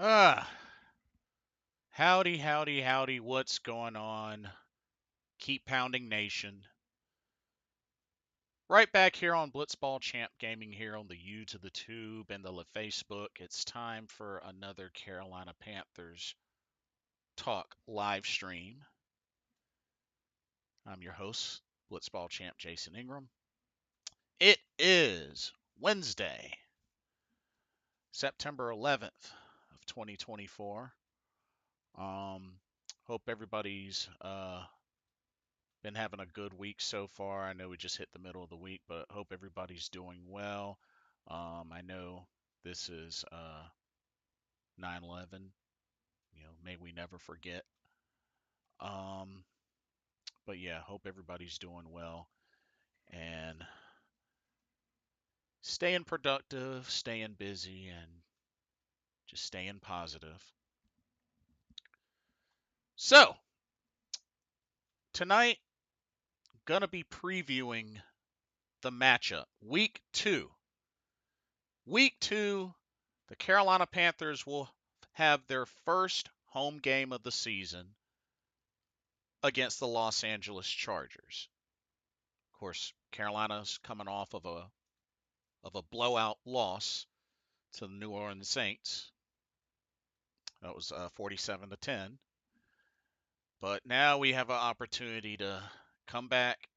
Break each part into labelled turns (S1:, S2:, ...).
S1: Ah, howdy, howdy, howdy. What's going on? Keep pounding nation. Right back here on Blitzball Champ Gaming here on the U to the Tube and the Facebook. It's time for another Carolina Panthers talk live stream. I'm your host, Blitzball Champ Jason Ingram. It is Wednesday, September 11th of 2024. Hope everybody's been having a good week so far. I know we just hit the middle of the week, but hope everybody's doing well. I know this is 9/11. May we never forget. Um, but yeah, hope everybody's doing well and staying productive, staying busy, and just staying positive. So tonight, gonna be previewing the matchup, week two. Week two, the Carolina Panthers will have their first home game of the season against the Los Angeles Chargers. Of course, Carolina's coming off of a blowout loss to the New Orleans Saints. That was 47-10. But now we have an opportunity to come back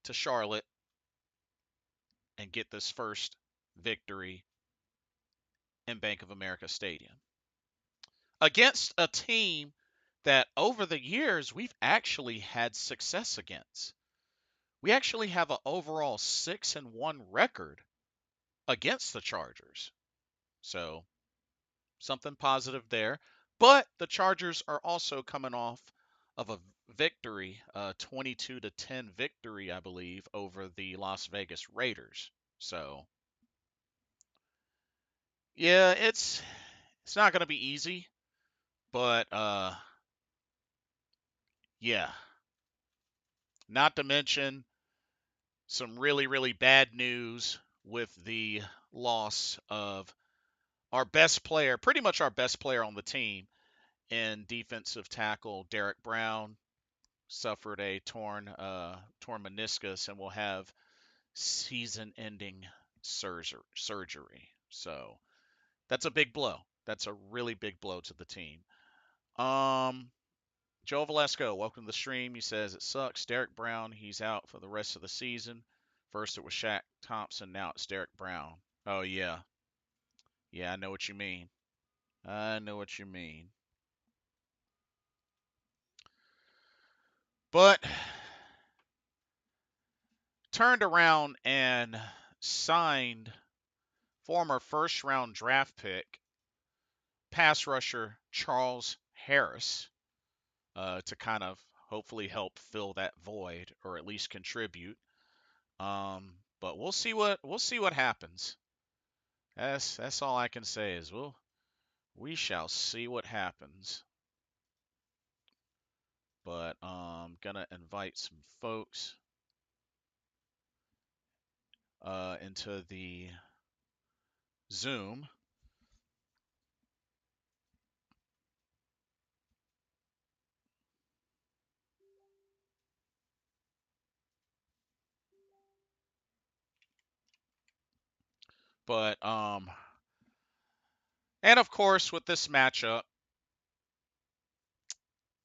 S1: to Charlotte and get this first victory in Bank of America Stadium against a team that over the years we've actually had success against. We actually have an overall 6-1 record against the Chargers. So, something positive there. But the Chargers are also coming off of a victory, 22-10 victory, I believe, over the Las Vegas Raiders. So, yeah, it's not going to be easy, but yeah. Not to mention some really bad news with the loss of our best player, pretty much our best player on the team, in defensive tackle Derek Brown suffered a torn meniscus and will have season-ending surgery. So that's a big blow. That's a really big blow to the team. Um, Joe Velasco, welcome to the stream. He says it sucks. Derek Brown, he's out for the rest of the season. First it was Shaq Thompson, now it's Derek Brown. Oh yeah, yeah, I know what you mean. I know what you mean. But turned around and signed former first round draft pick, pass rusher Charles Harris, to kind of hopefully help fill that void or at least contribute. But we'll see what happens. That's all I can say is we shall see what happens. But gonna invite some folks into the Zoom. But and of course with this matchup,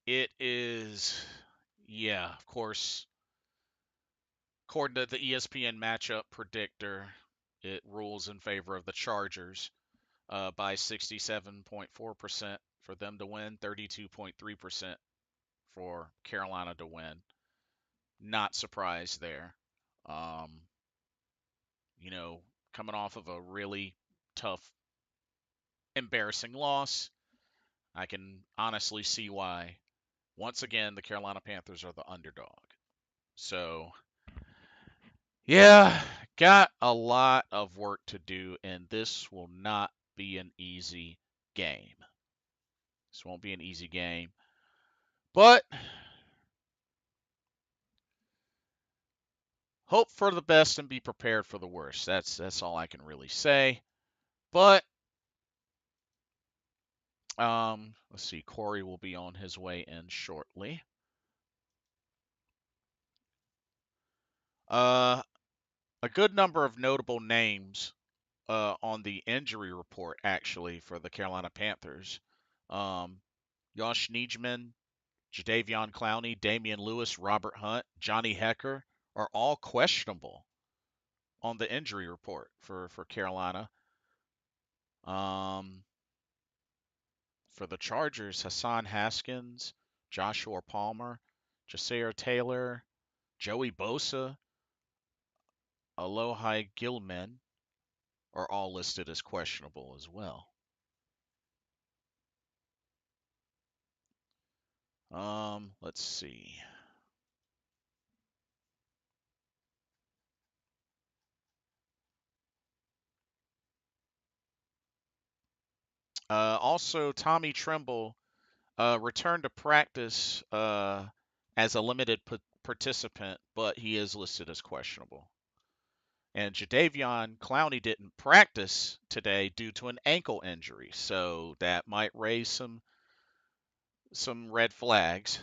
S1: it is, yeah, of course, according to the ESPN matchup predictor, it rules in favor of the Chargers by 67.4% for them to win, 32.3% for Carolina to win. Not surprised there. Um, you know, coming off of a really tough, embarrassing loss, I can honestly see why. Once again, the Carolina Panthers are the underdog. So, yeah, got a lot of work to do, and this will not be an easy game. This won't be an easy game. But hope for the best and be prepared for the worst. That's all I can really say. But Let's see. Corey will be on his way in shortly. Uh, a good number of notable names on the injury report actually for the Carolina Panthers. Um, Josh Nijman, Jadeveon Clowney, Damian Lewis, Robert Hunt, Johnny Hecker are all questionable on the injury report for Carolina. Um, for the Chargers, Hassan Haskins, Joshua Palmer, Jaseer Taylor, Joey Bosa, Alohi Gilman are all listed as questionable as well. Let's see. Also, Tommy Tremble returned to practice as a limited participant, but he is listed as questionable. And Jadeveon Clowney didn't practice today due to an ankle injury, so that might raise some red flags.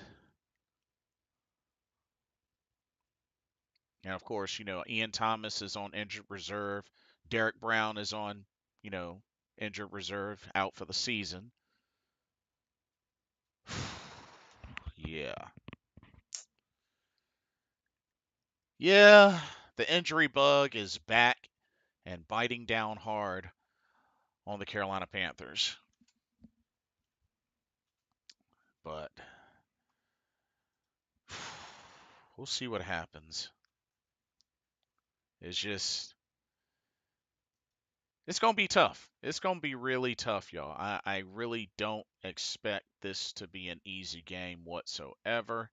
S1: And of course, Ian Thomas is on injured reserve. Derek Brown is on, you know, injured reserve, out for the season. Yeah. Yeah, the injury bug is back and biting down hard on the Carolina Panthers. But we'll see what happens. It's just, it's going to be tough. It's going to be really tough, y'all. I really don't expect this to be an easy game whatsoever.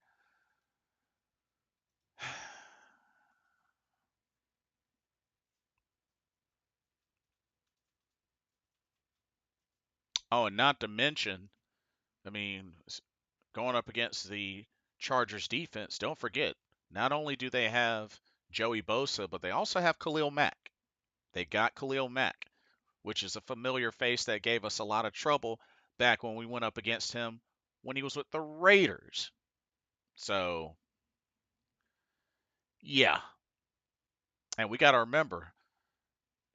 S1: Oh, and not to mention, I mean, going up against the Chargers defense, don't forget, not only do they have Joey Bosa, but they also have Khalil Mack. They got Khalil Mack, which is a familiar face that gave us a lot of trouble back when we went up against him when he was with the Raiders. So, yeah. And we got to remember,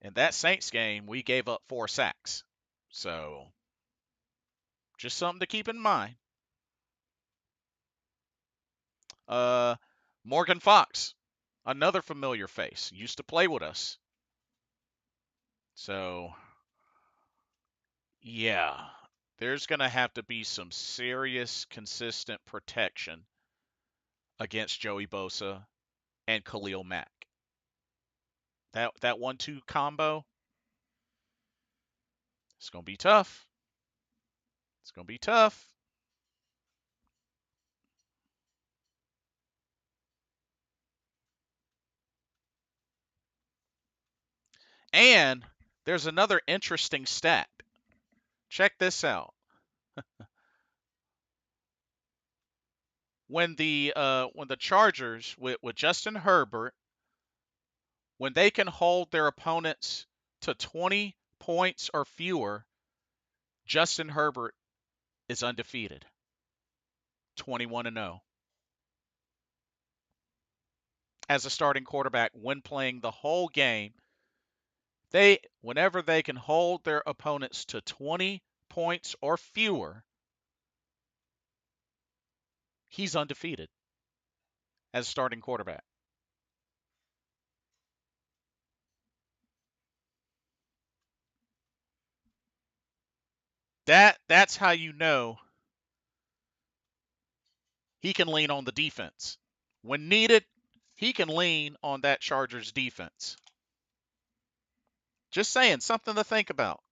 S1: in that Saints game, we gave up 4 sacks. So, just something to keep in mind. Uh, Morgan Fox, another familiar face, used to play with us. So, yeah, there's going to have to be some serious, consistent protection against Joey Bosa and Khalil Mack. That 1-2 combo, it's going to be tough. It's going to be tough. And there's another interesting stat. Check this out. When the Chargers with Justin Herbert, when they can hold their opponents to 20 points or fewer, Justin Herbert is undefeated, 21-0 as a starting quarterback when playing the whole game. Whenever they can hold their opponents to 20 points or fewer, he's undefeated as starting quarterback. That's how you know he can lean on the defense. When needed, he can lean on that Chargers defense. Just saying, something to think about.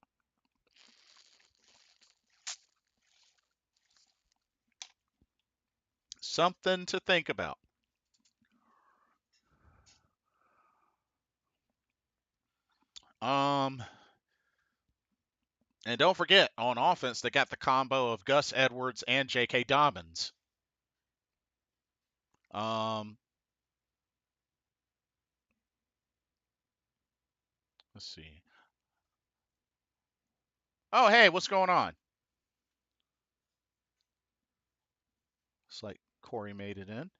S1: Something to think about. Um, and don't forget, on offense, they got the combo of Gus Edwards and J.K. Dobbins. Um, let's see. Oh, hey, what's going on? Corey made it in. Let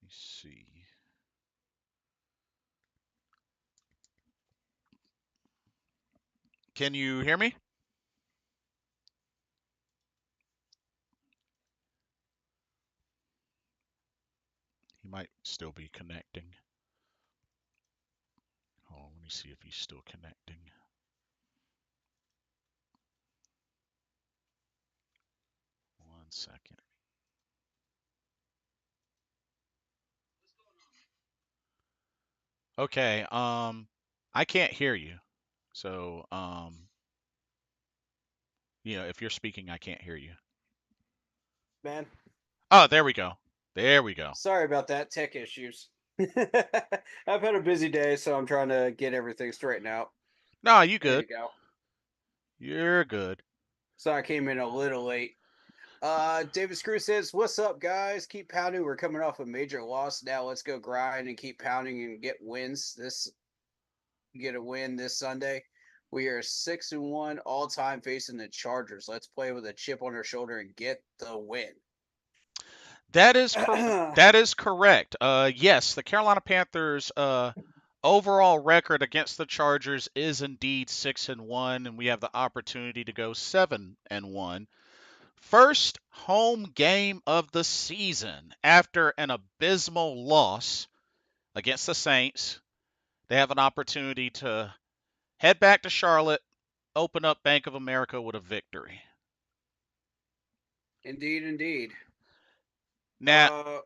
S1: me see. Can you hear me? He might still be connecting. Oh, let me see if he's still connecting. One second. Okay, I can't hear you. So, if you're speaking, I can't hear you.
S2: Man,
S1: Oh, there we go. There we go.
S2: sorry about that. Tech issues. I've had a busy day, so I'm trying to get everything straightened out.
S1: No, you
S2: There
S1: good.
S2: you go.
S1: You're good.
S2: So I came in a little late. David Screw says, "What's up, guys? Keep pounding. We're coming off a major loss. Now let's go grind and keep pounding and get wins. Get a win this Sunday. We are 6-1 all time facing the Chargers. Let's play with a chip on our shoulder and get the win."
S1: That is that is correct. Yes, the Carolina Panthers overall record against the Chargers is indeed 6-1, and we have the opportunity to go 7-1. First home game of the season after an abysmal loss against the Saints. They have an opportunity to head back to Charlotte, open up Bank of America with a victory.
S2: Indeed, indeed.
S1: Now,
S2: Uh,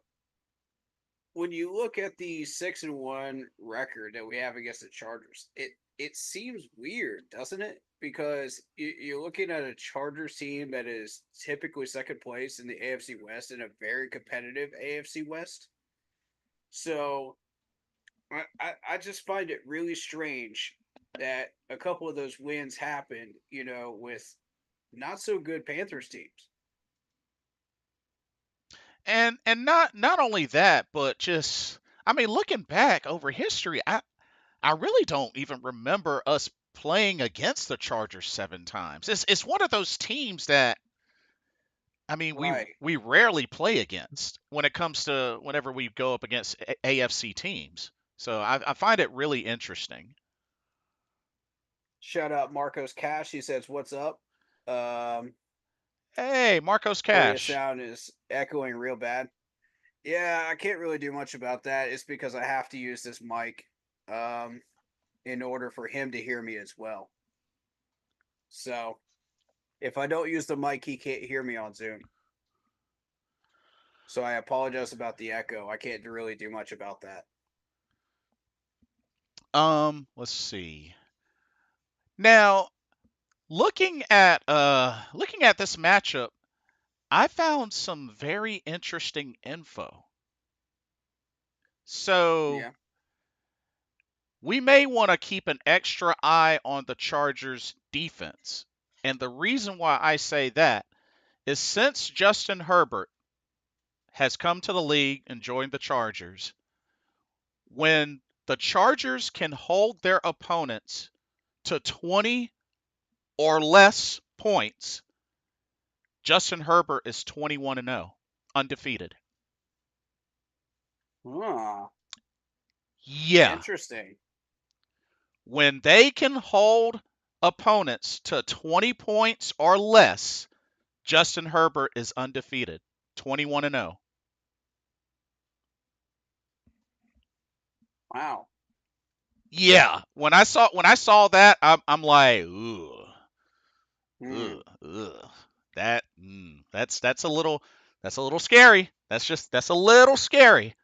S2: when you look at the 6-1 record that we have against the Chargers, it seems weird, doesn't it? Because you're looking at a Chargers team that is typically second place in the AFC West in a very competitive AFC West. So I just find it really strange that a couple of those wins happened, with not so good Panthers teams.
S1: and not only that, but just I mean, looking back over history, I really don't even remember us playing against the Chargers 7 times. It's one of those teams that I mean
S2: Right.
S1: we rarely play against when it comes to whenever we go up against AFC teams. So I find it really interesting.
S2: Shout out Marcos Cash. He says, "What's up?" Um,
S1: Hey, Marcos
S2: Audio
S1: Cash.
S2: sound is echoing real bad. Yeah, I can't really do much about that. It's because I have to use this mic um, in order for him to hear me as well. So if I don't use the mic, he can't hear me on Zoom. So I apologize about the echo. I can't really do much about that.
S1: Let's see. Now, looking at this matchup, I found some very interesting info. So
S2: Yeah.
S1: we may want to keep an extra eye on the Chargers defense. And the reason why I say that is since Justin Herbert has come to the league and joined the Chargers, when the Chargers can hold their opponents to 20 or less points, Justin Herbert is 21-0, undefeated.
S2: Ah,
S1: Yeah,
S2: interesting.
S1: when they can hold opponents to 20 points or less, Justin Herbert is undefeated, 21-0.
S2: Wow.
S1: Yeah, when I saw that, I'm like, ooh,
S2: Hmm.
S1: ugh, ugh. That's a little scary. That's a little scary.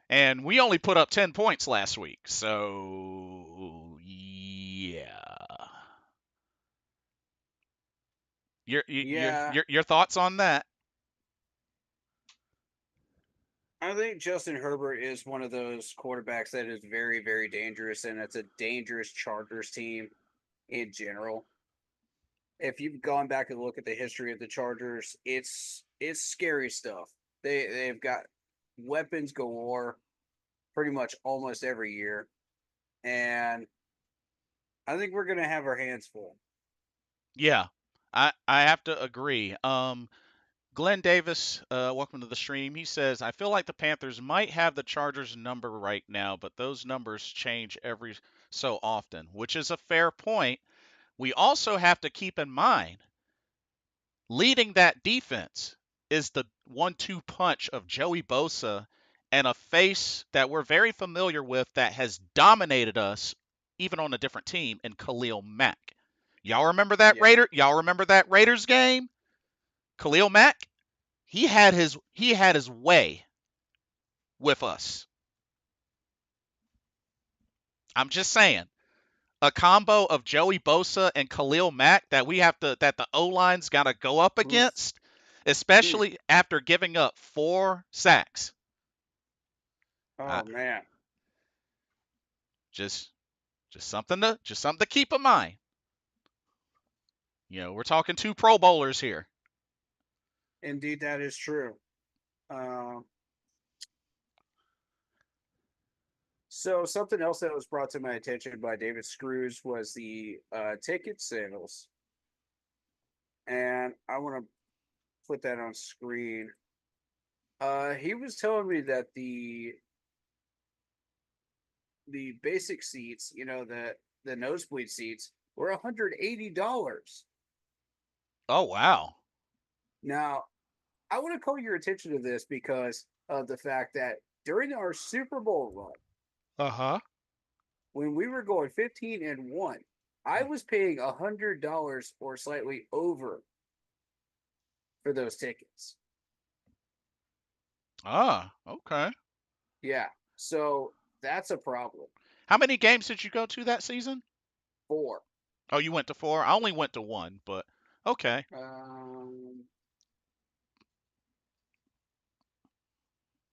S1: And we only put up 10 points last week. So, yeah.
S2: Yeah,
S1: Your thoughts on that?
S2: I think Justin Herbert is one of those quarterbacks that is very, very dangerous, and it's a dangerous Chargers team in general. If you've gone back and look at the history of the Chargers, it's scary stuff. They've got weapons galore pretty much almost every year, and I think we're gonna have our hands full.
S1: Yeah, I have to agree. Glenn Davis, welcome to the stream. He says, I feel like the Panthers might have the Chargers number right now, but those numbers change every so often, which is a fair point. We also have to keep in mind leading that defense is the 1-2 punch of Joey Bosa and a face that we're very familiar with that has dominated us even on a different team in Khalil Mack. Y'all remember that
S2: Yeah.
S1: Raiders game? Khalil Mack, he had his way with us. I'm just saying. A combo of Joey Bosa and Khalil Mack that the O-line's got to go up
S2: Oof.
S1: against,
S2: Mm.
S1: especially after giving up 4 sacks. I,
S2: Oh man.
S1: just just something to keep in mind. We're talking 2 Pro Bowlers here.
S2: Indeed, that is true. Um, so something else that was brought to my attention by David Screws was the ticket sales, and I want to put that on screen. He was telling me that the basic seats, the nosebleed seats, were $180.
S1: Oh wow.
S2: Now, I want to call your attention to this because of the fact that during our Super Bowl run,
S1: Uh-huh.
S2: when we were going 15-1, I was paying $100 or slightly over for those tickets.
S1: Ah, okay.
S2: Yeah, so that's a problem.
S1: How many games did you go to that season?
S2: Four.
S1: Oh, you went to 4. I only went to 1, but okay.
S2: Um,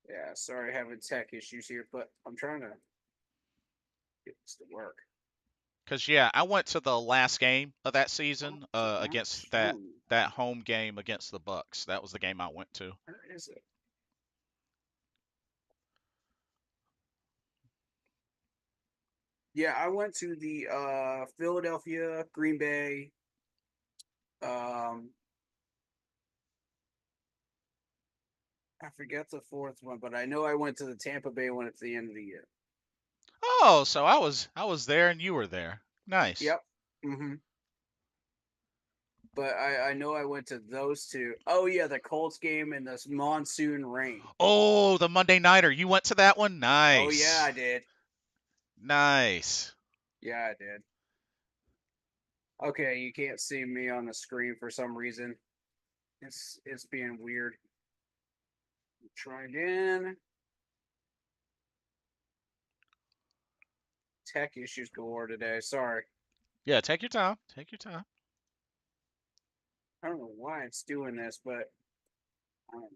S2: yeah, sorry, having tech issues here, but I'm trying to get this to work.
S1: Cuz yeah, I went to the last game of that
S2: Oh,
S1: season
S2: it's not
S1: against that
S2: showing.
S1: that home game against the Bucks. That was the game I went to.
S2: Where is it? Yeah, I went to the Philadelphia, Green Bay. Um, I forget the fourth one, but I know I went to the Tampa Bay one at the end of the year.
S1: Oh, so I was there and you were there. Nice.
S2: Yep. Mm-hmm. But I know I went to those two. Oh yeah, the Colts game and this monsoon rain.
S1: Oh, the Monday Nighter. You went to that one?
S2: Oh yeah,
S1: Nice.
S2: I did.
S1: Nice.
S2: Yeah, I did. Okay, you can't see me on the screen for some reason. It's being weird. Try again. Tech issues galore today. Sorry.
S1: Yeah, take your time. Take your time.
S2: I don't know why it's doing this, but um,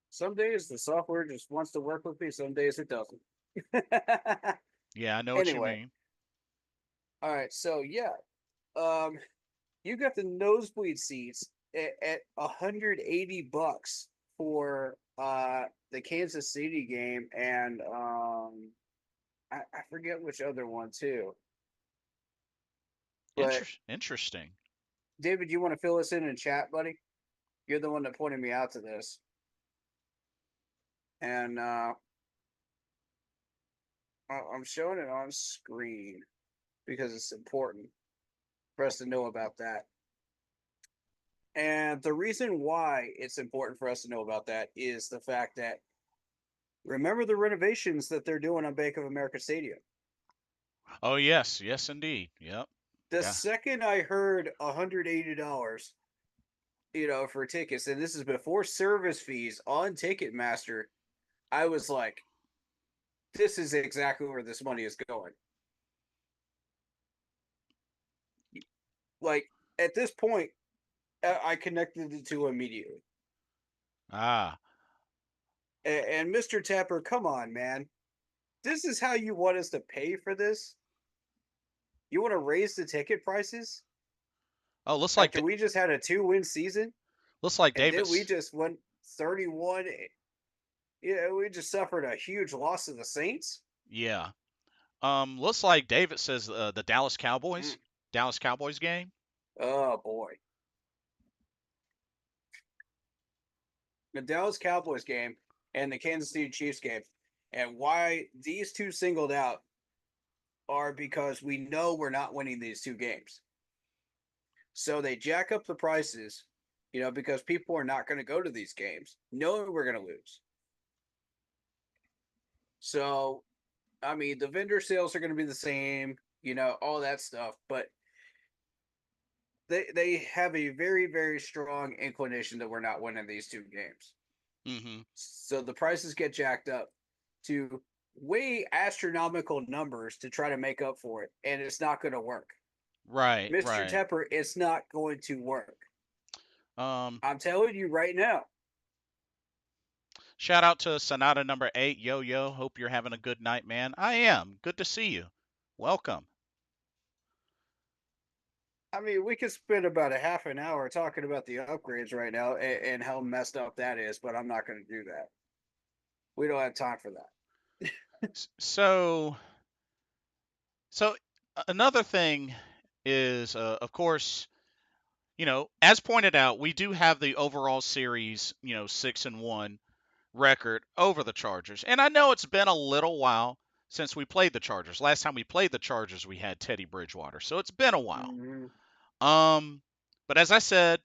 S2: some days the software just wants to work with me. Some days it doesn't.
S1: Yeah, I know what you
S2: Anyway,
S1: mean.
S2: all right. So yeah, um, you got the nosebleed seats at $180 for the Kansas City game, and I forget which other one too. But
S1: Interesting.
S2: David, you want to fill us in chat, buddy? You're the one that pointed me out to this, and I'm showing it on screen because it's important for us to know about that. And the reason why it's important for us to know about that is the fact that remember the renovations that they're doing on Bank of America Stadium.
S1: Oh yes, yes indeed. Yep.
S2: The
S1: Yeah.
S2: second I heard $180, for tickets, and this is before service fees on Ticketmaster, I was like, this is exactly where this money is going. Like at this point, I connected the two immediately.
S1: Ah.
S2: And Mr. Tapper, come on, man. This is how you want us to pay for this? You want to raise the ticket prices
S1: Oh, looks like
S2: after we just had a 2-win season?
S1: looks like
S2: And then we
S1: Davis.
S2: just went 31. Yeah, we just suffered a huge loss to the Saints.
S1: Yeah. Looks like David says the
S2: Mm.
S1: Dallas Cowboys game.
S2: Oh boy, the Dallas Cowboys game and the Kansas City Chiefs game, and why these two singled out are because we know we're not winning these two games. So they jack up the prices, because people are not going to go to these games knowing we're going to lose. So, I mean, the vendor sales are going to be the same, all that stuff, but they have a very, very strong inclination that we're not winning these two games.
S1: Mm-hmm.
S2: So the prices get jacked up to way astronomical numbers to try to make up for it, and it's not going to work.
S1: Right,
S2: Mr.
S1: right.
S2: Tepper, it's not going to work.
S1: Um,
S2: I'm telling you right now.
S1: Shout out to Sonata number 8. Yo, yo. Hope you're having a good night, man. I am. Good to see you. Welcome.
S2: I mean, we could spend about a half an hour talking about the upgrades right now and how messed up that is, but I'm not going to do that. We don't have time for that.
S1: So, so another thing is, of course, as pointed out, we do have the overall series, 6-1 record over the Chargers. And I know it's been a little while since we played the Chargers. Last time we played the Chargers, we had Teddy Bridgewater. So it's been a while.
S2: Mm-hmm.
S1: Um, but as I said,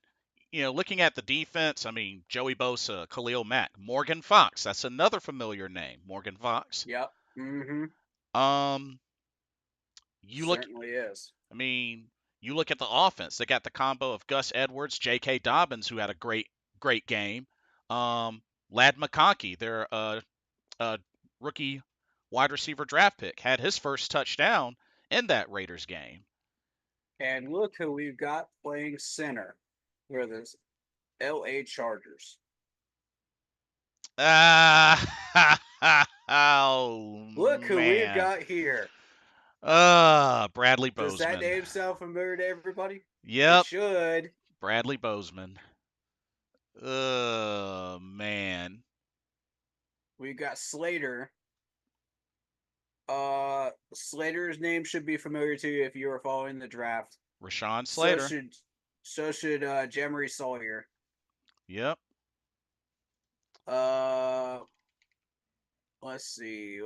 S1: looking at the defense, I mean, Joey Bosa, Khalil Mack, Morgan Fox. That's another familiar name, Morgan Fox.
S2: Yep. Mm-hmm.
S1: Um, you look,
S2: Certainly is.
S1: I mean, you look at the offense. They got the combo of Gus Edwards, J.K. Dobbins, who had a great game. Um, Lad McConkey, their rookie wide receiver draft pick, had his first touchdown in that Raiders game.
S2: And look who we've got playing center for the L.A. Chargers.
S1: Ah, oh
S2: Look who we've
S1: man.
S2: got here.
S1: Bradley
S2: Does that
S1: Bozeman.
S2: name sound familiar to everybody? It
S1: Yep,
S2: should.
S1: Bradley Bozeman. Man.
S2: We've got Slater. Slater's name should be familiar to you if you were following the draft.
S1: Rashawn
S2: So
S1: Slater.
S2: should so should Jemery Sawyer.
S1: Yep.
S2: Uh, let's see.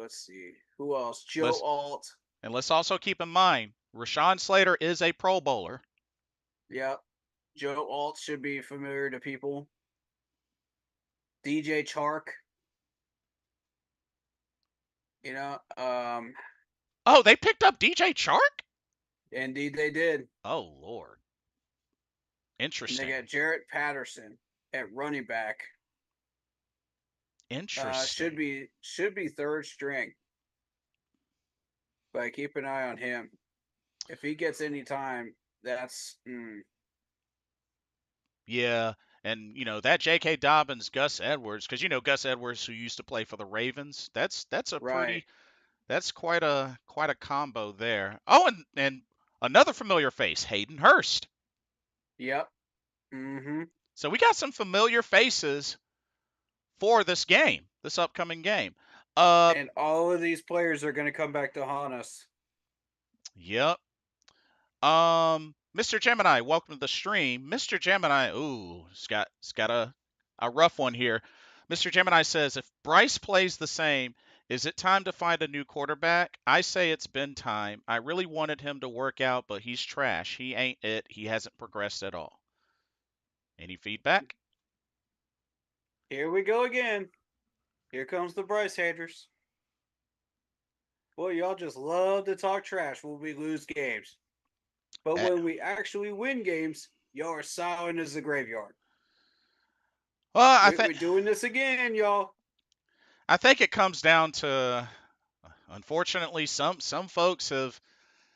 S2: Who else? Joe
S1: Let's
S2: Alt.
S1: and let's also keep in mind Rashawn Slater is a Pro Bowler.
S2: Yep. Joe Alt should be familiar to people. DJ Chark. You know,
S1: Oh, they picked up DJ Chark?
S2: indeed they did.
S1: Oh Lord.
S2: And they
S1: Interesting.
S2: got Jarrett Patterson at running back. Should
S1: Interesting.
S2: be third string. But keep an eye on him. If he gets any time, that's
S1: Yeah. And that J.K. Dobbins, Gus Edwards, because Gus Edwards, who used to play for the Ravens, that's a
S2: right.
S1: pretty that's quite a combo there. Oh, and another familiar face, Hayden Hurst.
S2: Yep. Mm-hmm.
S1: So we got some familiar faces for this upcoming game. Uh,
S2: And all of these players are going to come back to haunt us.
S1: yep. Mr. Gemini, welcome to the stream. Mr. Gemini, ooh, it's got a rough one here. Mr. Gemini says, if Bryce plays the same, is it time to find a new quarterback? I say it's been time. I really wanted him to work out, but he's trash. He ain't it. He hasn't progressed at all. Any feedback?
S2: Here we go again. Here comes the Bryce haters. Boy, y'all just love to talk trash when we lose games. But
S1: Eh,
S2: when we actually win games, y'all are silent as the graveyard.
S1: Well,
S2: We're doing this again, y'all.
S1: I think it comes down to, unfortunately, some folks have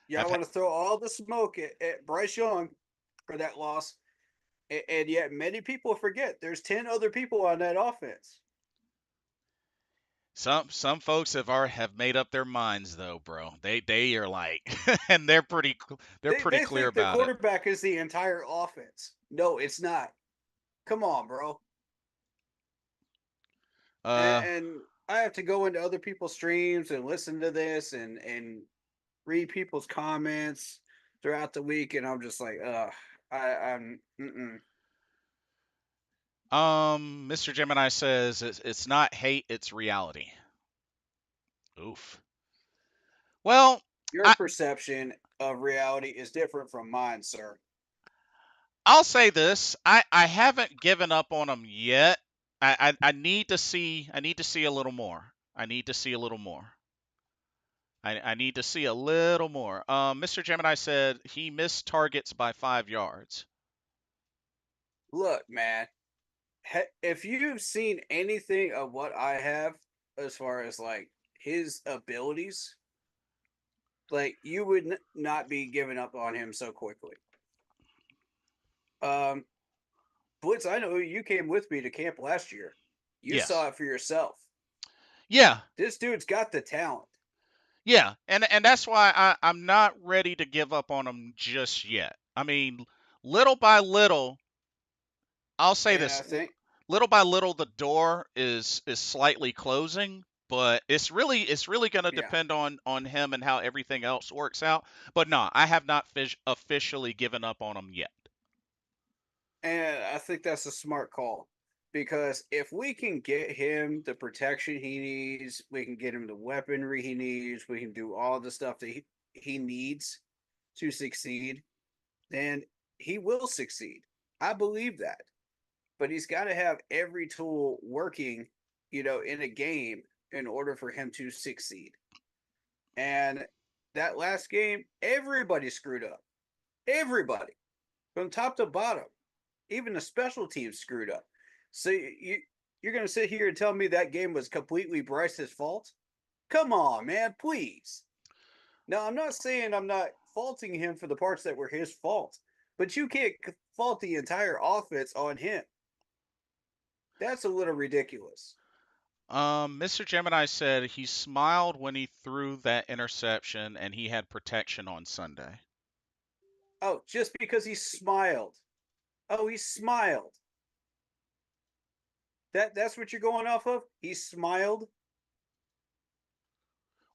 S2: Y'all want to throw all the smoke at Bryce Young for that loss. And yet many people forget there's 10 other people on that offense.
S1: some folks have made up their minds though, bro. They are like, and they're pretty
S2: They
S1: clear
S2: think the
S1: about it.
S2: quarterback is the entire offense. No, it's not. Come on, bro.
S1: Uh,
S2: And I have to go into other people's streams and listen to this and read people's comments throughout the week, and I'm just like, I'm
S1: Mr. Gemini says it's not hate, it's reality. Oof. Well,
S2: your
S1: I
S2: perception of reality is different from mine, sir.
S1: I'll say this. I haven't given up on them yet. I need to see a little more. I need to see a little more. I need to see a little more. Mr. Gemini said he missed targets by 5 yards.
S2: Look, man, if you've seen anything of what I have as far as like his abilities, like you would not be giving up on him so quickly. Um, Blitz, I know you came with me to camp last year. You saw
S1: Yes.
S2: it for yourself.
S1: Yeah.
S2: This dude's got the talent,
S1: Yeah. And that's why I'm not ready to give up on him just yet. I mean, little by little, I'll say
S2: and
S1: this.
S2: I think,
S1: Little by little the door is slightly closing, but it's really going to
S2: yeah,
S1: depend on him and how everything else works out. But no, I have not officially given up on him yet.
S2: and I think that's a smart call because if we can get him the protection he needs, we can get him the weaponry he needs, we can do all the stuff that he needs to succeed, then he will succeed. I believe that. But he's got to have every tool working, in a game in order for him to succeed. And that last game, everybody screwed up. Everybody, from top to bottom. Even the special teams screwed up. So you're going to sit here and tell me that game was completely Bryce's fault? Come on, man, please. Now, I'm not saying I'm not faulting him for the parts that were his fault, but you can't fault the entire offense on him. That's a little ridiculous.
S1: Mr. Gemini said he smiled when he threw that interception and he had protection on Sunday.
S2: Oh, just because he smiled. Oh, he smiled. That's what you're going off of? He smiled?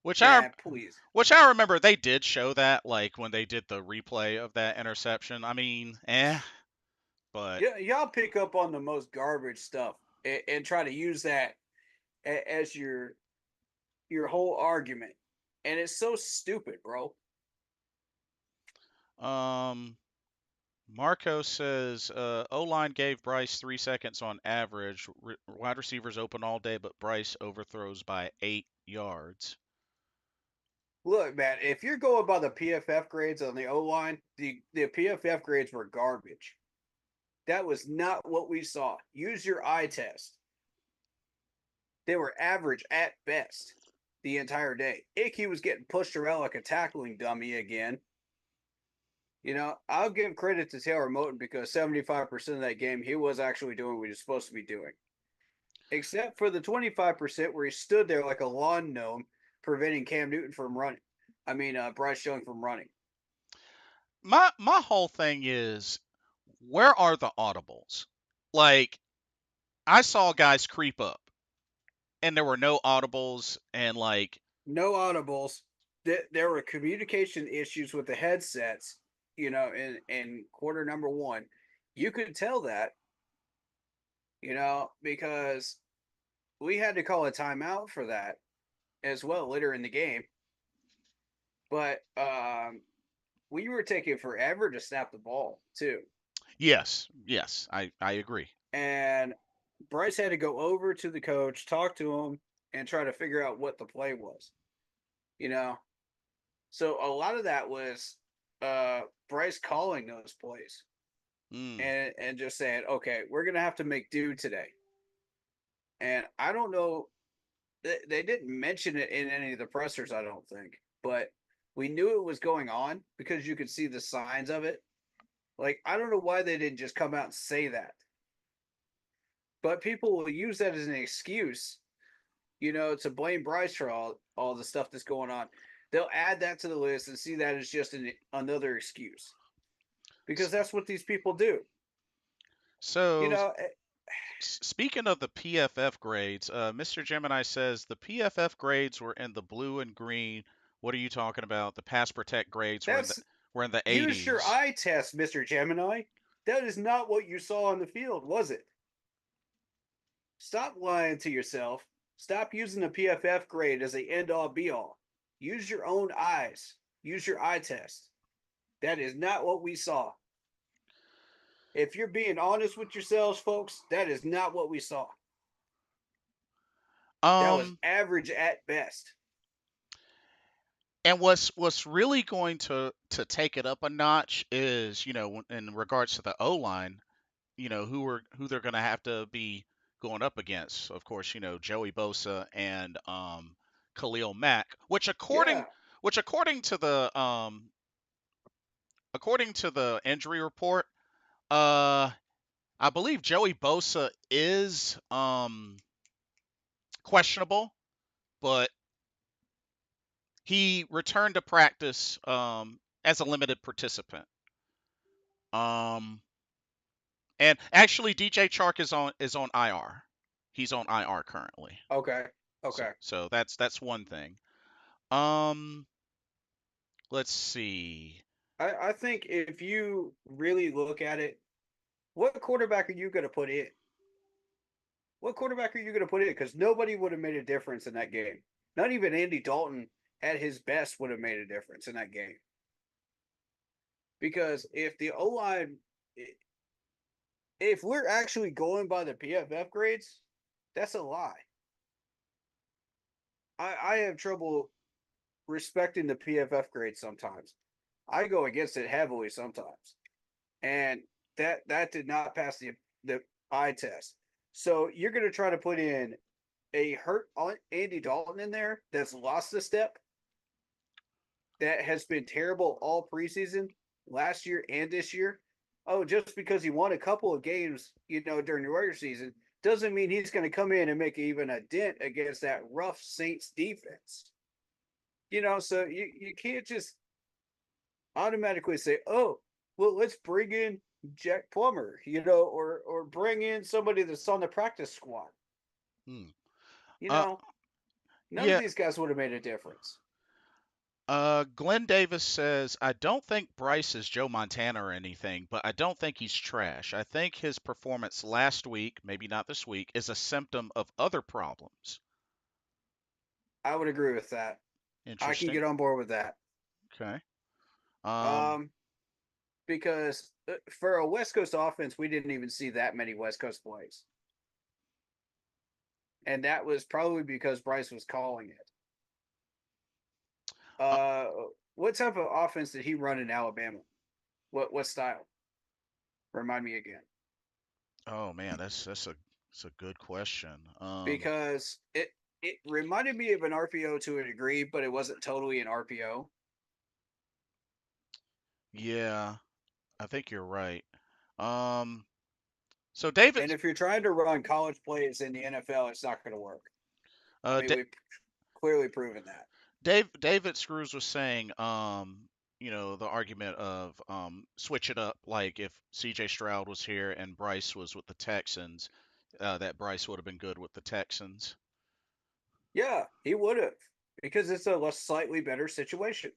S1: Which I
S2: Man, please.
S1: which I remember they did show that like when they did the replay of that interception. I mean, but
S2: Yeah, y'all pick up on the most garbage stuff and try to use that as your whole argument. And it's so stupid, bro.
S1: um Marco says O line gave Bryce 3 seconds on average. Wide receivers open all day, but Bryce overthrows by 8 yards.
S2: Look, man, if you're going by the PFF grades on the O line, the PFF grades were garbage. That was not what we saw. Use your eye test. They were average at best the entire day. Icky was getting pushed around like a tackling dummy again. I'll give credit to Taylor Moton because 75% of that game he was actually doing what he was supposed to be doing. Except for the 25% where he stood there like a lawn gnome preventing Cam Newton from running. I mean, Bryce Young from running.
S1: My whole thing is, where are the audibles? Like, I saw guys creep up and there were no audibles, and like,
S2: No audibles. There were communication issues with the headsets, in quarter number one. You could tell that, because we had to call a timeout for that as well later in the game. But we were taking forever to snap the ball too,
S1: yes, I agree.
S2: and Bryce had to go over to the coach, talk to him, and try to figure out what the play was. You know, so a lot of that was Bryce calling those plays
S1: Mm.
S2: and just saying, okay, we're gonna have to make do today. And I don't know, they didn't mention it in any of the pressers, I don't think, but we knew it was going on because you could see the signs of it. Like, I don't know why they didn't just come out and say that. But people will use that as an excuse, to blame Bryce for all the stuff that's going on. They'll add that to the list and see that as just another excuse because that's what these people do. You
S1: So
S2: know,
S1: Speaking of the PFF grades, Mr. Gemini says the PFF grades were in the blue and green. What are you talking about? The pass protect grades
S2: That's
S1: were in the
S2: use your
S1: 80s.
S2: eye test, Mister Gemini. That is not what you saw on the field, was it? Stop lying to yourself. Stop using the PFF grade as a end all be all. Use your own eyes. Use your eye test. That is not what we saw. If you're being honest with yourselves, folks, that is not what we saw. That was
S1: Um,
S2: average at best.
S1: and what's really going to take it up a notch is, in regards to the O line, who they're going to have to be going up against. Of course, Joey Bosa and Khalil Mack,
S2: Yeah.
S1: which according to the injury report, uh I believe Joey Bosa is questionable, but he returned to practice as a limited participant. Um and actually DJ Chark is on IR. He's on IR currently.
S2: Okay.
S1: So
S2: Okay.
S1: so that's one thing. Um let's see.
S2: I think if you really look at it, what quarterback are you going to put in? What quarterback are you going to put in? Because nobody would have made a difference in that game. Not even Andy Dalton at his best would have made a difference in that game. Because if the O line, if we're actually going by the PFF grades, that's a lie. I have trouble respecting the PFF grade sometimes. I go against it heavily sometimes, and that did not pass the eye test. So you're going to try to put in a hurt Andy Dalton in there that's lost a step, that has been terrible all preseason, last year and this year. Oh, just because he won a couple of games, during the regular season, doesn't mean he's going to come in and make even a dent against that rough Saints defense. So you can't just automatically say, "Oh, well, let's bring in Jack Plummer," or bring in somebody that's on the practice squad.
S1: Hmm.
S2: You
S1: Uh
S2: know, none of
S1: yeah,
S2: these guys would have made a difference.
S1: Glenn Davis says, I don't think Bryce is Joe Montana or anything, but I don't think he's trash. I think his performance last week, maybe not this week, is a symptom of other problems.
S2: I would agree with that. I can
S1: Interesting.
S2: get on board with that.
S1: Okay. Um,
S2: Um, because for a West Coast offense, we didn't even see that many West Coast plays, and that was probably because Bryce was calling it.
S1: uh,
S2: Uh, what type of offense did he run in Alabama? What style? Remind me again.
S1: oh man, that's a good question.
S2: Because it reminded me of an RPO to a degree, but it wasn't totally an RPO.
S1: Yeah, I think you're right. Um, so David,
S2: And if you're trying to run college plays in the NFL, it's not going to work. I
S1: uh,
S2: mean, we've clearly proven that.
S1: David Screws was saying, the argument of switch it up, like if C.J. Stroud was here and Bryce was with the Texans, that Bryce would have been good with the Texans.
S2: Yeah, he would have, because it's a slightly better situation.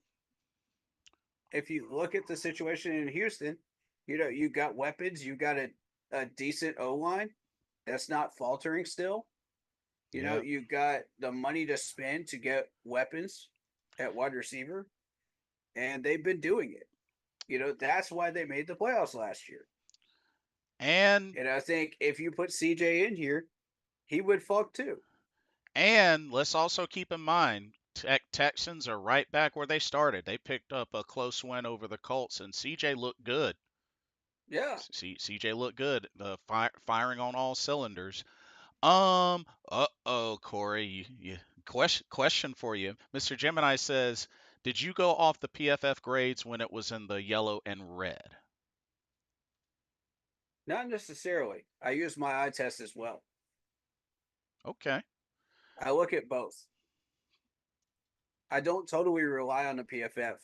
S2: If you look at the situation in Houston, you got weapons, you got a decent O line that's not faltering still.
S1: Yeah,
S2: You got the money to spend to get weapons at wide receiver, and they've been doing it. That's why they made the playoffs last year.
S1: and
S2: And I think if you put CJ in here, he would fuck too.
S1: and let's also keep in mind, Texans are right back where they started. They picked up a close win over the Colts, and C.J. looked good.
S2: Yeah.
S1: CJ looked good, firing on all cylinders. Corey, question for you. Mr. Gemini says, did you go off the PFF grades when it was in the yellow and red?
S2: Not necessarily. I use my eye test as well.
S1: Okay.
S2: I look at both. I don't totally rely on the PFF.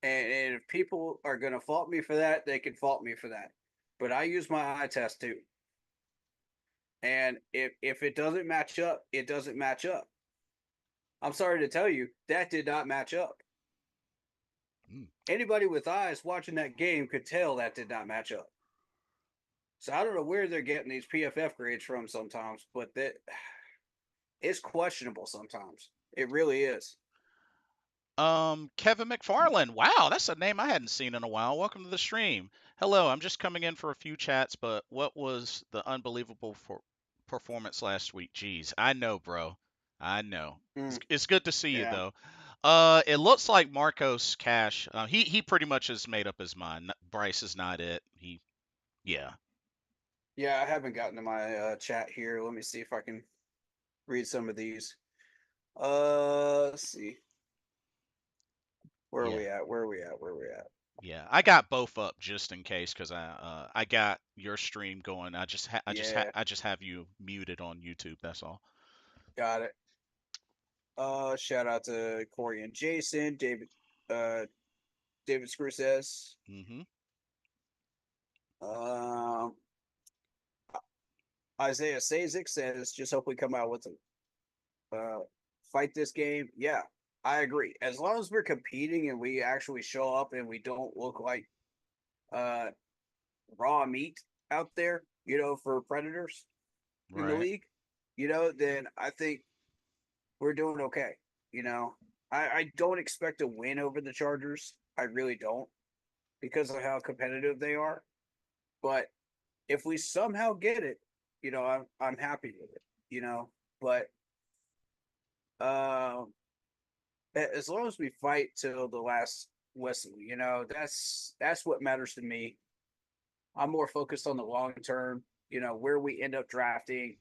S2: And if people are going to fault me for that, they can fault me for that. But I use my eye test too. And if it doesn't match up, it doesn't match up. I'm sorry to tell you, that did not match up.
S1: Mm.
S2: Anybody with eyes watching that game could tell that did not match up. So I don't know where they're getting these PFF grades from sometimes, but that it's questionable sometimes. It really is.
S1: Kevin McFarland. Wow, that's a name I hadn't seen in a while. Welcome to the stream. Hello, I'm just coming in for a few chats, but what was the unbelievable performance last week? Jeez, I know, bro. I know. It's,
S2: Mm,
S1: it's good to see you
S2: yeah,
S1: though. It looks like Marcos Cash. He pretty much has made up his mind. Bryce is not it. Yeah,
S2: yeah. I haven't gotten to my chat here. Let me see if I can read some of these. Let's see. Where are
S1: yeah.
S2: we at? Where are we at? Where are we at?
S1: Yeah, I got both up just in case because I got your stream going.
S2: Yeah,
S1: I just have you muted on YouTube. That's all.
S2: got it. Shout out to Corey and Jason, uh, David Scrusez.
S1: Hmm.
S2: Um, Isaiah Sazik says, just hope we come out with a fight this game. Yeah, I agree. As long as we're competing and we actually show up and we don't look like uh raw meat out there, for predators in the
S1: Right.
S2: league, then I think we're doing okay. You know, I don't expect a win over the Chargers. I really don't because of how competitive they are. But if we somehow get it, I'm happy with it. You know, but um, as long as we fight till the last whistle, that's what matters to me. I'm more focused on the long term. Where we end up drafting,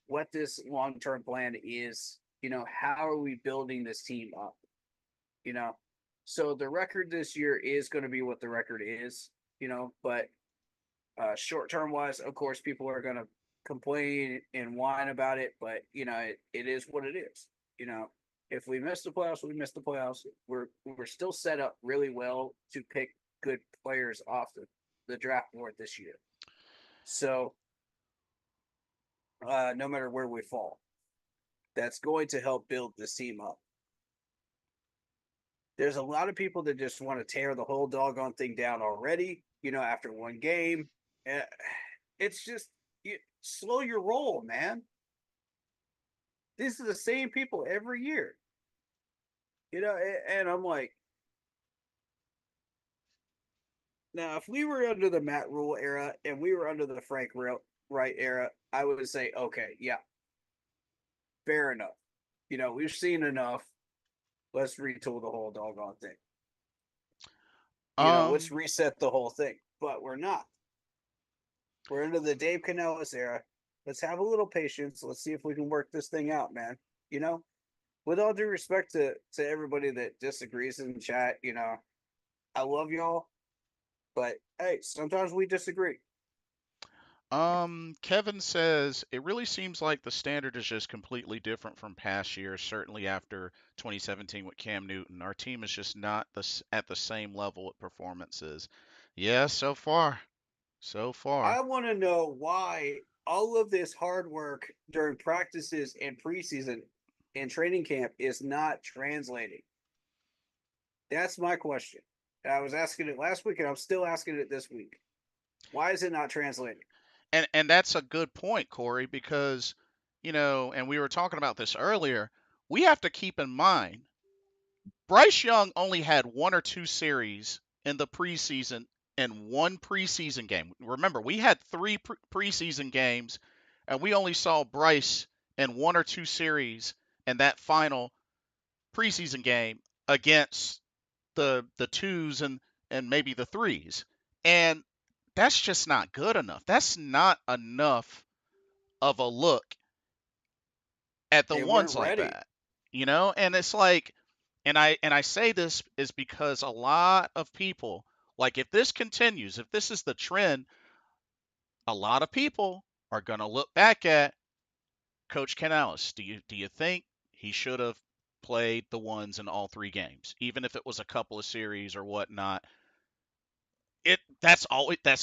S2: what this long term plan is. How are we building this team up? You know, so the record this year is going to be what the record is. But short term wise, of course, people are going to complain and whine about it. But it is what it is. You know, if we miss the playoffs, we miss the playoffs. We're still set up really well to pick good players off the draft board this year. So no matter where we fall, that's going to help build this team up. There's a lot of people that just want to tear the whole doggone thing down already. After one game, Eh, it's just slow your roll, man. These are the same people every year. And I'm like, now if we were under the Matt Rule era and we were under the Frank Wright era, I would say, okay, yeah, fair enough. We've seen enough. Let's retool the whole doggone thing. Let's
S1: Um,
S2: reset the whole thing. But we're not. We're under the Dave Canellis era. Let's have a little patience. Let's see if we can work this thing out, man. You know, with all due respect to everybody that disagrees in the chat, I love y'all, but hey, sometimes we disagree.
S1: Kevin says it really seems like the standard is just completely different from past years. Certainly after 2017 with Cam Newton, our team is just not at the same level of performances. Yeah, so far, so far.
S2: I want to know why all of this hard work during practices and preseason and training camp is not translating. That's my question. I was asking it last week and I'm still asking it this week. Why is it not translating?
S1: And that's a good point, Corey, because and we were talking about this earlier. We have to keep in mind Bryce Young only had one or two series in the preseason and one preseason game. Remember, we had three preseason games, and we only saw Bryce in one or two series in that final preseason game against the twos and maybe the threes. And that's just not good enough. That's not enough of a look at the
S2: They
S1: ones
S2: weren't
S1: like
S2: ready.
S1: that. And it's like and I say this is because a lot of people, like if this continues, if this is the trend, a lot of people are going to look back at Coach Canales. Do you think he should have played the ones in all three games, even if it was a couple of series or whatnot? That's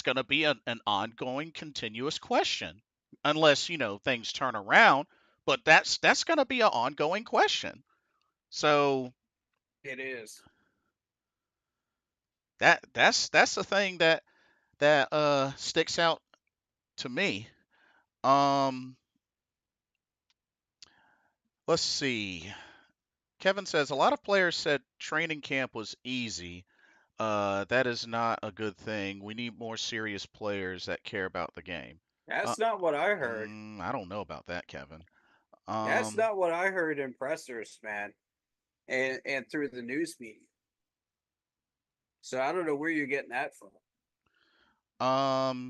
S1: going to be an ongoing, continuous question. unless things turn around. But that's going to be an ongoing question. So
S2: It is.
S1: that's the thing that sticks out to me. Um, let's see. Kevin says a lot of players said training camp was easy. That is not a good thing. We need more serious players that care about the game. Uh,
S2: That's not what I heard.
S1: I don't know about that, Kevin.
S2: That's
S1: Um,
S2: not what I heard in pressers, man, and through the news media. So I don't know where you're getting that from.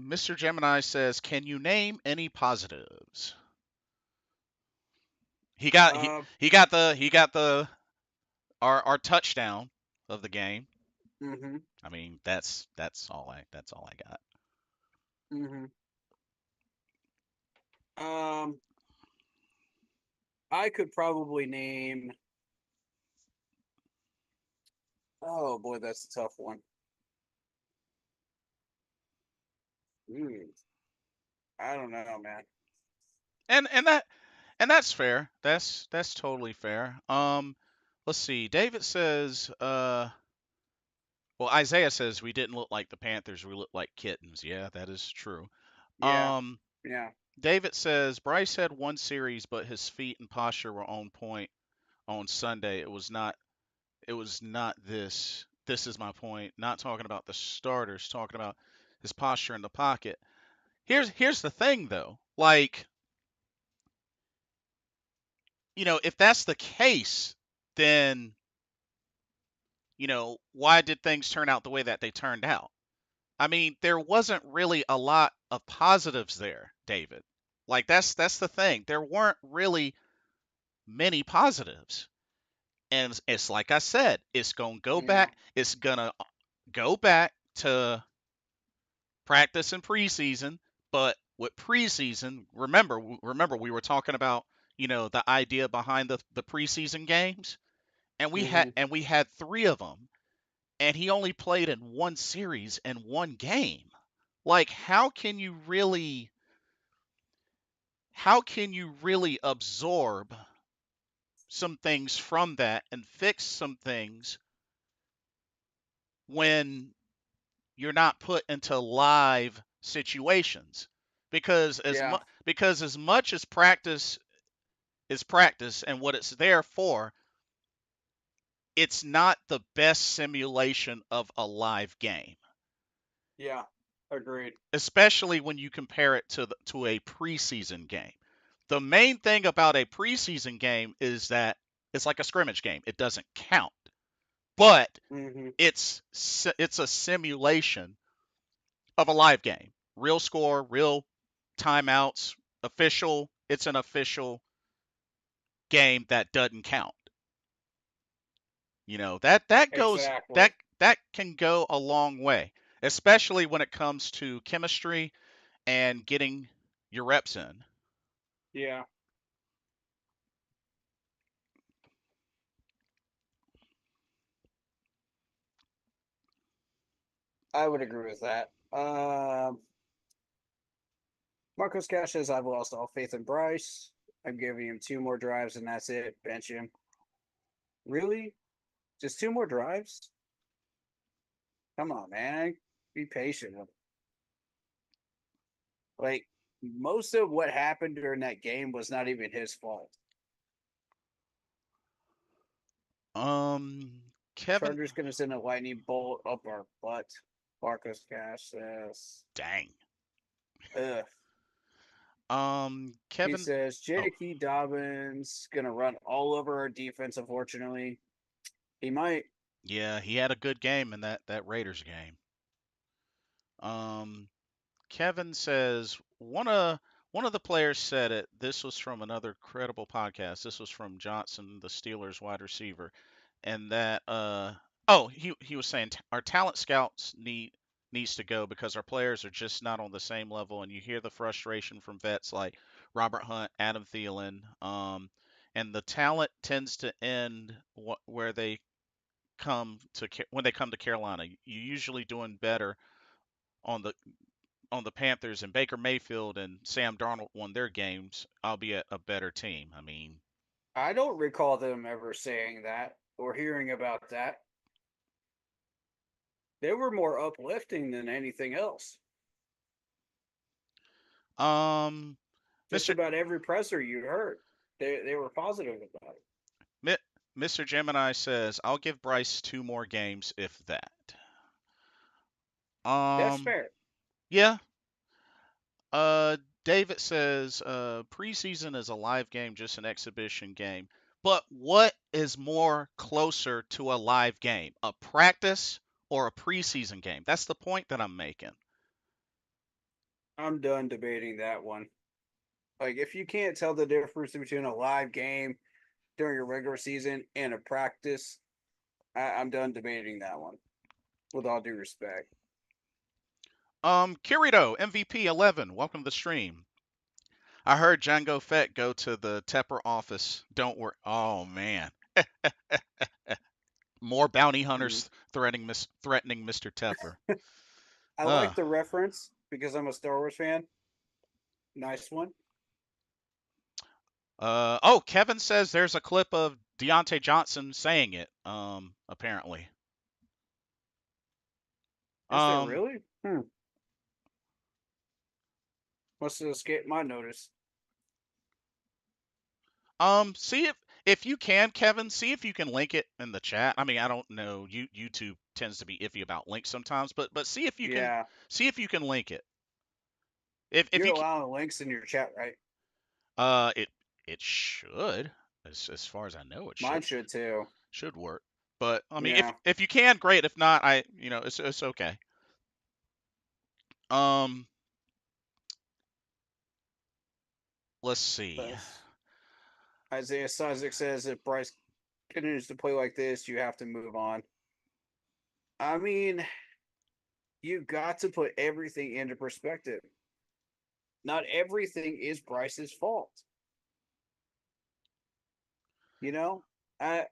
S1: Mr. Gemini says, "Can you name any positives?" He got he,
S2: Um,
S1: he got the our touchdown of the game.
S2: mm-hmm,
S1: I mean, that's all I got.
S2: mm-hmm. Um, I could probably name. Oh boy, that's a tough one. Mm, I don't know, man.
S1: And that's fair. That's totally fair. Let's see. David says, well, Isaiah says we didn't look like the Panthers. We looked like kittens. Yeah, that is true.
S2: Yeah,
S1: Um,
S2: yeah.
S1: David says Bryce had one series, but his feet and posture were on point on Sunday. It was not this. This is my point. Not talking about the starters, talking about his posture in the pocket. Here's the thing though. Like, if that's the case, then, why did things turn out the way that they turned out? I mean, there wasn't really a lot of positives there, David. Like, that's the thing. There weren't really many positives. And it's like I said,
S2: Yeah.
S1: it's going to go back to practice and preseason, but with preseason, remember we were talking about, the idea behind the preseason games, and we had
S2: Mm-hmm.
S1: and we had 3 of them, and he only played in one series and one game. Like, how can you really absorb some things from that and fix some things when you're not put into live situations?
S2: Yeah.
S1: Because as much as practice is practice and what it's there for, it's not the best simulation of a live game,
S2: Yeah. Agreed.
S1: especially when you compare it to a preseason game. The main thing about a preseason game is that it's like a scrimmage game. It doesn't count, but
S2: Mm-hmm.
S1: it's a simulation of a live game. Real score, real timeouts, official. It's an official game that doesn't count.
S2: Exactly.
S1: That can go a long way, especially when it comes to chemistry and getting your reps in.
S2: Yeah. I would agree with that. Marcos Cash says I've lost all faith in Bryce. I'm giving him 2 more drives and that's it. Bench him. Really? Just 2 more drives? Come on, man. Be patient. Like most of what happened during that game was not even his fault.
S1: Um, Kevin,
S2: Chargers gonna send a lightning bolt up our butt. Marcos Cash says.
S1: dang.
S2: Ugh. He
S1: Kevin,
S2: says
S1: oh
S2: J.K. Dobbins gonna run all over our defense. Unfortunately, he might.
S1: yeah, he had a good game in that Raiders game. Um, Kevin says one of the players said it. This was from another credible podcast. This was from Johnson, the Steelers wide receiver, and that he was saying our talent scouts needs to go because our players are just not on the same level, and you hear the frustration from vets like Robert Hunt, Adam Thielen, and the talent tends to end where they when they come to Carolina. You're usually doing better on the on the Panthers and Baker Mayfield and Sam Darnold won their games, I'll be a better team. I mean,
S2: I don't recall them ever saying that or hearing about that. They were more uplifting than anything else.
S1: um,
S2: Just
S1: Mr.
S2: about every presser you heard, they were positive about it.
S1: Mi- Mr. Gemini says, "I'll give Bryce 2 more games if that."
S2: That's
S1: Um,
S2: fair.
S1: yeah. Uh, David says, "Preseason is a live game, just an exhibition game." But what is more closer to a live game, a practice or a preseason game? That's the point that I'm making.
S2: I'm done debating that one. Like, if you can't tell the difference between a live game during a regular season and a practice, I'm done debating that one. With all due respect,
S1: Kirito, MVP 11, welcome to the stream. I heard Django Fett go to the Tepper office. Don't worry. Oh man, more bounty
S2: mm.
S1: hunters threatening Mr. Tepper.
S2: I
S1: Uh,
S2: like the reference because I'm a Star Wars fan. Nice one.
S1: oh, Kevin says there's a clip of Deontay Johnson saying it. Apparently.
S2: Is there
S1: Um,
S2: really? Must have escaped my notice.
S1: See if you can, Kevin, see if you can link it in the chat. I mean, I don't know. YouTube tends to be iffy about links sometimes, but
S2: Yeah,
S1: see if you can link it. If
S2: you're
S1: you
S2: allowing links in your chat, right?
S1: it it should, as far as I know, it
S2: Mine should too.
S1: should work. But I mean,
S2: Yeah.
S1: if you can, great. If not, it's okay. Um, let's see.
S2: Isaiah Sizik says if Bryce continues to play like this, you have to move on. I mean, you got to put everything into perspective. Not everything is Bryce's fault. You know, I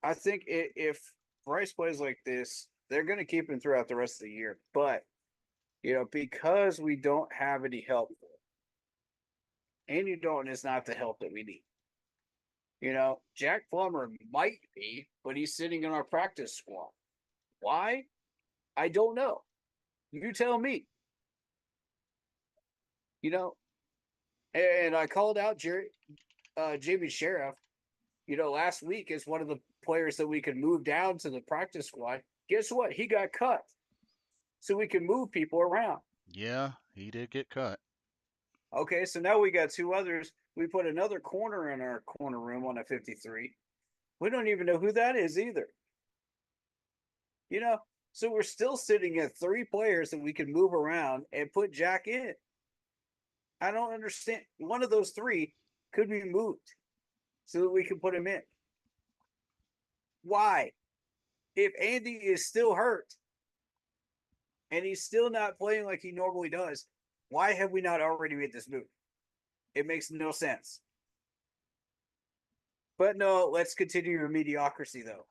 S2: I think if Bryce plays like this, they're going to keep him throughout the rest of the year. But because we don't have any help, Andy Dalton is not the help that we need. Jack Plummer might be, but he's sitting in our practice squad. Why? I don't know. You tell me. You know, and I called out Jamie Sheriff, last week as one of the players that we could move down to the practice squad. Guess what? He got cut. So we can move people around.
S1: Yeah, he did get cut.
S2: Okay, so now we got two others. We put another corner in our corner room on a 53. We don't even know who that is either. You know, so we're still sitting at three players that we can move around and put Jack in. I don't understand. One of those three could be moved so that we can put him in. Why? If Andy is still hurt and he's still not playing like he normally does, why have we not already made this move? It makes no sense. But no, let's continue your mediocrity though,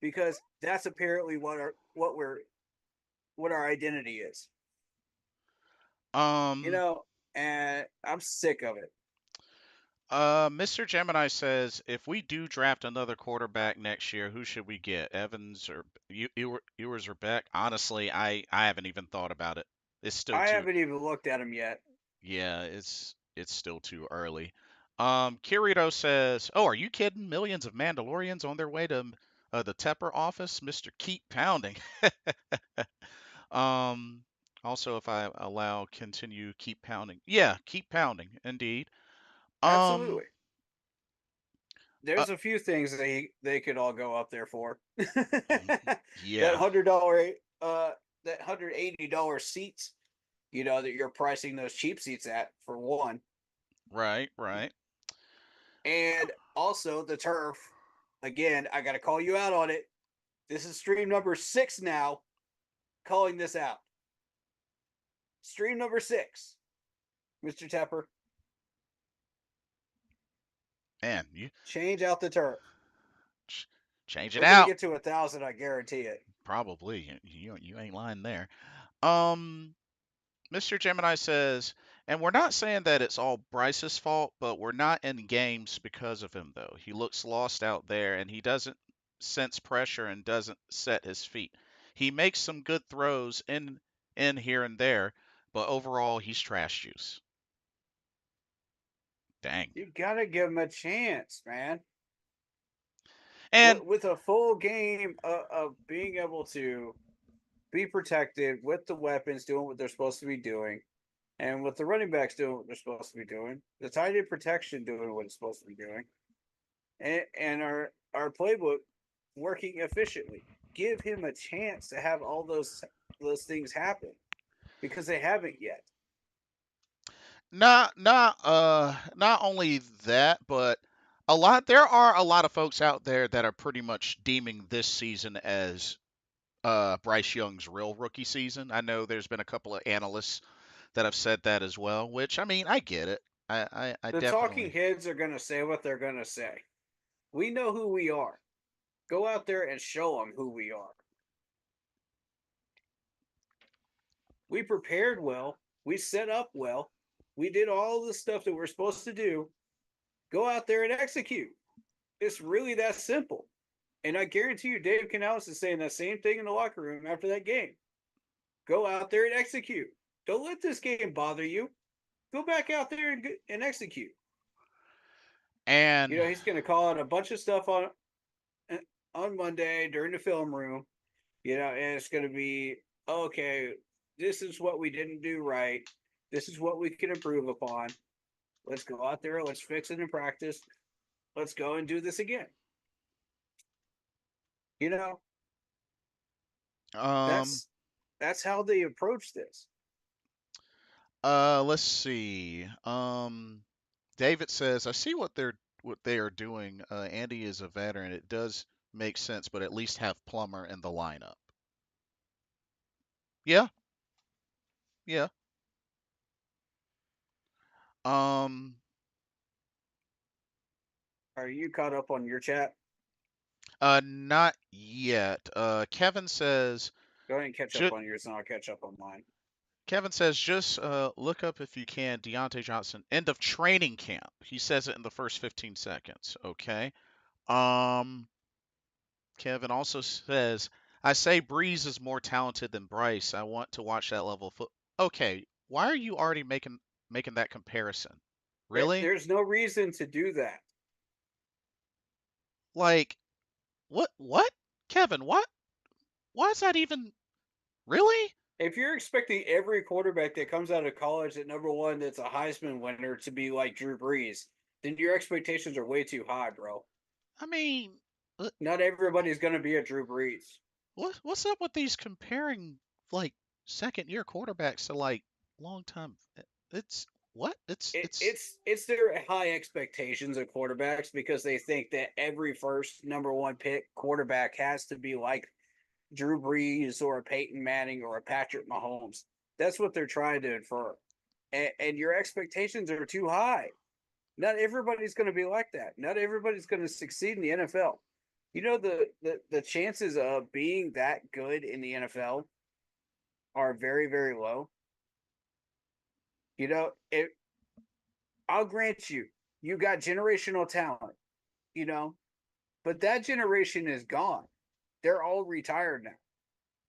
S2: because that's apparently what our identity is. You
S1: Um,
S2: know, and I'm sick of it.
S1: Mr. Gemini says if we do draft another quarterback next year, who should we get? Evans or Ewers or Beck? Honestly, I haven't even thought about it. It's still
S2: I
S1: too
S2: haven't even looked at him yet.
S1: Yeah, it's still too early. Kirito says, "Oh, are you kidding? Millions of Mandalorians on their way to the Tepper office, Mister Keep Pounding." um, Also, if I allow, continue, keep pounding. Yeah, keep pounding, indeed. Um,
S2: Absolutely.
S1: uh,
S2: There's a few things they could all go up there for. that
S1: yeah,
S2: $100 that $180 seats, that you're pricing those cheap seats at for one.
S1: right, right.
S2: And also the turf. Again, I gotta call you out on it. This is stream number 6 now, calling this out. Stream number 6, Mr. Tepper.
S1: Man, you
S2: Change out the turf.
S1: ch- change it
S2: We're gonna
S1: out.
S2: get to 1,000, I guarantee it.
S1: Probably. You ain't lying there. Um, Mr. Gemini says, and we're not saying that it's all Bryce's fault, but we're not in games because of him, though. He looks lost out there, and he doesn't sense pressure and doesn't set his feet. He makes some good throws in here and there, but overall, he's trash juice. Dang.
S2: You gotta give him a chance, man.
S1: And
S2: With a full game of being able to be protected with the weapons doing what they're supposed to be doing, and with the running backs doing what they're supposed to be doing, the tight end protection doing what it's supposed to be doing, and our playbook working efficiently. Give him a chance to have all those things happen because they haven't yet.
S1: not only that, but there are a lot of folks out there that are pretty much deeming this season as Bryce Young's real rookie season. I know there's been a couple of analysts that have said that as well, which I mean, I get it. I
S2: The talking
S1: definitely.
S2: heads are going to say what they're going to say. We know who we are. Go out there and show them who we are. We prepared well. We set up well. We did all the stuff that we're supposed to do. Go out there and execute. It's really that simple. And I guarantee you, Dave Canales is saying that same thing in the locker room after that game. Go out there and execute. Don't let this game bother you. Go back out there and execute.
S1: And
S2: He's going to call out a bunch of stuff on Monday during the film room. And it's going to be okay. This is what we didn't do right. This is what we can improve upon. Let's go out there. Let's fix it in practice. Let's go and do this again. You know,
S1: um,
S2: that's that's how they approach this.
S1: let's see. David says, I see what they are doing. Andy is a veteran. It does make sense, but at least have Plummer in the lineup. Yeah, yeah. Um,
S2: Are you caught up on your chat?
S1: not yet. Kevin says,
S2: Go ahead and catch up
S1: ju-
S2: on yours, and I'll catch up on mine.
S1: just look up if you can Deontay Johnson end of training camp. He says it in the first 15 seconds. Okay. Um, Kevin also says, I say Breeze is more talented than Bryce. I want to watch that level of foot. Okay, why are you already making that comparison? Really?
S2: There's no reason to do that.
S1: Like what? Kevin, what? Why is that even really?
S2: If you're expecting every quarterback that comes out of college at number one that's a Heisman winner to be like Drew Brees, then your expectations are way too high, bro.
S1: I mean, uh,
S2: Not everybody's going to be a Drew Brees.
S1: what's up with these comparing like second year quarterbacks to like long time? It's what? It's
S2: It's their high expectations of quarterbacks because they think that every first number one pick quarterback has to be like Drew Brees or a Peyton Manning or a Patrick Mahomes. That's what they're trying to infer. And your expectations are too high. Not everybody's going to be like that. Not everybody's going to succeed in the NFL. The chances of being that good in the NFL are very very low. It I'll grant you, you got generational talent, you know, but that generation is gone. They're all retired now.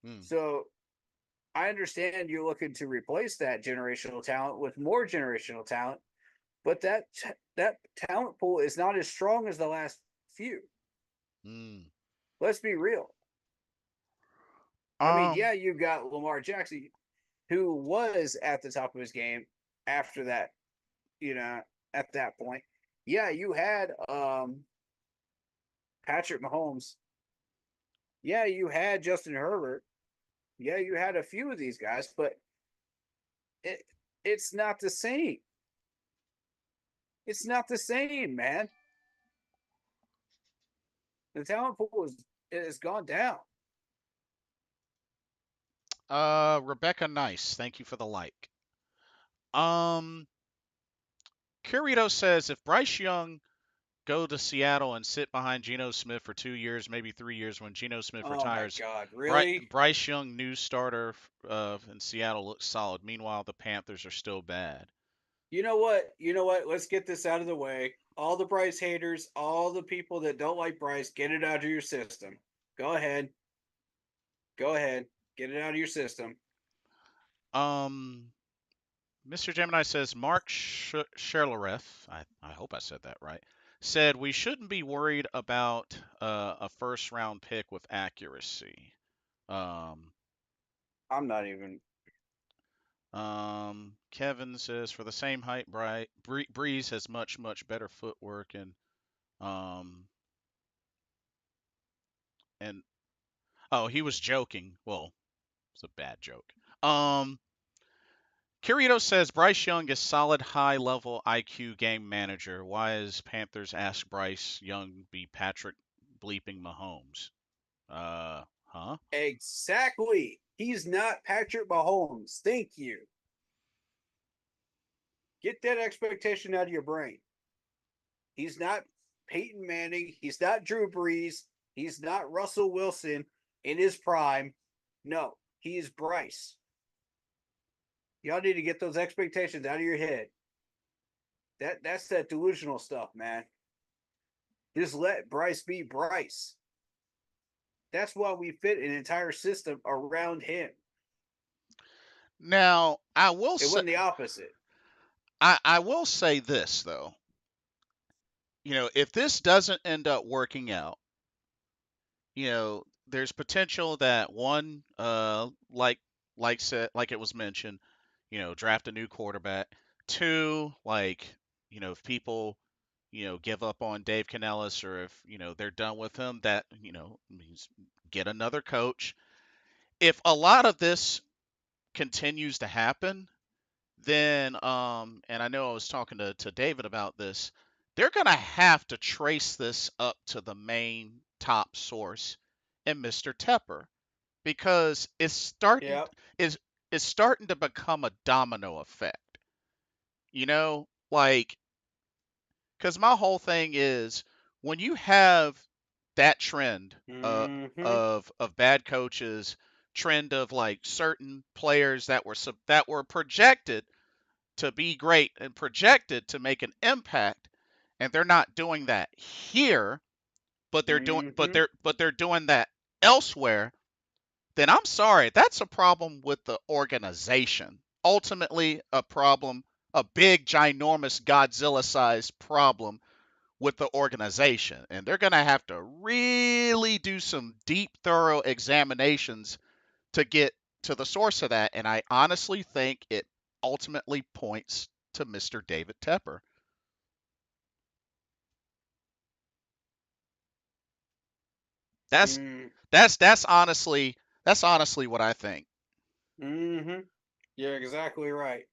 S1: hmm.
S2: So I understand you're looking to replace that generational talent with more generational talent, but that talent pool is not as strong as the last few.
S1: Hmm.
S2: Let's be real. I mean,
S1: Um,
S2: yeah, you got Lamar Jackson, who was at the top of his game after that, you know, at that point. Yeah, you had Patrick Mahomes. Yeah, you had Justin Herbert. Yeah, you had a few of these guys, but it it's not the same. It's not the same, man. The talent pool is gone down.
S1: Rebecca Nice, thank you for the like. Um, Curito says if Bryce Young go to Seattle and sit behind Geno Smith for 2 years, maybe 3 years when Geno Smith
S2: Oh my
S1: retires.
S2: God, really?
S1: Bryce Young, new starter in Seattle, looks solid. Meanwhile, the Panthers are still bad.
S2: You know what? You know what? Let's get this out of the way. All the Bryce haters, all the people that don't like Bryce, get it out of your system. Go ahead. Go ahead. Get it out of your system.
S1: Um, Mr. Gemini says Mark Sherlereth, I hope I said that right, said we shouldn't be worried about a first round pick with accuracy. Um,
S2: I'm not even.
S1: Kevin says for the same height, Breeze has much better footwork um and oh, he was joking. Well, it's a bad joke. Um, Kirito says Bryce Young is solid high level IQ game manager. Why is Panthers ask Bryce Young be Patrick bleeping Mahomes? Huh?
S2: Exactly. He's not Patrick Mahomes. Thank you. Get that expectation out of your brain. He's not Peyton Manning. He's not Drew Brees. He's not Russell Wilson in his prime. No, he's Bryce. Y'all need to get those expectations out of your head. That's that delusional stuff, man. Just let Bryce be Bryce. That's why we fit an entire system around him.
S1: Now,
S2: It wasn't the opposite.
S1: I will say this though. If this doesn't end up working out, there's potential that one, like it was mentioned, draft a new quarterback. Two, if people, give up on Dave Canellis, or if they're done with him, that means get another coach. If a lot of this continues to happen, then and I know I was talking to David about this, they're gonna have to trace this up to the main top source and Mr. Tepper, because
S2: Yep.
S1: is it's starting to become a domino effect. Like, because my whole thing is, when you have that trend
S2: Mm-hmm.
S1: of bad coaches, trend of like certain players that were projected to be great and projected to make an impact, and they're not doing that here,
S2: Mm-hmm.
S1: but they're doing that elsewhere, then I'm sorry, that's a problem with the organization. Ultimately, a problem, a big, ginormous, Godzilla sized problem with the organization. And they're going to have to really do some deep, thorough examinations to get to the source of that. And I honestly think it ultimately points to Mr. David Tepper. That's that's honestly what I think.
S2: Mm-hmm. You're exactly right.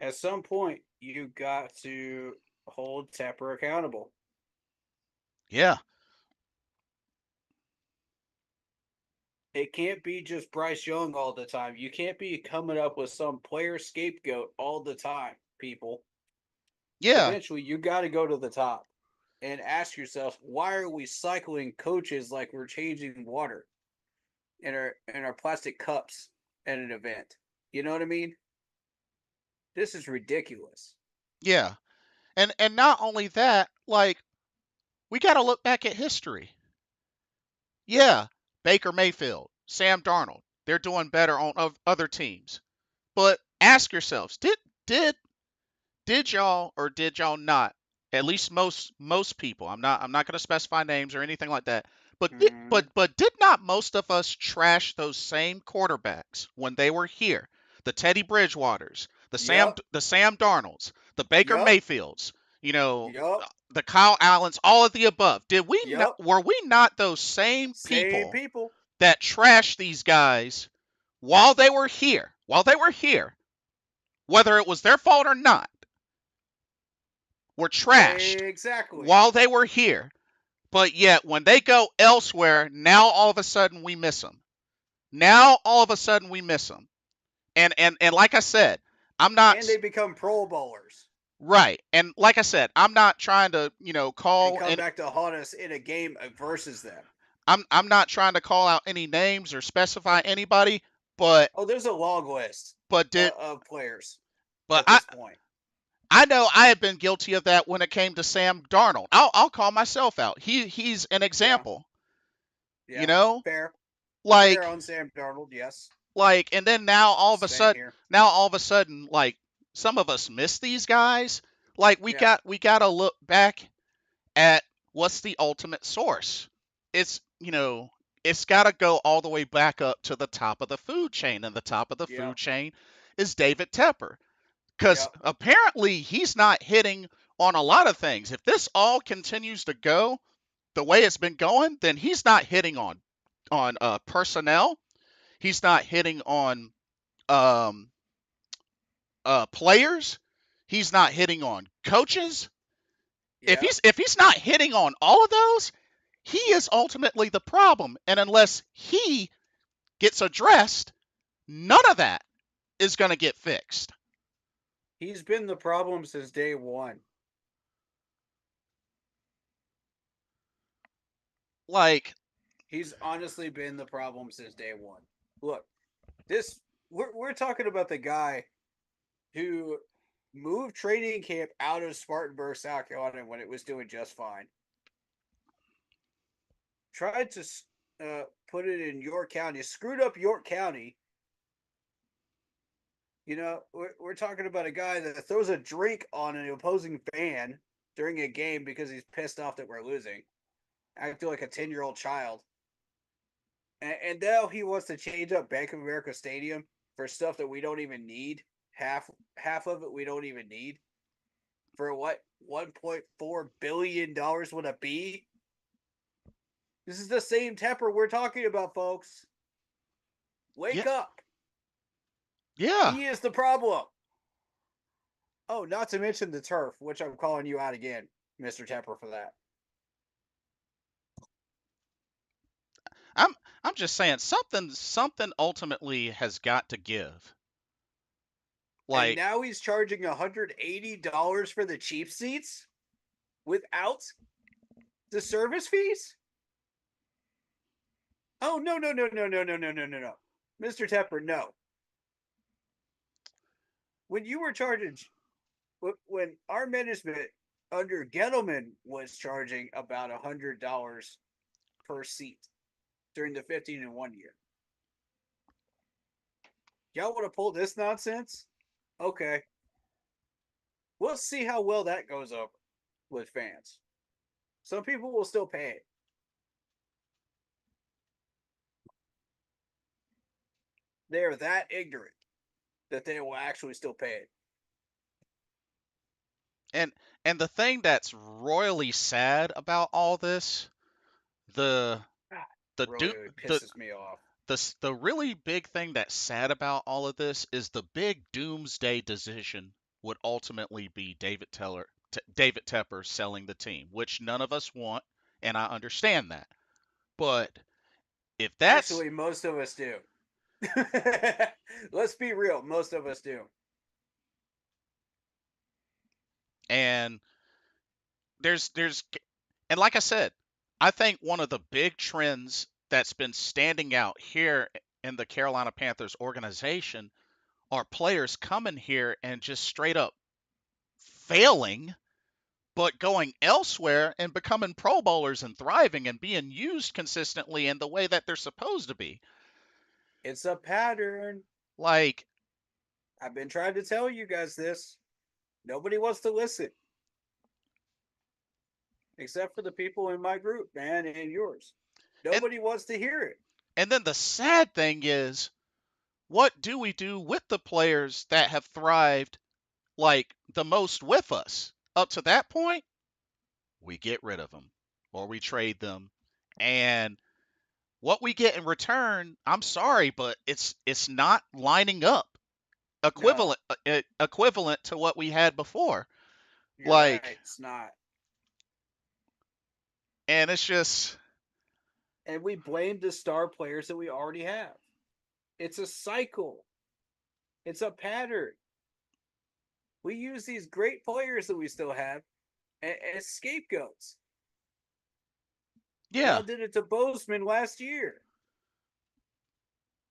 S2: At some point, you got to hold Tepper accountable.
S1: Yeah.
S2: It can't be just Bryce Young all the time. You can't be coming up with some player scapegoat all the time, people.
S1: Yeah.
S2: Eventually, you got to go to the top and ask yourself, why are we cycling coaches like we're changing water in our plastic cups at an event? You know what I mean? This is ridiculous.
S1: Yeah. And not only that, like, we got to look back at history. Yeah, Baker Mayfield, Sam Darnold, they're doing better on other teams. But ask yourselves, did did y'all or did y'all not? At least most people. I'm not going to specify names or anything like that.
S2: Mm-hmm.
S1: But did not most of us trash those same quarterbacks when they were here? The Teddy Bridgewaters,
S2: Yup.
S1: the Sam Darnolds, the Baker
S2: Yup.
S1: Mayfields, you know,
S2: Yup.
S1: the Kyle Allens, all of the above. Did we not,
S2: Yup.
S1: were we not those same
S2: Same
S1: people
S2: people.
S1: that trashed these guys while they were here? While they were here, whether it was their fault or not, were trashed
S2: Exactly.
S1: while they were here. But yet, when they go elsewhere, now all of a sudden we miss them. Now all of a sudden we miss them. And like I said, I'm not.
S2: And they become Pro Bowlers.
S1: Right. And like I said, I'm not trying to,
S2: and
S1: call
S2: come
S1: and
S2: back to haunt us in a game versus them.
S1: I'm not trying to call out any names or specify anybody, but
S2: Oh, there's a long list
S1: but did
S2: of players
S1: but
S2: at this point.
S1: I know I have been guilty of that when it came to Sam Darnold. I'll call myself out. He's an
S2: Yeah,
S1: example, you
S2: yeah,
S1: know?
S2: fair, fair
S1: Like
S2: on Sam Darnold. Yes,
S1: and then now
S2: same here.
S1: all of a sudden like some of us miss these guys. Like
S2: Yeah,
S1: we got to look back at what's the ultimate source. It's, it's got to go all the way back up to the top of the food chain, and the top of the
S2: yeah,
S1: food chain is David Tepper, because
S2: yeah.
S1: apparently he's not hitting on a lot of things. If this all continues to go the way it's been going, then he's not hitting on personnel. He's not hitting on um, players. He's not hitting on coaches.
S2: Yeah,
S1: If he's not hitting on all of those, he is ultimately the problem. And unless he gets addressed, none of that is going to get fixed.
S2: he's been the problem since day one.
S1: Like,
S2: He's honestly been the problem since day one. Look, this we're talking about the guy who moved training camp out of Spartanburg, South Carolina when it was doing just fine. Tried to put it in York County, screwed up York County. We're talking about a guy that throws a drink on an opposing fan during a game because he's pissed off that we're losing, acting like a 10-year-old child. And now he wants to change up Bank of America Stadium for stuff that we don't even need. Half of it we don't even need. For what, $1.4 billion would it be? This is the same Tepper we're talking about, folks.
S1: yeah,
S2: Wake up.
S1: yeah.
S2: He is the problem. Oh, not to mention the turf, which I'm calling you out again, Mr. Tepper, for that.
S1: I'm I'm just saying something ultimately has got to give.
S2: And
S1: Like,
S2: now he's charging $180 for the cheap seats without the service fees? Oh, no, no, no, no, no, no, no, no, no, no. Mr. Tepper, no. When you were charging, when our management under Gettleman was charging about $100 per seat during the 15-1 year, y'all want to pull this nonsense? Okay. We'll see how well that goes over with fans. Some people will still pay it. They are that ignorant that they will actually still pay it.
S1: and the thing that's royally sad about all this, the
S2: God,
S1: the
S2: really,
S1: do
S2: really pisses me off.
S1: the really big thing that's sad about all of this is the big doomsday decision would ultimately be David Tepper selling the team, which none of us want, and I understand that. But if that's
S2: Actually, most of us do. Let's be real. Most of us do.
S1: and there's and like I said, I think one of the big trends that's been standing out here in the Carolina Panthers organization are players coming here and just straight up failing, but going elsewhere and becoming Pro Bowlers and thriving and being used consistently in the way that they're supposed to be.
S2: It's a pattern.
S1: Like,
S2: I've been trying to tell you guys this. Nobody wants to listen, except for the people in my group, man, and yours.
S1: and
S2: Nobody wants to hear it.
S1: then the sad thing is, what do we do with the players that have thrived like the most with us? Up to that point, we get rid of them or we trade them, and what we get in return, I'm sorry, but it's not lining up
S2: No,
S1: equivalent to what we had before.
S2: you're
S1: Like,
S2: right. It's not.
S1: and it's just
S2: And we blame the star players that we already have. It's a cycle. It's a pattern. We use these great players that we still have as scapegoats.
S1: Yeah,
S2: Y'all did it to Bozeman last year.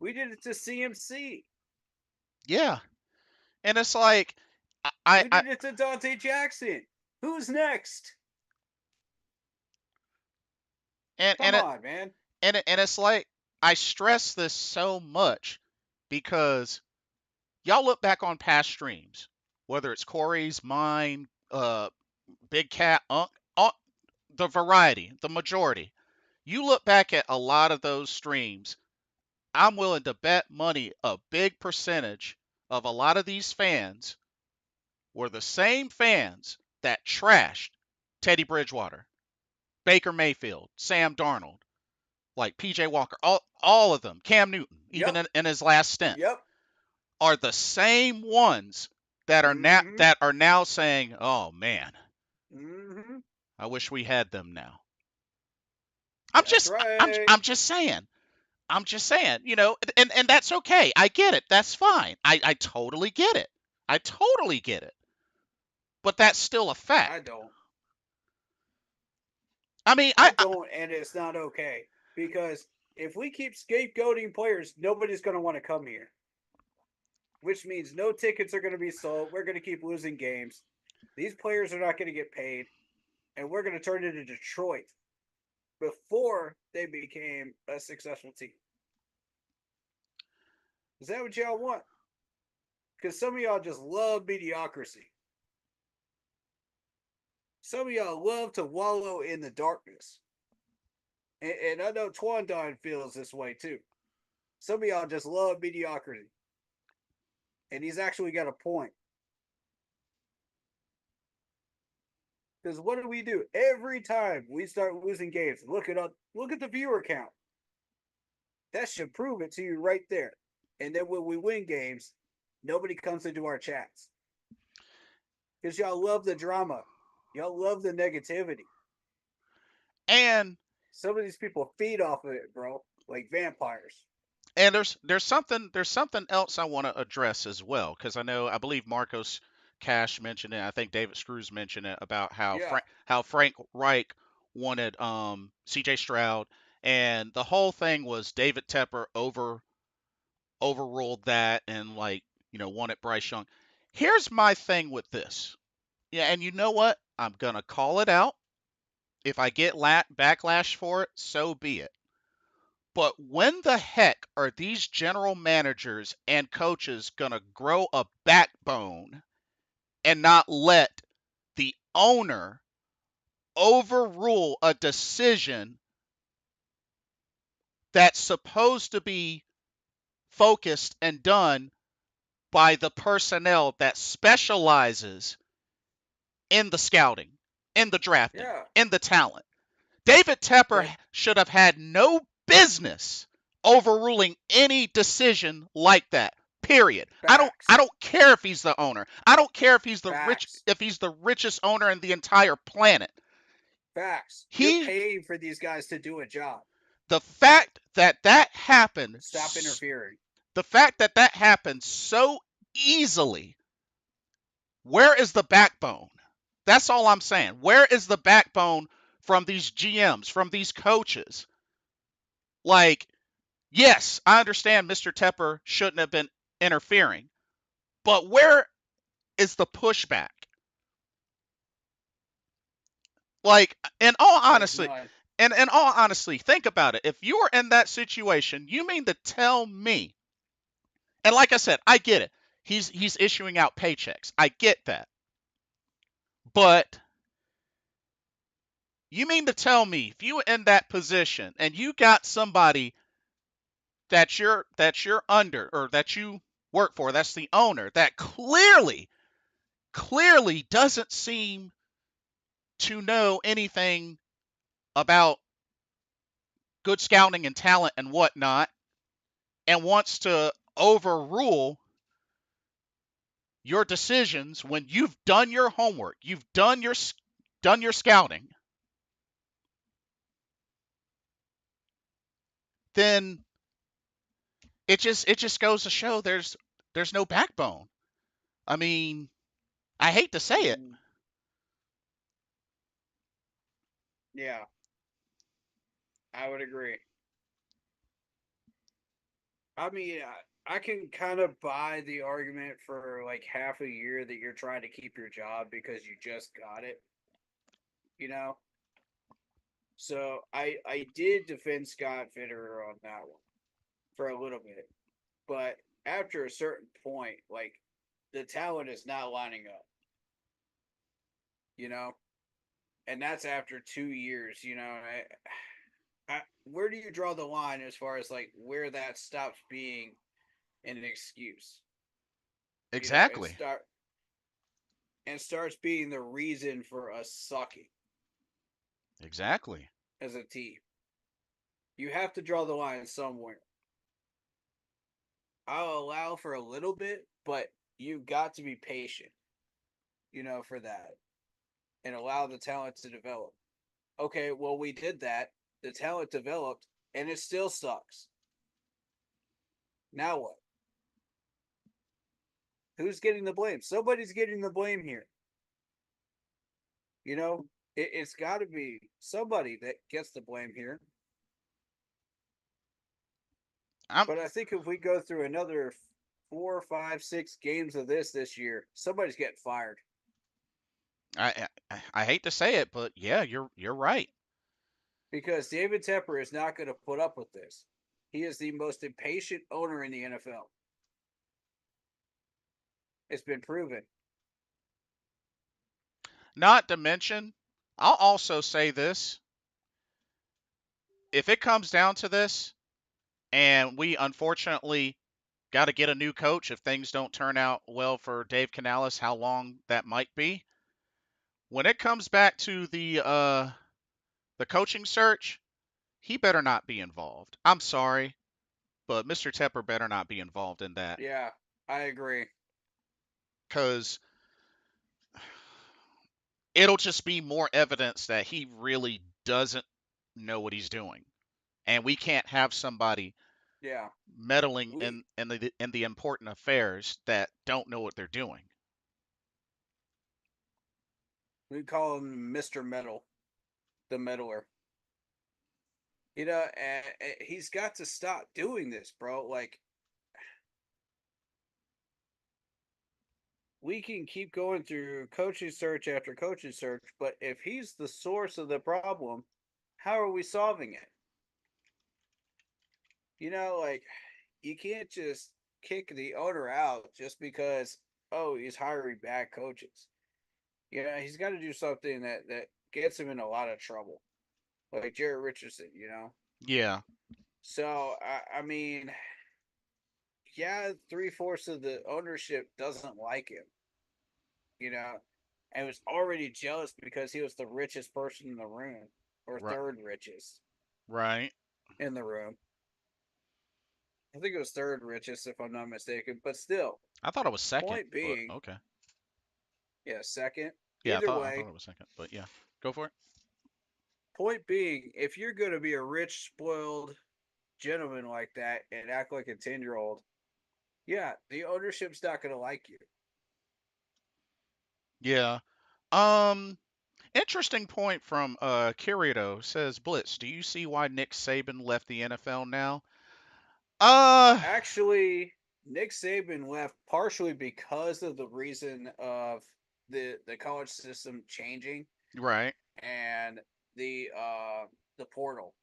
S2: We did it to CMC.
S1: yeah. And it's like, I,
S2: We
S1: I
S2: did it to Dante Jackson. Who's next?
S1: and
S2: Come on, man.
S1: and it's like I stress this so much because y'all look back on past streams, whether it's Corey's, mine, Big Cat, the variety, the majority. You look back at a lot of those streams, I'm willing to bet money a big percentage of a lot of these fans were the same fans that trashed Teddy Bridgewater, Baker Mayfield, Sam Darnold, like PJ Walker, all of them, Cam Newton, even
S2: Yep.
S1: in his last stint,
S2: Yep.
S1: are the same ones
S2: Mm-hmm.
S1: that are now saying, "Oh man,
S2: Mm-hmm.
S1: I wish we had them now."
S2: That's right.
S1: I'm just saying. I'm just saying, and that's okay. I get it. That's fine. I totally get it. I totally get it. But that's still a
S2: I
S1: fact.
S2: don't.
S1: I mean,
S2: I don't, and it's not okay. Because if we keep scapegoating players, nobody's going to want to come here. Which means no tickets are going to be sold. We're going to keep losing games. These players are not going to get paid. And we're going to turn into Detroit before they became a successful team. Is that what y'all want? Because some of y'all just love mediocrity. Some of y'all love to wallow in the darkness. And I know Twandine feels this way too. Some of y'all just love mediocrity. And he's actually got a point. Because what do we do? Every time we start losing games, look it up, look at the viewer count. That should prove it to you right there. And then when we win games, nobody comes into our chats. Because y'all love the drama. Y'all love the negativity.
S1: and
S2: Some of these people feed off of it, bro, like vampires.
S1: there's something else I want to address as well because I believe Marcos Cash mentioned it. I think David Screws mentioned it about
S2: Yeah,
S1: How Frank Reich wanted C.J. Stroud, and the whole thing was David Tepper overruled that and wanted Bryce Young. Here's my thing with this. Yeah, and you know what? I'm gonna call it out. If I get backlash for it, so be it. But when the heck are these general managers and coaches going to grow a backbone and not let the owner overrule a decision that's supposed to be focused and done by the personnel that specializes in the scouting, in the drafting,
S2: yeah.
S1: in the talent? David Tepper
S2: That
S1: should have had no business overruling any decision like that. Period. I
S2: facts,
S1: don't care if he's the owner. I don't care
S2: facts,
S1: if he's the richest owner in the entire planet.
S2: facts. You're
S1: He
S2: paying for these guys to do a job.
S1: the fact that that happened
S2: Stop interfering.
S1: the fact that that happened so easily, where is the backbone? That's all I'm saying. Where is the backbone from these GMs, from these coaches? Like, yes, I understand Mr. Tepper shouldn't have been interfering, but where is the pushback? Like,
S2: There's none.
S1: in all honesty, think about it. If you were in that situation, you mean to tell me? And like I said, I get it. He's issuing out paychecks. I get that. But you mean to tell me if you were in that position and you got somebody that you're under or that you work for, that's the owner, that clearly doesn't seem to know anything about good scouting and talent and whatnot, and wants to overrule your decisions when you've done your homework, you've done your scouting, then it just goes to show there's no backbone. I mean, I hate to say it.
S2: Mm, yeah, I would agree. I mean, I can kind of buy the argument for like half a year that you're trying to keep your job because you just got it, you know? So I did defend Scott Fitterer on that one for a little bit. But after a certain point, like the talent is not lining up, you know? And that's after 2 years, you know. Where do you draw the line as far as like where that stops being an excuse, you know,
S1: Exactly.
S2: and starts being the reason for us sucking
S1: Exactly.
S2: as a team? You have to draw the line somewhere. I'll allow for a little bit, but you've got to be patient, you know, for that and allow the talent to develop. Okay, well, we did that. The talent developed, and it still sucks. Now what? Who's getting the blame? Somebody's getting the blame here. You know, it's got to be somebody that gets the blame here.
S1: I'm
S2: But I think if we go through another 4, 5, 6 games of this year, somebody's getting fired
S1: I hate to say it, but yeah, you're right.
S2: because David Tepper is not going to put up with this. He is the most impatient owner in the NFL. It's been proven.
S1: Not to mention, I'll also say this: if it comes down to this, and we unfortunately got to get a new coach if things don't turn out well for Dave Canales, how long that might be. When it comes back to the coaching search, he better not be involved. I'm sorry, but Mr. Tepper better not be involved in that
S2: Yeah, I agree.
S1: because it'll just be more evidence that he really doesn't know what he's doing, and we can't have somebody
S2: Yeah,
S1: meddling
S2: we
S1: in the important affairs that don't know what they're doing.
S2: we call him Mister Metal, the meddler. You know, and he's got to stop doing this, bro. Like we can keep going through coaching search after coaching search, but if he's the source of the problem, how are we solving it? You know, like you can't just kick the owner out just because oh he's hiring bad coaches. You know, he's got to do something that gets him in a lot of trouble, like Jerry Richardson. You know,
S1: Yeah,
S2: so I mean, yeah, 3/4 of the ownership doesn't like him. You know, and was already jealous because he was the richest person in the room, or
S1: right,
S2: third richest
S1: right.
S2: in the room. I think it was third richest, if I'm not mistaken. But still,
S1: I thought it was second,
S2: point
S1: but
S2: being,
S1: okay.
S2: yeah, second.
S1: Yeah,
S2: Either
S1: I thought
S2: way,
S1: it was second, but yeah, go for it.
S2: point being, if you're going to be a rich, spoiled gentleman like that and act like a 10-year-old, yeah, the ownership's not going to like you.
S1: Yeah. Interesting point from Kirito says Blitz. Do you see why Nick Saban left the NFL now? Uh,
S2: Actually, Nick Saban left partially because of the reason of the college system changing
S1: right.
S2: and the portal.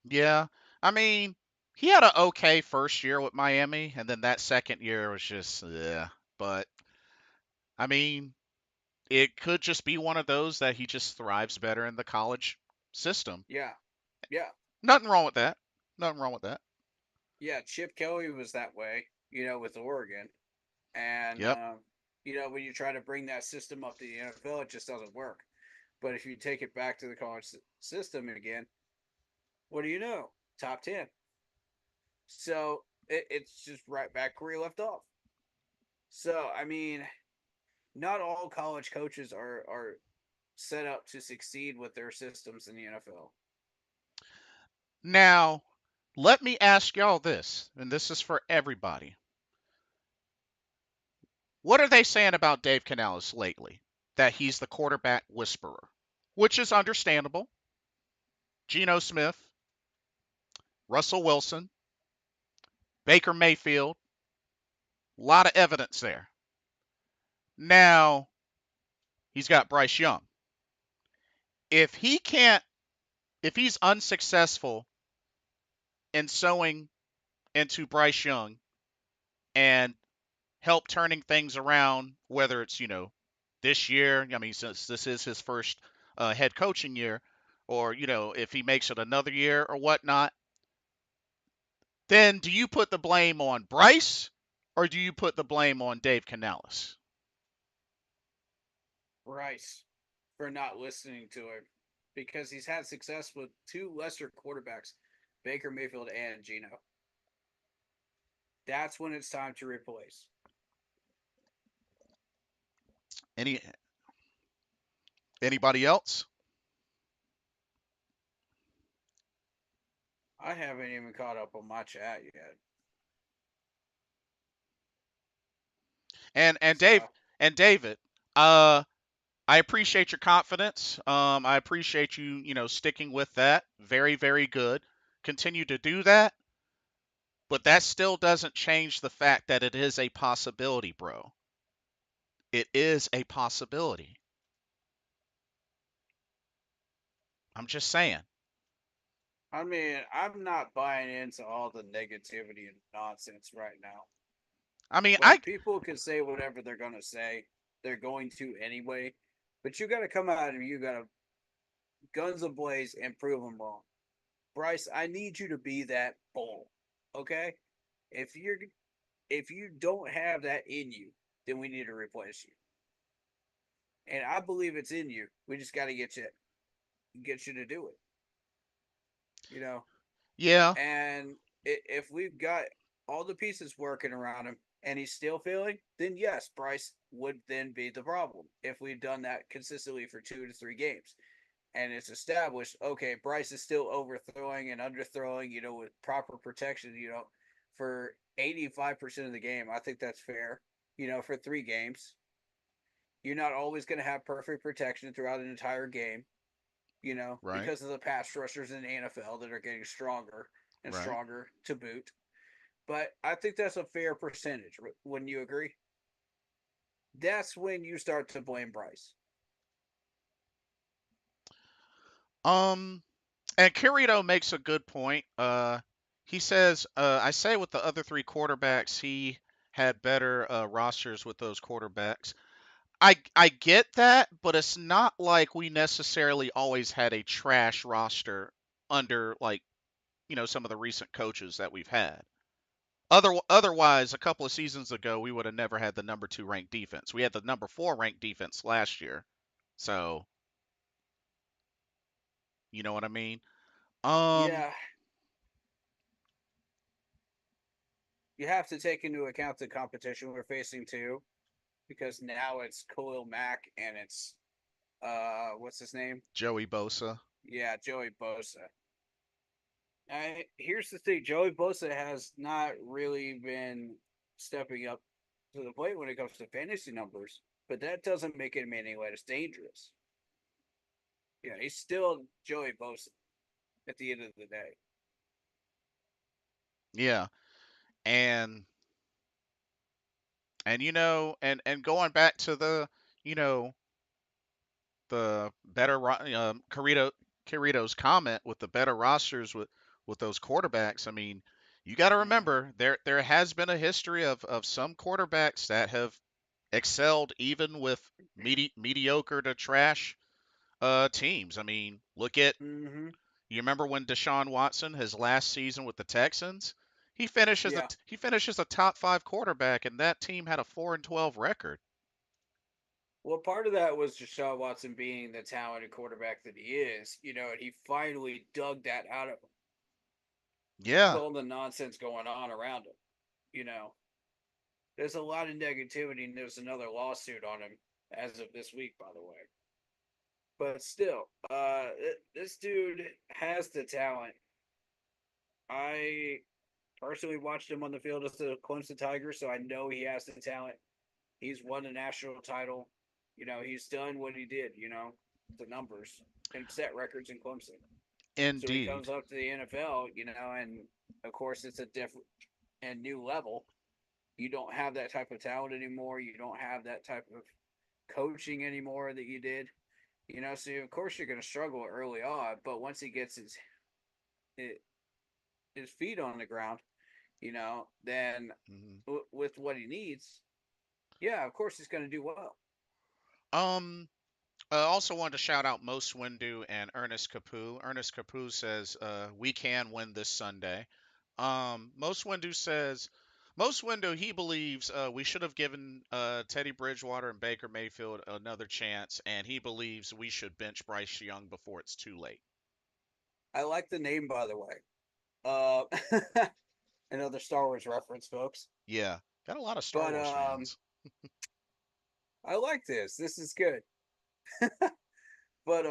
S1: Yeah. I mean, he had an okay first year with Miami, and then that second year was just yeah. But I mean, it could just be one of those that he just thrives better in the college system.
S2: Yeah, yeah,
S1: Nothing wrong with that. Nothing wrong with that.
S2: yeah. Chip Kelly was that way, you know, with Oregon, and
S1: Yep.
S2: you know when you try to bring that system up to the NFL, it just doesn't work. But if you take it back to the college system again, what do you know? Top 10. So it's just right back where he left off. So I mean, not all college coaches are set up to succeed with their systems in the NFL.
S1: Now, let me ask y'all this, and this is for everybody. What are they saying about Dave Canales lately? That he's the quarterback whisperer, which is understandable. Geno Smith, Russell Wilson, Baker Mayfield, a lot of evidence there. Now, he's got Bryce Young. If he can't, if he's unsuccessful in sowing into Bryce Young and help turning things around, whether it's, this year, I mean, since this is his first head coaching year, or, if he makes it another year or whatnot, then do you put the blame on Bryce or do you put the blame on Dave Canales?
S2: Rice for not listening to him because he's had success with two lesser quarterbacks, Baker Mayfield and Geno. That's when it's time to replace.
S1: Any Anybody else?
S2: I haven't even caught up on my chat yet.
S1: And Dave
S2: So
S1: and David, uh, I appreciate your confidence. I appreciate you, sticking with that. Very, very good. Continue to do that. But that still doesn't change the fact that it is a possibility, bro. It is a possibility. I'm just saying.
S2: I mean, I'm not buying into all the negativity and nonsense right now.
S1: I mean, I
S2: Like people can say whatever they're gonna say. They're going to anyway. But you gotta come out and you gotta guns ablaze and prove them wrong. Bryce, I need you to be that bull. Okay? If you're if you don't have that in you, then we need to replace you. And I believe it's in you. We just got to get you to do it. You know.
S1: yeah,
S2: And if we've got all the pieces working around him and he's still failing, then yes, Bryce would then be the problem. If we've done that consistently for 2 to 3 games and it's established, okay, Bryce is still overthrowing and underthrowing, with proper protection, for 85% of the game. I think that's fair, for 3 games. You're not always going to have perfect protection throughout an entire game,
S1: right,
S2: because of the pass rushers in the NFL that are getting stronger and
S1: right.
S2: stronger to boot. But I think that's a fair percentage. Wouldn't you agree? That's when you start to blame Bryce.
S1: Um, and Kirito makes a good point. He says, I say with the other three quarterbacks, he had better rosters with those quarterbacks. I get that, but it's not like we necessarily always had a trash roster under, like, some of the recent coaches that we've had. Otherwise, a couple of seasons ago, we would have never had the number 2 ranked defense. We had the number 4 ranked defense last year. So, you know what I mean? Um,
S2: Yeah, you have to take into account the competition we're facing too, because now it's Khalil Mack and it's what's his name?
S1: Joey Bosa.
S2: Yeah, Joey Bosa. Here's the thing: Joey Bosa has not really been stepping up to the plate when it comes to fantasy numbers, but that doesn't make him any less dangerous. Yeah, he's still Joey Bosa at the end of the day.
S1: Yeah. And and going back to you know, the better Carrito's comment with the better rosters with those quarterbacks. I mean, you got to
S2: Mm-hmm.
S1: remember there has been a history of some quarterbacks that have excelled even with mediocre to trash teams. I mean, look at
S2: Mm-hmm.
S1: you remember when Deshaun Watson his last season with the Texans,
S2: Yeah.
S1: he finishes a top 5 quarterback and that team had a 4-12 record.
S2: Well, part of that was Deshaun Watson being the talented quarterback that he is, and he finally dug that out of him with
S1: Yeah.
S2: all the nonsense going on around him. You know, there's a lot of negativity, and there's another lawsuit on him as of this week, by the way. But still, this dude has the talent. I personally watched him on the field as the Clemson Tigers, so I know he has the talent. He's won a national title. He's done what he did. The numbers and set records in Clemson. So he
S1: Indeed.
S2: comes up to the NFL. And of course it's a different and new level. You don't have that type of talent anymore. You don't have that type of coaching anymore that you did. So of course you're going to struggle early on, but once he gets his feet on the ground, then
S1: Hmm.
S2: with what he needs, yeah, of course he's going to do well.
S1: Um, I also wanted to shout out Mo Swindu and Ernest Capu. Ernest Capu says we can win this Sunday. Mo Swindu says Most window he believes we should have given Teddy Bridgewater and Baker Mayfield another chance, and he believes we should bench Bryce Young before it's too late.
S2: I like the name, by the way. Uh, another Star Wars reference, folks.
S1: Yeah, got a lot of Star
S2: But
S1: Wars fans.
S2: I like this. This is good. But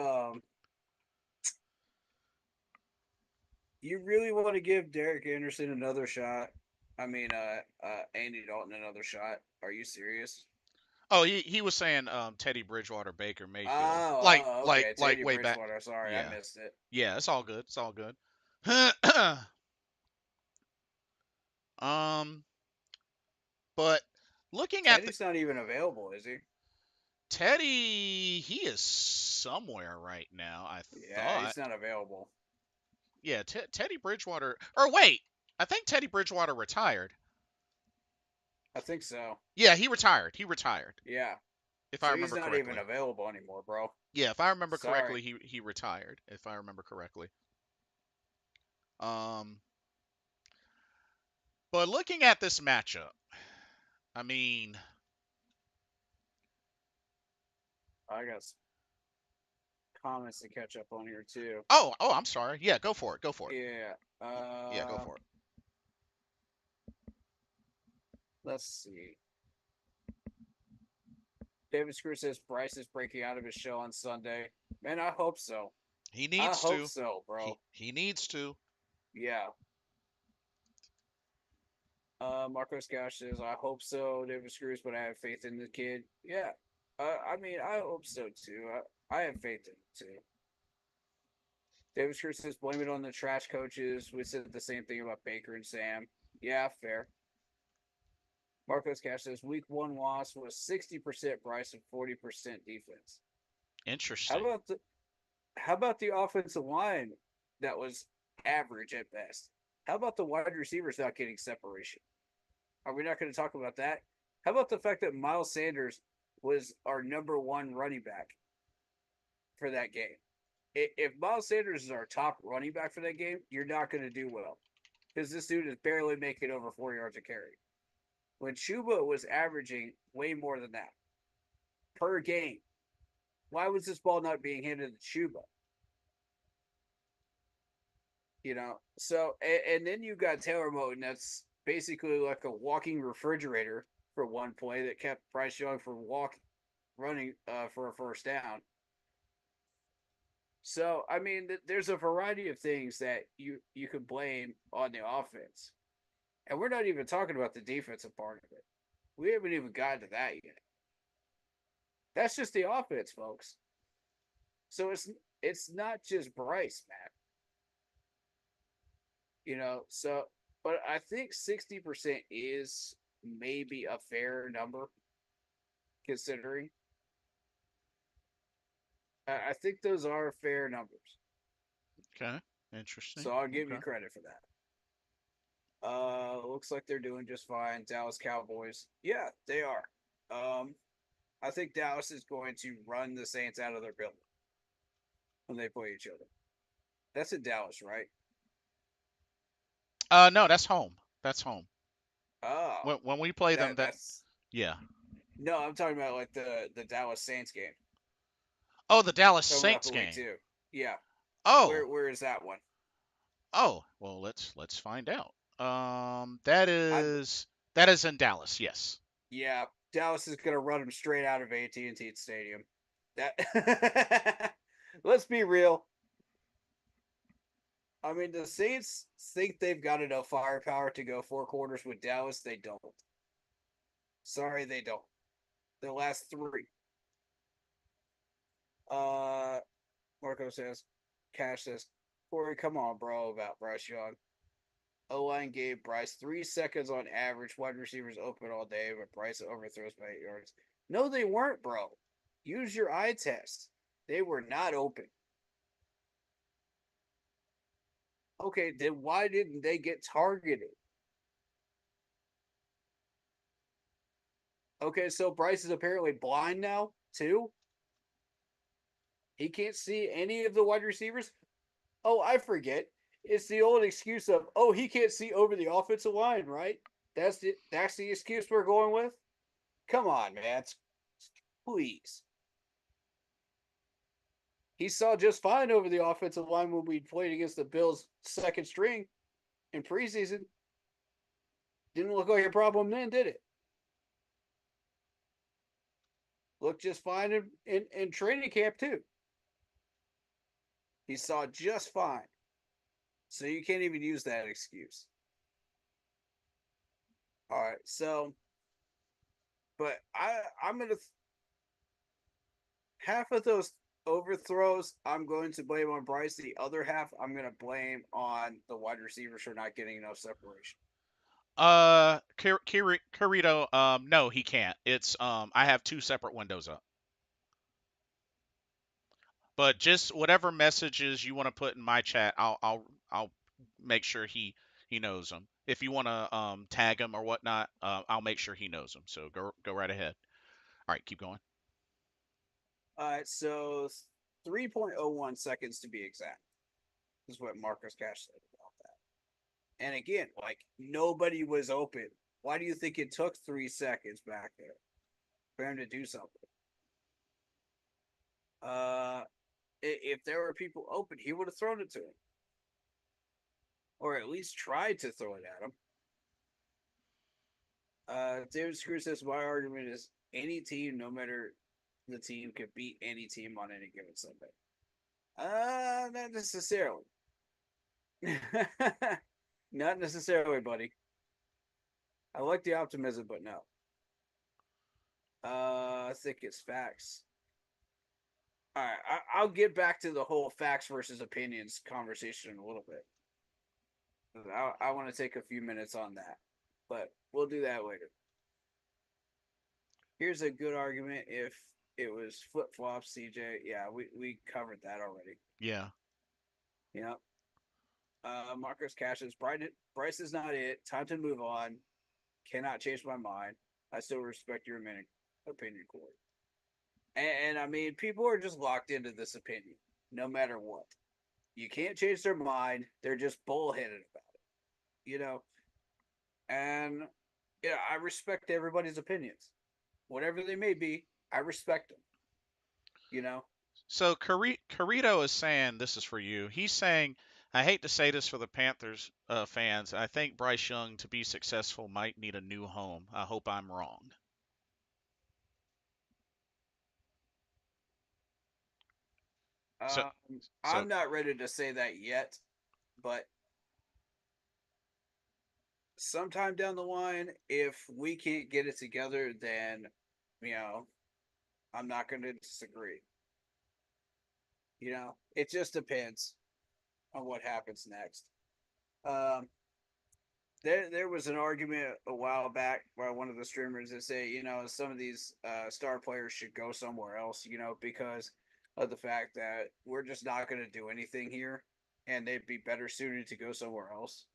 S2: you really want to give Derek Anderson another shot? I mean, Andy Dalton another shot? Are you serious?
S1: Oh, he was saying Teddy Bridgewater, Baker Mayfield,
S2: Okay. Teddy
S1: way back.
S2: Bridgewater. Sorry, I
S1: Yeah,
S2: missed it.
S1: yeah, it's all good. It's all good. um, but looking at the
S2: Teddy's not even available, is he?
S1: Teddy, he is somewhere right now. I
S2: Yeah,
S1: thought.
S2: he's not available.
S1: Yeah, Teddy Bridgewater. Or wait, I think Teddy Bridgewater retired.
S2: I think so.
S1: Yeah, he retired. He retired,
S2: Yeah.
S1: if I
S2: So he's
S1: remember
S2: not even
S1: correctly.
S2: available anymore, bro.
S1: Yeah, if I remember
S2: Sorry.
S1: correctly, he retired. If I remember correctly. Um, but looking at this matchup, I mean,
S2: I got some comments to catch up on here too.
S1: I'm sorry. Yeah, go for it. Go for it.
S2: Yeah.
S1: Yeah, go for it.
S2: Let's see. David Screw says Bryce is breaking out of his shell on Sunday. Man, I hope so.
S1: He
S2: I
S1: needs
S2: hope
S1: to.
S2: so, bro.
S1: He needs to.
S2: Yeah. Marcos Cash says, I hope so, David Screws, but I have faith in the kid. Yeah. I mean, I hope so too. I have faith in him too. David Screws says, blame it on the trash coaches. We said the same thing about Baker and Sam. Yeah, fair. Marcos Cash says, week one loss was 60% Bryce and 40% defense. How
S1: Interesting.
S2: about the How about the offensive line that was average at best? How about the wide receivers not getting separation? Are we not going to talk about that? How about the fact that Miles Sanders was our number one running back for that game? If Miles Sanders is our top running back for that game, you're not going to do well because this dude is barely making over 4 yards a carry. When Chuba was averaging way more than that per game, why was this ball not being handed to Chuba? So and then you got Taylor Moton that's basically like a walking refrigerator for one play that kept Bryce Young from running for a first down. So I mean, there's a variety of things that you could blame on the offense, and we're not even talking about the defensive part of it. We haven't even gotten to that yet. That's just the offense, folks. So it's not just Bryce, Matt. So but I think 60% is maybe a fair number considering. I think those are fair numbers.
S1: Okay. Interesting.
S2: So I'll give you
S1: Okay.
S2: credit for that. Looks like they're doing just fine. Dallas Cowboys. Yeah, they are. I think Dallas is going to run the Saints out of their building when they play each other. That's in Dallas, right?
S1: No, that's home. That's home.
S2: Oh,
S1: When we play them,
S2: that's
S1: yeah.
S2: no. I'm talking about like the Dallas Saints game
S1: Oh, the Dallas
S2: coming up
S1: Saints
S2: in week
S1: game.
S2: 2. Yeah,
S1: Oh,
S2: where is that one?
S1: well, let's find out. That
S2: I
S1: is in Dallas. Yes.
S2: Yeah, Dallas is gonna run them straight out of AT&T Stadium. That let's be real. I mean, the Saints think they've got enough firepower to go 4 quarters with Dallas. They don't. Sorry, they don't. The last three. Uh, Marco says, Cash says, Corey, come on, bro, about Bryce Young. O line gave Bryce 3 seconds on average. Wide receivers open all day, but Bryce overthrows by 8 yards. No, they weren't, bro. Use your eye test. They were not open. Okay, then why didn't they get targeted? Okay, so Bryce is apparently blind now, too. He can't see any of the wide receivers. Oh, I forget. It's the old excuse of, oh, he can't see over the offensive line, right? That's the excuse we're going with. Come on, man. Please. He saw just fine over the offensive line when we played against the Bills' second string in preseason. Didn't look like a problem then, did it? Looked just fine in training camp, too. He saw just fine. So you can't even use that excuse. All right, so, but I'm gonna half of those overthrows I'm going to blame on Bryce. The other half I'm going to blame on the wide receivers for not getting enough separation.
S1: Carito, no, he can't. It's I have two separate windows up. But just whatever messages you want to put in my chat, I'll make sure he knows them. If you want to tag him or whatnot, I'll make sure he knows them. So go right ahead. All right, keep going.
S2: All right, so 3.01 seconds to be exact is what Marcus Cash said about that. And again, like nobody was open. Why do you think it took 3 seconds back there for him to do something? Uh, if there were people open, he would have thrown it to him, or at least tried to throw it at him. David Screw says my argument is any team, no matter the team, could beat any team on any given Sunday. Not necessarily. Not necessarily, buddy. I like the optimism, but no. I think it's facts. All right, I'll get back to the whole facts versus opinions conversation in a little bit. I want to take a few minutes on that, but we'll do that later. Here's a good argument if it was flip flops, CJ. Yeah, we covered that already.
S1: Yeah.
S2: Yeah. Marcus Cassius, Bryce is not it. Time to move on. Cannot change my mind. I still respect your opinion, Corey. And I mean, people are just locked into this opinion, no matter what. You can't change their mind. They're just bullheaded about it, you know. And yeah, I respect everybody's opinions, whatever they may be. I respect them, you know.
S1: So Carito is saying this is for you. He's saying, I hate to say this for the Panthers fans. I think Bryce Young to be successful might need a new home. I hope I'm wrong. So so
S2: I'm not ready to say that yet, but sometime down the line, if we can't get it together, then you know I'm not going to disagree. It just depends on what happens next. Um, there was an argument a while back by one of the streamers that say some of these star players should go somewhere else, because of the fact that we're just not going to do anything here, and they'd be better suited to go somewhere else,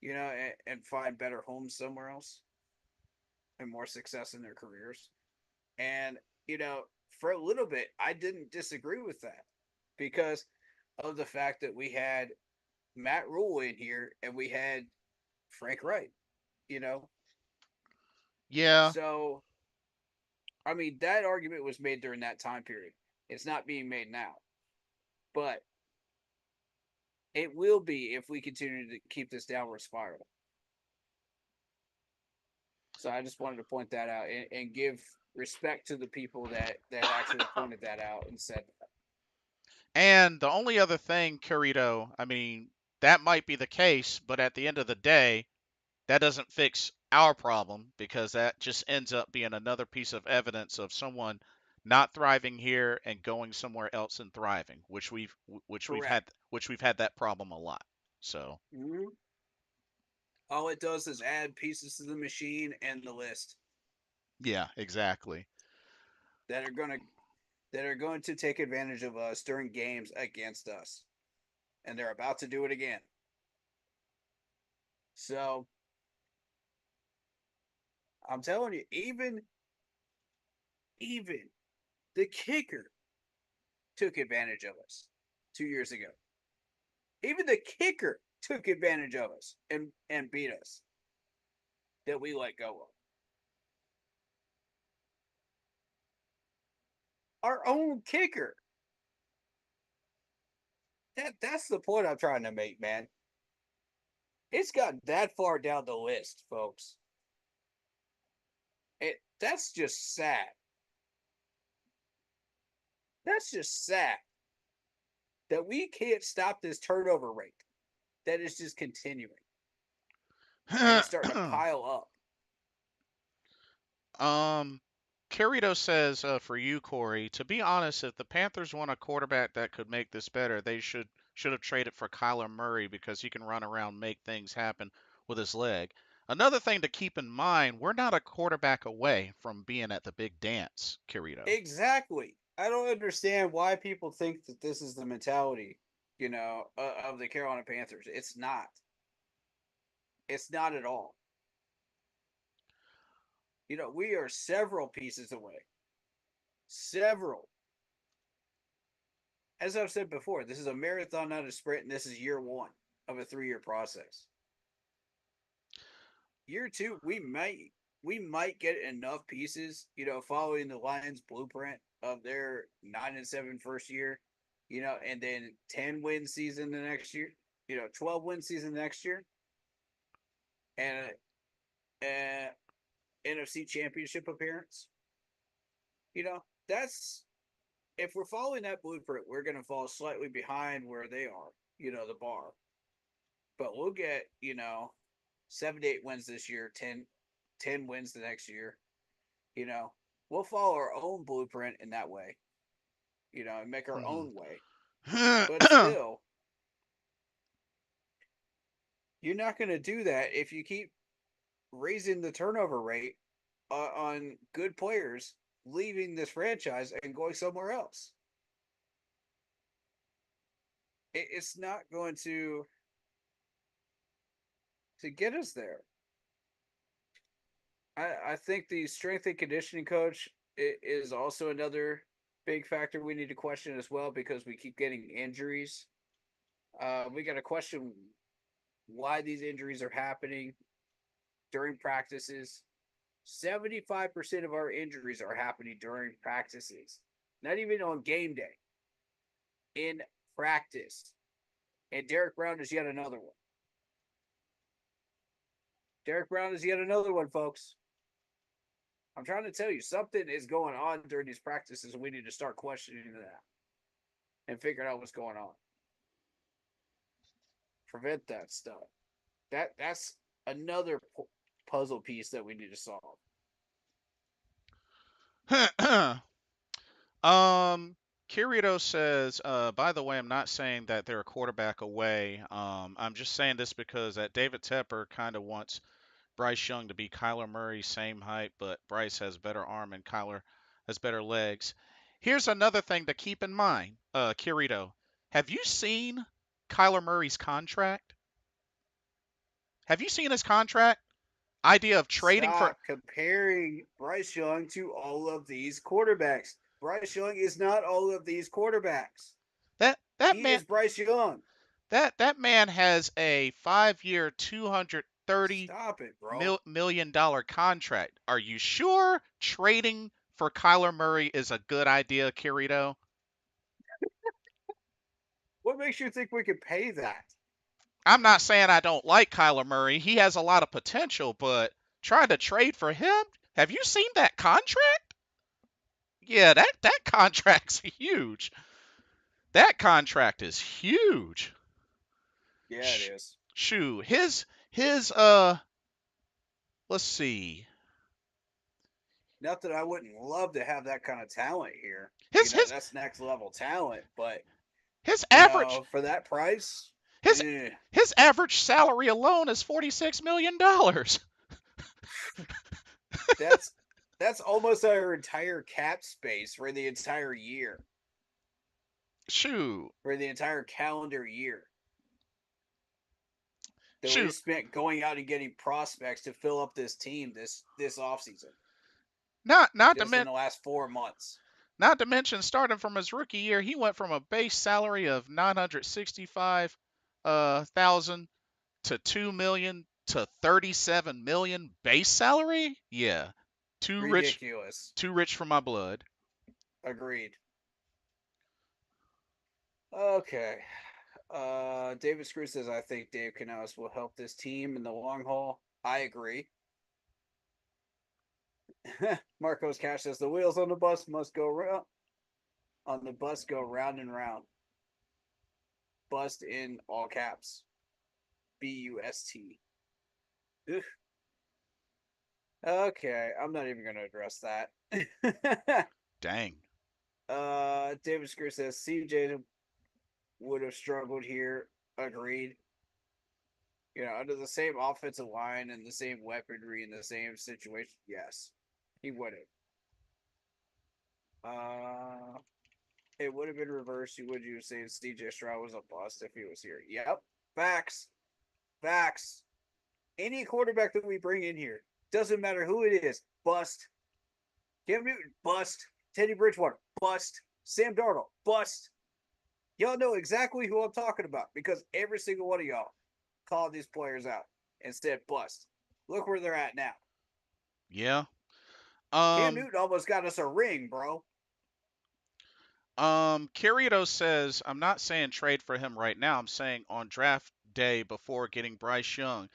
S2: and find better homes somewhere else and more success in their careers. And, you know, for a little bit, I didn't disagree with that because of the fact that we had Matt Rule in here and we had Frank Wright, you know?
S1: yeah.
S2: So, I mean, that argument was made during that time period. It's not being made now, but it will be if we continue to keep this downward spiral. So I just wanted to point that out and give respect to the people that actually pointed that out and said that.
S1: And the only other thing, Carito, I mean, that might be the case, but at the end of the day, that doesn't fix our problem because that just ends up being another piece of evidence of someone not thriving here and going somewhere else and thriving,
S2: Correct.
S1: which we've had that problem a lot. So
S2: Mm-hmm. All it does is add pieces to the machine and the list
S1: yeah, exactly.
S2: that are going to take advantage of us during games against us, and they're about to do it again. So I'm telling you, even the kicker took advantage of us 2 years ago. Even the kicker took advantage of us and beat us that we let go of. Our own kicker. That's the point I'm trying to make, man. It's gotten that far down the list, folks. That's just sad. That's just sad that we can't stop this turnover rate that is just continuing and it's starting to pile up.
S1: um, Carrito says for you, Corey. To be honest, if the Panthers want a quarterback that could make this better, they should have traded for Kyler Murray because he can run around, make things happen with his leg. Another thing to keep in mind, we're not a quarterback away from being at the big dance, Carrito.
S2: Exactly. I don't understand why people think that this is the mentality, of the Carolina Panthers. It's not. It's not at all. We are several pieces away. Several. As I've said before, this is a marathon, not a sprint, and this is year one of a 3-year process. Year two, we might get enough pieces, following the Lions' blueprint of their 9-7 first year, and then 10-win season the next year, 12-win season next year, and a NFC Championship appearance. That's if we're following that blueprint, we're going to fall slightly behind where they are, the bar. But we'll get, 7 to 8 wins this year, 10 wins the next year. You know, we'll follow our own blueprint in that way, and make our
S1: Hmm.
S2: own way. But still, you're not going to do that if you keep raising the turnover rate on good players leaving this franchise and going somewhere else. It's not going to get us there. I think the strength and conditioning coach is also another big factor we need to question as well because we keep getting injuries. We got to question why these injuries are happening during practices. 75% of our injuries are happening during practices, not even on game day, in practice. And Derek Brown is yet another one. Derek Brown is yet another one, folks. I'm trying to tell you, something is going on during these practices, and we need to start questioning that and figuring out what's going on. Prevent that stuff. That's another puzzle piece that we need to solve.
S1: Kirito says, by the way, I'm not saying that they're a quarterback away. I'm just saying this because that David Tepper kind of wants Bryce Young to be Kyler Murray, same height, but Bryce has better arm and Kyler has better legs. Here's another thing to keep in mind, Kirito. Have you seen Kyler Murray's contract? Have you seen his contract? Idea of trading for
S2: Stop comparing Bryce Young to all of these quarterbacks. Bryce Young is not all of these quarterbacks.
S1: that
S2: He
S1: man.
S2: is Bryce Young.
S1: That man has a 5-year, 230
S2: Stop it, bro.
S1: million dollar contract. Are you sure trading for Kyler Murray is a good idea, Kirito?
S2: What makes you think we could pay that?
S1: I'm not saying I don't like Kyler Murray. He has a lot of potential, but trying to trade for him? Have you seen that contract? Yeah, that contract's huge. That contract is huge.
S2: Yeah, it
S1: Sh-
S2: is.
S1: Shoo, his let's see.
S2: Not that I wouldn't love to have that kind of talent here.
S1: His his
S2: That's next level talent, but
S1: his average
S2: for that price,
S1: his
S2: eh,
S1: his average salary alone is $46 million.
S2: that's that's almost our entire cap space for the entire year,
S1: Shoot,
S2: for the entire calendar year that we
S1: shoot.
S2: spent going out and getting prospects to fill up this team this offseason,
S1: Not to
S2: just in
S1: men,
S2: the last 4 months.
S1: Not to mention, starting from his rookie year, he went from a base salary of 965 thousand to 2 million to 37 million base salary. Yeah, too rich,
S2: Ridiculous.
S1: too rich for my blood.
S2: Agreed. Okay. David Screw says, I think Dave Canales will help this team in the long haul. I agree. Marcos Cash says, the wheels on the bus must go round. On the bus go round and round. Bust in all caps. BUST. Ugh. Okay, I'm not even going to address that.
S1: Dang.
S2: David Screw says, CJ would have struggled here. Agreed. Under the same offensive line and the same weaponry in the same situation, yes, he would have. It would have been reversed. Would you say CJ Stroud was a bust if he was here? Yep, facts, facts. Any quarterback that we bring in here, doesn't matter who it is, bust. Cam Newton, bust. Teddy Bridgewater, bust. Sam Darnold, bust. Y'all know exactly who I'm talking about because every single one of y'all called these players out and said bust. Look where they're at now.
S1: Yeah.
S2: Cam
S1: Um.
S2: Newton almost got us a ring, bro.
S1: Kirito says, I'm not saying trade for him right now. I'm saying on draft day before getting Bryce Young.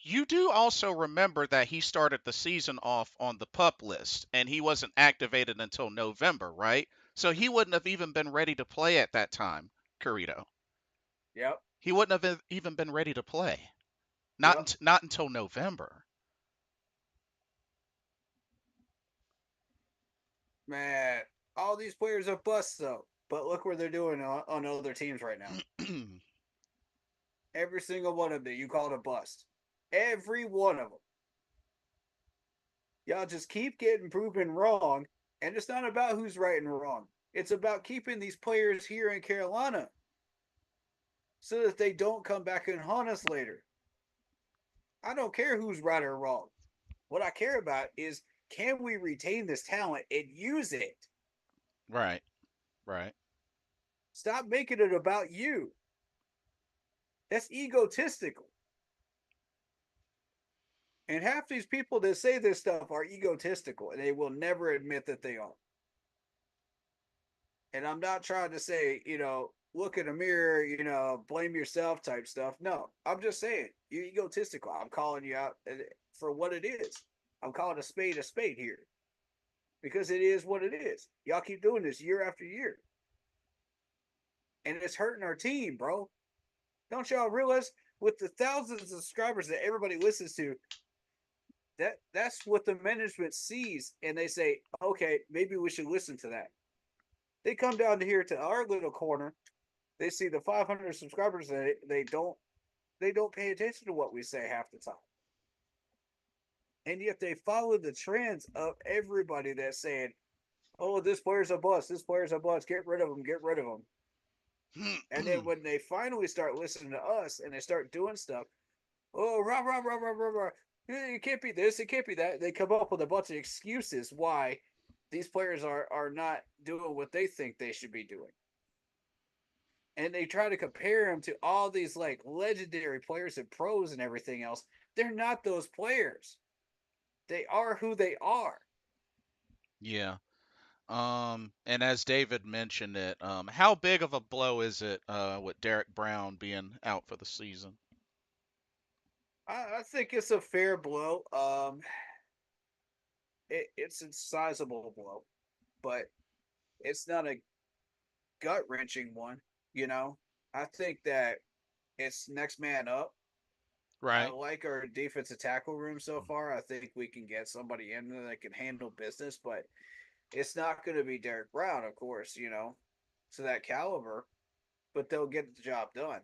S1: You do also remember that he started the season off on the pup list and he wasn't activated until November, right? So he wouldn't have even been ready to play at that time, Kirito.
S2: Yep,
S1: He wouldn't have even been ready to play.
S2: yep,
S1: Not until November.
S2: man. All these players are busts though. But look where they're doing on other teams right now. Every single one of them you called a bust. Every one of them. Y'all just keep getting proven wrong, and it's not about who's right and wrong. It's about keeping these players here in Carolina so that they don't come back and haunt us later. I don't care who's right or wrong. What I care about is can we retain this talent and use it?
S1: Right, right.
S2: Stop making it about you. That's egotistical. And half these people that say this stuff are egotistical and they will never admit that they are. And I'm not trying to say, look in a mirror, blame yourself type stuff. No, I'm just saying you're egotistical. I'm calling you out for what it is. I'm calling a spade here because it is what it is. Y'all keep doing this year after year. And it's hurting our team, bro. Don't y'all realize with the thousands of subscribers that everybody listens to, that's what the management sees and they say, okay, maybe we should listen to that. They come down to here to our little corner. They see the 500 subscribers and they don't pay attention to what we say half the time. And yet they follow the trends of everybody that's saying, "Oh, this player's a bust. This player's a bust. Get rid of him. Get rid of him." And then when they finally start listening to us and they start doing stuff, oh, rah rah rah rah rah rah. It can't be this. It can't be that. They come up with a bunch of excuses why these players are not doing what they think they should be doing. And they try to compare them to all these like legendary players and pros and everything else. They're not those players. They are who they are.
S1: Yeah. And as David mentioned it, how big of a blow is it with Derek Brown being out for the season?
S2: I think it's a fair blow. It's a sizable blow, but it's not a gut wrenching one. You know, I think that it's next man up. I
S1: Right.
S2: like our defensive tackle room so far. I think we can get somebody in there that can handle business, but it's not going to be Derek Brown, of course, to that caliber, but they'll get the job done,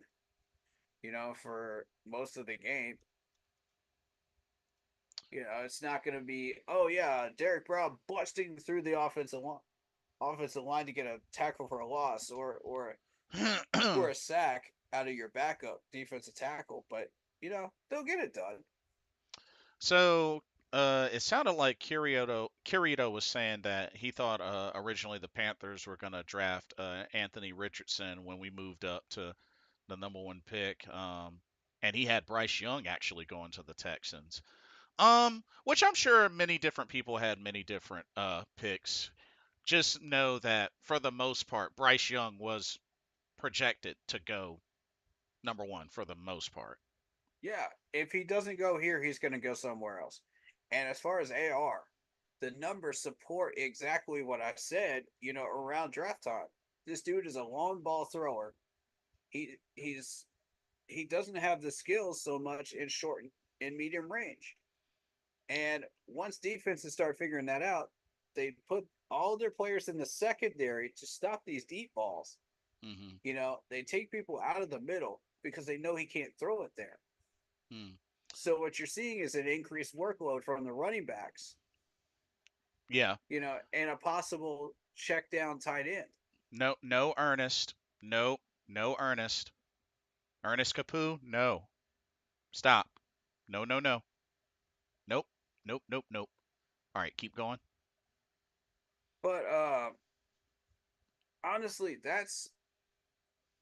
S2: for most of the game. It's not going to be, oh yeah, Derek Brown busting through the offensive line to get a tackle for a loss or a sack out of your backup defensive tackle, but they'll get it done.
S1: So it sounded like Kirito was saying that he thought originally the Panthers were going to draft Anthony Richardson when we moved up to the number 1 pick, and he had Bryce Young actually going to the Texans. Which I'm sure many different people had many different picks. Just know that for the most part, Bryce Young was projected to go number 1 for the most part.
S2: Yeah, if he doesn't go here, he's going to go somewhere else. And as far as AR, the numbers support exactly what I said, around draft time. This dude is a long ball thrower. He doesn't have the skills so much in short and medium range. And once defenses start figuring that out, they put all their players in the secondary to stop these deep balls.
S1: Hmm.
S2: They take people out of the middle because they know he can't throw it there.
S1: Hmm.
S2: So what you're seeing is an increased workload from the running backs,
S1: Yeah.
S2: and a possible check down tight end.
S1: No. No. Ernest. No. No. Ernest. Ernest Capu. No. Stop. No. No. No. Nope. Nope. Nope. Nope. All right. Keep going.
S2: But honestly, that's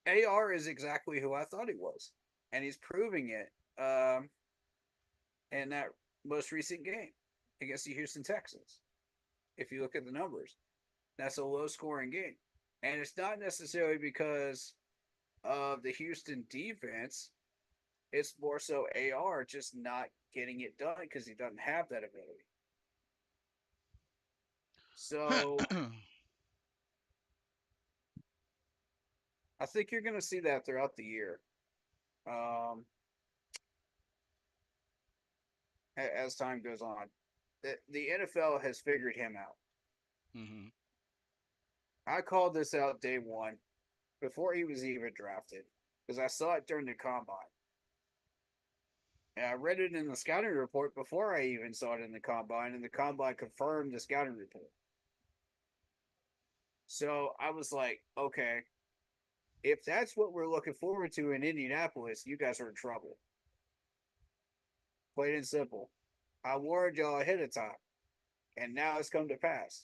S2: AR is exactly who I thought he was, and he's proving it in that most recent game against the Houston Texans. If you look at the numbers, that's a low scoring game, and it's not necessarily because of the Houston defense. It's more so AR just not getting it done because he doesn't have that ability. So I think you're going to see that throughout the year, um, as time goes on. The NFL has figured him out.
S1: Hmm.
S2: I called this out day one before he was even drafted because I saw it during the combine. And I read it in the scouting report before I even saw it in the combine, and the combine confirmed the scouting report. So I was like, okay, if that's what we're looking forward to in Indianapolis, you guys are in trouble. Plain and simple. I warned y'all ahead of time, and now it's come to pass.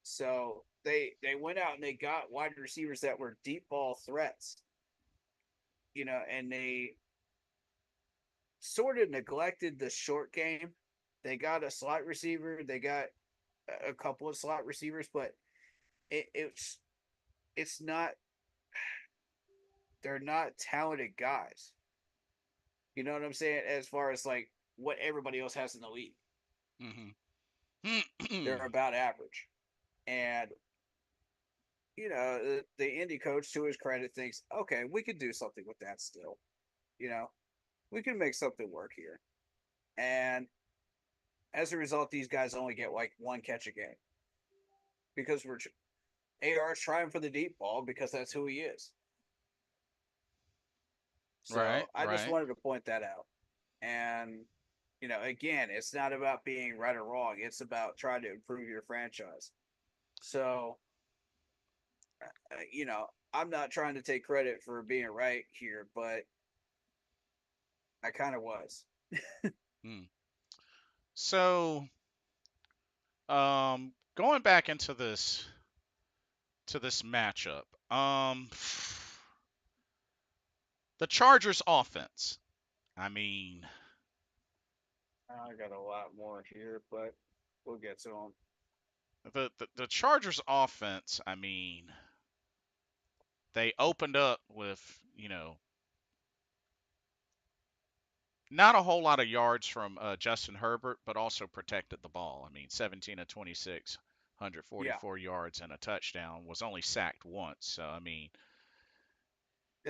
S2: So they went out and they got wide receivers that were deep ball threats, and they sort of neglected the short game. They got a slot receiver, they got a couple of slot receivers, but it's not they're not talented guys. You know what I'm saying? As far as like what everybody else has in the league,
S1: Hmm.
S2: they're about average. And the indie coach, to his credit, thinks, okay, we could do something with that still. You know, we can make something work here. And as a result, these guys only get like one catch a game because AR's trying for the deep ball because that's who he is.
S1: Right.
S2: So I just
S1: Right.
S2: wanted to point that out. And again, it's not about being right or wrong. It's about trying to improve your franchise. So, I'm not trying to take credit for being right here, but I kind of was.
S1: Hmm. So, going back into this matchup, the Chargers offense. I mean,
S2: I got a lot more here, but we'll get to them.
S1: the Chargers offense. I mean, they opened up with not a whole lot of yards from Justin Herbert, but also protected the ball. I mean, 17 of 26,
S2: Yeah,
S1: 144 yards and a touchdown. Was only sacked once. So I mean,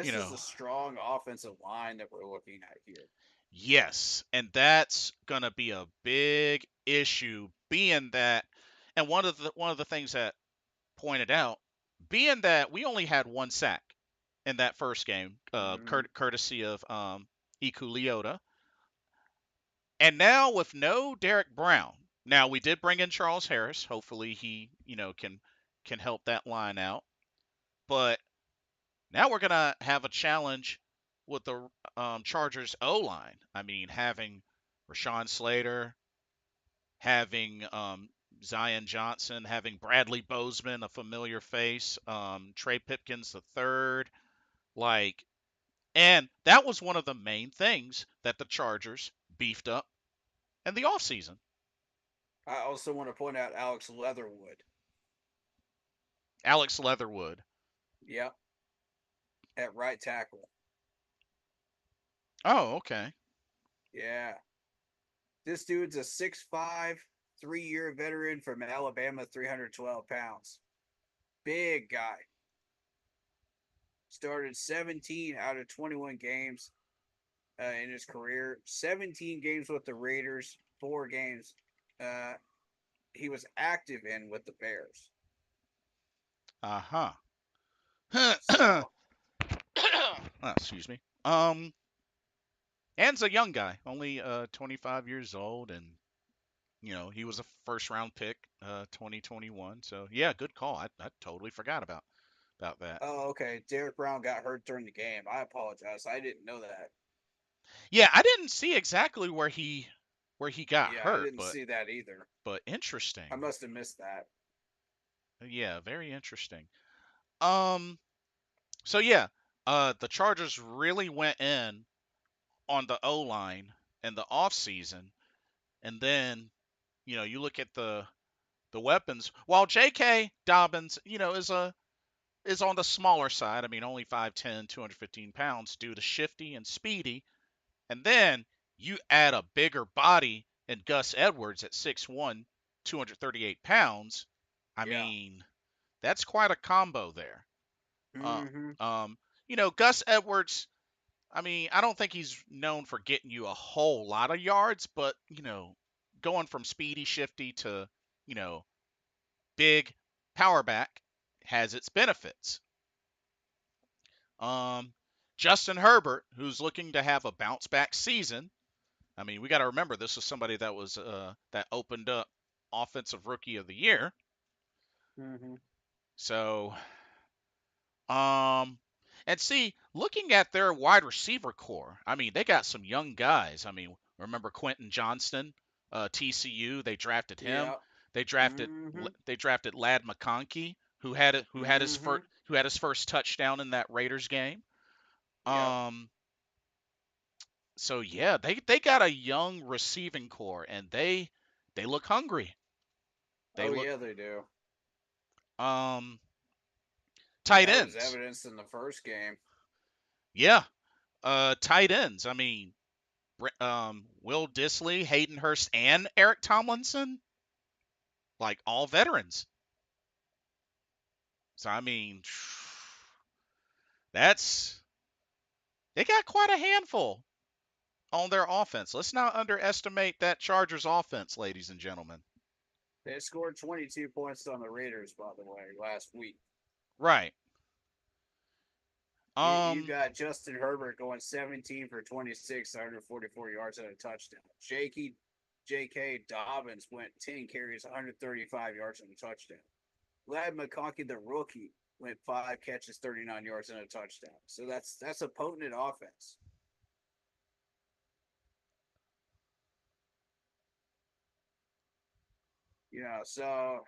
S1: you
S2: This is
S1: know,
S2: a strong offensive line that we're looking at here.
S1: yes, and that's gonna be a big issue, being that, and one of the things that pointed out, being that we only had one sack in that first game,
S2: Mm-hmm.
S1: courtesy of Iku Leota, and now with no Derek Brown. Now we did bring in Charles Harris. Hopefully he, can help that line out. But now we're gonna have a challenge with the Chargers O line. I mean, having Rashawn Slater, having Zion Johnson, having Bradley Bozeman, a familiar face, Trey Pipkins the third, like, and that was one of the main things that the Chargers beefed up in the offseason.
S2: I also want to point out Alex Leatherwood.
S1: Alex Leatherwood.
S2: Yep, at right tackle.
S1: Oh, okay.
S2: Yeah, this dude's a 6'5", 3-year veteran from Alabama, 312 pounds. Big guy. Started 17 out of 21 games in his career. 17 games with the Raiders, 4 games uh, he was active in with the Bears.
S1: Uh-huh.
S2: So,
S1: Oh, excuse me. And's a young guy, only 25 years old, and he was a first round pick, 2021. So yeah, good call. I totally forgot about that.
S2: oh, okay. Derek Brown got hurt during the game. I apologize. I didn't know that.
S1: Yeah, I didn't see exactly where he got
S2: Yeah, I
S1: hurt,
S2: didn't
S1: but
S2: see that either. I
S1: interesting.
S2: must have missed that.
S1: Yeah, very interesting. Um, so yeah, the Chargers really went in on the O line in the off season, and then you look at the weapons. While J.K. Dobbins, is on the smaller side. I mean, only 5'10", 215 pounds, due to shifty and speedy. And then you add a bigger body in Gus Edwards at 6'1", 238 pounds. I
S2: Yeah.
S1: mean, that's quite a combo there. Uh,
S2: Mm-hmm.
S1: um, Gus Edwards, I mean, I don't think he's known for getting you a whole lot of yards, but, going from speedy, shifty to, you know, big power back has its benefits. Um, Justin Herbert, who's looking to have a bounce back season. I mean, we got to remember this is somebody that opened up offensive rookie of the year.
S2: Mm-hmm.
S1: So, um, and see, looking at their wide receiver core, I mean, they got some young guys. I mean, remember Quentin Johnston, TCU? They drafted him.
S2: Yeah.
S1: They drafted
S2: Mm-hmm.
S1: they drafted Lad McConkey,
S2: Mm-hmm.
S1: who had his first touchdown in that Raiders game.
S2: Yep.
S1: Um, so yeah, they got a young receiving core, and they look hungry. They
S2: Oh
S1: look
S2: yeah, they do.
S1: um tight
S2: That was
S1: ends.
S2: evidenced in the first game.
S1: Yeah, tight ends. I mean, Will Disley, Hayden Hurst, and Eric Tomlinson, like all veterans. So I mean, that's they got quite a handful on their offense. Let's not underestimate that Chargers offense, ladies and gentlemen.
S2: They scored 22 points on the Raiders, by the way, last week.
S1: Right.
S2: You
S1: Um.
S2: got Justin Herbert going 17 for 26, 144 yards and a touchdown. J.K. Dobbins went 10 carries, 135 yards and a touchdown. Lad McConkey, the rookie, went 5 catches, 39 yards and a touchdown. So that's a potent offense. So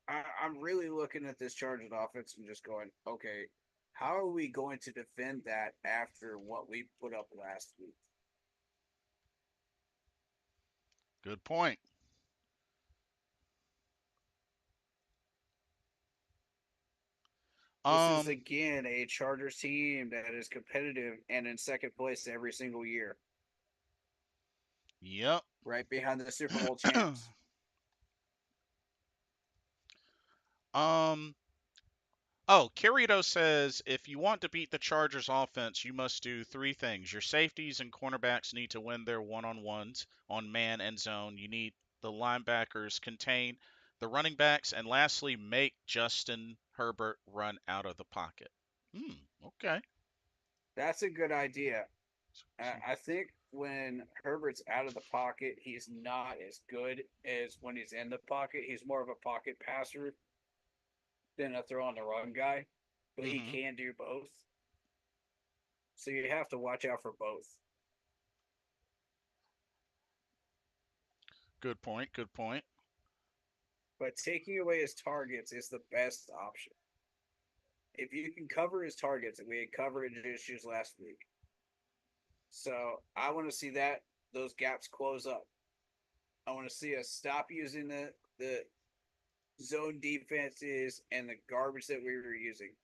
S2: I'm really looking at this Chargers offense and just going, okay, how are we going to defend that after what we put up last week?
S1: Good point.
S2: This is
S1: Um.
S2: again a Chargers team that is competitive and in second place every single year,
S1: Yep.
S2: right behind the Super Bowl champs.
S1: um. Oh, Kirito says if you want to beat the Chargers offense, you must do three things. Your safeties and cornerbacks need to win their one-on-ones on man and zone. You need the linebackers contain the running backs, and lastly, make Justin Herbert run out of the pocket. Hmm. Okay.
S2: That's a good idea.
S1: So-
S2: I think when Herbert's out of the pocket, he's not as good as when he's in the pocket. He's more of a pocket passer than a throw on the run guy, but he
S1: Mhm.
S2: can do both. So you have to watch out for both.
S1: Good point. Good point.
S2: But taking away his targets is the best option. If you can cover his targets, and we had coverage issues last week, so I want to see that those gaps close up. I want to see us stop using the zone defenses and the garbage that we were using.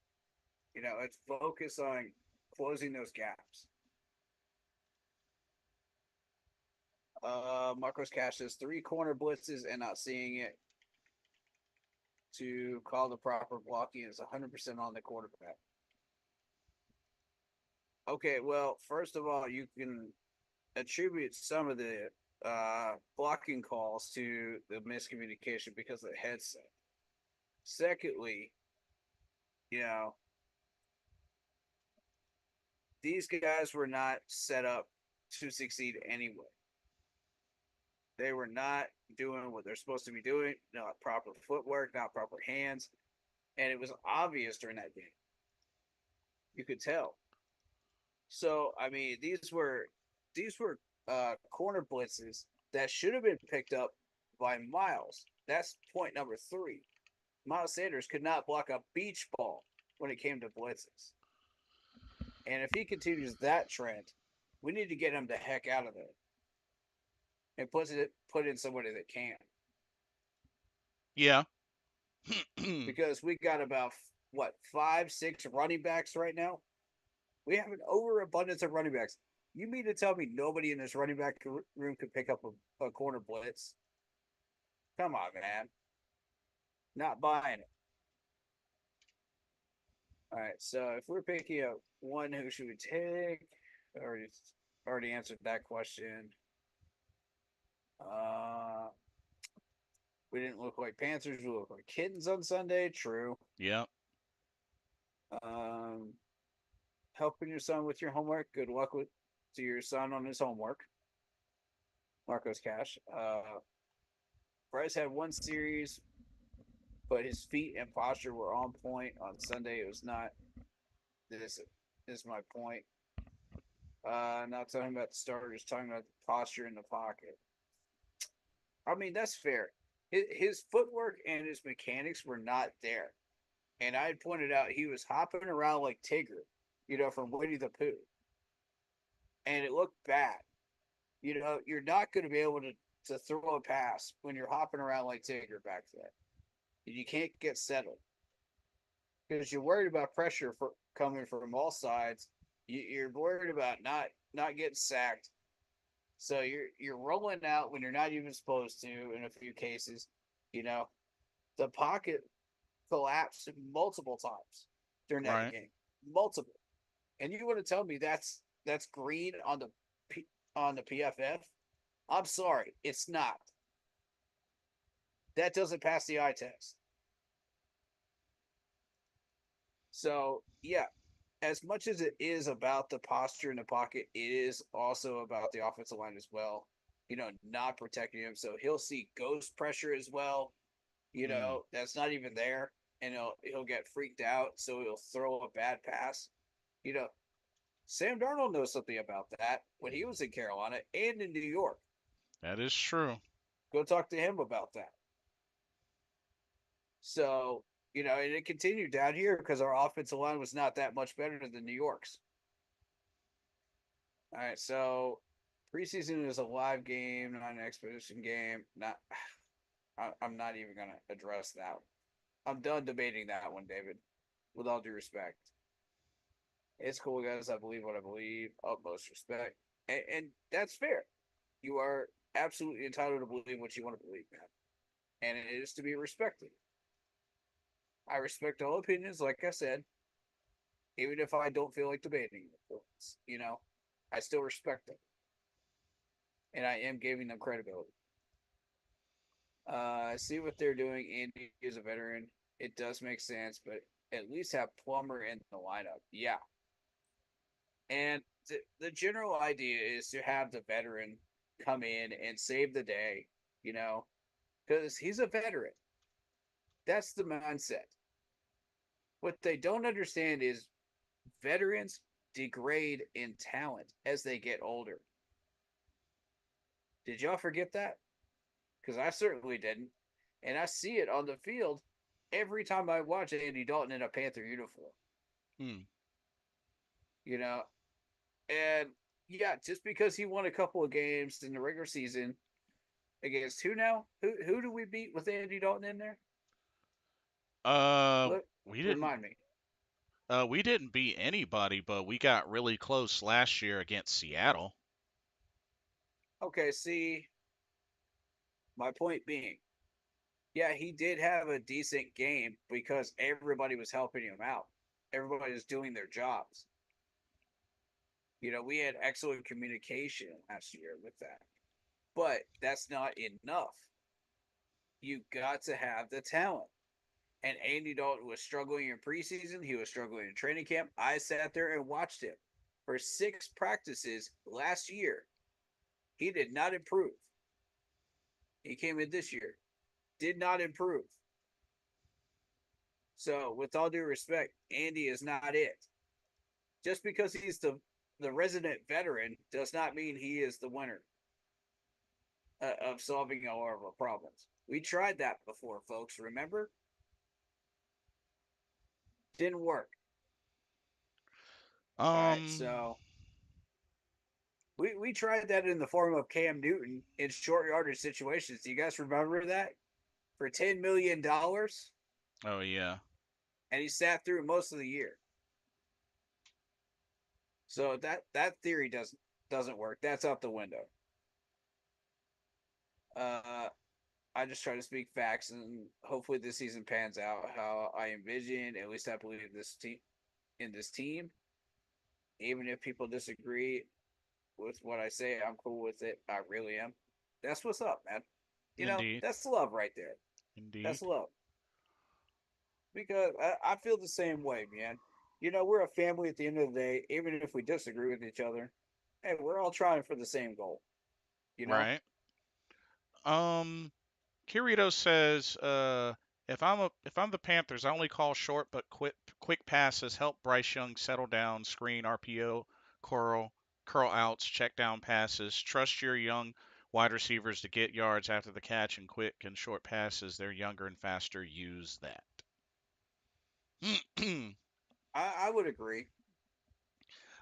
S2: Let's focus on closing those gaps. Marcos Cash says three corner blitzes and not seeing it to call the proper blocking is 100% on the quarterback. Okay, well, first of all, you can attribute some of the blocking calls to the miscommunication because of the headset. Secondly, you know, these guys were not set up to succeed anyway. They were not doing what they're supposed to be doing, not proper footwork, not proper hands, and it was obvious during that game. You could tell. So, I mean, these were corner blitzes that should have been picked up by Miles. That's point number three. Miles Sanders could not block a beach ball when it came to blitzes. And if he continues that trend, we need to get him the heck out of there and put in somebody that can.
S1: Yeah.
S2: Because we got about what 5, 6 running backs right now. We have an overabundance of running backs. You mean to tell me nobody in this running back room could pick up a corner blitz? Come on, man. Not buying it. All right, so if we're picking up one, who should we take? Already answered that question. Uh, we didn't look like Panthers. We look like kittens on Sunday. True.
S1: Yeah.
S2: Um, helping your son with your homework. Good luck with to your son on his homework. Marcos Cash. Bryce had one series, but his feet and posture were on point. On Sunday, it was not. This is my point. Not talking about the starters, talking about the posture in the pocket. I mean, that's fair. His footwork and his mechanics were not there. And I had pointed out he was hopping around like Tigger, from Winnie the Pooh. And it looked bad. You're not going to be able to throw a pass when you're hopping around like Tigger back there. You can't get settled because you're worried about pressure coming from all sides. You're worried about not getting sacked. So you're rolling out when you're not even supposed to in a few cases. You know, the pocket collapsed multiple times during that
S1: Right.
S2: game. Multiple. And you want to tell me that's green on the PFF? I'm sorry, it's not. That doesn't pass the eye test. So yeah, as much as it is about the posture in the pocket, it is also about the offensive line as well. Not protecting him, so he'll see ghost pressure as well.
S1: Mm.
S2: That's not even there, and he'll get freaked out, so he'll throw a bad pass. You know, Sam Darnold knows something about that when he was in Carolina and in New York.
S1: That is true.
S2: Go talk to him about that. So, and it continued down here because our offensive line was not that much better than New York's. All right, so preseason is a live game, not an expedition game. Not, I'm not even gonna address that. I'm done debating that one, David. With all due respect, it's cool, guys. I believe what I believe. Utmost respect, and that's fair. You are absolutely entitled to believe what you want to believe, man, and it is to be respected. I respect all opinions, like I said, even if I don't feel like debating it. I still respect them, and I am giving them credibility. I see what they're doing. Andy is a veteran. It does make sense, but at least have Plummer in the lineup. Yeah, and the general idea is to have the veteran come in and save the day. You know, because he's a veteran. That's the mindset. What they don't understand is veterans degrade in talent as they get older. Did y'all forget that? Because I certainly didn't. And I see it on the field every time I watch Andy Dalton in a Panther uniform.
S1: Hmm.
S2: You know, and yeah, just because he won a couple of games in the regular season against who now? Who do we beat with Andy Dalton in there?
S1: Uh,
S2: Look,
S1: we didn't.
S2: remind me.
S1: We didn't beat anybody, but we got really close last year against Seattle.
S2: Okay, see, my point being, yeah, he did have a decent game because everybody was helping him out. Everybody was doing their jobs. We had excellent communication last year with that. But that's not enough. You got to have the talent. And Andy Dalton was struggling in preseason. He was struggling in training camp. I sat there and watched him for 6 practices last year. He did not improve. He came in this year, did not improve. So, with all due respect, Andy is not it. Just because he's the resident veteran does not mean he is the winner of solving all of our problems. We tried that before, folks. Remember? Didn't work. All right,
S1: Um,
S2: so we tried that in the form of Cam Newton in short yardage situations. Do you guys remember that? For $10 million,
S1: oh yeah.
S2: and he sat through most of the year. So that theory doesn't work. That's out the window. Uh, I just try to speak facts, and hopefully this season pans out how I envision. At least I believe this team in this team. Even if people disagree with what I say, I'm cool with it. I really am. That's what's up, man.
S1: Indeed.
S2: That's love right there. That's
S1: Indeed.
S2: love. Because I feel the same way, man. We're a family at the end of the day, even if we disagree with each other. Hey, we're all trying for the same goal, you know?
S1: Right. Um, Kirito says, if I'm the Panthers, I only call short but quick passes, help Bryce Young settle down, screen, RPO, curl outs, check down passes. Trust your young wide receivers to get yards after the catch and quick and short passes. They're younger and faster. Use that.
S2: I would agree.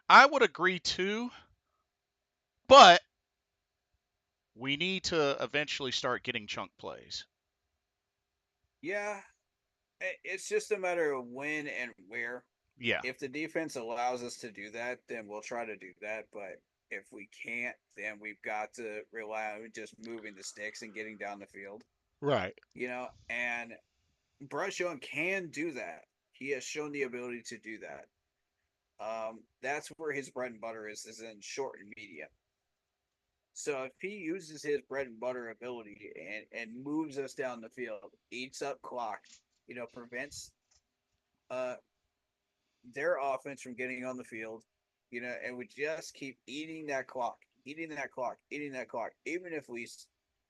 S1: I would agree too, but we need to eventually start getting chunk plays.
S2: Yeah, it's just a matter of when and where.
S1: Yeah.
S2: If the defense allows us to do that, then we'll try to do that. But if we can't, then we've got to rely on just moving the sticks and getting down the field.
S1: Right.
S2: And Bryce Young can do that. He has shown the ability to do that. That's where his bread and butter is in short and medium. So if he uses his bread and butter ability and moves us down the field, eats up clock, prevents uh their offense from getting on the field, and we just keep eating that clock, eating that clock, eating that clock. Even if we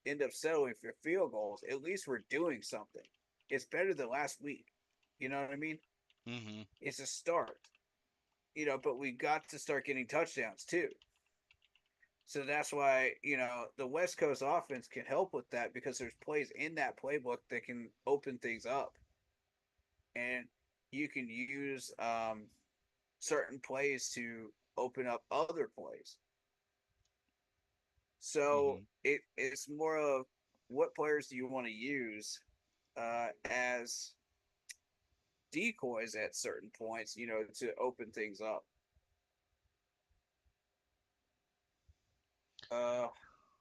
S2: end up settling for field goals, at least we're doing something. It's better than last week. You know what I mean?
S1: Hmm.
S2: It's a start. But we got to start getting touchdowns too. So that's why, the West Coast offense can help with that because there's plays in that playbook that can open things up. And you can use certain plays to open up other plays. So
S1: Hmm.
S2: it's more of what players do you want to use as decoys at certain points, to open things up. Uh,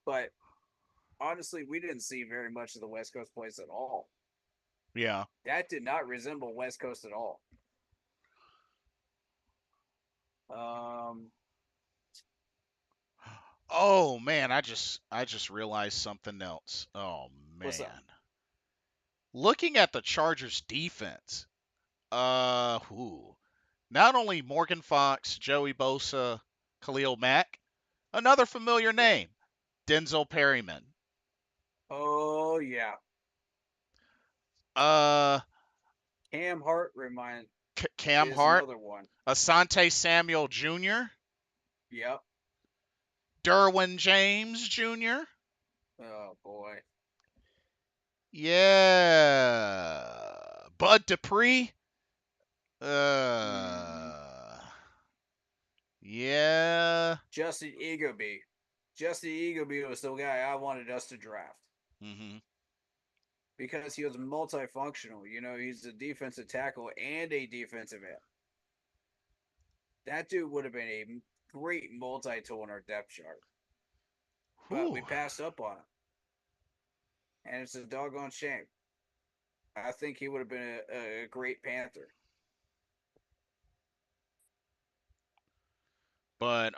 S2: but honestly, we didn't see very much of the West Coast plays at all.
S1: Yeah.
S2: That did not resemble West Coast at all. Um,
S1: Oh man, I just realized something else. Oh
S2: what's up?
S1: man. Looking at the Chargers defense, not only Morgan Fox, Joey Bosa, Khalil Mack, another familiar
S2: Yeah.
S1: name, Denzel Perryman.
S2: Oh yeah.
S1: Uh,
S2: Cam Hart remind
S1: Cam
S2: is
S1: Hart,
S2: another one.
S1: Asante Samuel Jr.,
S2: Yep.
S1: Derwin James Jr.
S2: Oh boy.
S1: Yeah, Bud Dupree.
S2: Mm-hmm.
S1: Uh, yeah.
S2: Justin Eagleby. Justin Eagleby was the guy I wanted us to draft
S1: Hmm.
S2: because he was multifunctional. You know, he's a defensive tackle and a defensive end. That dude would have been a great multi-tool in our depth chart, but we
S1: Whew.
S2: passed up on him, and it's a doggone shame. I think he would have been a great Panther.
S1: But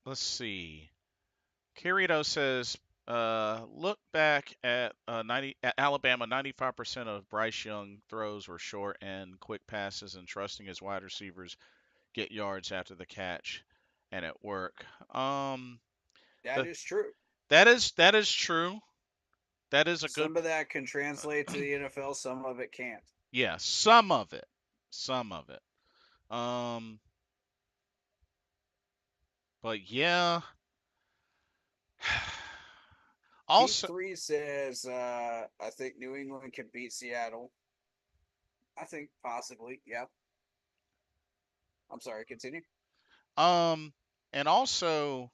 S1: let's see. Kirito says, look back at 90 at Alabama. 95% of Bryce Young throws were short and quick passes, and trusting his wide receivers get yards after the catch, and at work.
S2: That
S1: The,
S2: is true.
S1: that is true. That is a good.
S2: Some of that can translate to the NFL. Some of it can't.
S1: Yeah, some of it, some of it. Um, but yeah.
S2: Heat
S1: Also,
S2: three says, I think New England can beat Seattle. I think possibly. Yeah. I'm sorry. Continue.
S1: um, and also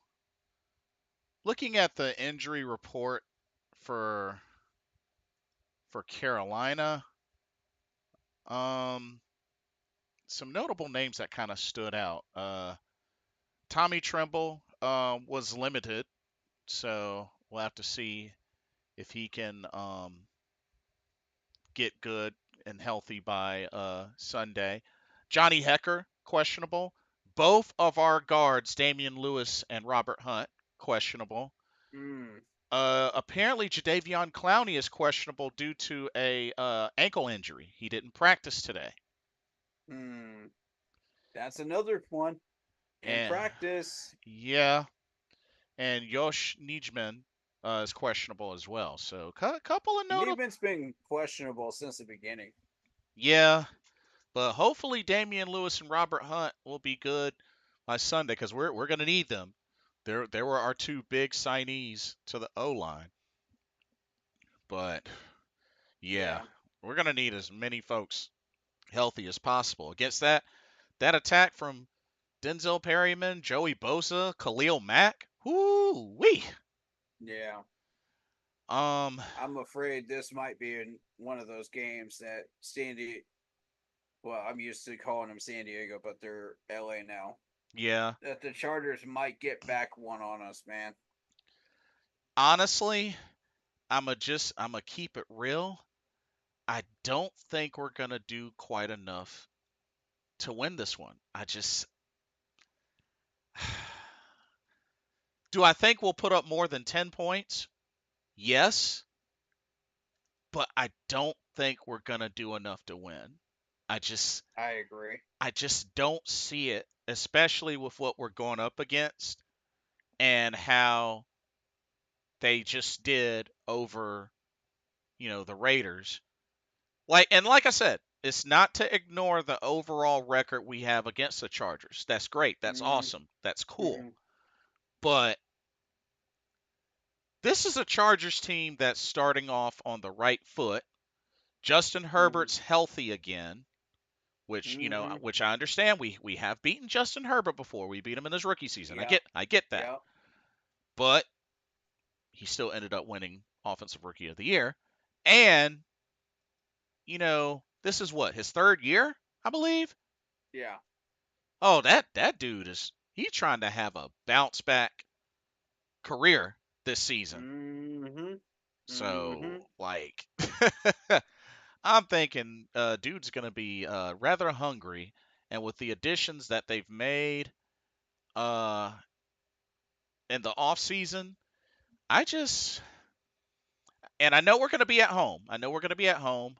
S1: looking at the injury report for Carolina, um, some notable names that kind of stood out. Tommy Tremble was limited, so we'll have to see if he can get good and healthy by Sunday. Johnny Hecker questionable. Both of our guards, Damian Lewis and Robert Hunt, questionable.
S2: Mm,
S1: Apparently, Jadeveon Clowney is questionable due to a ankle injury. He didn't practice today,
S2: mm. That's another one in
S1: and
S2: practice.
S1: yeah, and Yosh Nijman is questionable as well. So, a couple of notable,
S2: Neiman's been questionable since the beginning.
S1: yeah, but hopefully Damian Lewis and Robert Hunt will be good by Sunday because we're gonna need them. There were our two big signees to the O line, but yeah,
S2: Yeah.
S1: we're gonna need as many folks healthy as possible against that attack from Denzel Perryman, Joey Bosa, Khalil Mack. Whoo wee.
S2: Yeah.
S1: Um,
S2: I'm afraid this might be in one of those games that Sandy, well, I'm used to calling them San Diego, but they're LA now.
S1: yeah.
S2: That the Chargers might get back one on us, man.
S1: Honestly, I'ma keep it real. I don't think we're gonna do quite enough to win this one. Do I think we'll put up more than 10 points? Yes, but I don't think we're gonna do enough to win. I just
S2: I agree.
S1: I just don't see it, especially with what we're going up against and how they just did over, the Raiders. Like I said, it's not to ignore the overall record we have against the Chargers. That's great. That's
S2: Mm-hmm.
S1: awesome. That's cool.
S2: Mm-hmm.
S1: But this is a Chargers team that's starting off on the right foot. Justin Herbert's healthy again, which
S2: Mm-hmm.
S1: which I understand. We have beaten Justin Herbert before. We beat him in his rookie season. I
S2: Yep.
S1: get that.
S2: Yep.
S1: But he still ended up winning offensive rookie of the year. And, this is what, his third year, I believe?
S2: Yeah.
S1: Oh, that dude he's trying to have a bounce back career this season.
S2: Mm-hmm. Mm-hmm.
S1: So, like I'm thinking dude's going to be rather hungry, and with the additions that they've made uh, in the off season, I just and I know we're going to be at home. I know we're going to be at home,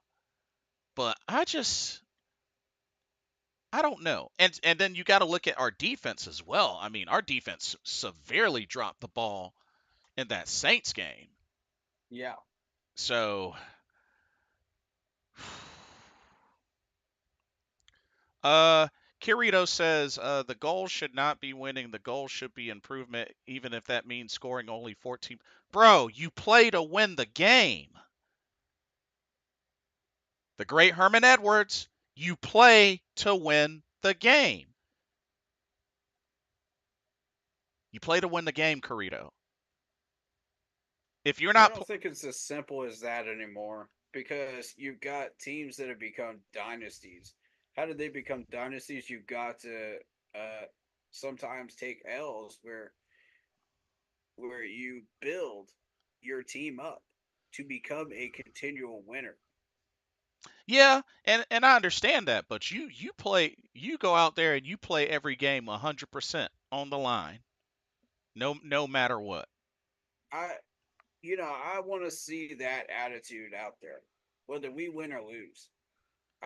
S1: but I don't know. And then you got to look at our defense as well. I mean, our defense severely dropped the ball in that Saints game.
S2: Yeah.
S1: So, Kirito says the goal should not be winning. The goal should be improvement, even if that means scoring only 14. Bro, you play to win the game. The great Herman Edwards, you play to win the game. You play to win the game, Kirito. If you're
S2: I
S1: not,
S2: don't think it's as simple as that anymore because you've got teams that have become dynasties. How did they become dynasties? You've got to uh, sometimes take L's where you build your team up to become a continual winner.
S1: yeah, and I understand that, but you go out there and you play every game 100% on the line, no matter what.
S2: I I want to see that attitude out there, whether we win or lose.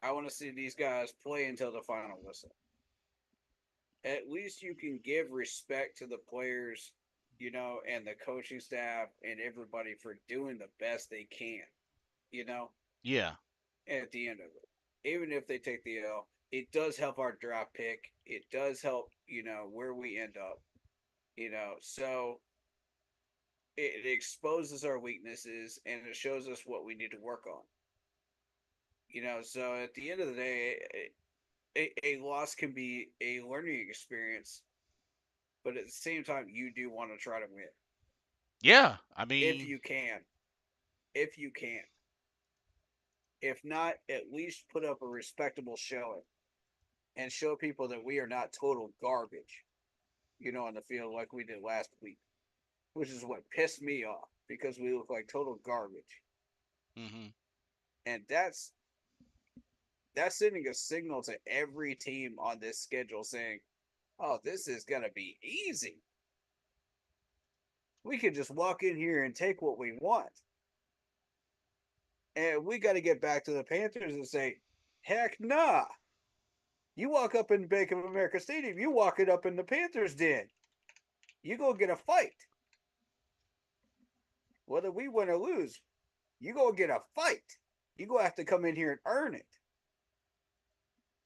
S2: I want to see these guys play until the final whistle. At least you can give respect to the players, and the coaching staff and everybody for doing the best they can, you know,
S1: Yeah,
S2: at the end of it. Even if they take the L, it does help our draft pick. It does help, where we end up, so it exposes our weaknesses and it shows us what we need to work on. So at the end of the day, a loss can be a learning experience, but at the same time, you do want to try to win
S1: yeah. I
S2: if
S1: mean,
S2: you can. If you can. If not, at least put up a respectable showing and show people that we are not total garbage, on the field like we did last week, which is what pissed me off because we look like total garbage.
S1: hmm
S2: And that's sending a signal to every team on this schedule saying, "Oh, this is going to be easy. We can just walk in here and take what we want." And we got to get back to the Panthers and say, "Heck nah. You walk up in Bank of America Stadium, you walk it up in the Panthers den. You go get a fight. Whether we win or lose, you go get a fight. You go have to come in here and earn it."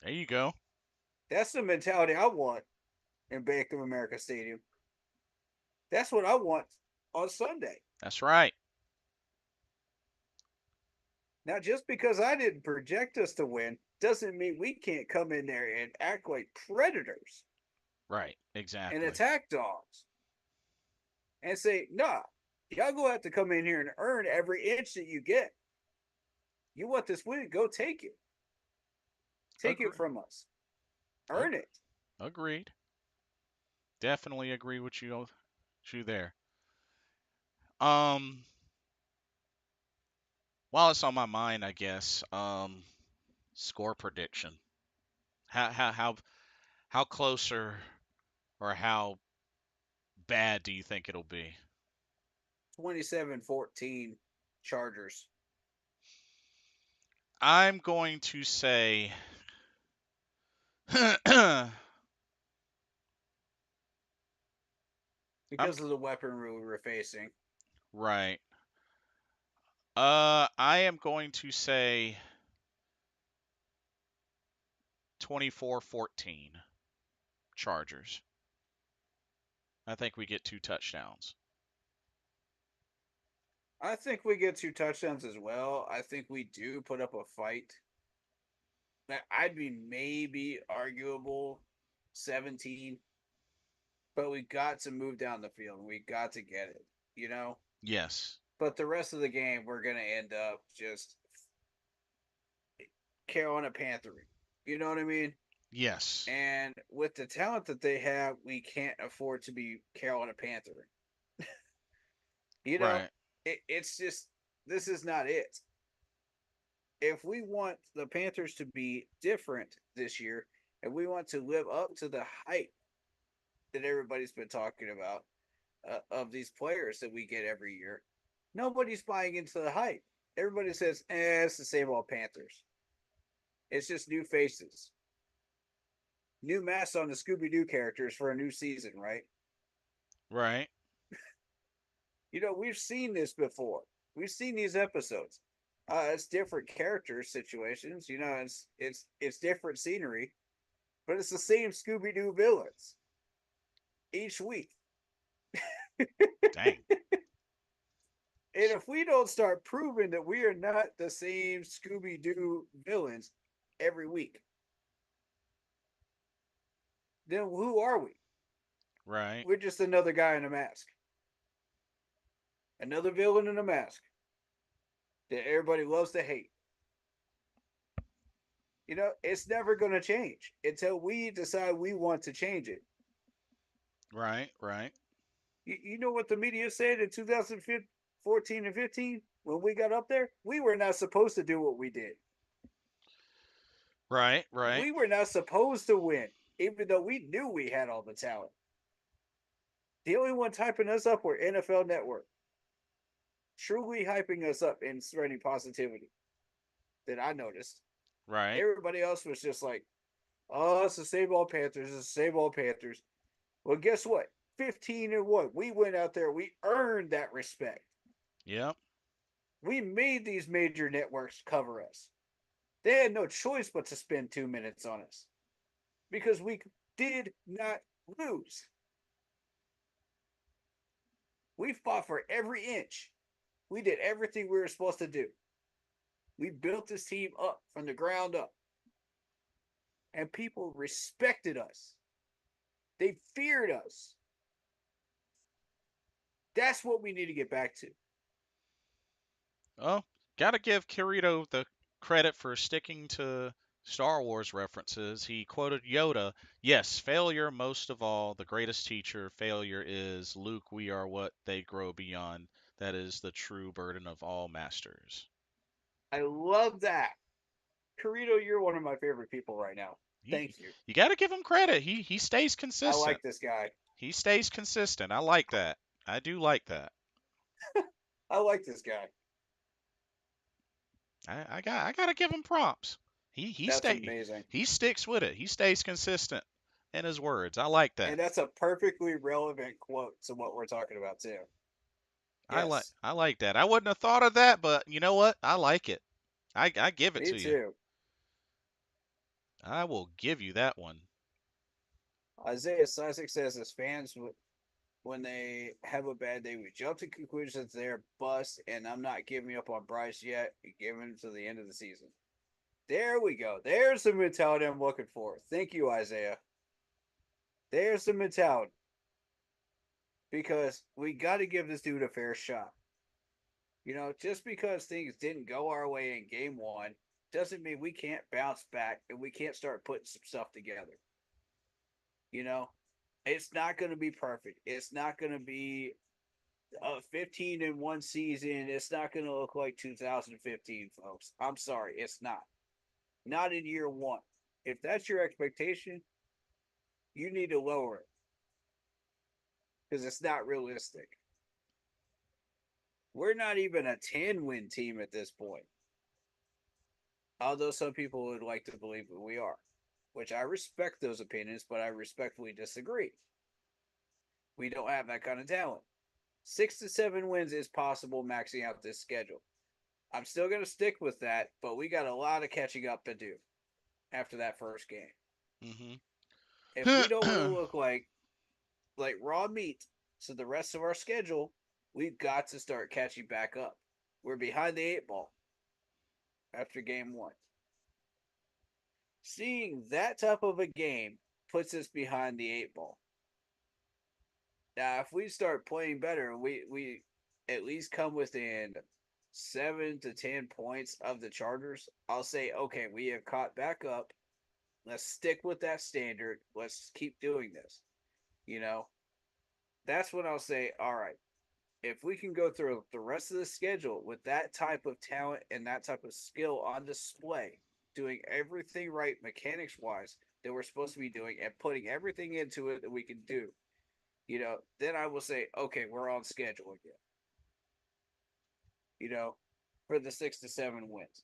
S1: there you go.
S2: That's the mentality I want in Bank of America Stadium. That's what I want on Sunday.
S1: That's right.
S2: Now, just because I didn't project us to win doesn't mean we can't come in there and act like predators
S1: Right.
S2: and
S1: Exactly.
S2: attack dogs and say, "Nah, y'all go have to come in here and earn every inch that you get. You want this win? Go take it. Take it
S1: Agree.
S2: from us. Earn
S1: Agree.
S2: it."
S1: Agreed. Definitely agree with you there. Um, while it's on my mind, I guess. Score prediction. How closer or how bad do you think it'll be?
S2: 27-14 Chargers.
S1: I'm going to say I'm
S2: Because of the weaponry we were facing.
S1: right. I am going to say 24-14 Chargers. I think we get 2 touchdowns.
S2: I think we get 2 touchdowns as well. I think we do put up a fight. I'd be maybe arguable 17, but we got to move down the field. We got to get it.
S1: Yes.
S2: But the rest of the game, we're going to end up just Carolina Panthering. You know what I mean?
S1: Yes.
S2: And with the talent that they have, we can't afford to be Carolina Panthering. You know,
S1: Right.
S2: it's just, this is not it. if we want the Panthers to be different this year, and we want to live up to the hype that everybody's been talking about of these players that we get every year, nobody's buying into the hype. Everybody says, it's the same old Panthers. It's just new faces, new masks on the Scooby Doo characters for a new season, right?
S1: Right.
S2: We've seen this before. We've seen these episodes. It's different character situations. It's different scenery, but it's the same Scooby Doo villains each week.
S1: Dang.
S2: And if we don't start proving that we are not the same Scooby Doo villains every week, then who are we?
S1: Right.
S2: We're just another guy in a mask, another villain in a mask that everybody loves to hate. It's never going to change until we decide we want to change it.
S1: Right. Right.
S2: You know what the media said in 2014 and 15 when we got up there? We were not supposed to do what we did.
S1: Right. Right.
S2: We were not supposed to win, even though we knew we had all the talent. The only one typing us up were NFL Network, truly hyping us up and spreading positivity that I noticed.
S1: Right.
S2: Everybody else was just like, oh, it's the same old Panthers, it's the same old Panthers. Well, guess what? 15 and 1. We went out there, we earned that respect.
S1: Yep.
S2: We made these major networks cover us. They had no choice but to spend 2 minutes on us because we did not lose. We fought for every inch. We did everything we were supposed to do. We built this team up from the ground up, and people respected us. They feared us. That's what we need to get back to.
S1: Oh, gotta give Kirito the credit for sticking to Star Wars references. He quoted Yoda, yes, failure most of all, the greatest teacher, failure is, Luke, we are what they grow beyond. That is the true burden of all masters.
S2: I love that. Carito, you're one of my favorite people right now.
S1: He,
S2: Thank you.
S1: you gotta give him credit. He stays
S2: I
S1: consistent.
S2: like this guy.
S1: He stays consistent. I like that. I do like that.
S2: I like this guy.
S1: I gotta give him props. He
S2: That's
S1: stay
S2: amazing.
S1: he sticks with it. He stays consistent in his words. I like that.
S2: And that's a perfectly relevant quote to what we're talking about, too. Yes,
S1: I like that. I wouldn't have thought of that, but you know what? I like it. I give it
S2: me
S1: to you.
S2: too.
S1: I will give you that one.
S2: Isaiah Sussex says his fans, when they have a bad day, we jump to conclusions they're bust, and I'm not giving up on Bryce yet. Giving him to the end of the season. There we go. There's the mentality I'm looking for. Thank you, Isaiah. There's the mentality. Because we got to give this dude a fair shot. Just because things didn't go our way in game one doesn't mean we can't bounce back and we can't start putting some stuff together. You know, it's not going to be perfect. It's not going to be a 15 in one season. It's not going to look like 2015, folks. I'm sorry, it's not. Not in year one. If that's your expectation, you need to lower it because it's not realistic. We're not even a 10-win team at this point. Although some people would like to believe that we are, which I respect those opinions, but I respectfully disagree. We don't have that kind of talent. 6 to 7 wins is possible maxing out this schedule. I'm still going to stick with that, but we got a lot of catching up to do after that first game. If we don't want to
S1: Mhm.
S2: look like raw meat to the rest of our schedule, we've got to start catching back up. We're behind the 8 ball after game one. Seeing that type of a game puts us behind the 8 ball. Now, if we start playing better, we at least come within 7 to 10 points of the Chargers. I'll say, okay, we have caught back up. Let's stick with that standard. Let's keep doing this. You know, that's when I'll say, all right, if we can go through the rest of the schedule with that type of talent and that type of skill on display, doing everything right mechanics wise that we're supposed to be doing and putting everything into it that we can do, then I will say, okay, we're on schedule again, you know, for the 6 to 7 wins.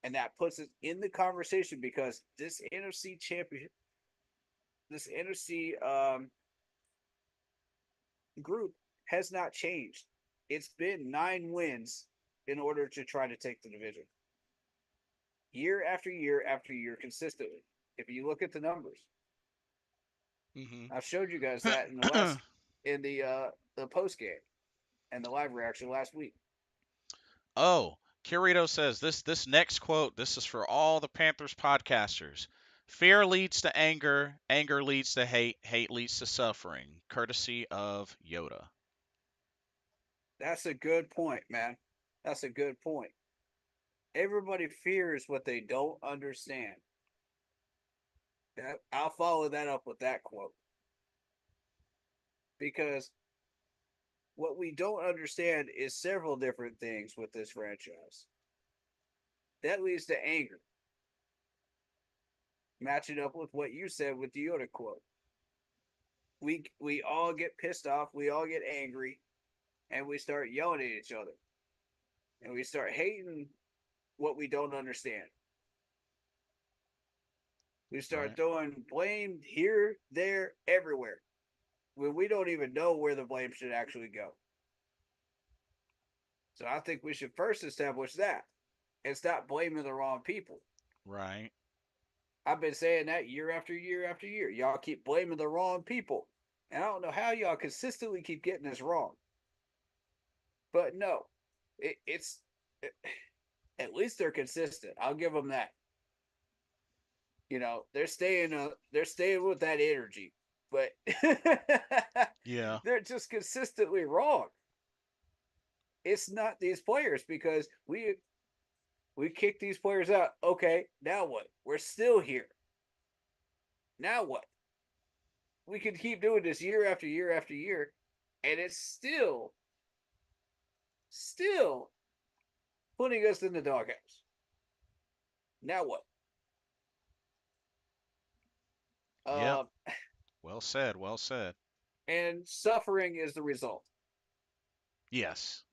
S2: And that puts us in the conversation because this NFC group has not changed. It's been 9 wins in order to try to take the division year after year after year consistently. If you look at the numbers,
S1: Hmm.
S2: I've showed you guys that in the post game and the live reaction last week.
S1: Oh, Kirito says this next quote, this is for all the Panthers podcasters. Fear leads to anger, anger leads to hate, hate leads to suffering, courtesy of Yoda.
S2: That's a good point, man. That's a good point. Everybody fears what they don't understand. I'll follow that up with that quote because what we don't understand is several different things with this franchise. That leads to anger, matching up with what you said with the Yoda quote. We all get pissed off, we all get angry, and we start yelling at each other, and we start hating what we don't understand. We start
S1: Right.
S2: throwing blame here, there, everywhere when we don't even know where the blame should actually go. So I think we should first establish that and stop blaming the wrong people.
S1: Right.
S2: I've been saying that year after year after year. Y'all keep blaming the wrong people. And I don't know how y'all consistently keep getting this wrong. But no, it's at least they're consistent. I'll give them that. They're staying with that energy, but
S1: Yeah.
S2: they're just consistently wrong. It's not these players because we kick these players out. Okay, now what? We're still here. Now what? We can keep doing this year after year after year, and it's still putting us in the doghouse. Now what?
S1: Yep.
S2: Uh,
S1: Well said. Well said.
S2: and suffering is the result.
S1: Yes.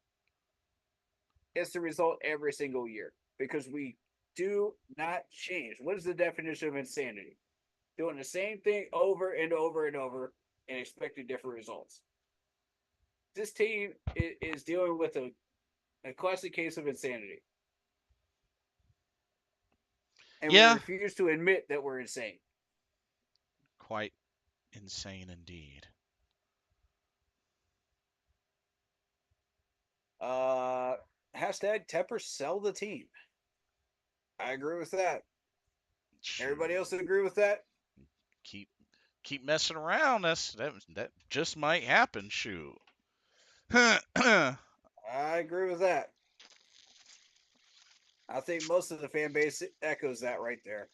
S2: It's the result every single year because we do not change. What is the definition of insanity? Doing the same thing over and over and over and expecting different results. This team is dealing with a classic case of insanity, and we
S1: Yeah.
S2: refuse to admit that we're insane.
S1: Quite insane indeed.
S2: Uh, hashtag Tepper sell the team. I agree with that. Everybody else
S1: Shoot.
S2: agree with that?
S1: Keep keep messing around. That just might happen. Shoot.
S2: I agree with that. I think most of the fan base echoes that right there.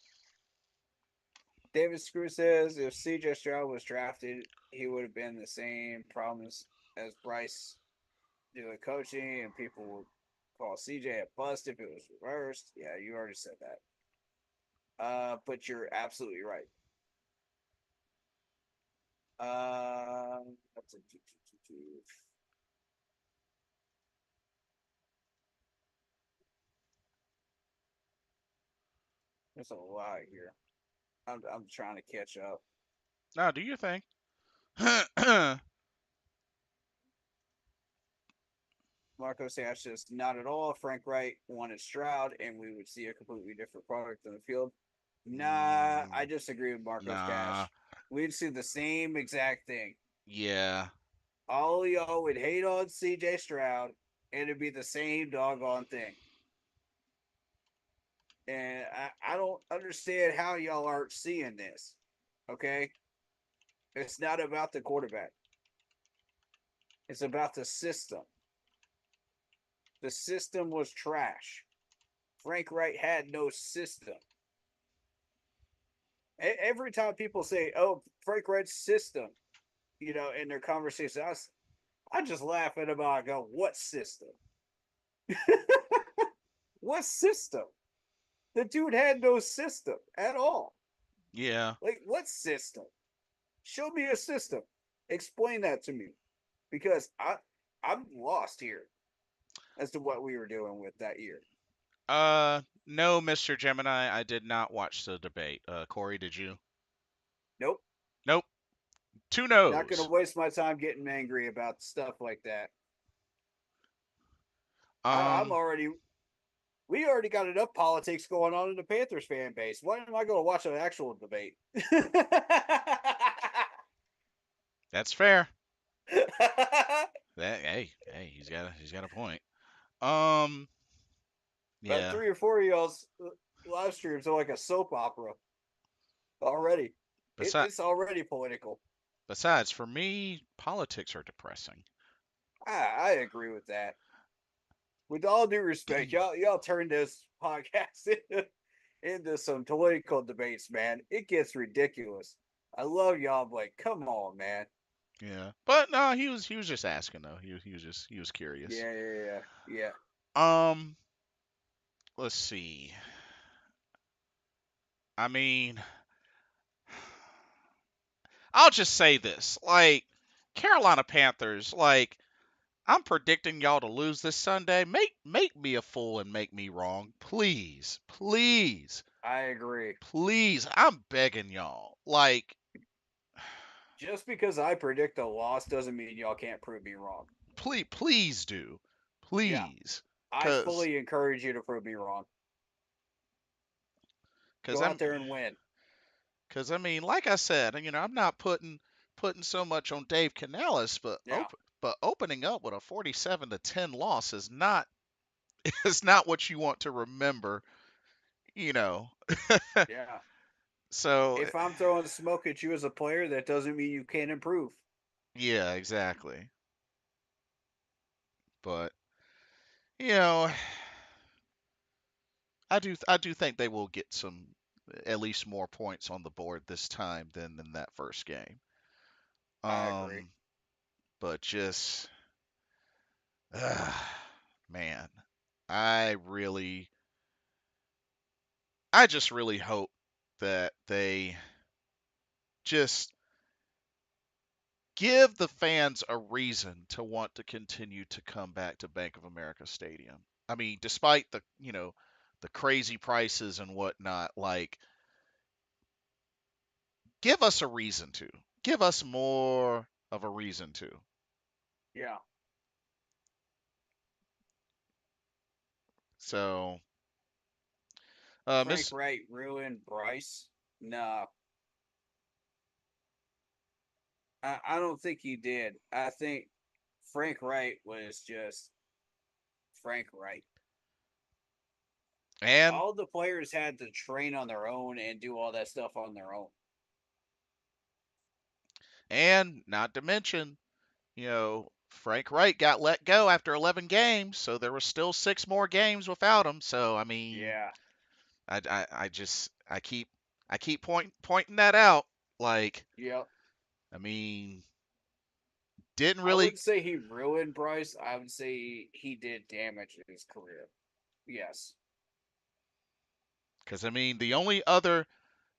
S2: David Screw says if CJ Stroud was drafted, he would have been the same problems as Bryce doing coaching, and people would call CJ a bust if it was reversed. Yeah, you already said that. But you're absolutely right. That's a there's a lot here. I'm trying to catch up.
S1: Now, do your thing.
S2: Marco Sanchez, not at all. Frank Wright wanted Stroud, and we would see a completely different product in the field. Nah, I
S1: Mm,
S2: disagree with Marcos
S1: nah.
S2: Cash. We'd see the same exact thing.
S1: Yeah.
S2: All y'all would hate on CJ Stroud, and it'd be the same doggone thing. And I don't understand how y'all aren't seeing this. Okay? It's not about the quarterback, it's about the system. The system was trash. Frank Wright had no system. Every time people say, "Oh, Frank Wright's system," in their conversation, I just laugh at him. I go, what system? What system? The dude had no system at all.
S1: Yeah.
S2: Like, what system? Show me a system. Explain that to me, because I'm lost here as to what we were doing with that year.
S1: No, Mr. Gemini, I did not watch the debate. Corey, did you?
S2: Nope.
S1: Nope. Two
S2: Not gonna
S1: no's.
S2: waste my time getting angry about stuff like that. I'm
S1: Um,
S2: already we already got enough politics going on in the Panthers fan base. Why am I going to watch an actual debate?
S1: that's fair. Hey, he's got a point. Um,
S2: About
S1: yeah.
S2: 3 or 4 of y'all's live streams are like a soap opera already.
S1: Besides,
S2: It's already political.
S1: besides, for me, politics are depressing.
S2: I agree with that. With all due respect, y'all turn this podcast into some political debates, man. It gets ridiculous. I love y'all, but come on, man.
S1: Yeah, but no, he was just asking though. He was curious.
S2: Yeah.
S1: Um, let's see. I mean, I'll just say this: like Carolina Panthers, like I'm predicting y'all to lose this Sunday. Make me a fool and make me wrong, please, please,
S2: I agree.
S1: please. I'm begging y'all. Like,
S2: Just because I predict a loss doesn't mean y'all can't prove me wrong.
S1: please do,
S2: Yeah,
S1: please,
S2: I
S1: cause
S2: fully encourage you to prove me wrong.
S1: cause
S2: Go out
S1: I'm
S2: there and win.
S1: Because I mean, like I said, I'm not putting so much on Dave Canales,
S2: Yeah,
S1: but opening up with a 47-10 loss is not is not what you want to remember, you know.
S2: yeah.
S1: So
S2: If I'm throwing smoke at you as a player, that doesn't mean you can't improve.
S1: yeah, exactly. But you know, I do think they will get some at least more points on the board this time than in that first game.
S2: I agree.
S1: Um, but just uh, man, I really I just really hope that they just give the fans a reason to want to continue to come back to Bank of America Stadium. I mean, despite the crazy prices and whatnot, like give us a reason to. Give us more of a reason to.
S2: Yeah.
S1: So,
S2: Frank
S1: Miss
S2: Wright ruined Bryce. No, I don't think he did. I think Frank Wright was just Frank Wright.
S1: and
S2: All the players had to train on their own and do all that stuff on their own.
S1: and not to mention, Frank Wright got let go after 11 games, so there were still 6 more games without him. So, I mean,
S2: Yeah.
S1: I keep pointing that out. Like,
S2: Yep.
S1: I mean, didn't
S2: I
S1: really,
S2: wouldn't say he ruined Bryce. I would say he did damage in his career. Yes.
S1: because I mean, the only other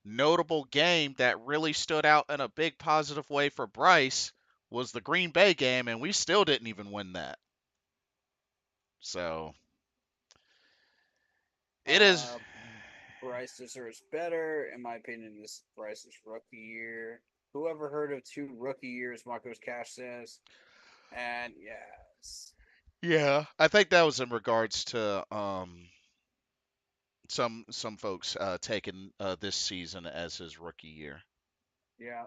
S1: notable game that really stood out in a big positive way for Bryce was the Green Bay game, and we still didn't even win that. So it is,
S2: Uh, Bryce deserves better. In my opinion, this is Bryce's rookie year. Whoever heard of 2 rookie years, Marcos Cash says. And yes.
S1: yeah. I think that was in regards to some folks taking this season as his rookie year.
S2: Yeah.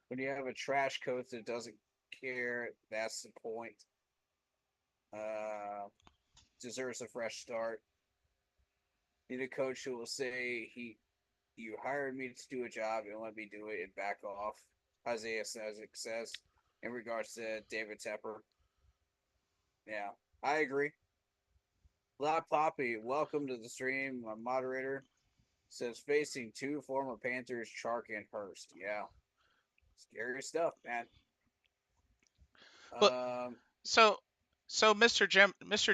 S2: When you have a trash coach that doesn't care, that's the point. Uh, deserves a fresh start. Need a coach who will say you hired me to do a job and let me do it and back off. Isaiah says in regards to David Tepper. Yeah, I agree. La Poppy, welcome to the stream. My moderator says facing 2 former Panthers, Chark and Hurst. Yeah, scary stuff, man.
S1: But
S2: Um,
S1: so Mr.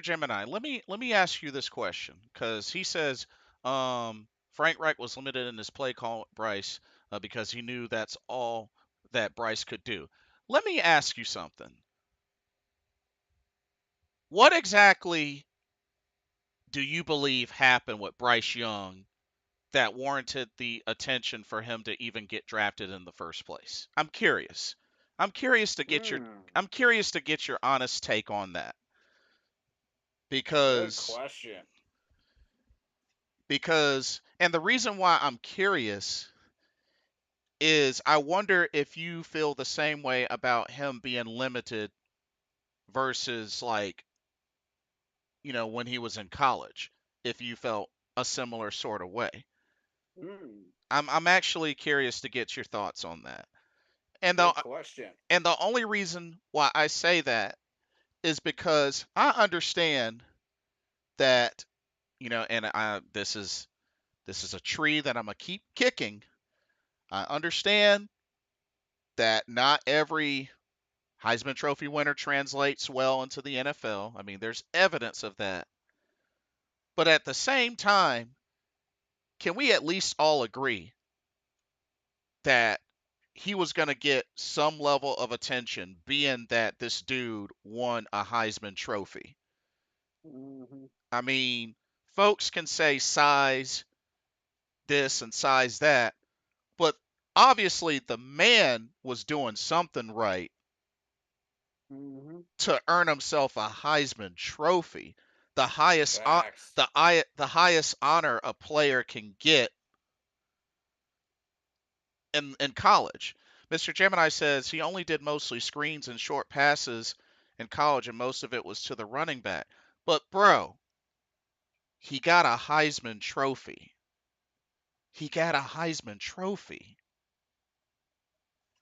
S1: Gemini, let me ask you this question because he says Frank Reich was limited in his play call with Bryce because he knew that's all that Bryce could do. Let me ask you something. What exactly do you believe happened with Bryce Young that warranted the attention for him to even get drafted in the first place? I'm curious. I'm curious to get your
S2: hmm,
S1: I'm curious to get your honest take on that
S2: good
S1: because
S2: question.
S1: and the reason why I'm curious is I wonder if you feel the same way about him being limited versus like, when he was in college, if you felt a similar sort of way.
S2: Hmm,
S1: I'm actually curious to get your thoughts on that. And the
S2: good question.
S1: and the only reason why I say that is because I understand that, and this is a tree that I'm gonna keep kicking. I understand that not every Heisman Trophy winner translates well into the NFL. I mean, there's evidence of that. But at the same time, can we at least all agree that he was going to get some level of attention, being that this dude won a Heisman Trophy?
S2: Hmm.
S1: I mean, folks can say size this and size that, but obviously the man was doing something right
S2: Hmm.
S1: to earn himself a Heisman Trophy, the highest
S2: Facts.
S1: the highest honor a player can get in college. Mr. Gemini says he only did mostly screens and short passes in college, and most of it was to the running back. But bro, he got a Heisman Trophy. He got a Heisman Trophy.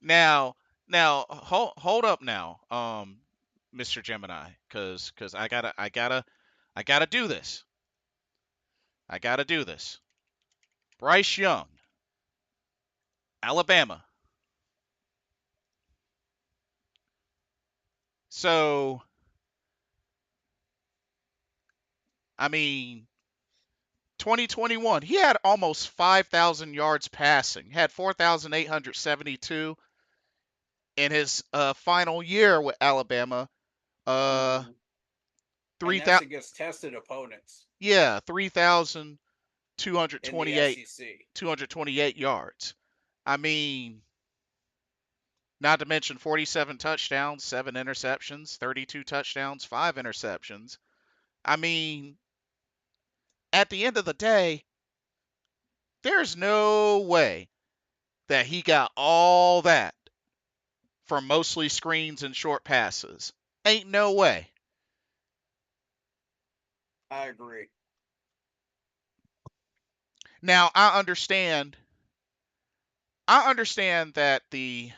S1: Now, hold up now, Mr. Gemini, cause I gotta do this. I gotta do this. Bryce Young, Alabama. So, I mean, 2021, he had almost 5,000 yards passing. Had 4,872 in his final year with Alabama. Uh,
S2: Hmm. And
S1: three
S2: that's
S1: thousand,
S2: against tested opponents
S1: yeah, 3,228,
S2: in the SEC.
S1: 228 yards. I mean, not to mention 47 touchdowns, 7 interceptions, 32 touchdowns, 5 interceptions. I mean, at the end of the day, there's no way that he got all that from mostly screens and short passes. Ain't no way.
S2: I agree.
S1: Now, I understand that the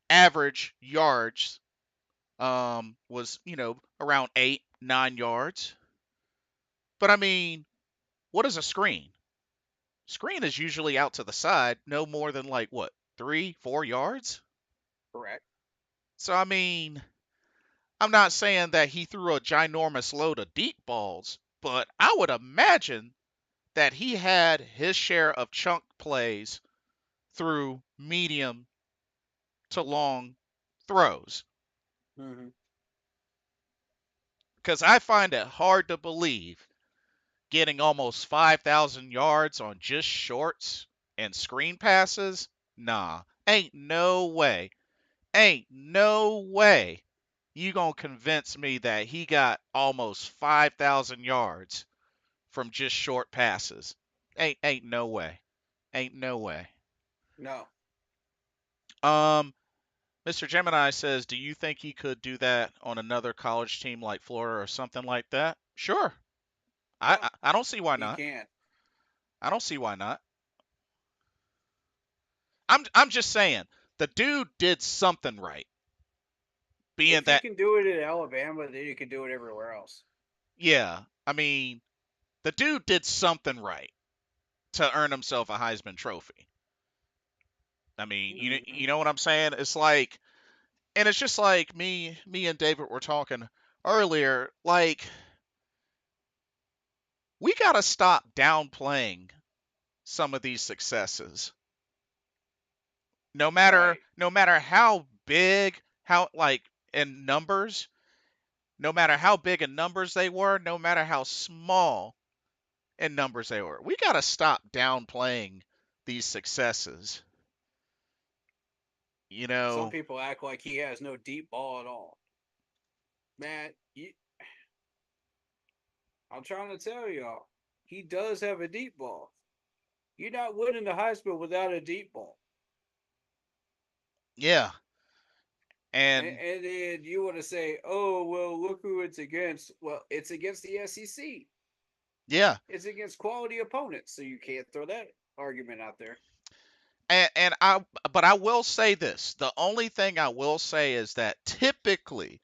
S1: average yards was, around 8, 9 yards. But I mean, what is a screen? Screen is usually out to the side, no more than like what, 3, 4 yards?
S2: Correct.
S1: So I mean, I'm not saying that he threw a ginormous load of deep balls, but I would imagine that he had his share of chunk plays through medium to long throws.
S2: Hmm.
S1: Because I find it hard to believe getting almost 5,000 yards on just shorts and screen passes. Nah, ain't no way. Ain't no way you gonna convince me that he got almost 5,000 yards from just short passes. Ain't no way. Ain't no way.
S2: No,
S1: Um, Mr. Gemini says, "Do you think he could do that on another college team like Florida or something like that?" Sure. I
S2: yeah,
S1: I, I don't see why
S2: he
S1: not.
S2: can.
S1: I don't see why not. I'm just saying the dude did something right. Being
S2: If he
S1: that,
S2: can do it in Alabama, then he can do it everywhere else.
S1: yeah, I mean, the dude did something right to earn himself a Heisman Trophy. I mean, you
S2: Hmm.
S1: you know what I'm saying? It's like And it's just like me and David were talking earlier. Like we got to stop downplaying some of these successes.
S2: Right.
S1: No matter how big, how like in numbers, no matter how big in numbers they were, no matter how small in numbers they were. We got to stop downplaying these successes. You
S2: Some
S1: know,
S2: people act like he has no deep ball at all. Man, I'm trying to tell y'all, he does have a deep ball. You're not winning the Heisman without a deep ball.
S1: yeah.
S2: And,
S1: And
S2: and then you want to say, oh, well, look who it's against. Well, it's against the SEC.
S1: yeah.
S2: It's against quality opponents. So you can't throw that argument out there.
S1: And I but I will say this. The only thing I will say is that typically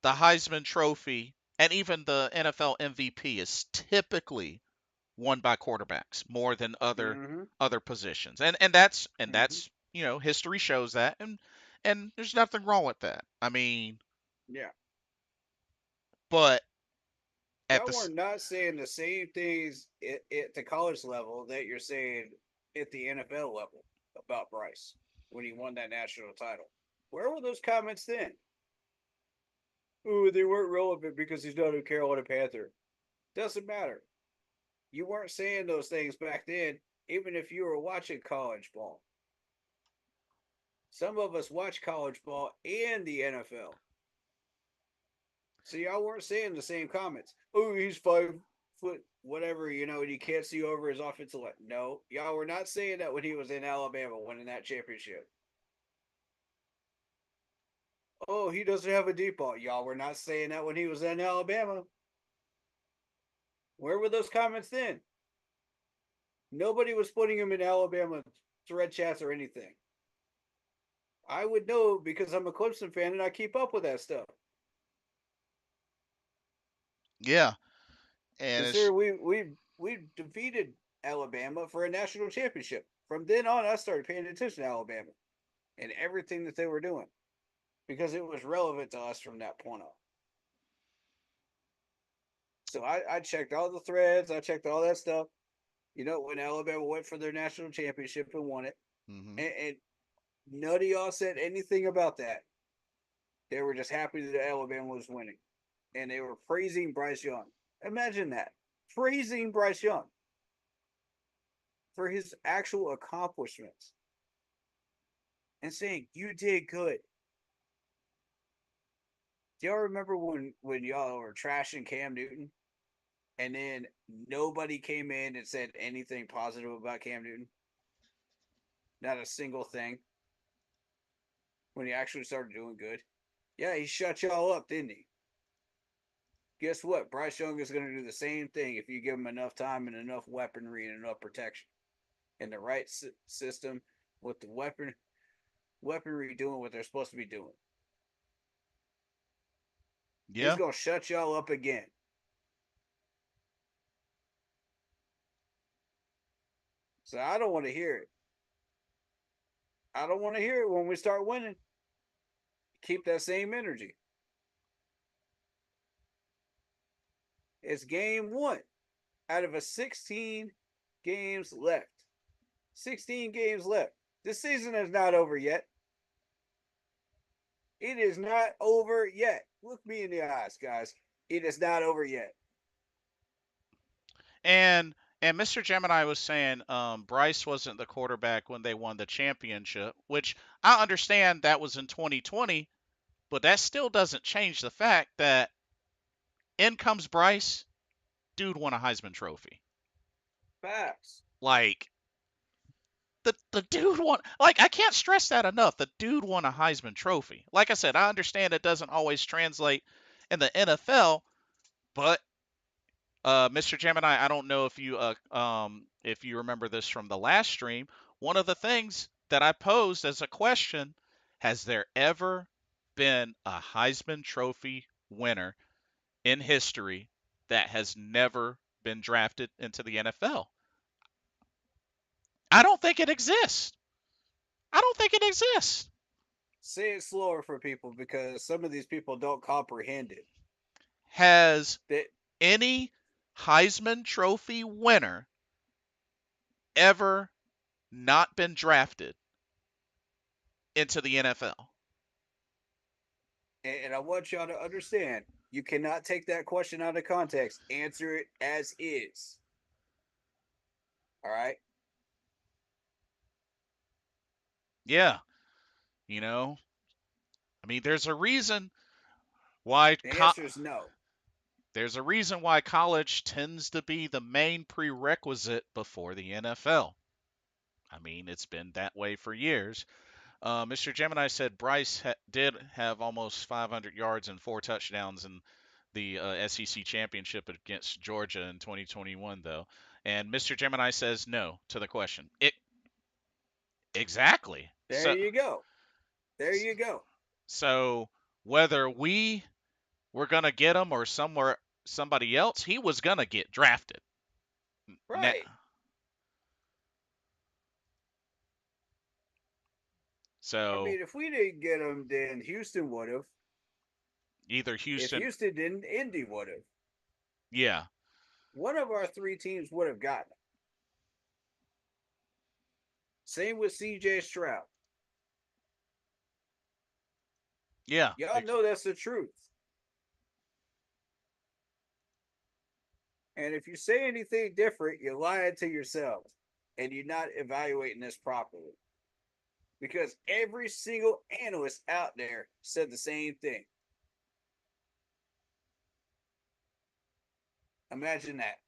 S1: the Heisman Trophy and even the NFL MVP is typically won by quarterbacks more than
S2: Mm-hmm.
S1: other positions. And
S2: Mm-hmm.
S1: that's, you know, history shows that and there's nothing wrong with that. I mean,
S2: Yeah.
S1: but at
S2: Y'all
S1: the
S2: were not saying the same things at the college level that you're saying at the NFL level about Bryce when he won that national title. Where were those comments then? Oh, they weren't relevant because he's not a Carolina Panther. Doesn't matter. You weren't saying those things back then, even if you were watching college ball. Some of us watch college ball and the NFL. So y'all weren't saying the same comments. Oh, he's 5 foot whatever, and you can't see over his offensive line. No, y'all were not saying that when he was in Alabama winning that championship. Oh, he doesn't have a deep ball. Y'all were not saying that when he was in Alabama. Where were those comments then? Nobody was putting him in Alabama thread chats or anything. I would know because I'm a Clemson fan and I keep up with that stuff.
S1: yeah, and it's
S2: Consider we defeated Alabama for a national championship. From then on, I started paying attention to Alabama and everything that they were doing because it was relevant to us from that point on. So I checked all the threads, I checked all that stuff. When Alabama went for their national championship and won it,
S1: mhm.
S2: and none of y'all said anything about that. They were just happy that Alabama was winning, and they were praising Bryce Young. Imagine that, praising Bryce Young for his actual accomplishments and saying you did good. Do y'all remember when y'all were trashing Cam Newton and then nobody came in and said anything positive about Cam Newton? Not a single thing when he actually started doing good. Yeah, he shut y'all up, didn't he? Guess what? Bryce Young is going to do the same thing if you give him enough time and enough weaponry and enough protection in the right system with the weaponry doing what they're supposed to be doing. He's
S1: Yeah.
S2: going to shut y'all up again. So I don't want to hear it. I don't want to hear it when we start winning. Keep that same energy. It's game one out of a 16 games left. 16 games left. This season is not over yet. It is not over yet. Look me in the eyes, guys. It is not over yet.
S1: And Mr. Gemini was saying Bryce wasn't the quarterback when they won the championship, which I understand that was in 2020, but that still doesn't change the fact that in comes Bryce, dude won a Heisman Trophy.
S2: Facts.
S1: Like the dude won. Like I can't stress that enough. The dude won a Heisman Trophy. Like I said, I understand it doesn't always translate in the NFL, but Mr. Gemini, I don't know if you remember this from the last stream. One of the things that I posed as a question: has there ever been a Heisman Trophy winner in history that has never been drafted into the NFL? I don't think it exists. I don't think it exists.
S2: Say it slower for people because some of these people don't comprehend it.
S1: Has
S2: That
S1: any Heisman Trophy winner ever not been drafted into the NFL?
S2: and I want y'all to understand, you cannot take that question out of context. Answer it as is. All right.
S1: Yeah, you know, I mean, why
S2: The
S1: co-
S2: answer is no.
S1: there's a reason why college tends to be the main prerequisite before the NFL. I mean, it's been that way for years. Mr. Gemini said Bryce did have almost 500 yards and 4 touchdowns in the SEC championship against Georgia in 2021, though. And Mr. Gemini says no to the question. It exactly.
S2: There you go. There you go.
S1: So whether we were gonna get him or somebody else, he was gonna get drafted. Now,
S2: Right. I
S1: so
S2: mean, if we didn't get him, then Houston would have.
S1: either
S2: If
S1: Houston,
S2: Houston didn't, Indy would have.
S1: yeah,
S2: One of our three teams would have gotten him. Same with CJ Stroud.
S1: yeah,
S2: Y'all know that's the truth. And if you say anything different, you're lying to yourselves and you're not evaluating this properly. Because every single analyst out there said the same thing. Imagine that.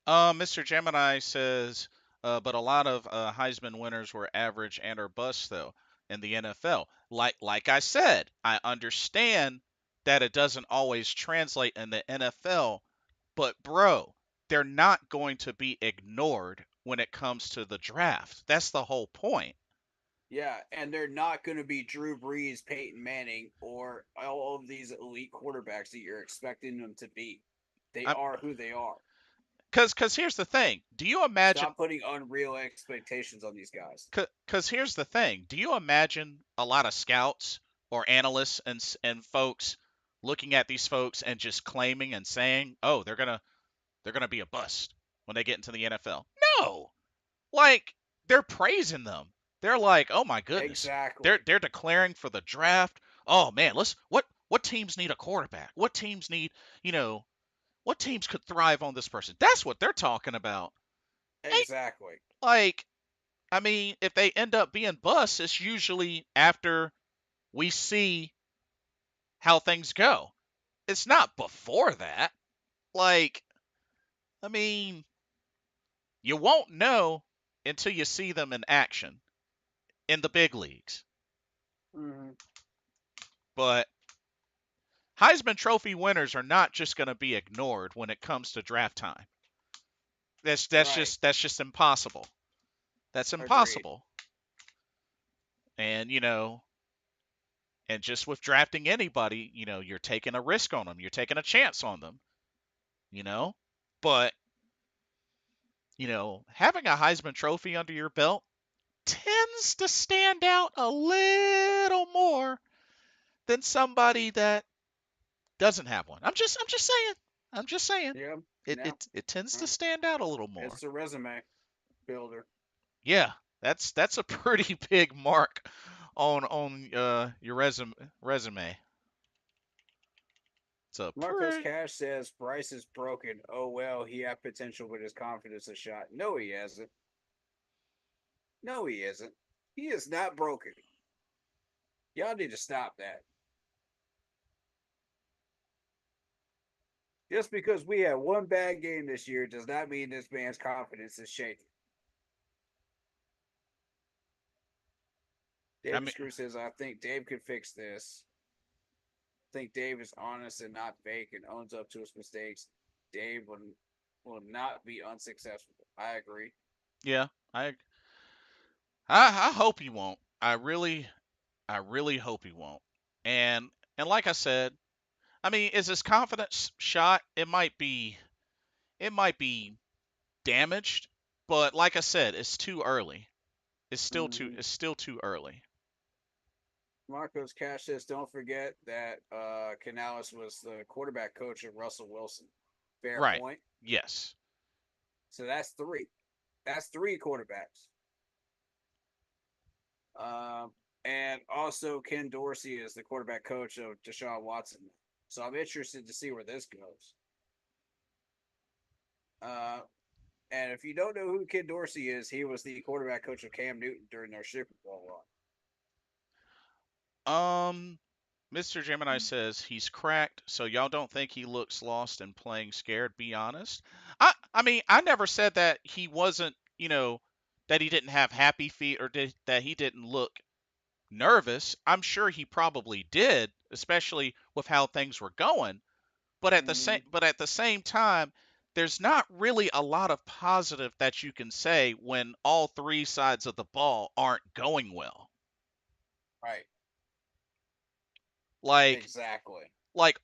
S1: Mr. Gemini says, but a lot of Heisman winners were average and or bust though in the NFL. Like I said, I understand that it doesn't always translate in the NFL, but bro, they're not going to be ignored when it comes to the draft. That's the whole point.
S2: Yeah, and they're not going to be Drew Brees, Peyton Manning, or all of these elite quarterbacks that you're expecting them to be. They
S1: I'm
S2: are who they are.
S1: Cuz here's the thing. Do you imagine
S2: Stop putting unreal expectations on these guys.
S1: Because here's the thing. Do you imagine a lot of scouts or analysts and folks looking at these folks and just claiming and saying, "Oh, they're gonna be a bust when they get into the NFL"? No, like they're praising them. They're like, "Oh my goodness, they're
S2: Exactly.
S1: they're declaring for the draft. Oh man, what teams need a quarterback? What teams need you know what teams could thrive on this person?" That's what they're talking about. Ain't
S2: Exactly.
S1: like I mean, if they end up being busts, it's usually after we see how things go. It's not before that. Like, I mean, you won't know until you see them in action in the big leagues.
S2: Mm-hmm.
S1: But Heisman Trophy winners are not just going to be ignored when it comes to draft time.
S2: Right.
S1: That's just impossible. That's
S2: Agreed.
S1: impossible. And and just with drafting anybody, you're taking a risk on them. You're taking a chance on them. You know, but having a Heisman Trophy under your belt tends to stand out a little more than somebody that doesn't have one. I'm just saying. I'm just saying.
S2: Yeah.
S1: It
S2: No.
S1: it it tends to
S2: No.
S1: stand out a little more.
S2: It's a resume builder.
S1: Yeah, that's a pretty big mark on your resume. It's a
S2: Marcos
S1: pretty
S2: Cash says Bryce is broken. Oh well, he had potential, but his confidence is shot. No, he hasn't. No, he isn't. He is not broken. Y'all need to stop that. Just because we had one bad game this year does not mean this man's confidence is shaken.
S1: I
S2: David
S1: mean,
S2: Screw says, I think Dave could fix this. I think Dave is honest and not fake and owns up to his mistakes. Dave will not be unsuccessful. I agree.
S1: yeah. I hope he won't. I really hope he won't. And like I said, I mean, is his confidence shot? It might be damaged, but like I said, it's too early.
S2: Mm-hmm.
S1: it's still too early.
S2: Marcos Cash says, "Don't forget that Canales was the quarterback coach of Russell Wilson." Fair
S1: Right.
S2: point.
S1: Yes.
S2: So that's three. That's three quarterbacks. Um, and also Ken Dorsey is the quarterback coach of Deshaun Watson. So I'm interested to see where this goes. Uh, and if you don't know who Ken Dorsey is, he was the quarterback coach of Cam Newton during their Super Bowl
S1: Um, Mr. Gemini says he's cracked, so y'all don't think he looks lost and playing scared, be honest. I mean, I never said that he wasn't, that he didn't have happy feet or that he didn't look nervous. I'm sure he probably did, especially with how things were going.
S2: run.
S1: But at the same time, there's not really a lot of positive that you can say when all three sides of the ball aren't going well.
S2: Right.
S1: Like
S2: Exactly.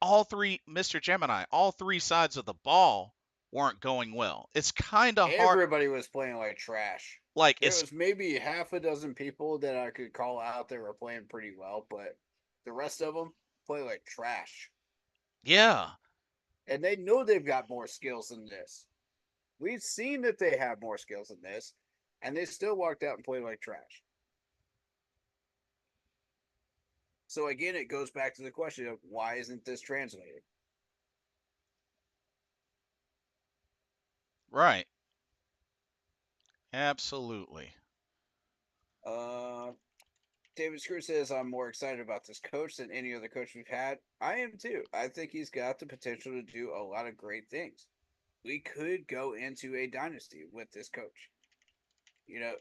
S1: all three, Mr. Gemini, all three sides of the ball weren't going well. It's kind of hard.
S2: Everybody was playing like trash.
S1: Like
S2: There
S1: it's
S2: was maybe half a dozen people that I could call out that were playing pretty well, but the rest of them play like trash.
S1: Yeah,
S2: And they know they've got more skills than this. We've seen that they have more skills than this, and they still walked out and played like trash. So again, it goes back to the question of why isn't this translating?
S1: right. Absolutely.
S2: Uh, David Screw says, I'm more excited about this coach than any other coach we've had. I am too. I think he's got the potential to do a lot of great things. We could go into a dynasty with this coach. You know,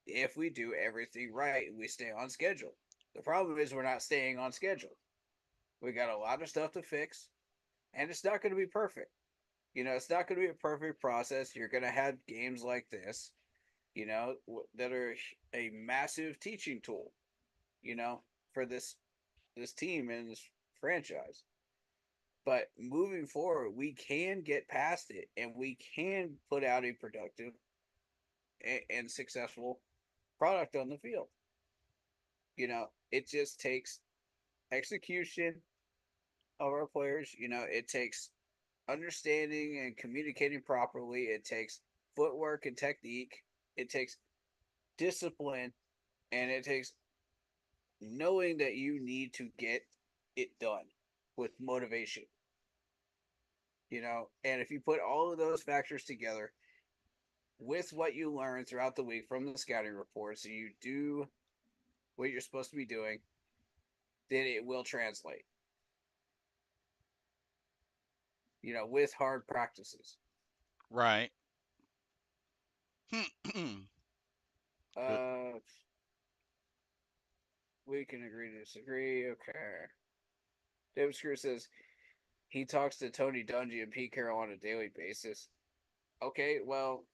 S2: if we do everything right and we stay on schedule. The problem is we're not staying on schedule. We got a lot of stuff to fix, and it's not going to be perfect. It's not going to be a perfect process. You're going to have games like this, that are a massive teaching tool, for this team and this franchise. But moving forward, we can get past it and we can put out a productive and successful product on the field. It just takes execution of our players. It takes understanding and communicating properly. It takes footwork and technique. It takes discipline, and it takes knowing that you need to get it done with motivation. And if you put all of those factors together with what you learn throughout the week from the scouting reports, and you do what you're supposed to be doing, then it will translate. With hard practices.
S1: Right. Good.
S2: Uh, we can agree to disagree. Okay. David Screw says he talks to Tony Dungy and Pete Carroll on a daily basis. Okay, well,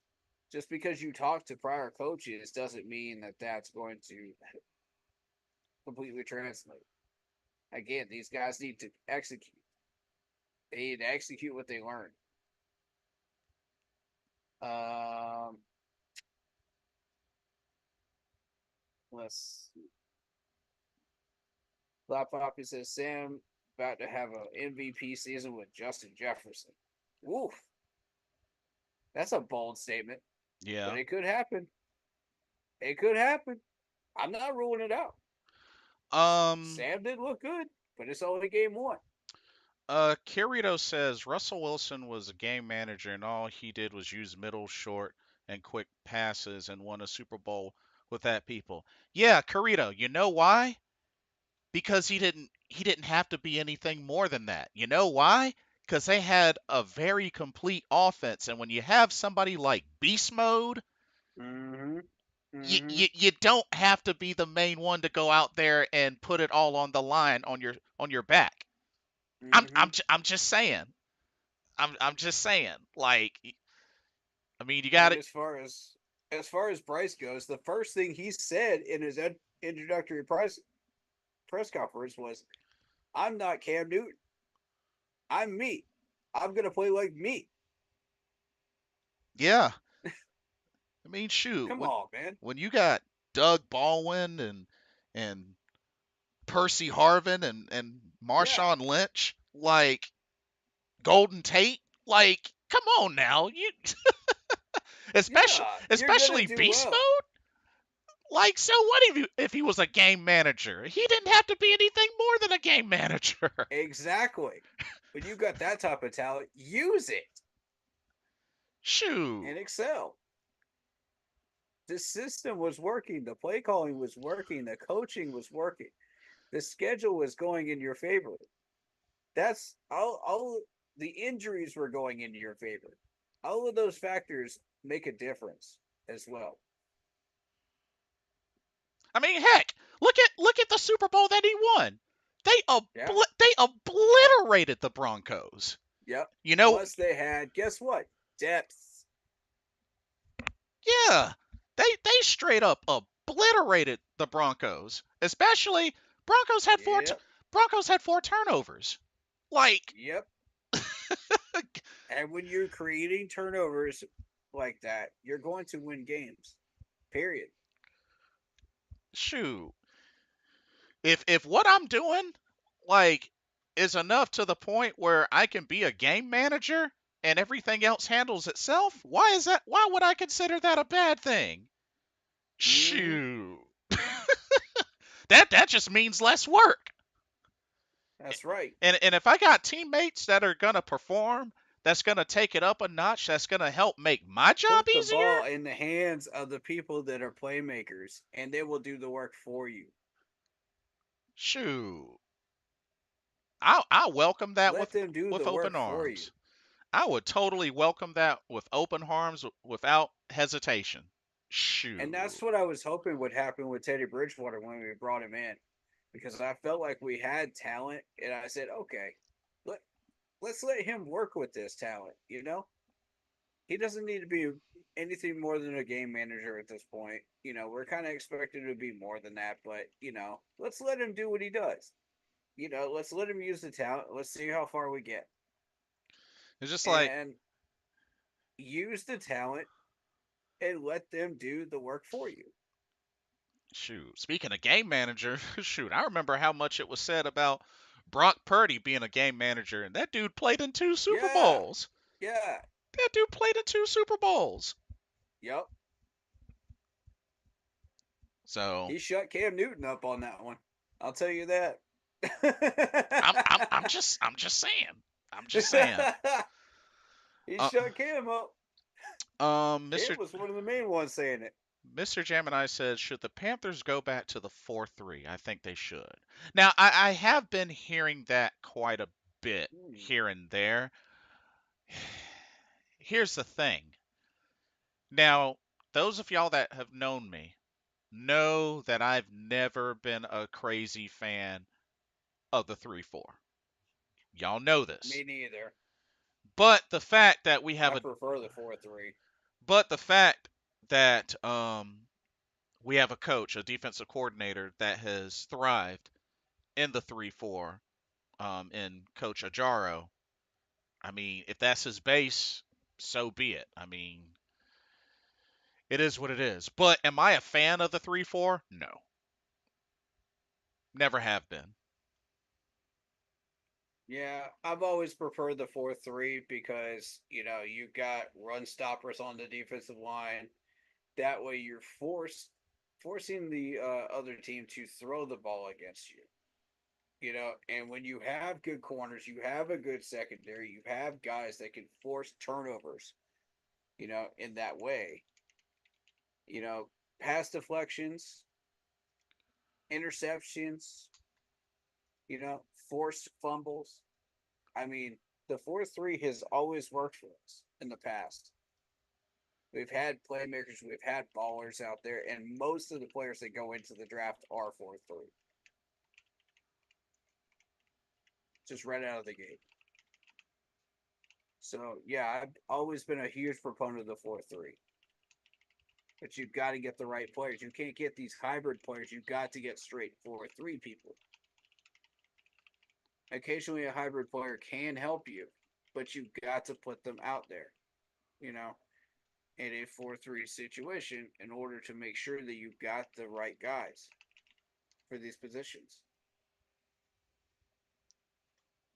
S2: just because you talk to prior coaches doesn't mean that that's going to completely translate. Again, these guys need to execute. They need to execute what they learn. Um, let's see. Flop Poppy says Sam about to have an MVP season with Justin Jefferson. Oof, that's a bold statement, but
S1: Yeah.
S2: it could happen. It could happen. I'm not ruling it out.
S1: Um.
S2: Sam did look good, but it's only game one.
S1: Kirito says Russell Wilson was a game manager and all he did was use middle, short, and quick passes and won a Super Bowl with that people. Yeah, Kirito, you know why? Because he didn't have to be anything more than that. You know why? Because they had a very complete offense, and when you have somebody like Beast Mode,
S2: Mm-hmm.
S1: you,
S2: Mm-hmm.
S1: you you don't have to be the main one to go out there and put it all on the line on your back.
S2: Mm-hmm.
S1: I'm just saying. I'm just saying. Like, I mean, you got
S2: And
S1: it.
S2: as far as Bryce goes, the first thing he said in his introductory press conference was, "I'm not Cam Newton. I'm me. I'm gonna play like me."
S1: Yeah. I mean, shoot.
S2: Come on, man.
S1: When you got Doug Baldwin and Percy Harvin and
S2: Yeah,
S1: Marshawn Lynch, like Golden Tate. Like, come on now, you especially
S2: yeah, you're gonna
S1: especially
S2: do
S1: beast
S2: well.
S1: mode. Like, so what if he was a game manager? He didn't have to be anything more than a game manager.
S2: Exactly. When you got that type of talent, use it
S1: Shoot.
S2: and excel. The system was working, the play calling was working, the coaching was working, the schedule was going in your favor. That's all the injuries were going into your favor. All of those factors make a difference as well.
S1: I mean, heck, look at the Super Bowl that he won.
S2: Yeah.
S1: They obliterated the Broncos.
S2: Yep.
S1: You know,
S2: Plus they had, guess what? Depth.
S1: yeah, they straight up obliterated the Broncos. Especially Broncos had
S2: Yep.
S1: Broncos had 4 turnovers. Like,
S2: Yep. And when you're creating turnovers like that, you're going to win games. Period.
S1: shoot, if what I'm doing like is enough to the point where I can be a game manager and everything else handles itself, why is that? Why would I consider that a bad thing?
S2: Mm-hmm.
S1: Shoot. That just means less work.
S2: That's right.
S1: And if I got teammates that are gonna perform, that's gonna take it up a notch, that's gonna help make my job
S2: Put the ball
S1: easier.
S2: in the hands of the people that are playmakers, and they will do the work for you.
S1: Shoot, I welcome that
S2: Let them do
S1: with
S2: the
S1: open
S2: work for you.
S1: arms. I would totally welcome that with open arms without hesitation.
S2: And that's
S1: Shoot.
S2: what I was hoping would happen with Teddy Bridgewater when we brought him in, because I felt like we had talent, and I said, okay, let let's let him work with this talent. He doesn't need to be anything more than a game manager at this point. We're kind of expected to be more than that, but let's let him do what he does. Let's let him use the talent. Let's see how far we get,
S1: It's just like,
S2: and use the talent and let them do the work for you.
S1: shoot. Speaking of game manager, shoot, I remember how much it was said about Brock Purdy being a game manager, and that dude played in 2 Super
S2: Yeah,
S1: Bowls.
S2: yeah,
S1: That dude played in 2 Super Bowls.
S2: yep.
S1: So
S2: He shut Cam Newton up on that one. I'll tell you that.
S1: I'm just saying. I'm just saying.
S2: He
S1: Uh,
S2: shut Cam up.
S1: Mr.
S2: Cam was one of the main ones saying it.
S1: Mr. Gemini says, should the Panthers go back to the 4-3? I think they should. Now, I have been hearing that quite a bit
S2: Hmm.
S1: here and there. Here's the thing. Now, those of y'all that have known me know that I've never been a crazy fan of the 3-4. Y'all know this.
S2: Me neither.
S1: But the fact that
S2: I prefer the 4-3.
S1: the fact that we have a coach, a defensive coordinator that has thrived in the 3-4, in Coach Ajaro. I mean, if that's his base, so be it. I mean, it is what it is. But am I a fan of the 3-4? No, never have been.
S2: Yeah, I've always preferred the 4-3 because, you've got run stoppers on the defensive line. That way you're forcing the other team to throw the ball against you. And when you have good corners, you have a good secondary, you have guys that can force turnovers, in that way. You know, pass deflections, interceptions, forced fumbles. I mean, the 4-3 has always worked for us in the past. We've had playmakers, we've had ballers out there, and most of the players that go into the draft are 4-3, just right out of the gate. So, yeah, I've always been a huge proponent of the 4-3. But you've got to get the right players. You can't get these hybrid players. You've got to get straight 4-3 people. Occasionally, a hybrid player can help you, but you've got to put them out there. You know, in a 4-3 situation in order to make sure that you've got the right guys for these positions.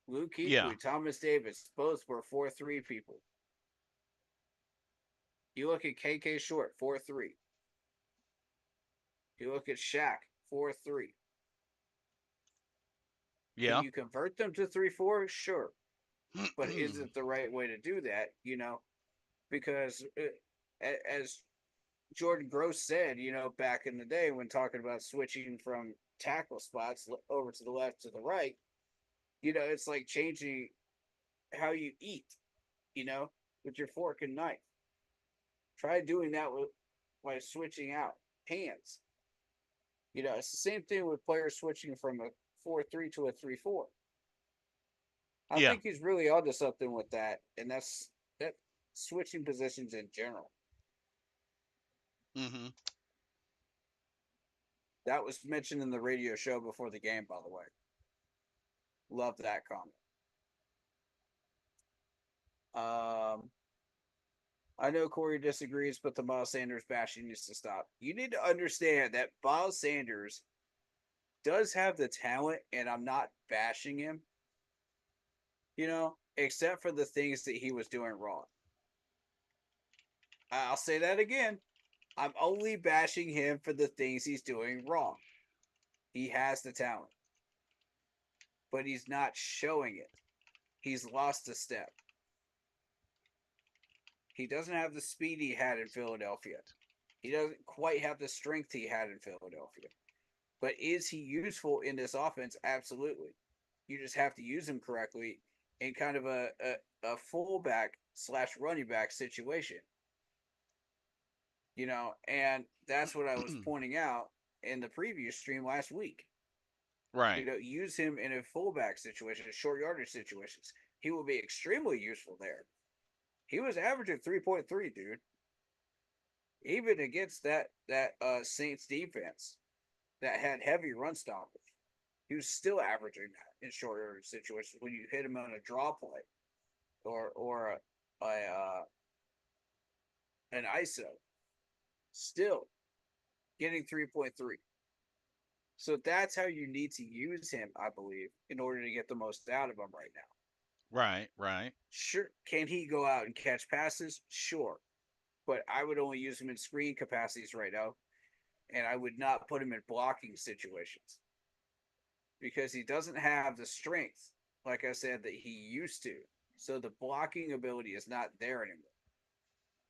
S2: Luke
S1: Yeah.
S2: Kuechly, Thomas Davis, both were 4-3 people. You look at KK Short, 4-3. You look at Shaq, 4-3. Can
S1: Yeah.
S2: you convert them to 3-4? Sure. But is it the right way to do that? Because as Jordan Gross said, back in the day when talking about switching from tackle spots over to the left to the right, it's like changing how you eat, with your fork and knife. Try doing that by switching out hands. It's the same thing with players switching from a 4-3 to a 3-4. I
S1: Yeah.
S2: think he's really onto something with that, and that's that switching positions in general.
S1: Hmm.
S2: That was mentioned in the radio show before the game, by the way. Love that comment. Um, I know Corey disagrees, but the Miles Sanders bashing needs to stop. You need to understand that Miles Sanders does have the talent, and I'm not bashing him, except for the things that he was doing wrong. I'll say that again. I'm only bashing him for the things he's doing wrong. He has the talent, but he's not showing it. He's lost a step. He doesn't have the speed he had in Philadelphia. He doesn't quite have the strength he had in Philadelphia. But is he useful in this offense? Absolutely. You just have to use him correctly in kind of a fullback slash running back situation. And that's what I was pointing out in the previous stream last week.
S1: Right.
S2: Use him in a fullback situation, short yardage situations. He will be extremely useful there. He was averaging 3.3, dude. Even against that Saints defense that had heavy run stoppage, he was still averaging that in short yardage situations when you hit him on a draw play or an ISO. Still getting 3.3. So that's how you need to use him, I believe, in order to get the most out of him right now.
S1: Right. Right.
S2: Sure, can he go out and catch passes? Sure, but I would only use him in screen capacities right now, and I would not put him in blocking situations because he doesn't have the strength, like I said, that he used to. So the blocking ability is not there anymore,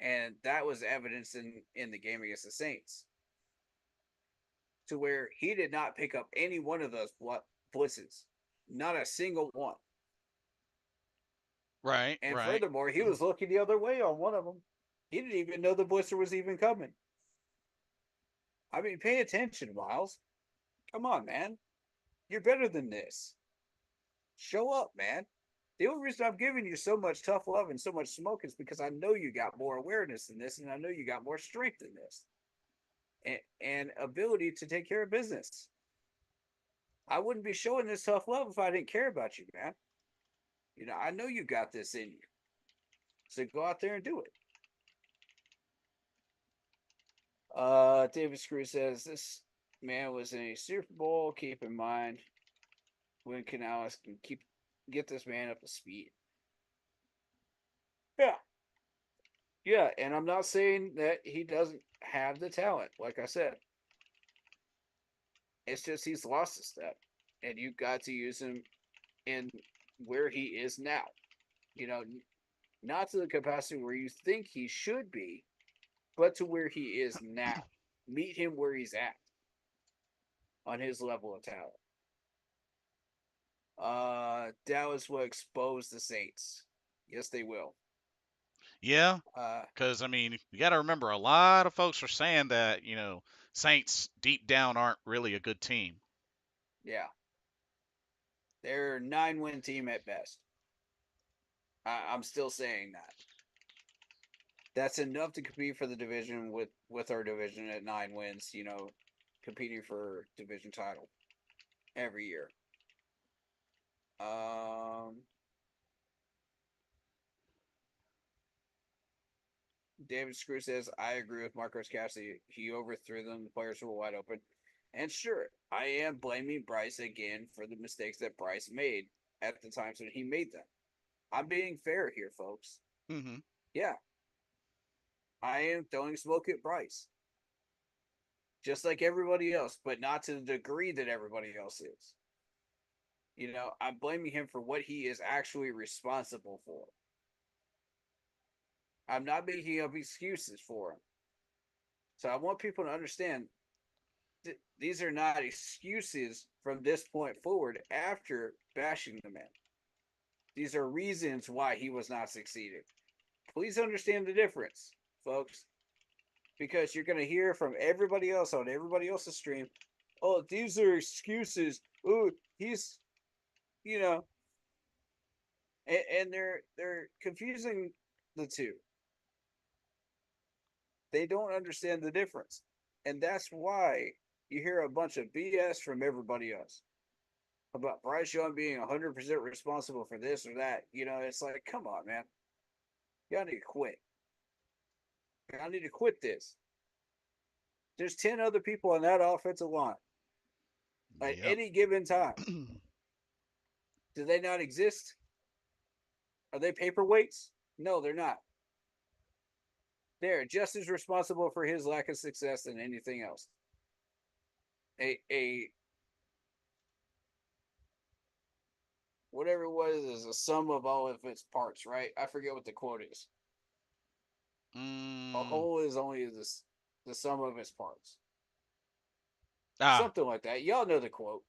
S2: and that was evidenced in the game against the Saints, to where he did not pick up any one of those blitzes, not a single one.
S1: Right.
S2: And
S1: Right.
S2: furthermore, he was looking the other way on one of them. He didn't even know the blitzer was even coming. I mean, pay attention, Miles. Come on, man. You're better than this. Show up, man. The only reason I'm giving you so much tough love and so much smoke is because I know you got more awareness than this, and I know you got more strength than this, and ability to take care of business. I wouldn't be showing this tough love if I didn't care about you, man. I know you got this in you. So go out there and do it. David Screw says this man was in a Super Bowl. Keep in mind, Win Canales can get this man up to speed. Yeah, yeah, and I'm not saying that he doesn't have the talent. Like I said, it's just he's lost a step, and you've got to use him in where he is now. You know, not to the capacity where you think he should be, but to where he is now. Meet him where he's at on his level of talent. Dallas will expose the Saints. Yes, they will.
S1: Yeah.
S2: Uh,
S1: Because I mean, you got to remember, a lot of folks are saying that Saints deep down aren't really a good team.
S2: yeah, they're a 9-win team at best. I'm still saying that. That's enough to compete for the division with our division at 9 wins. Competing for division title every year. Um, David Screw says, I agree with Marcos Cassidy. He overthrew them. The players were wide open. And sure, I am blaming Bryce again for the mistakes that Bryce made at the times when he made them. I'm being fair here, folks.
S1: Mm-hmm.
S2: Yeah, I am throwing smoke at Bryce, just like everybody else, but not to the degree that everybody else is. I'm blaming him for what he is actually responsible for. I'm not making up excuses for him. So I want people to understand these are not excuses from this point forward after bashing the man. These are reasons why he was not succeeding. Please understand the difference, folks, because you're going to hear from everybody else on everybody else's stream. Oh, these are excuses. Oh, he's, you know, and they're confusing the two. They don't understand the difference, and that's why you hear a bunch of BS from everybody else about Bryce Young being 100% responsible for this or that. It's like, come on, man. Y'all need to quit. Y'all need to quit this. There's 10 other people on that offensive line at
S1: Yep.
S2: any given time. Do they not exist? Are they paperweights? No, they're not. They're just as responsible for his lack of success than anything else. A whatever it was is a sum of all of its parts, right? I forget what the quote is. A
S1: mm,
S2: whole is only the sum of its parts.
S1: ah,
S2: Something like that. Y'all know the quote.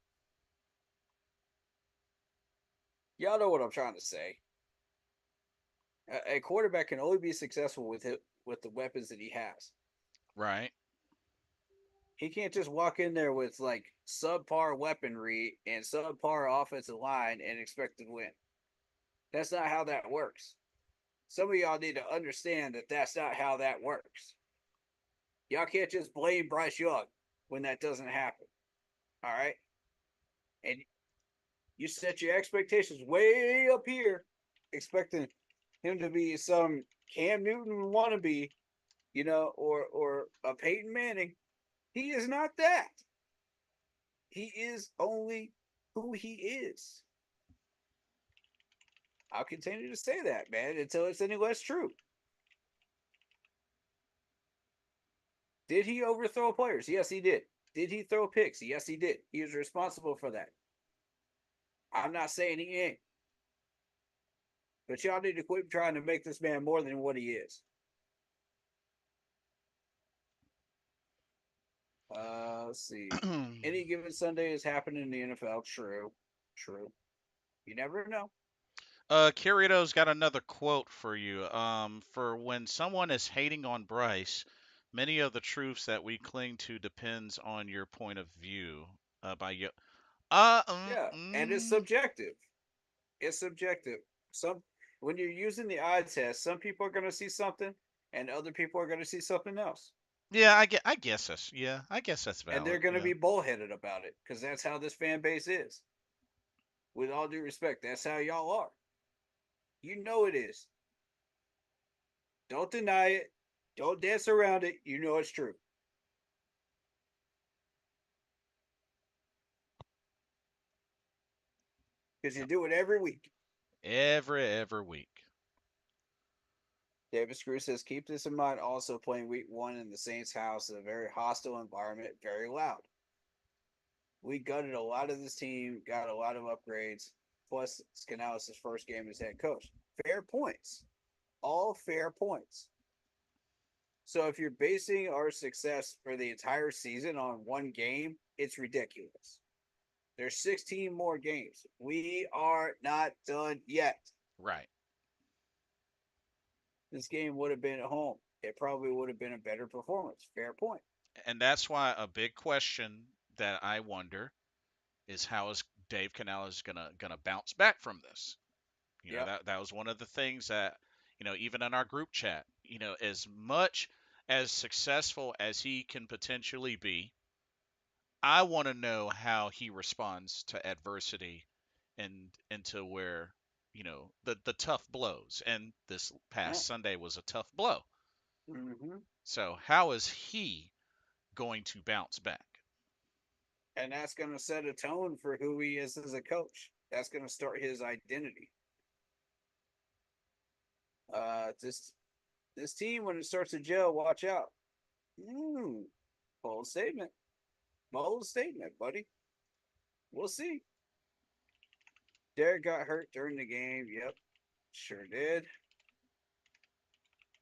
S2: Y'all know what I'm trying to say. A quarterback can only be successful with the weapons that he has.
S1: right.
S2: He can't just walk in there with like subpar weaponry and subpar offensive line and expect to win. That's not how that works. Some of y'all need to understand that that's not how that works. Y'all can't just blame Bryce Young when that doesn't happen. All right? And you set your expectations way up here, expecting him to be some Cam Newton wannabe, or a Peyton Manning. He is not that. He is only who he is. I'll continue to say that, man, until it's any less true. Did he overthrow players? Yes, he did. Did he throw picks? Yes, he did. He was responsible for that. I'm not saying he ain't. But y'all need to quit trying to make this man more than what he is. Let's see. Any given Sunday is happening in the NFL. True. True. You never know.
S1: Kirito's got another quote for you. For when someone is hating on Bryce, many of the truths that we cling to depends on your point of view. By you. Uh, mm,
S2: Yeah. And it's
S1: mm,
S2: subjective. It's subjective. Some When you're using the eye test, some people are gonna see something and other people are gonna see something else.
S1: yeah, I guess that's yeah, I guess that's
S2: And they're
S1: valid.
S2: gonna
S1: Yeah.
S2: be bullheaded about it, because that's how this fan base is. With all due respect, that's how y'all are. You know it is. Don't deny it. Don't dance around it. You know it's true. Because you
S1: Yep.
S2: do it every week.
S1: Every week.
S2: David Screw says, keep this in mind. Also, playing week one in the Saints' house in a very hostile environment, very loud. We gutted a lot of this team, got a lot of upgrades. Plus, it's Canales' first game as head coach. Fair points. All fair points. So, if you're basing our success for the entire season on one game, it's ridiculous. There's 16 more games. We are not done yet.
S1: Right.
S2: This game would have been at home. It probably would have been a better performance. Fair point.
S1: And that's why a big question that I wonder is how is Dave Canales gonna bounce back from this?
S2: Yep.
S1: That was one of the things that, even in our group chat, as much as successful as he can potentially be, I want to know how he responds to adversity and into where, the tough blows. And this
S2: Yeah.
S1: past Sunday was a tough blow.
S2: Mm-hmm.
S1: So how is he going to bounce back?
S2: And that's going to set a tone for who he is as a coach. That's going to start his identity. This team, when it starts to gel, watch out. Mm, bold statement. Bold statement, buddy. We'll see. Derek got hurt during the game. Yep, sure did.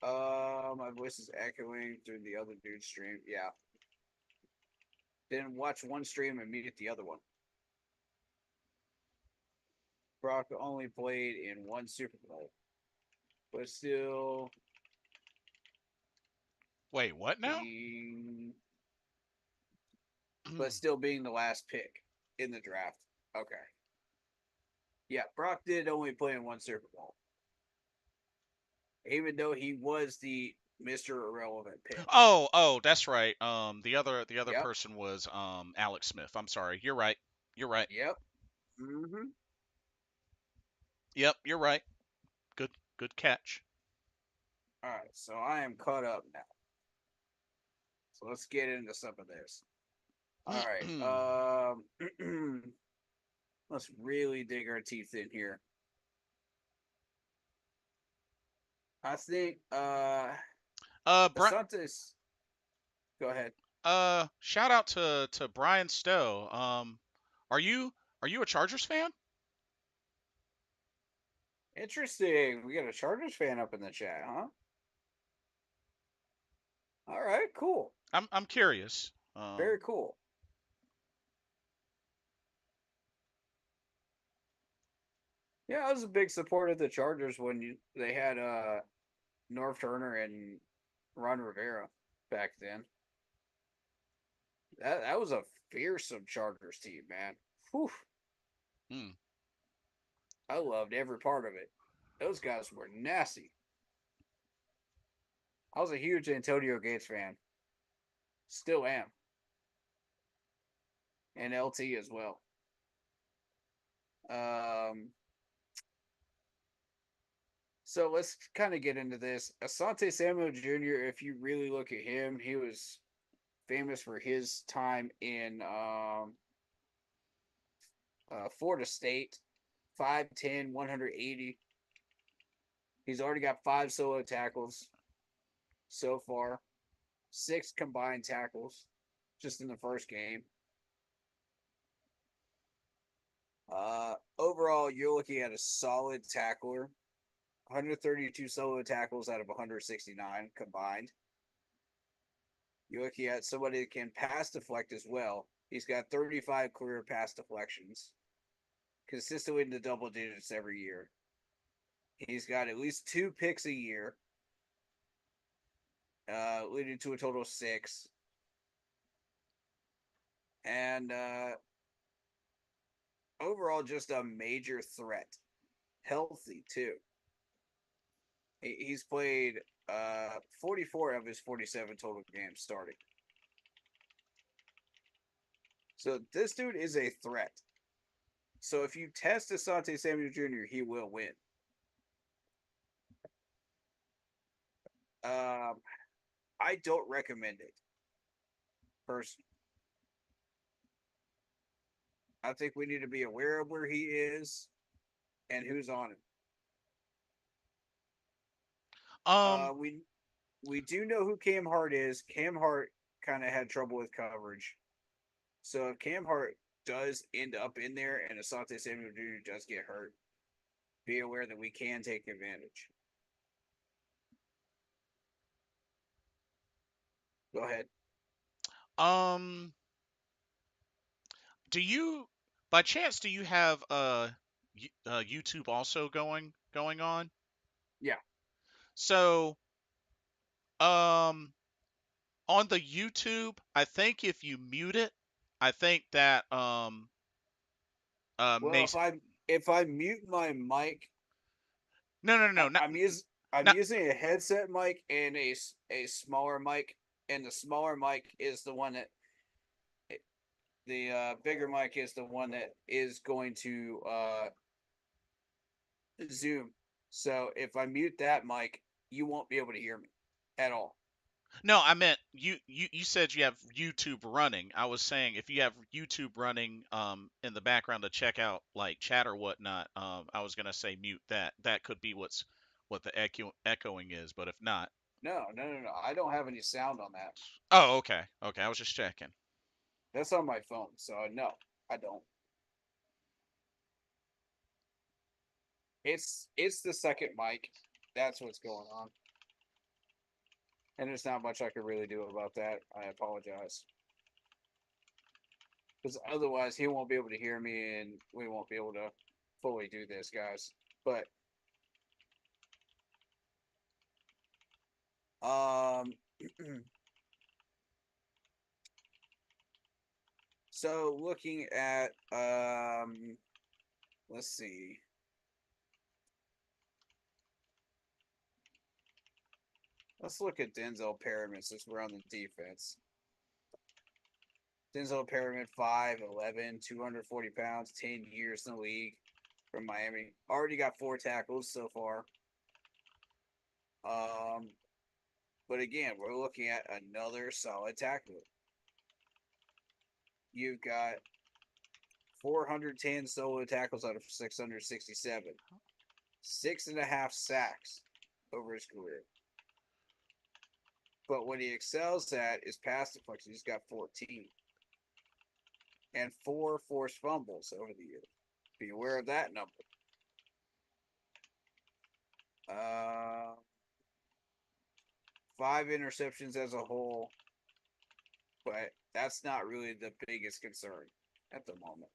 S2: My voice is echoing through the other dude's stream. Yeah. Didn't watch one stream and mute the other one. Brock only played in one Super Bowl, but still
S1: Wait, what now?
S2: being being the last pick in the draft. Okay. Yeah, Brock did only play in one Super Bowl, even though he was the Mr. Irrelevant pick.
S1: Oh, that's right. The other
S2: Yep.
S1: person was Alex Smith. I'm sorry. You're right. You're right.
S2: Yep. Mm-hmm.
S1: Yep, you're right. Good catch.
S2: All right, so I am caught up now. So let's get into some of this. All right. Let's really dig our teeth in here. I think
S1: Bri-
S2: Asante's go ahead.
S1: Shout out to Brian Stowe. Are you are you a Chargers fan?
S2: Interesting. We got a Chargers fan up in the chat, huh? All right, cool.
S1: I'm curious.
S2: Very cool. Yeah, I was a big supporter of the Chargers when they had Norv Turner and Ron Rivera back then. That was a fearsome Chargers team, man. Whew.
S1: Hmm.
S2: I loved every part of it. Those guys were nasty. I was a huge Antonio Gates fan. Still am. And LT as well. Um, so let's kind of get into this. Asante Samuel Jr., if you really look at him, he was famous for his time in Florida State. 5'10, 180. He's already got 5 solo tackles so far, 6 combined tackles just in the first game. Overall, you're looking at a solid tackler. 132 solo tackles out of 169 combined. You're looking at somebody that can pass deflect as well. He's got 35 career pass deflections, consistently in the double digits every year. He's got at least 2 picks a year, leading to a total of 6. And overall, just a major threat. Healthy, too. He's played 44 of his 47 total games starting. So this dude is a threat. So if you test Asante Samuel Jr., he will win. I don't recommend it. Personally, I think we need to be aware of where he is and who's on him.
S1: Um.
S2: We do know who Cam Hart is. Cam Hart kind of had trouble with coverage. So if Cam Hart does end up in there and Asante Samuel Jr. does get hurt, be aware that we can take advantage. Go ahead.
S1: Um. Do you, by chance, do you have YouTube also going on?
S2: Yeah.
S1: So um on the YouTube, I think if you mute it, I think that
S2: Well,
S1: makes
S2: if I mute my mic,
S1: no, not
S2: I'm
S1: not
S2: using a headset mic and a smaller mic, and the smaller mic is the one that the bigger mic is the one that is going to Zoom. So if I mute that mic, you won't be able to hear me at all.
S1: No, I meant you said you have YouTube running. I was saying if you have YouTube running in the background to check out like chat or whatnot, I was gonna say mute that. That could be what the echoing is, but if not.
S2: No, no, no, no. I don't have any sound on that.
S1: Oh, okay. Okay, I was just checking.
S2: That's on my phone. So no, I don't. It's the second mic. That's what's going on. And there's not much I could really do about that. I apologize. Because otherwise he won't be able to hear me and we won't be able to fully do this, guys. But um so looking at let's see. Let's look at Denzel Perriman since we're on the defense. Denzel Perriman, 5'11", 240 pounds, 10 years in the league from Miami. Already got 4 tackles so far. Um, but again, we're looking at another solid tackler. You've got 410 solo tackles out of 667, 6.5 sacks over his career. But what he excels at is pass deflection. He's got 14 and 4 forced fumbles over the years. Be aware of that number. Uh, 5 interceptions as a whole, but that's not really the biggest concern at the moment.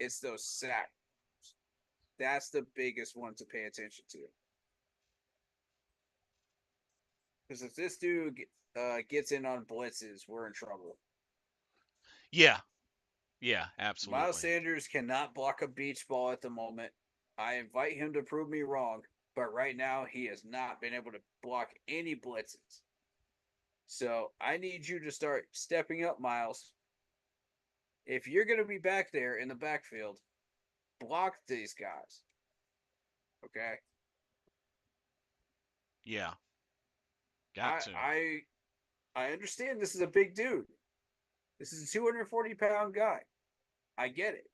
S2: It's those sacks. That's the biggest one to pay attention to. Because if this dude gets in on blitzes, we're in trouble.
S1: Yeah. Yeah,
S2: Miles
S1: absolutely.
S2: Sanders cannot block a beach ball at the moment. I invite him to prove me wrong, but right now he has not been able to block any blitzes. So I need you to start stepping up, Miles. If you're going to be back there in the backfield, block these guys. Okay?
S1: Yeah, got
S2: I
S1: to.
S2: I I understand this is a big dude. This is a 240-pound guy. I get it.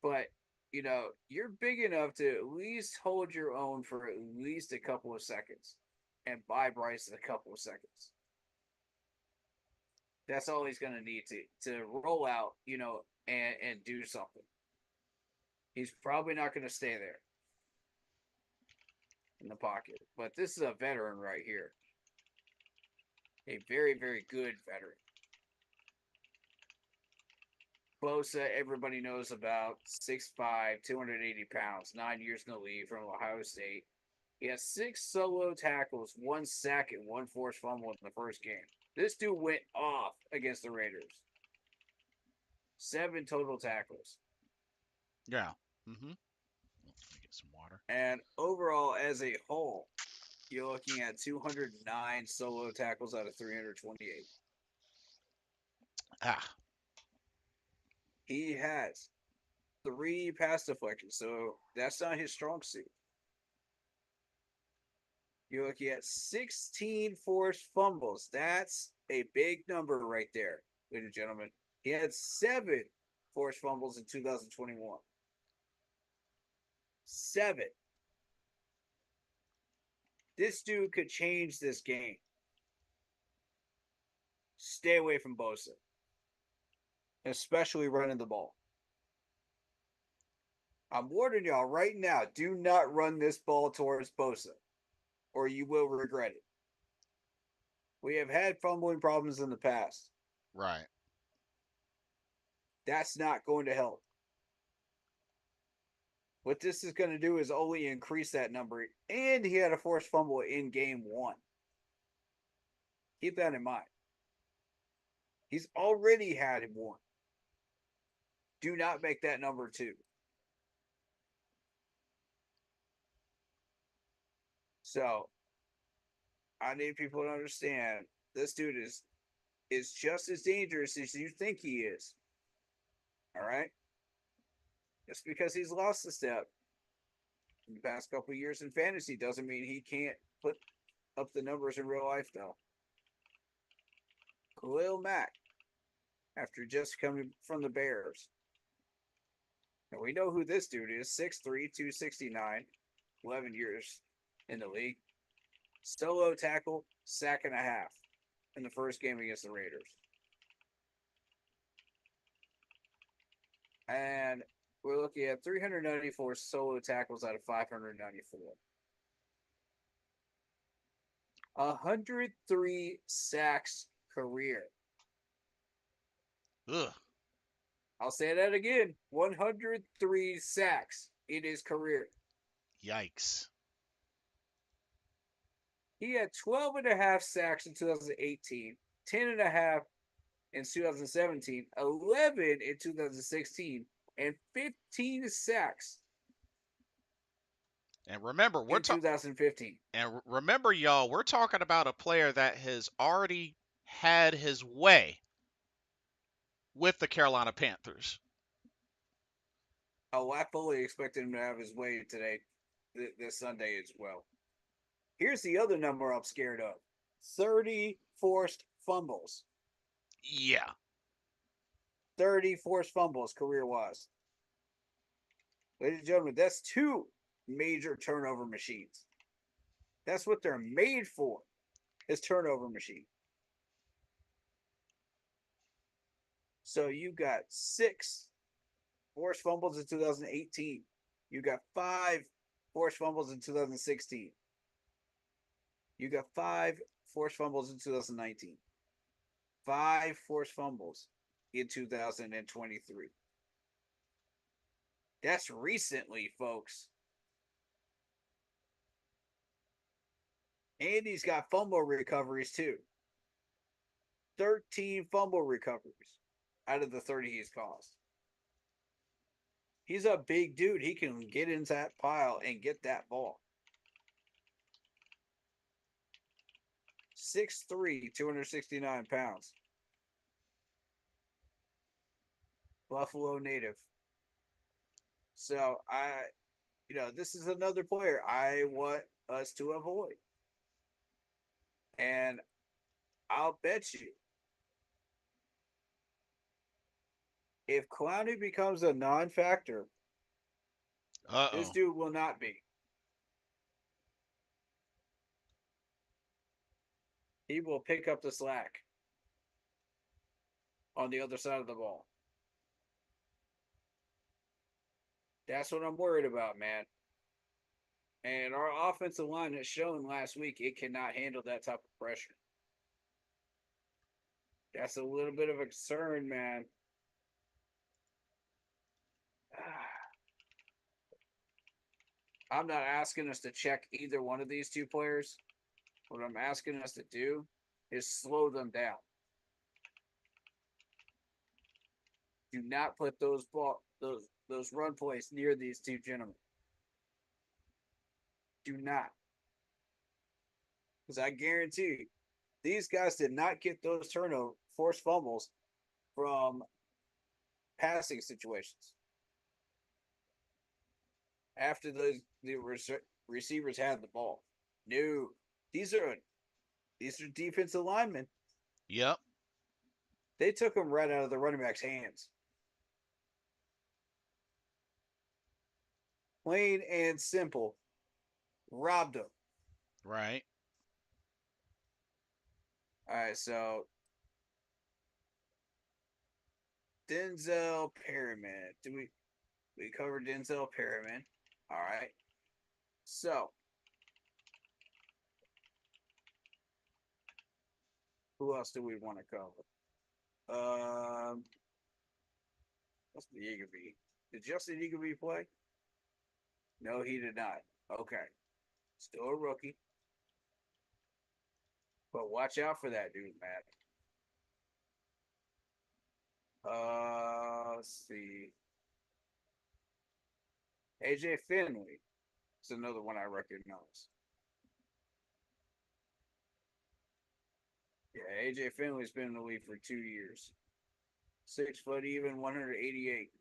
S2: But, you're big enough to at least hold your own for at least a couple of seconds and buy Bryce a couple of seconds. That's all he's going to need to roll out, and do something. He's probably not going to stay there in the pocket. But this is a veteran right here. A very, very good veteran. Bosa, everybody knows about 6'5", 280 pounds, 9 years in the league from Ohio State. He has 6 solo tackles, 1 sack, and 1 forced fumble in the first game. This dude went off against the Raiders. 7 total tackles.
S1: Yeah. Mm-hmm. Let me get some water.
S2: And overall, as a whole, you're looking at 209 solo tackles out of 328.
S1: Ah,
S2: He has 3 pass deflections, so that's not his strong suit. You're looking at 16 forced fumbles. That's a big number right there, ladies and gentlemen. He had 7 forced fumbles in 2021. 7. This dude could change this game. Stay away from Bosa, especially running the ball. I'm warning y'all right now, do not run this ball towards Bosa, or you will regret it. We have had fumbling problems in the past.
S1: right.
S2: That's not going to help. What this is going to do is only increase that number. And he had a forced fumble in game 1. Keep that in mind. He's already had 1. Do not make that number 2. So I need people to understand this dude is just as dangerous as you think he is. All right? Just because he's lost a step in the past couple of years in fantasy. Doesn't mean he can't put up the numbers in real life, though. Khalil Mack, after just coming from the Bears. And we know who this dude is 6'3, 269, 11 years in the league. Solo tackle, sack and a half in the first game against the Raiders. And we're looking at 394 solo tackles out of 594. 103 sacks career.
S1: Ugh.
S2: I'll say that again. 103 sacks in his career.
S1: Yikes.
S2: He had 12 and a half sacks in 2018, 10 and a half in 2017, 11 in 2016, and 15 sacks
S1: And remember,
S2: in 2015.
S1: And remember, y'all, we're talking about a player that has already had his way with the Carolina Panthers.
S2: Oh, I fully expected him to have his way today, this Sunday as well. Here's the other number I'm scared of: 30 forced fumbles.
S1: Yeah.
S2: 30 forced fumbles career-wise. Ladies and gentlemen, that's 2 major turnover machines. That's what they're made for, is turnover machine. So you got 6 forced fumbles in 2018. You got 5 forced fumbles in 2016. You got 5 forced fumbles in 2019. 5 forced fumbles in 2023. That's recently, folks. And he's got fumble recoveries too. 13 fumble recoveries out of the 30 he's caused. He's a big dude. He can get into that pile and get that ball. 6'3", 269 pounds. Buffalo native. So this is another player I want us to avoid. And I'll bet you, if Clowney becomes a non-factor, this dude will not be. He will pick up the slack on the other side of the ball. That's what I'm worried about, man. And our offensive line has shown last week it cannot handle that type of pressure. That's a little bit of a concern, man. I'm not asking us to check either one of these 2 players. What I'm asking us to do is slow them down. Do not put those run plays near these 2 gentlemen. Do not. Because I guarantee you, these guys did not get those forced fumbles from passing situations. After the receivers had the ball. No. These are defensive linemen.
S1: Yep.
S2: They took them right out of the running back's hands. Plain and simple. Robbed them.
S1: Right.
S2: All right, so Denzel Perryman. We covered Denzel Perryman. All right. So who else do we want to cover? What's the Eagerby? Did Justin Eagerby play? No, he did not. Okay. Still a rookie. But watch out for that dude, Matt. Let's see. AJ Finley is another one I recognize. Yeah, AJ Finley's been in the league for 2 years. 6 foot even, 188.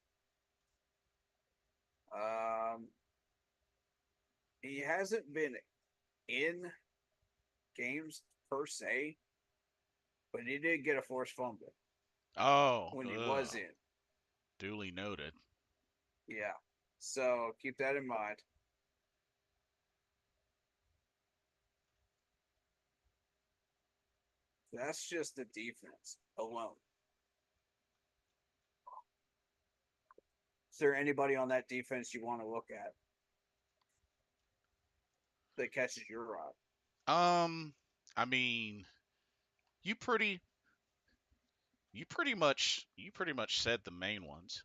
S2: He hasn't been in games per se, but he did get a forced fumble
S1: Oh,
S2: when he was
S1: ugh.
S2: in.
S1: Duly noted.
S2: Yeah. So keep that in mind. That's just the defense alone. Is there anybody on that defense you want to look at that catches your eye?
S1: Um, I mean, you pretty you pretty much said the main ones.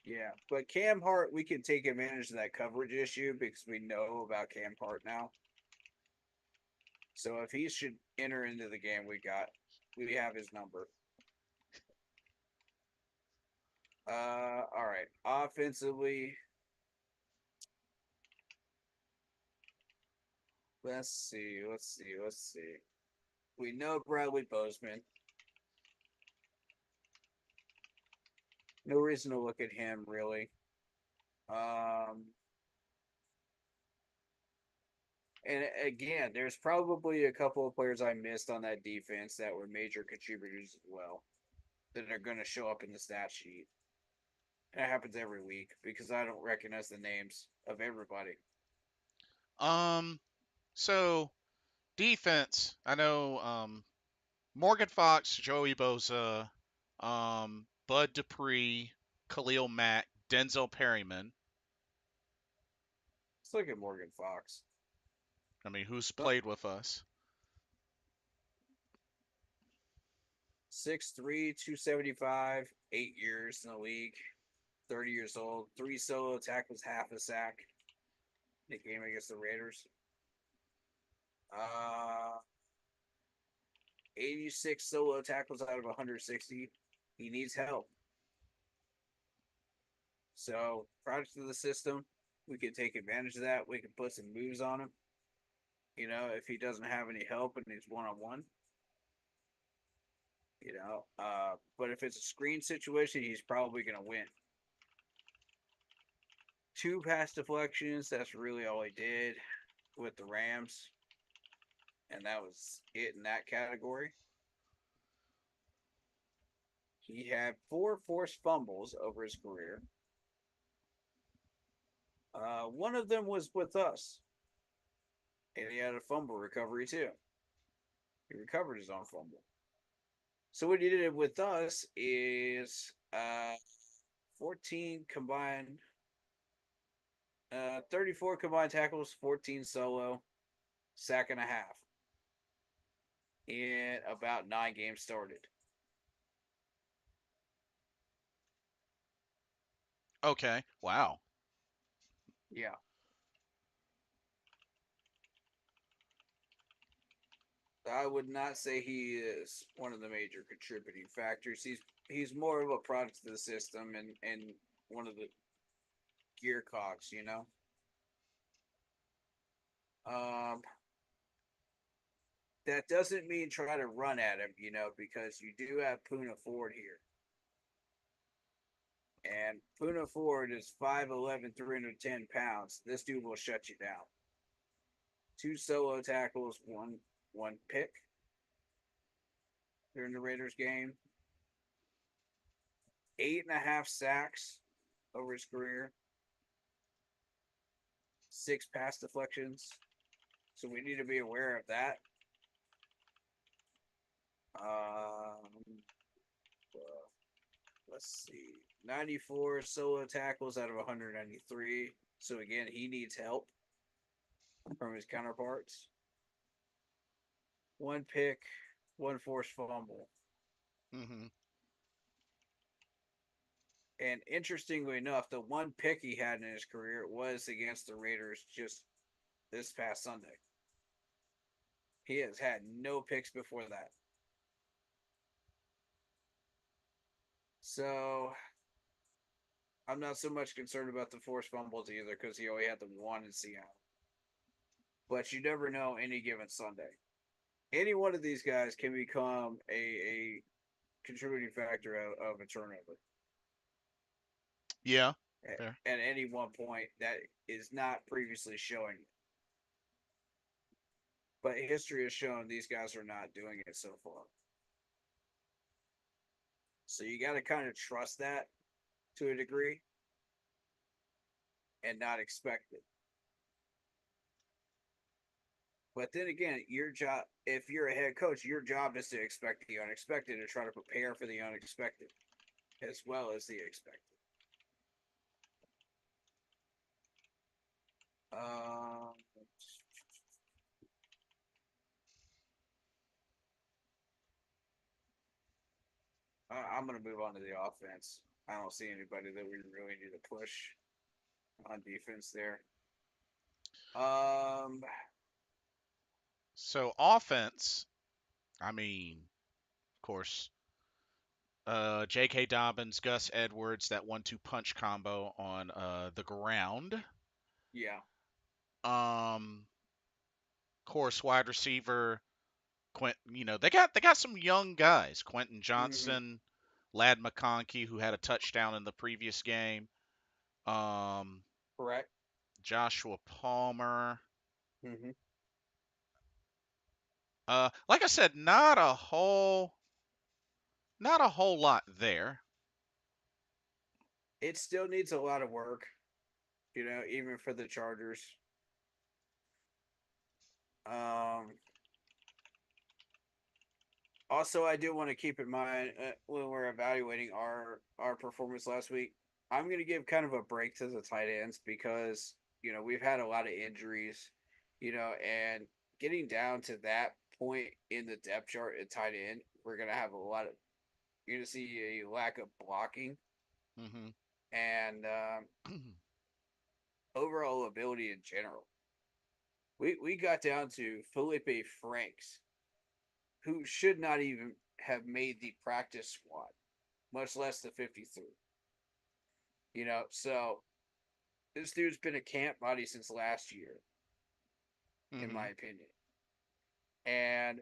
S2: Yeah, but Cam Hart, we can take advantage of that coverage issue because we know about Cam Hart now. So if he should enter into the game, we have his number. All right. Offensively, let's see. We know Bradley Bozeman. No reason to look at him really. Um, and again, there's probably a couple of players I missed on that defense that were major contributors as well that are going to show up in the stat sheet. That happens every week because I don't recognize the names of everybody.
S1: Um, so defense, I know Morgan Fox, Joey Bosa, Bud Dupree, Khalil Mack, Denzel Perryman.
S2: Let's look at Morgan Fox.
S1: I mean, who's
S2: So,
S1: played with us?
S2: 6'3", 275, 8 years in the league, 30 years old, 3 solo tackles, half a sack in the game against the Raiders. 86 solo tackles out of 160. He needs help. So, product of the system, we can take advantage of that. We can put some moves on him. If he doesn't have any help and he's one on one, but if it's a screen situation, he's probably going to win. 2 pass deflections. That's really all he did with the Rams, and that was it in that category. He had 4 forced fumbles over his career. One of them was with us, and he had a fumble recovery too. He recovered his own fumble. So what he did with us is 14 combined, 34 combined tackles, 14 solo, sack and a half in about 9 games started.
S1: Okay, wow.
S2: Yeah, I would not say he is one of the major contributing factors. He's more of a product of the system and one of the gear cogs. Um, that doesn't mean try to run at him, because you do have Puna Ford here. And Puna Ford is 5'11", 310 pounds. This dude will shut you down. 2 solo tackles, one pick during the Raiders game. 8.5 sacks over his career. 6 pass deflections. So we need to be aware of that. Um, let's see. 94 solo tackles out of 193. So again, he needs help from his counterparts. 1 pick, 1 forced fumble.
S1: Hmm.
S2: And interestingly enough, the 1 pick he had in his career was against the Raiders just this past Sunday. He has had no picks before that. So I'm not so much concerned about the forced fumbles either because he only had the one in Seattle. But you never know any given Sunday. Any one of these guys can become a contributing factor of a turnover.
S1: Yeah. Fair.
S2: at any one point that is not previously showing. But history has shown these guys are not doing it so far. So you got to kind of trust that to a degree and not expect it. But then again, your job, if you're a head coach, your job is to expect the unexpected and try to prepare for the unexpected as well as the expected. Um, I'm going to move on to the offense. I don't see anybody that we really need to push on defense there. Um,
S1: So offense, I mean, of course, J.K. Dobbins, Gus Edwards, that 1-2 punch combo on the ground.
S2: yeah.
S1: Of course, wide receiver Quentin. They got some young guys. Quentin
S2: Mm-hmm.
S1: Johnson, Lad McConkey, who had a touchdown in the previous game. Um,
S2: Correct.
S1: Joshua Palmer.
S2: Mm-hmm.
S1: Like I said, not a whole lot there.
S2: It still needs a lot of work, even for the Chargers. Um, Also, I do want to keep in mind when we're evaluating our performance last week. I'm going to give kind of a break to the tight ends because we've had a lot of injuries, and getting down to that point in the depth chart at tight end, we're going to have a lot of you're going to see a lack of blocking
S1: Hmm.
S2: and overall ability in general. We got down to Felipe Franks, who should not even have made the practice squad, much less the 53. So this dude's been a camp body since last year, in
S1: Hmm.
S2: my opinion. And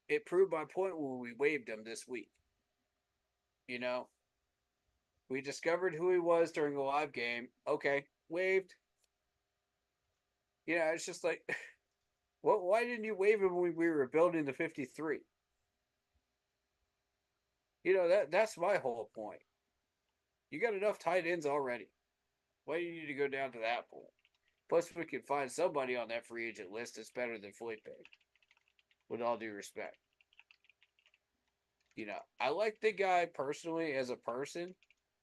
S2: it proved my point when we waived him this week. You know, we discovered who he was during the live game. Okay, waived. It's just like, what? Why didn't you waive him when we were building the 53? That's my whole point. You got enough tight ends already. Why do you need to go down to that point? Plus, we can find somebody on that free agent list that's better than Felipe, with all due respect. I like the guy personally as a person,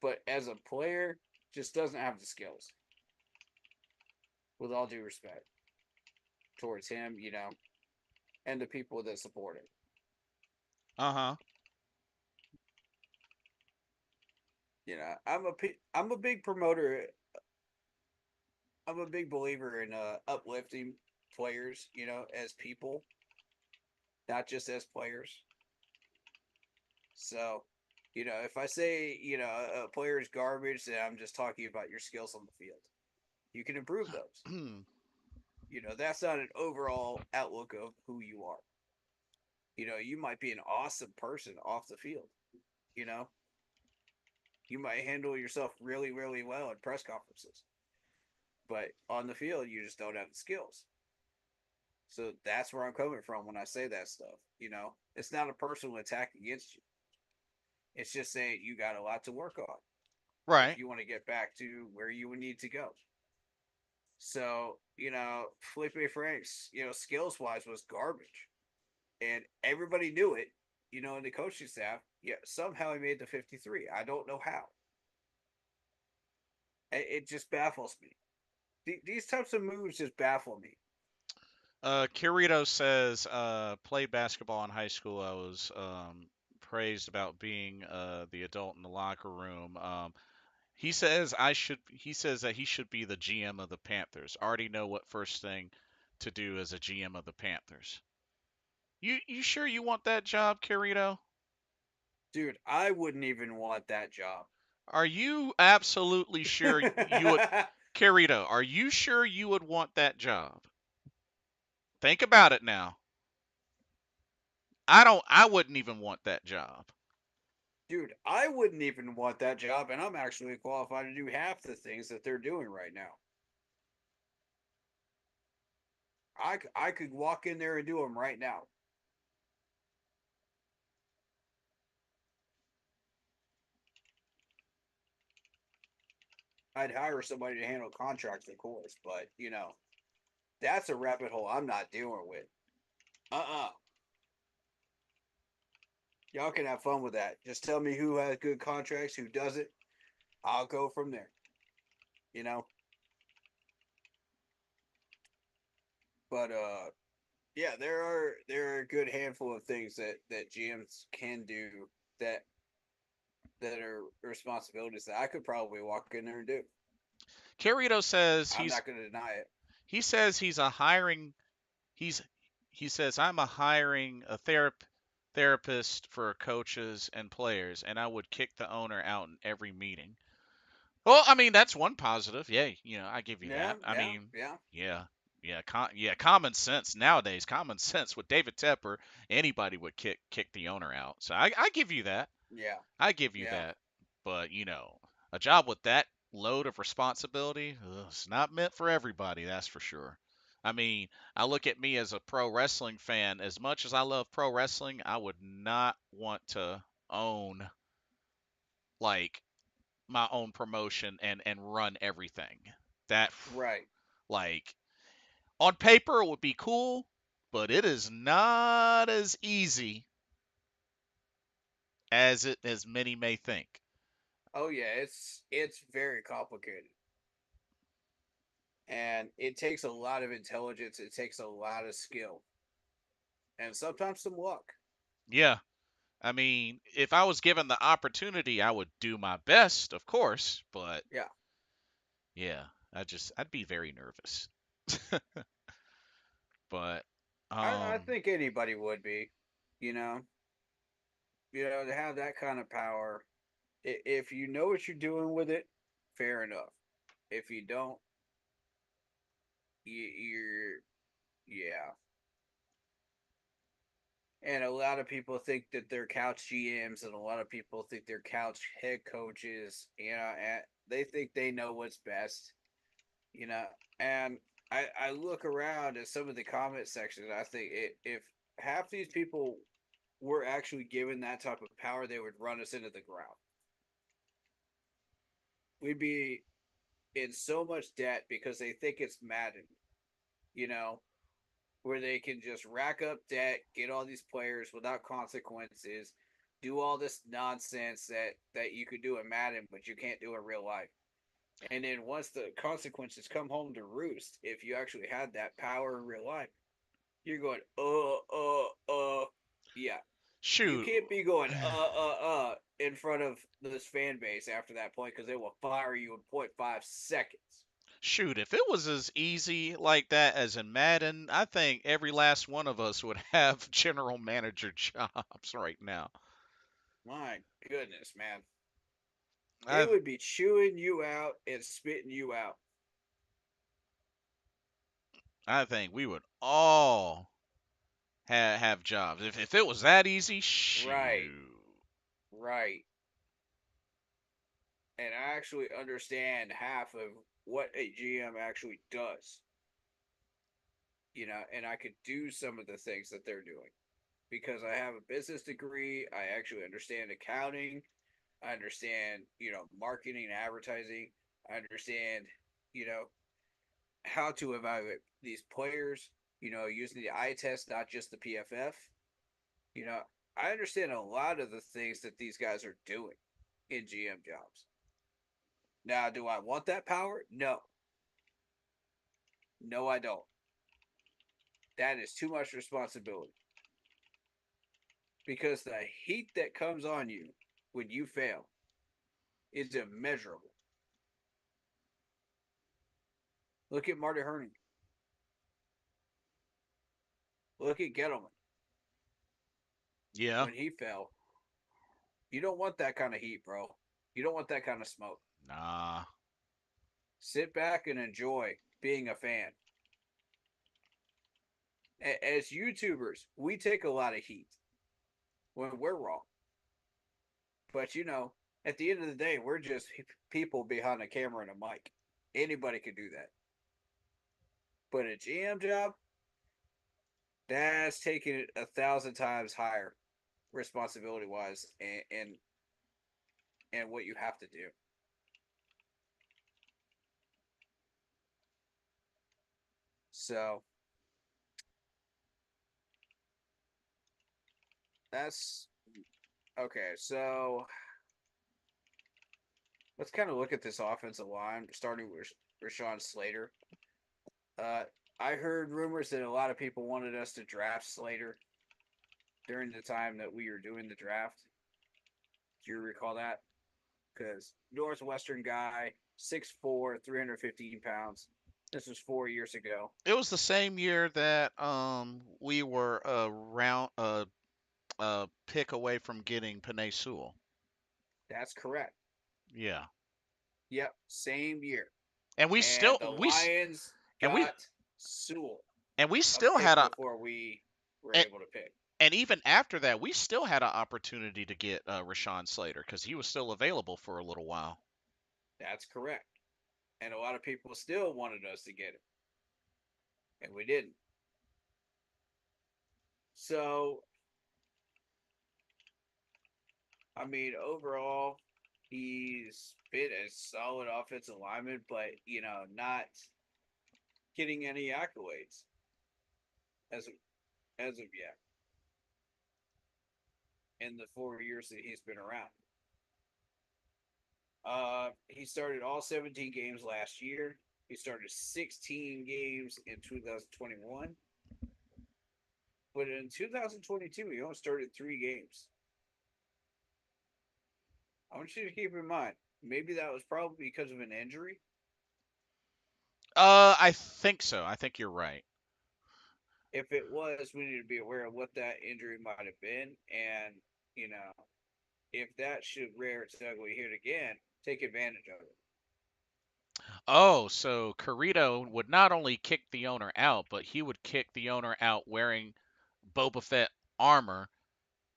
S2: but as a player, just doesn't have the skills. With all due respect towards him, and the people that support him.
S1: Uh-huh.
S2: I'm a big promoter. I'm a big believer in uplifting players, as people, not just as players. So, if I say a player is garbage, then I'm just talking about your skills on the field. You can improve those. That's not an overall outlook of who you are. You might be an awesome person off the field. You know, you might handle yourself really, really well in press conferences, but on the field, you just don't have the skills. So that's where I'm coming from when I say that stuff. It's not a personal attack against you. It's just saying you got a lot to work on if
S1: Right.
S2: you want to get back to where you would need to go. So, Felipe Franks, skills wise was garbage. And everybody knew it, in the coaching staff. Yeah, somehow he made the 53. I don't know how. It just baffles me. These types of moves just baffle me.
S1: Kirito says, played basketball in high school. I was praised about being the adult in the locker room. He says that he should be the GM of the Panthers. Already know what first thing to do as a GM of the Panthers. You sure you want that job, Kirito?
S2: Dude, I wouldn't even want that job.
S1: Are you absolutely sure you would, Kirito? Are you sure you would want that job? Think about it now. I don't. I wouldn't even want that job.
S2: Dude, I wouldn't even want that job, and I'm actually qualified to do half the things that they're doing right now. I could walk in there and do them right now. I'd hire somebody to handle contracts, of course, but that's a rabbit hole I'm not dealing with. Uh-uh. Y'all can have fun with that. Just tell me who has good contracts, who doesn't. I'll go from there. You know. But yeah, there are a good handful of things that GMs can do that that are responsibilities that I could probably walk in there and do.
S1: Carrito says
S2: I'm not going to deny it.
S1: he says he's a hiring he's he says I'm a hiring a therapist for coaches and players, and I would kick the owner out in every meeting. Well, I mean that's one positive. Yeah, I give you
S2: Yeah,
S1: that. I
S2: yeah,
S1: mean,
S2: yeah,
S1: yeah, yeah, common sense nowadays. Common sense with David Tepper, anybody would kick the owner out. So I give you that.
S2: yeah,
S1: I give you
S2: yeah.
S1: that. But a job with that load of responsibility, it's not meant for everybody. That's for sure. I mean, I look at me as a pro wrestling fan. As much as I love pro wrestling, I would not want to own like my own promotion and run everything. That
S2: Right.
S1: like on paper it would be cool, but it is not as easy as many may think.
S2: Oh yeah, it's very complicated. And it takes a lot of intelligence, it takes a lot of skill, and sometimes some luck.
S1: Yeah. I mean, if I was given the opportunity, I would do my best, of course, but
S2: Yeah.
S1: yeah, I'd be very nervous. But
S2: I
S1: um
S2: think anybody would be, you know. To have that kind of power, if you know what you're doing with it, fair enough. If you don't, you're yeah. And a lot of people think that they're couch GMs, and a lot of people think they're couch head coaches. And they think they know what's best. You know, and I look around at some of the comment sections. I think if half these people were actually given that type of power, they would run us into the ground. We'd be in so much debt because they think it's Madden. You know, where they can just rack up debt, get all these players without consequences, do all this nonsense that you could do in Madden, but you can't do in real life. And then once the consequences come home to roost, if you actually had that power in real life, you're going yeah. You
S1: shoot,
S2: can't be going in front of this fan base after that point because they will fire you in 0.5 seconds.
S1: shoot, if it was as easy like that as in Madden, I think every last one of us would have general manager jobs right now.
S2: My goodness, man. It
S1: I
S2: would be chewing you out and spitting you out.
S1: I think we would all have jobs. If it was that easy,
S2: Right,
S1: shoot.
S2: right. And I actually understand half of what a GM actually does, and I could do some of the things that they're doing because I have a business degree. I actually understand accounting. I understand, marketing and advertising. I understand, you know, how to evaluate these players, using the eye test, not just the PFF. You know, I understand a lot of the things that these guys are doing in GM jobs. Now, do I want that power? No. No, I don't. That is too much responsibility because the heat that comes on you when you fail is immeasurable. Look at Marty Herning. Look at Gettleman
S1: Yeah.
S2: when he fell. You don't want that kind of heat, bro. You don't want that kind of smoke.
S1: Nah.
S2: Sit back and enjoy being a fan. As YouTubers, we take a lot of heat when we're wrong. But at the end of the day, we're just people behind a camera and a mic. Anybody could do that. But a GM job, that's taking it 1,000 times higher, responsibility wise, and what you have to do. So that's okay. So let's kind of look at this offensive line, starting with Rashawn Slater. Uh, I heard rumors that a lot of people wanted us to draft Slater during the time that we were doing the draft. Do you recall that? Because Northwestern guy, 6'4", 315 pounds. This was 4 years ago.
S1: It was the same year that we were a pick away from getting Panay Sewell.
S2: That's correct.
S1: Yeah.
S2: Yep, same year.
S1: And we
S2: And
S1: still
S2: the
S1: we
S2: Lions
S1: and we
S2: got Sewell
S1: and we
S2: a
S1: still had
S2: pick
S1: a
S2: before we were
S1: and,
S2: able to pick.
S1: and even after that we still had an opportunity to get Rashawn Slater because he was still available for a little while.
S2: That's correct. And a lot of people still wanted us to get him. And we didn't. So, I mean, overall, he's been a solid offensive lineman, but, not getting any accolades as of, as of yet in the 4 years that he's been around. He started all 17 games last year. He started 16 games in 2021. But in 2022, he only started 3 games. I want you to keep in mind, maybe that was probably because of an injury.
S1: I think so. I think you're right.
S2: If it was, we need to be aware of what that injury might have been. And, you know, if that should rear its ugly head again, take advantage of it.
S1: Oh, so Carrito would not only kick the owner out, but he would kick the owner out wearing Boba Fett armor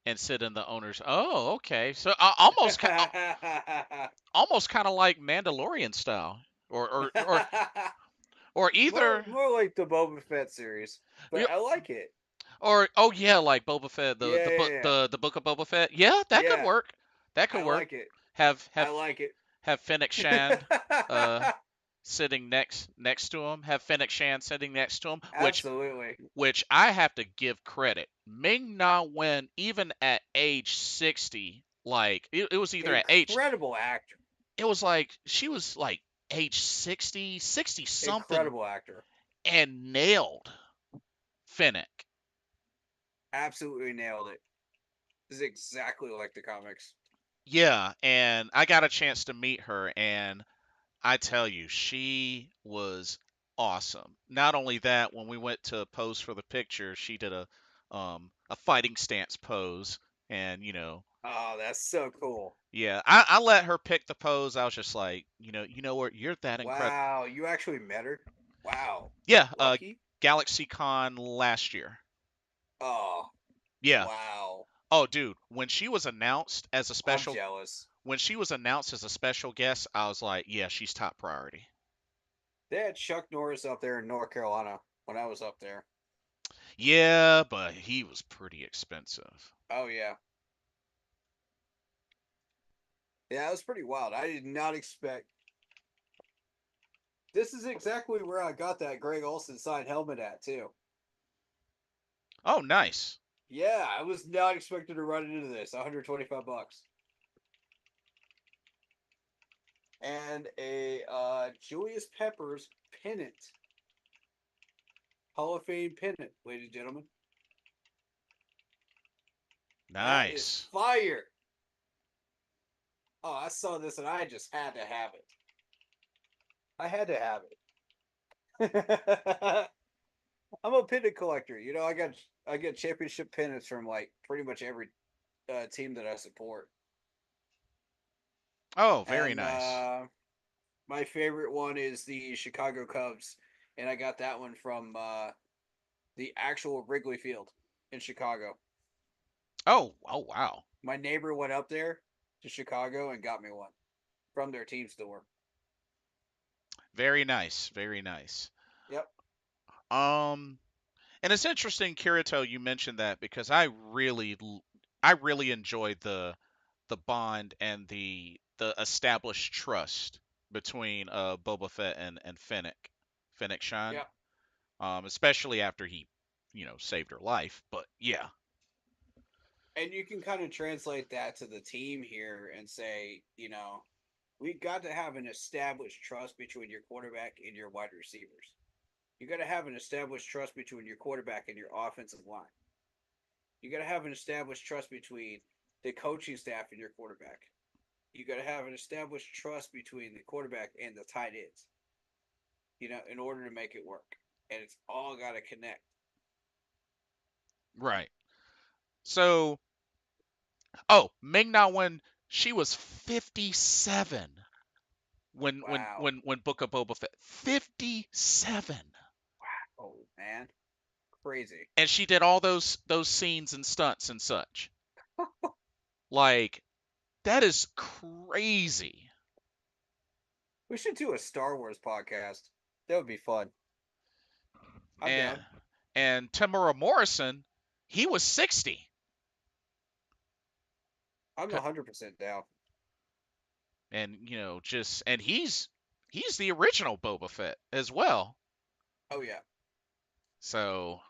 S1: and sit in the owner's. Oh, okay. So almost kind of like Mandalorian style, or or or or
S2: more,
S1: either
S2: more like the Boba Fett series, but I like it.
S1: or oh yeah, like Boba Fett,
S2: Yeah,
S1: the book
S2: yeah, yeah.
S1: the book of Boba Fett. Yeah, that could
S2: Yeah,
S1: work. That could
S2: I
S1: work.
S2: like it.
S1: Have
S2: I
S1: have
S2: like it.
S1: have Fennec Shand uh sitting next to him. Have Fennec Shand sitting next to him,
S2: Absolutely.
S1: which I have to give credit. Ming Na Wen, even at age 60, like it was either at age,
S2: Incredible actor.
S1: it was like she was like age 60, 60 something,
S2: Incredible actor.
S1: and nailed Fennec.
S2: Absolutely nailed it. This is exactly like the comics.
S1: Yeah, and I got a chance to meet her, and I tell you, she was awesome. Not only that, when we went to pose for the picture, she did a fighting stance pose, and
S2: Oh, that's so cool.
S1: yeah, I let her pick the pose. I was just like, you know what, you're that incredible.
S2: Wow, you actually met her? Wow.
S1: Yeah,
S2: Lucky?
S1: GalaxyCon last year.
S2: Oh,
S1: Yeah.
S2: wow.
S1: Oh, dude,
S2: I'm jealous.
S1: when she was announced as a special guest, I was like, yeah, she's top priority.
S2: They had Chuck Norris up there in North Carolina when I was up there.
S1: Yeah, but he was pretty expensive.
S2: Oh, yeah. Yeah, it was pretty wild. I did not expect. This is exactly where I got that Greg Olson signed helmet at, too.
S1: Oh, nice.
S2: Yeah, I was not expecting to run into this. $125. And a Julius Peppers pennant. Hall of Fame pennant, ladies and gentlemen. That is
S1: Nice.
S2: fire. Oh, I saw this and I just had to have it. I had to have it. I'm a pennant collector. I get championship pennants from like pretty much every team that I support.
S1: Oh, very
S2: And
S1: nice.
S2: my favorite one is the Chicago Cubs, and I got that one from the actual Wrigley Field in Chicago.
S1: Oh, oh wow.
S2: My neighbor went up there, to Chicago and got me one from their team store.
S1: Very nice, very nice.
S2: Yep.
S1: Um, and it's interesting, Kirito, you mentioned that because I really enjoyed the bond and the established trust between Boba Fett and Fennec Shan.
S2: Yep.
S1: Especially after he, saved her life. But yeah,
S2: And you can kind of translate that to the team here and say, we got to have an established trust between your quarterback and your wide receivers. You got to have an established trust between your quarterback and your offensive line. You got to have an established trust between the coaching staff and your quarterback. You got to have an established trust between the quarterback and the tight ends, in order to make it work. And it's all got to connect.
S1: right. So, oh, Ming Na when she was 57
S2: Wow.
S1: when Book of Boba Fett 57,
S2: Oh, man. Crazy.
S1: and she did all those scenes and stunts and such. Like that is crazy.
S2: We should do a Star Wars podcast. That would be fun. I'm
S1: And
S2: down.
S1: and Tamura Morrison, he was 60.
S2: I'm 100% down.
S1: And just and he's the original Boba Fett as well.
S2: Oh, yeah.
S1: So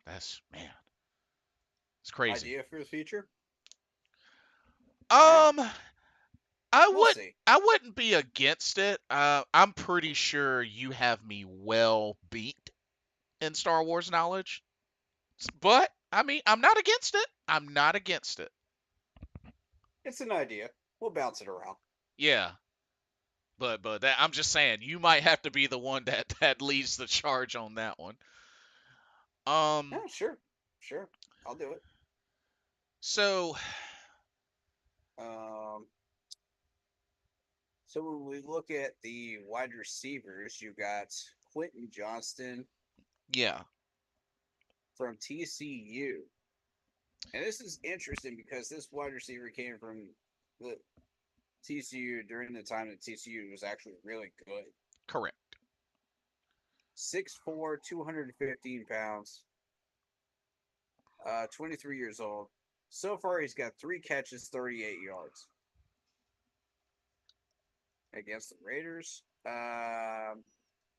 S1: that's man, it's crazy.
S2: Idea for the future? Eh,
S1: Um, I
S2: we'll
S1: would
S2: see.
S1: I wouldn't be against it. I'm pretty sure you have me well beat in Star Wars knowledge, but I mean I'm not against it. I'm not against it.
S2: It's an idea. We'll bounce it around.
S1: Yeah, but that, I'm just saying you might have to be the one that leads the charge on that one. Um,
S2: Yeah, sure. Sure. I'll do it.
S1: so
S2: Um, so when we look at the wide receivers, you got Quentin Johnston
S1: yeah,
S2: from TCU. And this is interesting because this wide receiver came from the TCU during the time that TCU was actually really good.
S1: correct.
S2: 6'4", 215 pounds, 23 years old. So far, he's got 3 catches, 38 yards against the Raiders.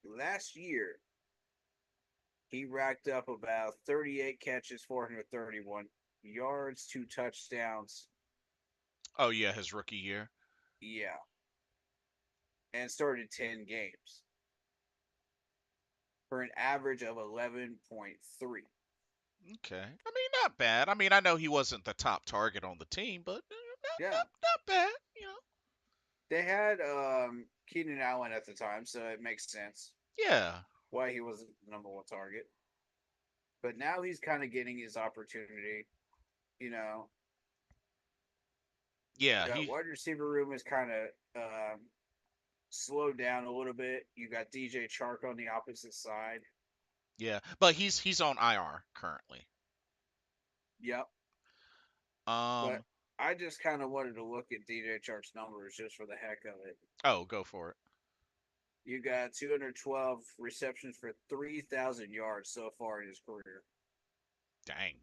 S2: Last year, he racked up about 38 catches, 431 yards, 2 touchdowns.
S1: Oh yeah, his rookie year.
S2: Yeah. And started 10 games for an average of 11.3.
S1: Okay. I mean, not bad. I mean, I know he wasn't the top target on the team, but
S2: Yeah.
S1: not bad.
S2: They had Keenan Allen at the time, so it makes sense
S1: Yeah.
S2: why he wasn't the number one target. But now he's kind of getting his opportunity. You know,
S1: Yeah,
S2: that
S1: he
S2: wide receiver room is kind of slowed down a little bit. You got DJ Chark on the opposite side.
S1: yeah, but he's on IR currently.
S2: Yep. But
S1: Um,
S2: I just kind of wanted to look at DJ Chark's numbers just for the heck of it.
S1: oh, go for it.
S2: You got 212 receptions for 3,000 yards so far in his career.
S1: Dang.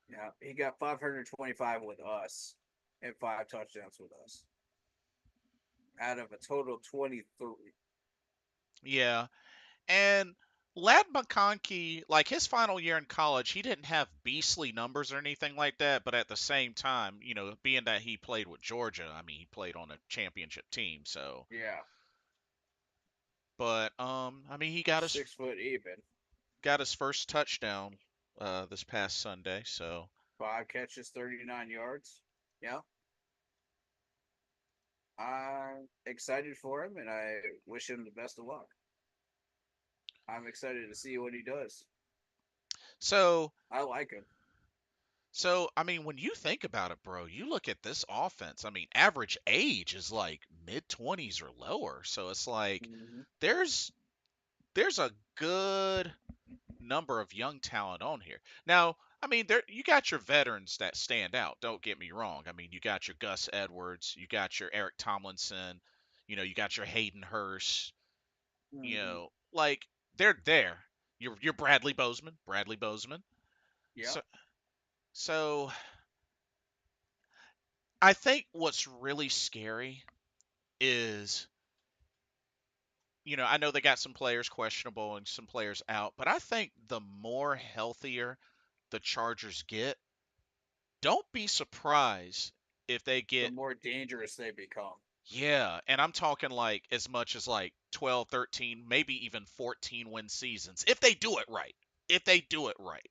S2: Yeah, he got 525 with us and 5 touchdowns with us out of a total of 23.
S1: Yeah, and Lad McConkey, like his final year in college, he didn't have beastly numbers or anything like that, but at the same time, being that he played with Georgia, I mean, he played on a championship team, so.
S2: Yeah,
S1: But I mean, he
S2: 6 foot even,
S1: got his first touchdown this past Sunday, so
S2: 5 catches, 39 yards. Yeah, I'm excited for him, and I wish him the best of luck. I'm excited to see what he does.
S1: so
S2: I like him.
S1: So, I mean, when you think about it, bro, you look at this offense. I mean, average age is like mid 20s or lower. So it's like
S2: Mm-hmm.
S1: there's a good number of young talent on here. Now, I mean, there you got your veterans that stand out. Don't get me wrong. I mean, you got your Gus Edwards, you got your Eric Tomlinson, you got your Hayden Hurst.
S2: Hmm.
S1: Like they're there. You're Bradley Bozeman.
S2: Yep.
S1: So so I think what's really scary is, I know they got some players questionable and some players out, but I think the more healthier the Chargers get, don't be surprised if they
S2: The
S1: get,
S2: more dangerous they become.
S1: yeah, and I'm talking like as much as like 12, 13, maybe even 14 win seasons if they do it right. If they do it right.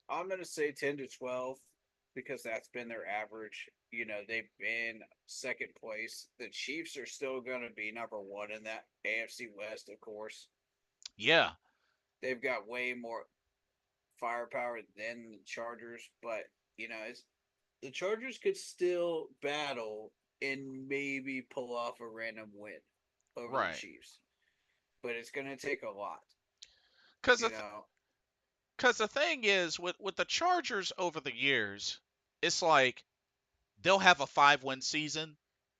S2: I'm gonna say 10 to 12 because that's been their average. They've been second place. The Chiefs are still gonna be number one in that AFC West, of course.
S1: Yeah,
S2: They've got way more firepower than the Chargers, but it's the Chargers could still battle and maybe pull off a random win over the
S1: right.
S2: Chiefs. But it's gonna take a lot,
S1: Cuz
S2: you know.
S1: cuz the thing is with the Chargers over the years, it's like they'll have a 5-win season,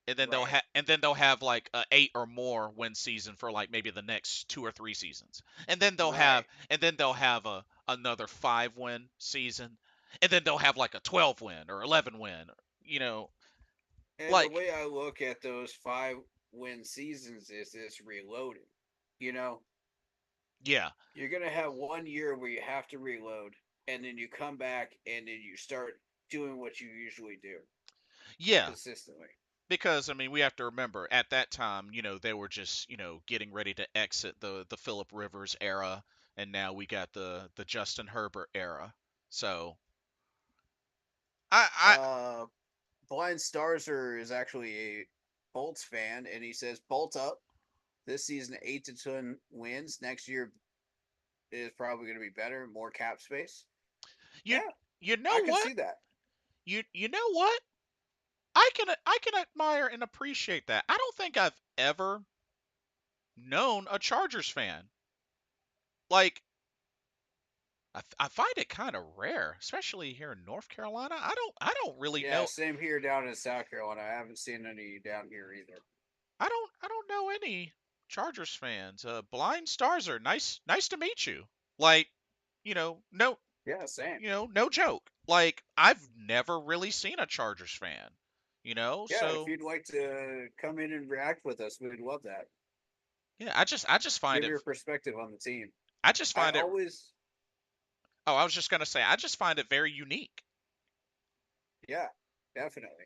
S1: and then
S2: Right.
S1: they'll have like a 8 or more win season for like maybe the next 2 or 3 seasons.
S2: Right.
S1: And then they'll have another 5-win season, and then they'll have like a 12 win or 11 win, you know,
S2: And the
S1: like
S2: way I look at those 5 win seasons is this reloading. You know,
S1: yeah.
S2: you're gonna have 1 year where you have to reload, and then you come back and then you start doing what you usually do
S1: Yeah,
S2: consistently.
S1: because I mean, we have to remember at that time, they were just, getting ready to exit the Philip Rivers era, and now we got the Justin Herbert era. So, I
S2: Uh, Blind Starzer is actually a Bolts fan, and he says Bolt up this season, 8 to 10 wins. Next year is probably going to be better, more cap space.
S1: you
S2: Yeah,
S1: you
S2: I
S1: know
S2: can
S1: what?
S2: see that.
S1: You know what? I can admire and appreciate that. I don't think I've ever known a Chargers fan. Like I find it kind of rare, especially here in North Carolina. I don't really
S2: Yeah,
S1: know.
S2: same here down in South Carolina. I haven't seen any down here either.
S1: I don't know any Chargers fans. Blind Stars are nice to meet you. Like, no,
S2: Yeah, same.
S1: no joke. Like I've never really seen a Chargers fan.
S2: Yeah, if
S1: So
S2: you'd like to come in and react with us, we'd love that.
S1: yeah, I just find
S2: Give
S1: it
S2: your perspective on the team.
S1: I just
S2: I
S1: find it
S2: always,
S1: Oh, I was just gonna say, I just find it very unique.
S2: yeah, definitely.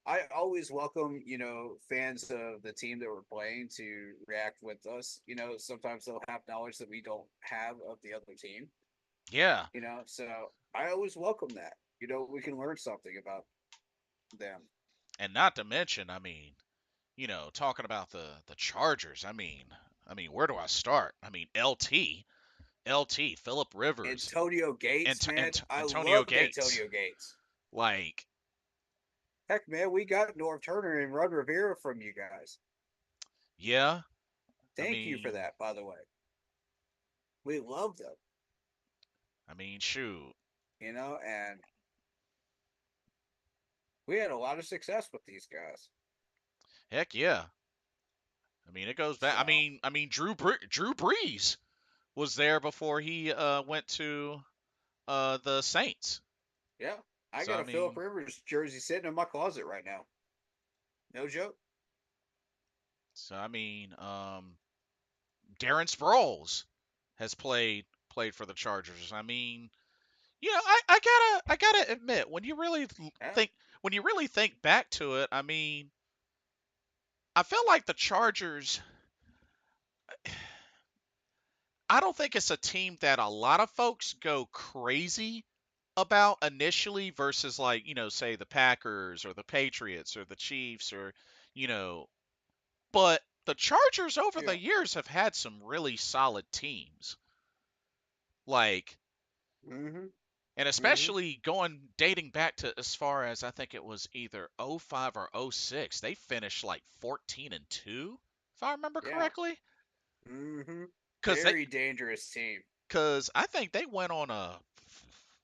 S2: I always welcome, fans of the team that we're playing to react with us. Sometimes they'll have knowledge that we don't have of the other team,
S1: Yeah,
S2: so I always welcome that. We can learn something about them.
S1: and not to mention, I mean, talking about the Chargers. I mean, where do I start? I mean, LT, Philip Rivers,
S2: Antonio Gates, man. I
S1: Antonio
S2: love
S1: Gates.
S2: Antonio Gates.
S1: Like,
S2: Heck, man, we got Norv Turner and Rod Rivera from you guys.
S1: yeah, I
S2: Thank you for
S1: mean,
S2: that, by the way. We love them,
S1: shoot,
S2: and we had a lot of success with these guys.
S1: heck yeah. I mean, it goes back.
S2: So,
S1: Drew Brees was there before he went to the Saints.
S2: yeah, I
S1: So
S2: got
S1: I
S2: a Philip
S1: mean,
S2: Rivers jersey sitting in my closet right now. No joke.
S1: Darren Sproles has played for the Chargers. I mean, I gotta admit,
S2: Yeah.
S1: think when you really think back to it, I mean, I feel like the Chargers. I don't think it's a team that a lot of folks go crazy about initially versus like, say the Packers or the Patriots or the Chiefs or, you know, but the Chargers over
S2: Yeah.
S1: the years have had some really solid teams. Like,
S2: Mm-hmm.
S1: and
S2: Mm-hmm.
S1: especially dating back to as far as I think it was either '05 or '06, they finished like 14-2, if I remember
S2: Yeah.
S1: correctly.
S2: Mm-hmm.
S1: Cause they
S2: Very dangerous team.
S1: because I think they went on a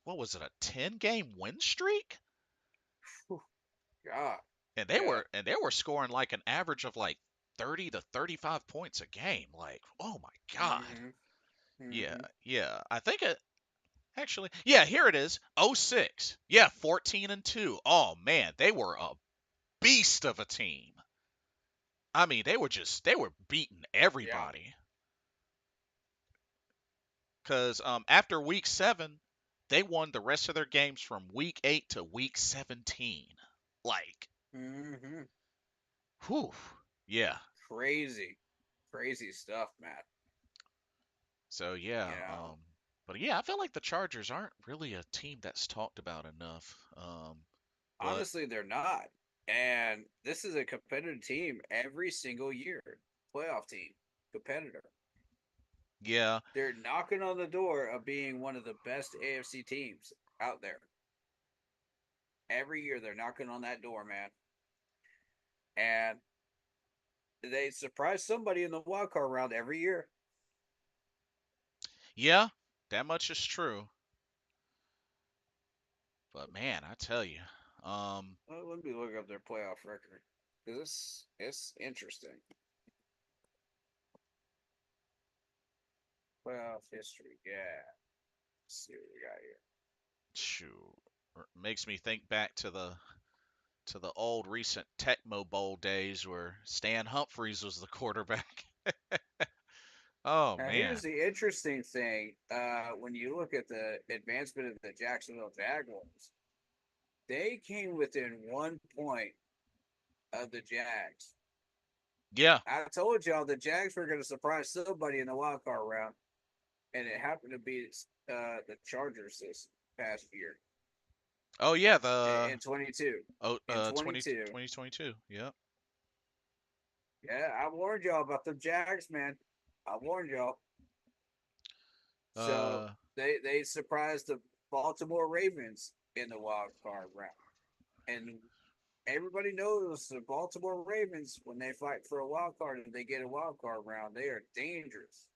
S1: what was it, a 10-game win streak,
S2: Whew, God,
S1: and they
S2: yeah.
S1: were and they were scoring like an average of like 30 to 35 points a game. Like, oh my God.
S2: Mm-hmm.
S1: Yeah,
S2: Mm-hmm.
S1: yeah. I think it actually. Yeah, here it is. Oh 06. Yeah, 14-2. Oh man, they were a beast of a team. I mean, they were beating
S2: Yeah.
S1: everybody. Because after week 7, they won the rest of their games from week 8 to week 17. Like,
S2: Mm-hmm.
S1: whew, yeah.
S2: Crazy, crazy stuff, Matt.
S1: So
S2: You
S1: yeah,
S2: know,
S1: but yeah, I feel like the Chargers aren't really a team that's talked about enough. But
S2: honestly, they're not. And this is a competitive team every single year. Playoff team, competitor.
S1: yeah,
S2: They're knocking on the door of being one of the best AFC teams out there. Every year they're knocking on that door, man. And they surprise somebody in the wild card round every year.
S1: yeah, that much is true. But man, I tell you,
S2: Well, let me look up their playoff record because it's interesting. Playoff history, yeah. Let's see what we got here.
S1: shoot, makes me think back to the old recent Tecmo Bowl days where Stan Humphries was the quarterback. Oh
S2: Now,
S1: man.
S2: here's the interesting thing: when you look at the advancement of the Jacksonville Jaguars, they came within 1 point of the Jags.
S1: Yeah.
S2: I told y'all the Jags were going to surprise somebody in the wild card round, and it happened to be the Chargers this past year
S1: Oh yeah, the
S2: in 22.
S1: oh
S2: In
S1: 20
S2: 22,
S1: 2022. Yep.
S2: yeah, I warned y'all about the Jags, man. I warned y'all. So
S1: Uh
S2: they surprised the Baltimore Ravens in the wild card round, and everybody knows the Baltimore Ravens when they fight for a wild card and they get a wild card round, they are dangerous,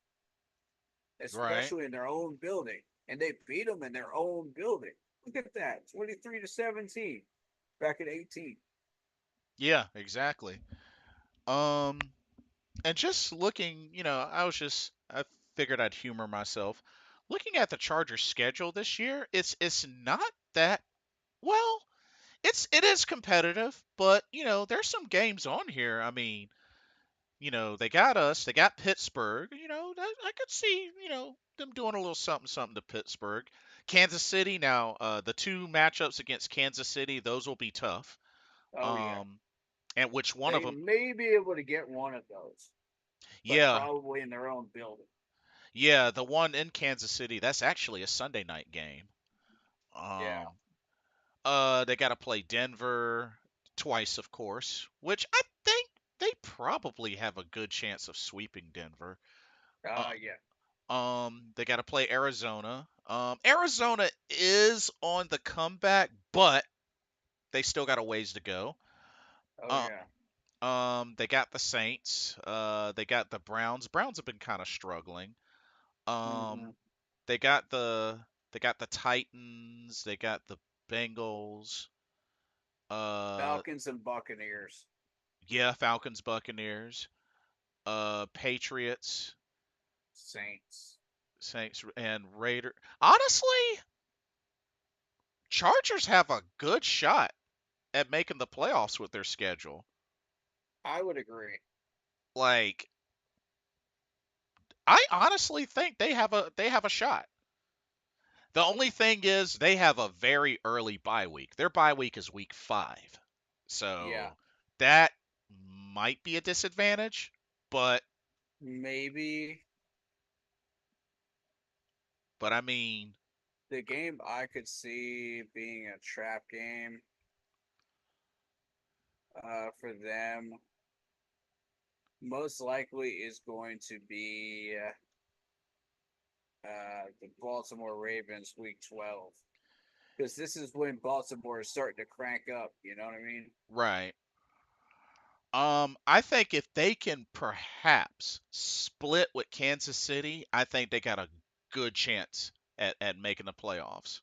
S1: right.
S2: especially in their own building. And they beat them in their own building. Look at that, 23-17, back in 18.
S1: Yeah, exactly. Um and just looking, I figured I'd humor myself. Looking at the Chargers schedule this year, it's not that well, it is competitive, but there's some games on here. I mean, they got us, they got Pittsburgh. I could see, them doing a little something something to Pittsburgh. Kansas City now, the two matchups against Kansas City, those will be tough.
S2: Oh yeah,
S1: Um, and which one of
S2: they
S1: them?
S2: may be able to get one of those, but
S1: Yeah,
S2: probably in their own building.
S1: yeah, the one in Kansas City, that's actually a Sunday night game.
S2: Yeah.
S1: Um, they got to play Denver twice, of course, which I think they probably have a good chance of sweeping Denver. Uh,
S2: Yeah.
S1: They got to play Arizona. Arizona is on the comeback, but they still got a ways to go.
S2: Oh
S1: Uh,
S2: yeah.
S1: they got the Saints. They got the Browns. Browns have been kind of struggling.
S2: Mm-hmm.
S1: Um, they got the they got the Titans. They got the Bengals. Uh,
S2: Falcons and Buccaneers.
S1: yeah, Falcons, Buccaneers. Patriots,
S2: Saints.
S1: Saints, and Raider. Honestly, Chargers have a good shot at making the playoffs with their schedule.
S2: I would agree.
S1: Like, I honestly think they have a shot. The only thing is they have a very early bye week. Their bye week is week 5.
S2: Yeah.
S1: So that might be a disadvantage, but
S2: Maybe
S1: I mean,
S2: the game I could see being a trap game for them most likely is going to be the Baltimore Ravens week 12. Because this is when Baltimore is starting to crank up. You know what I mean?
S1: right. I think if they can perhaps split with Kansas City, I think they got a good chance at making the playoffs.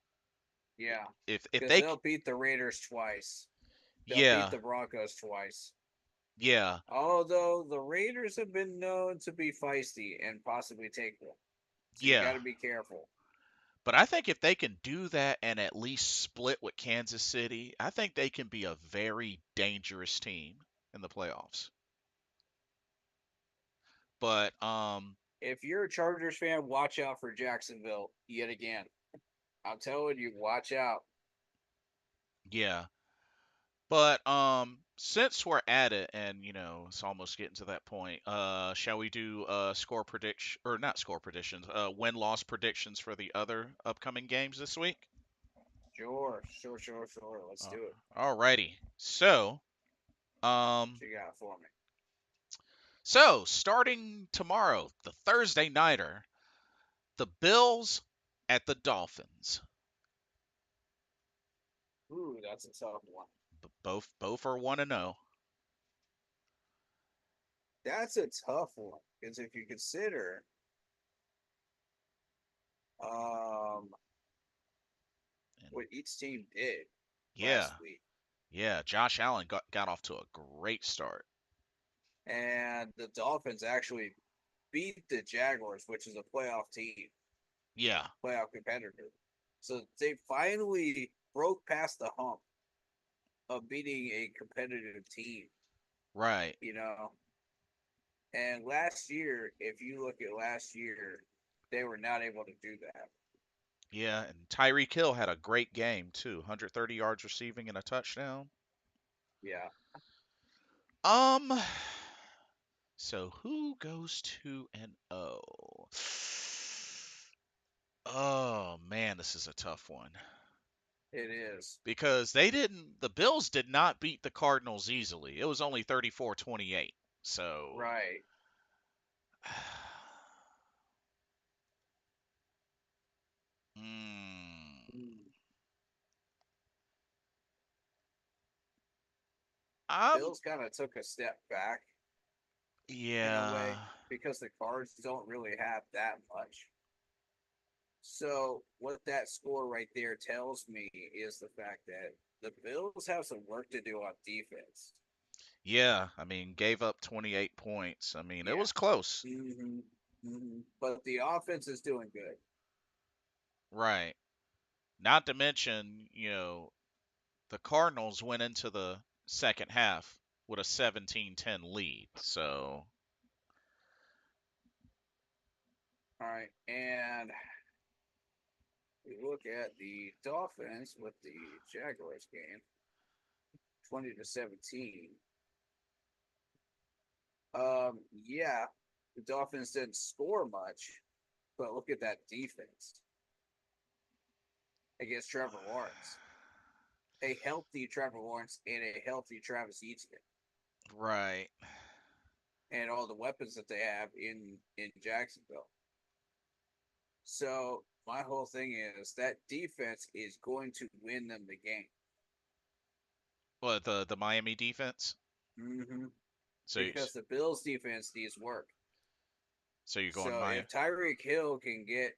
S2: Yeah,
S1: If
S2: because
S1: they
S2: they'll beat the Raiders twice. They'll beat
S1: yeah,
S2: the Broncos twice.
S1: yeah,
S2: Although the Raiders have been known to be feisty and possibly take one. So you got
S1: yeah.
S2: to be careful.
S1: But I think if they can do that and at least split with Kansas City, I think they can be a very dangerous team in the playoffs. But
S2: If you're a Chargers fan, watch out for Jacksonville yet again. I'm telling you, watch out.
S1: yeah. But since we're at it and it's almost getting to that point, shall we do score prediction or not score predictions, win-loss predictions for the other upcoming games this week?
S2: Sure, sure, sure, sure. Let's
S1: Uh,
S2: do it.
S1: Alrighty. Um
S2: What you got for me?
S1: so starting tomorrow, the Thursday nighter, the Bills at the Dolphins.
S2: Ooh, that's a tough one.
S1: Both are 1-0.
S2: That's a tough one because if you consider um,
S1: And
S2: what each team did
S1: yeah,
S2: last week,
S1: yeah, Josh Allen got off to a great start.
S2: and the Dolphins actually beat the Jaguars, which is a playoff team,
S1: Yeah,
S2: playoff competitor. So they finally broke past the hump of beating a competitive team,
S1: right.
S2: you know. And last year, if you look at last year, they were not able to do that.
S1: Yeah, and Tyreek Hill had a great game too. 130 yards receiving and a touchdown.
S2: Yeah.
S1: Um so who goes 2-0? Oh man, this is a tough one.
S2: It is.
S1: Because the Bills did not beat the Cardinals easily. It was only 34-28. So
S2: Right.
S1: mm,
S2: Mm.
S1: I'm
S2: Bills kind of took a step back in a
S1: yeah.
S2: way because the Cards don't really have that much. So what that score right there tells me is the fact that the Bills have some work to do on defense.
S1: Yeah, I mean, gave up 28 points. I mean, it
S2: Yeah.
S1: was close.
S2: But the offense is doing good.
S1: Right. Not to mention, the Cardinals went into the second half with a 17-10 lead. So,
S2: All right. And we look at the Dolphins with the Jaguars game, 20-17. Yeah, the Dolphins didn't score much, but look at that defense against Trevor Lawrence. A healthy Trevor Lawrence and a healthy Travis Etienne,
S1: right.
S2: and all the weapons that they have in Jacksonville. So my whole thing is that defense is going to win them the game.
S1: What the Miami defense?
S2: Mm-hmm.
S1: So,
S2: Because the Bills defense needs work.
S1: so you're going
S2: So
S1: Miami?
S2: if Tyreek Hill can get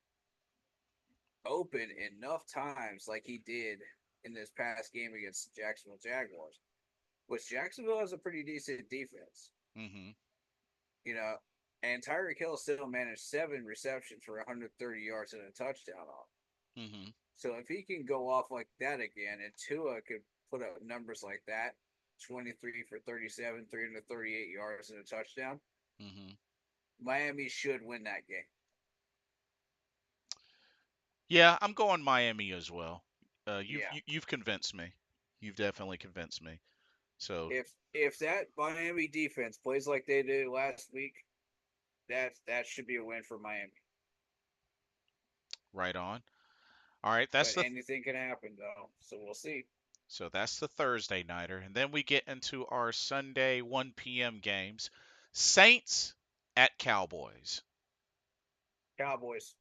S2: open enough times like he did in this past game against the Jacksonville Jaguars, which Jacksonville has a pretty decent defense,
S1: Mm-hmm.
S2: you know, and Tyreek Hill still managed 7 receptions for 130 yards and a touchdown off.
S1: Mm-hmm.
S2: So if he can go off like that again, and Tua could put up numbers like that, 23 for 37, 338 yards and a touchdown,
S1: Mm-hmm.
S2: Miami should win that game.
S1: Yeah, I'm going Miami as well.
S2: Yeah.
S1: You've convinced me. You've definitely convinced me. So,
S2: If that Miami defense plays like they did last week, that should be a win for Miami.
S1: right on. All right,
S2: But anything can happen though, so we'll see.
S1: so that's the Thursday nighter, and then we get into our Sunday 1 p.m. games. Saints at Cowboys.
S2: Cowboys.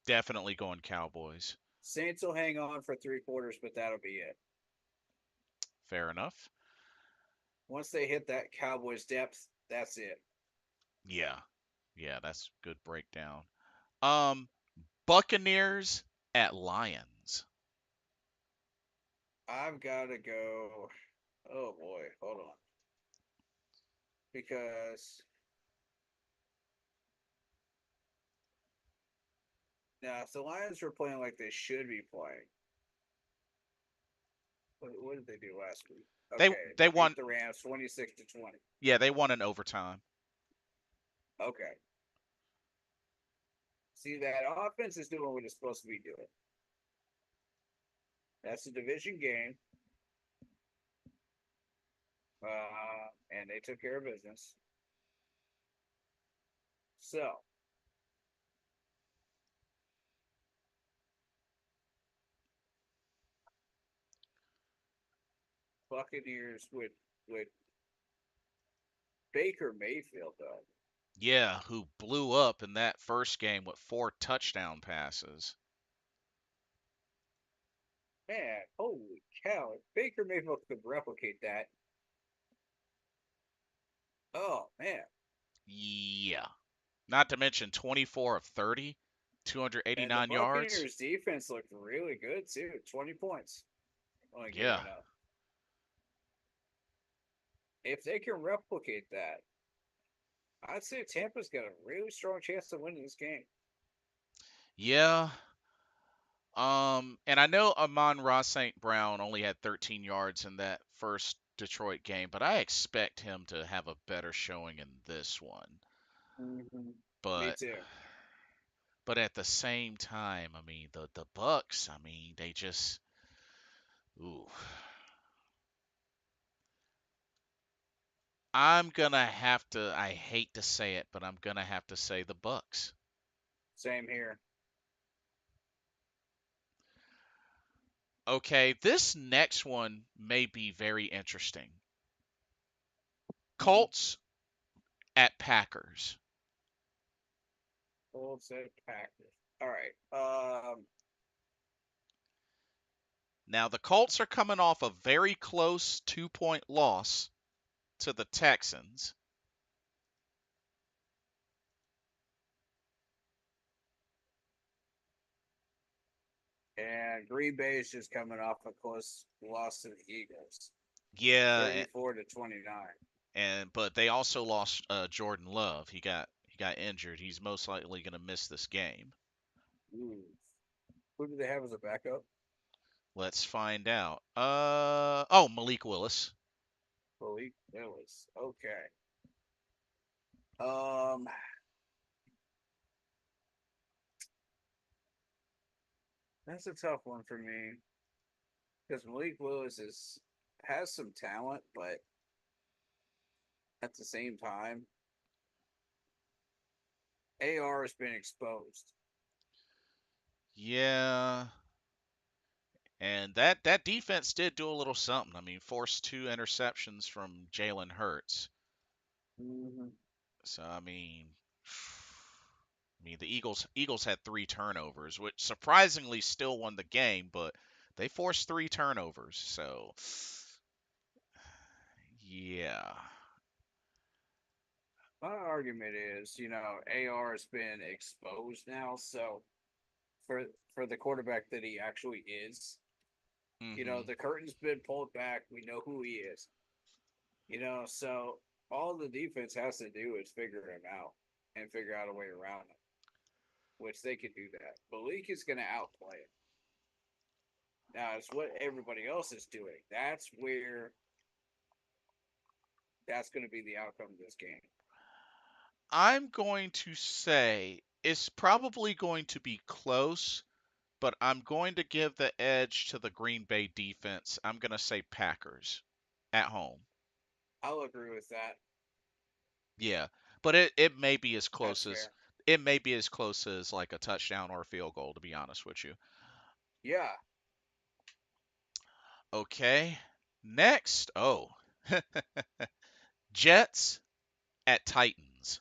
S1: Definitely going Cowboys.
S2: Saints will hang on for 3 quarters, but that'll be it.
S1: Fair enough.
S2: Once they hit that Cowboys depth, that's it.
S1: Yeah. Yeah, that's good breakdown. Um Buccaneers at Lions.
S2: I've got to go. Oh boy, hold on. Because now, if the Lions were playing like they should be playing, what did they do last week?
S1: They
S2: Okay,
S1: they
S2: they
S1: won.
S2: beat the Rams 26-20.
S1: Yeah, they won in overtime.
S2: Okay, see that offense is doing what it's supposed to be doing. That's a division game, and they took care of business. So Buccaneers with Baker Mayfield though.
S1: Yeah, who blew up in that first game with 4 touchdown passes.
S2: Man, holy cow! If Baker Mayfield could replicate that, oh man.
S1: Yeah. Not to mention 24 of 30,
S2: And the
S1: 289 yards.
S2: Buccaneers defense looked really good too. 20 points only
S1: Yeah.
S2: giving up. If they can replicate that, I'd say Tampa's got a really strong chance to win this game.
S1: Yeah. And I know Amon-Ra St. Brown only had 13 yards in that first Detroit game, but I expect him to have a better showing in this one.
S2: Mm-hmm. Me
S1: But
S2: too.
S1: but at the same time, I mean the Bucks, I mean they just ooh. I'm gonna have to. I hate to say it, but I'm gonna have to say the Bucks.
S2: Same here.
S1: Okay, this next one may be very interesting.
S2: Mm-hmm.
S1: Colts at Packers.
S2: Colts at Packers. All right.
S1: Now the Colts are coming off a very close 2-point loss to the Texans.
S2: And Green Bay is just coming off a close loss to the Eagles,
S1: Yeah,
S2: 34-29.
S1: and but they also lost Jordan Love. He got injured. He's most likely going to miss this game.
S2: Ooh. Who do they have as a backup?
S1: Let's find out. Oh, Malik Willis.
S2: Malik Willis. Okay. Um, that's a tough one for me because Malik Willis is has some talent, but at the same time, AR has been exposed.
S1: Yeah, and that defense did do a little something. I mean, forced 2 interceptions from Jalen Hurts.
S2: Mm-hmm.
S1: So I mean the Eagles had 3 turnovers, which surprisingly still won the game, but they forced 3 turnovers. So yeah.
S2: My argument is, AR has been exposed now, so for for the quarterback that he actually is,
S1: Mhm.
S2: the curtain's been pulled back. We know who he is. So all the defense has to do is figure him out and figure out a way around him, which they can do that. Malik is going to outplay him. Now, it's what everybody else is doing. That's going to be the outcome of this game.
S1: I'm going to say it's probably going to be close, but I'm going to give the edge to the Green Bay defense. I'm going to say Packers at home.
S2: I'll agree with that.
S1: Yeah, but it may be as
S2: That's
S1: close as
S2: fair.
S1: like a touchdown or a field goal, to be honest with you.
S2: Yeah.
S1: Okay. Next, Jets at Titans.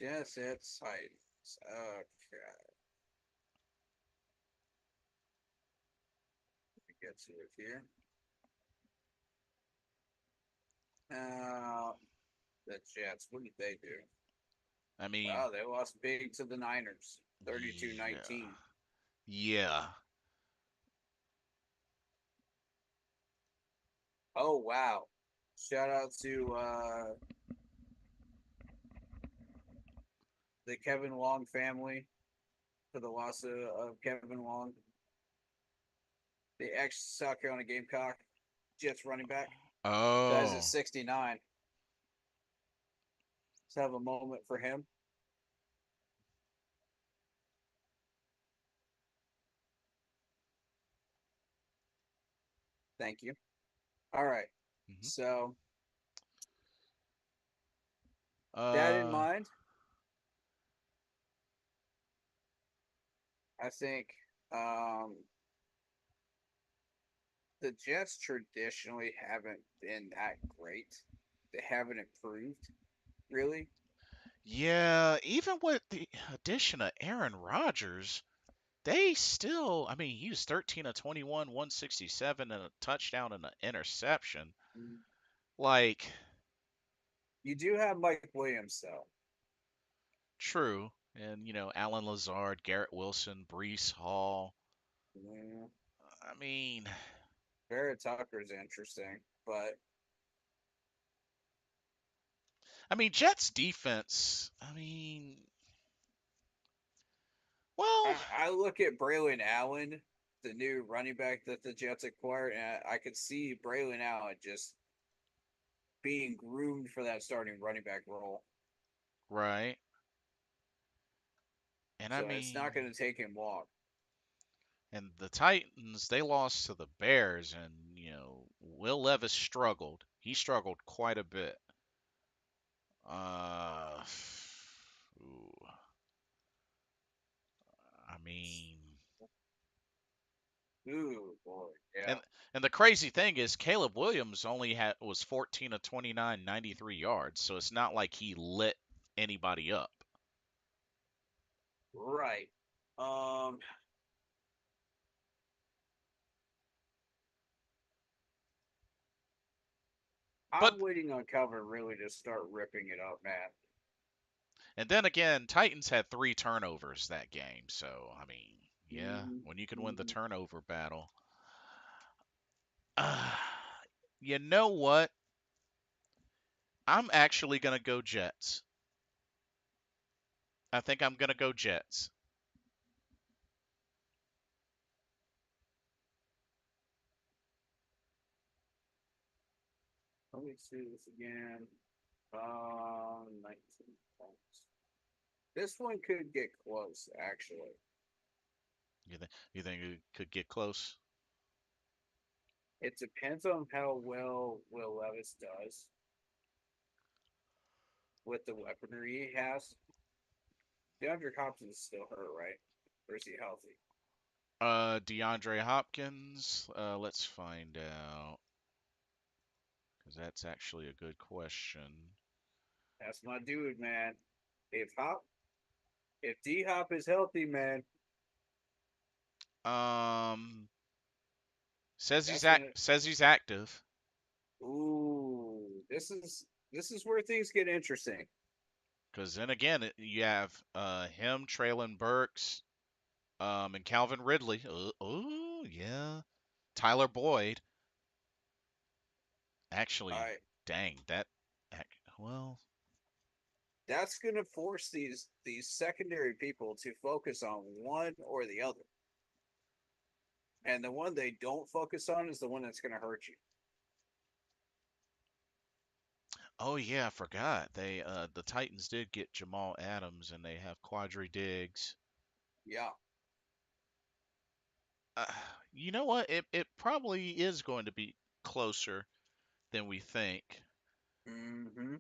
S2: Yes, it's Titans. Okay. Let me get to it here. Now, the Jets, what did they do?
S1: I mean,
S2: Wow, they lost big to the Niners,
S1: yeah,
S2: 32-19.
S1: yeah.
S2: Oh wow! Shout out to the Kevin Long family for the loss of Kevin Long, the ex South Carolina Gamecock Jets running back. Dies at
S1: Oh,
S2: 69. Let's have a moment for him. Thank you. All right.
S1: hmm
S2: So that in
S1: uh,
S2: mind, I think um, the Jets traditionally haven't been that great. They haven't improved really.
S1: yeah. Even with the addition of Aaron Rodgers, they still. I mean, he was 13 of 21, 167, and a touchdown and an interception. Like,
S2: You do have Mike Williams though.
S1: true. And Alan Lazard, Garrett Wilson, Brees Hall.
S2: Yeah.
S1: I mean,
S2: Barrett Tucker is interesting, but
S1: Jets defense. Well,
S2: I look at Braylon Allen, the new running back that the Jets acquired, and I could see Braylon Allen just being groomed for that starting running back role.
S1: right. And
S2: So it's not going to take him long.
S1: and the Titans, they lost to the Bears, and Will Levis struggled. He struggled quite a bit. Uh, ooh, I mean,
S2: Ooh, boy. Yeah.
S1: and and the crazy thing is, Caleb Williams only had was 14 of 29, 93 yards. So it's not like he lit anybody up.
S2: Right. Um,
S1: But
S2: I'm waiting on Calvin really to start ripping it up, man.
S1: and then again, Titans had 3 turnovers that game. So yeah,
S2: Mm-hmm.
S1: when you can win the
S2: Mm-hmm.
S1: turnover battle. Uh, you know what? I'm actually gonna go Jets. I think I'm gonna go Jets.
S2: Let me see this again. 19 points. This one could get close, actually.
S1: You think it could get close?
S2: It depends on how well Will Levis does with the weaponry he has. DeAndre Hopkins is still hurt, right? Or is he healthy?
S1: DeAndre Hopkins. Let's find out because that's actually a good question.
S2: That's my dude, man. If Hop, if D Hop is healthy, man,
S1: Um, says he's
S2: that's gonna.
S1: active.
S2: Ooh, this is where things get interesting.
S1: Because then again, you have him, Traylon Burks, and Calvin Ridley. Oh yeah, Tyler Boyd.
S2: All
S1: Actually,
S2: right,
S1: dang that. Well,
S2: that's gonna force these secondary people to focus on one or the other, and the one they don't focus on is the one that's gonna hurt you.
S1: oh yeah, I forgot. The Titans did get Jamal Adams, and they have Quadri Diggs.
S2: Yeah.
S1: Uh, you know what? It probably is going to be closer than we think,
S2: Mm-hmm.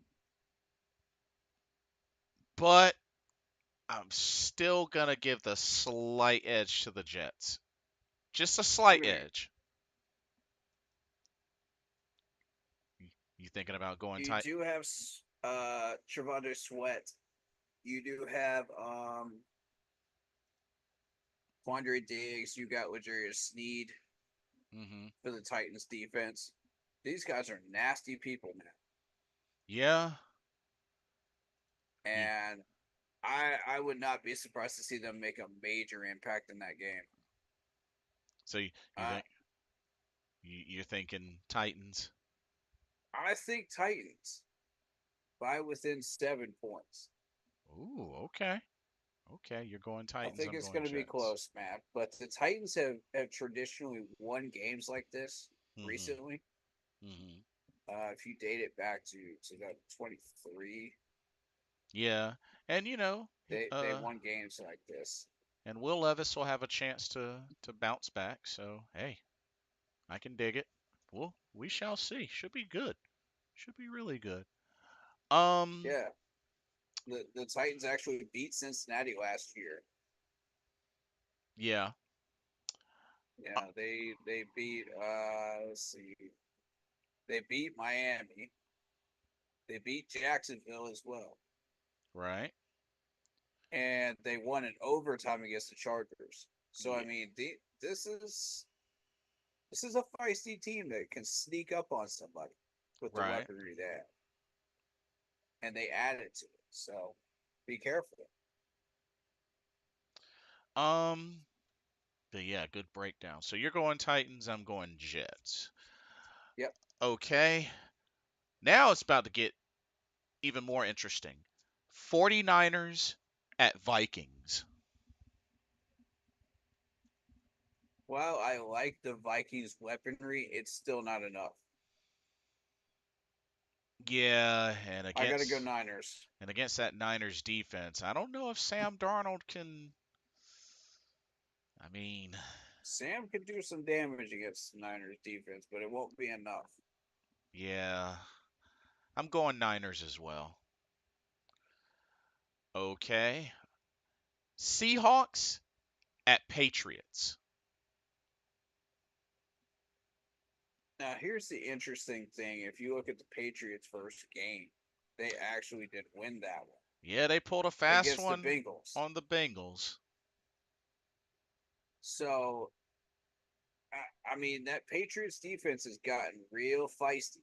S1: but I'm still gonna give the slight edge to the Jets. Just a
S2: I
S1: slight
S2: mean,
S1: edge. You thinking about going
S2: you
S1: tight?
S2: do have Trevonder Sweat. You do have Quandre Diggs. You got Legarius Sneed
S1: Mm-hmm.
S2: for the Titans defense. These guys are nasty people, man.
S1: Yeah. You
S2: And I would not be surprised to see them make a major impact in that game.
S1: So you
S2: Uh,
S1: think you're thinking Titans?
S2: I think Titans by within 7 points.
S1: Ooh, okay. Okay, you're going
S2: I
S1: Titans,
S2: think
S1: I'm
S2: it's
S1: going
S2: going to be
S1: Jets.
S2: close, Matt. But the Titans have traditionally won games like this
S1: Mhm.
S2: recently.
S1: Mhm.
S2: If you date it back to that 23,
S1: Yeah. And
S2: they won games like this.
S1: and Will Levis will have a chance to bounce back. So, hey, I can dig it. Well, we shall see. Should be good. Should be really good. Um,
S2: Yeah, the Titans actually beat Cincinnati last year.
S1: yeah. Uh,
S2: Yeah, they beat let's see, they beat Miami. They beat Jacksonville as well,
S1: right.
S2: and they won in overtime against the Chargers. So I
S1: Yeah,
S2: mean, this is a feisty team that can sneak up on somebody with the
S1: right.
S2: weaponry they have, and they added to it. So be careful.
S1: Um, but yeah, good breakdown. So you're going Titans, I'm going Jets.
S2: Yep.
S1: Okay. Now it's about to get even more interesting. 49ers at Vikings.
S2: While I like the Vikings' weaponry, it's still not enough.
S1: Yeah,
S2: I got to go Niners.
S1: and against that Niners defense, I don't know if Sam Darnold can. I mean,
S2: Sam could do some damage against the Niners defense, but it won't be enough.
S1: yeah, I'm going Niners as well. Okay, Seahawks at Patriots.
S2: Now, here's the interesting thing. If you look at the Patriots' first game, they actually did win that one
S1: Yeah, they pulled a fast
S2: against the
S1: one
S2: Bengals.
S1: on the Bengals.
S2: So, I mean, that Patriots defense has gotten real feisty.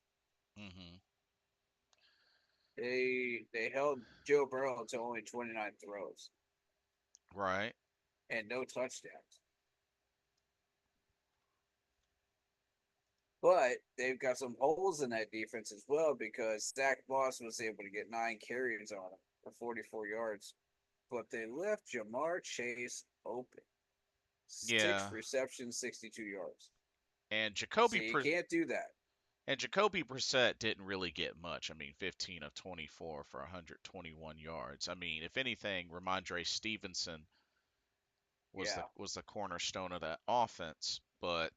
S1: Hmm.
S2: They held Joe Burrow to only 29 throws
S1: Right,
S2: and no touchdowns. But they've got some holes in that defense as well because Zach Moss was able to get 9 carries on him for 44 yards. But they left Jamar Chase open. Six
S1: yeah,
S2: receptions, 62 yards.
S1: and
S2: So you can't do that.
S1: Jacoby Brissett didn't really get much. I mean, 15 of 24 for 121 yards. I mean, if anything, Ramondre Stevenson
S2: Yeah.
S1: was the cornerstone of that offense. But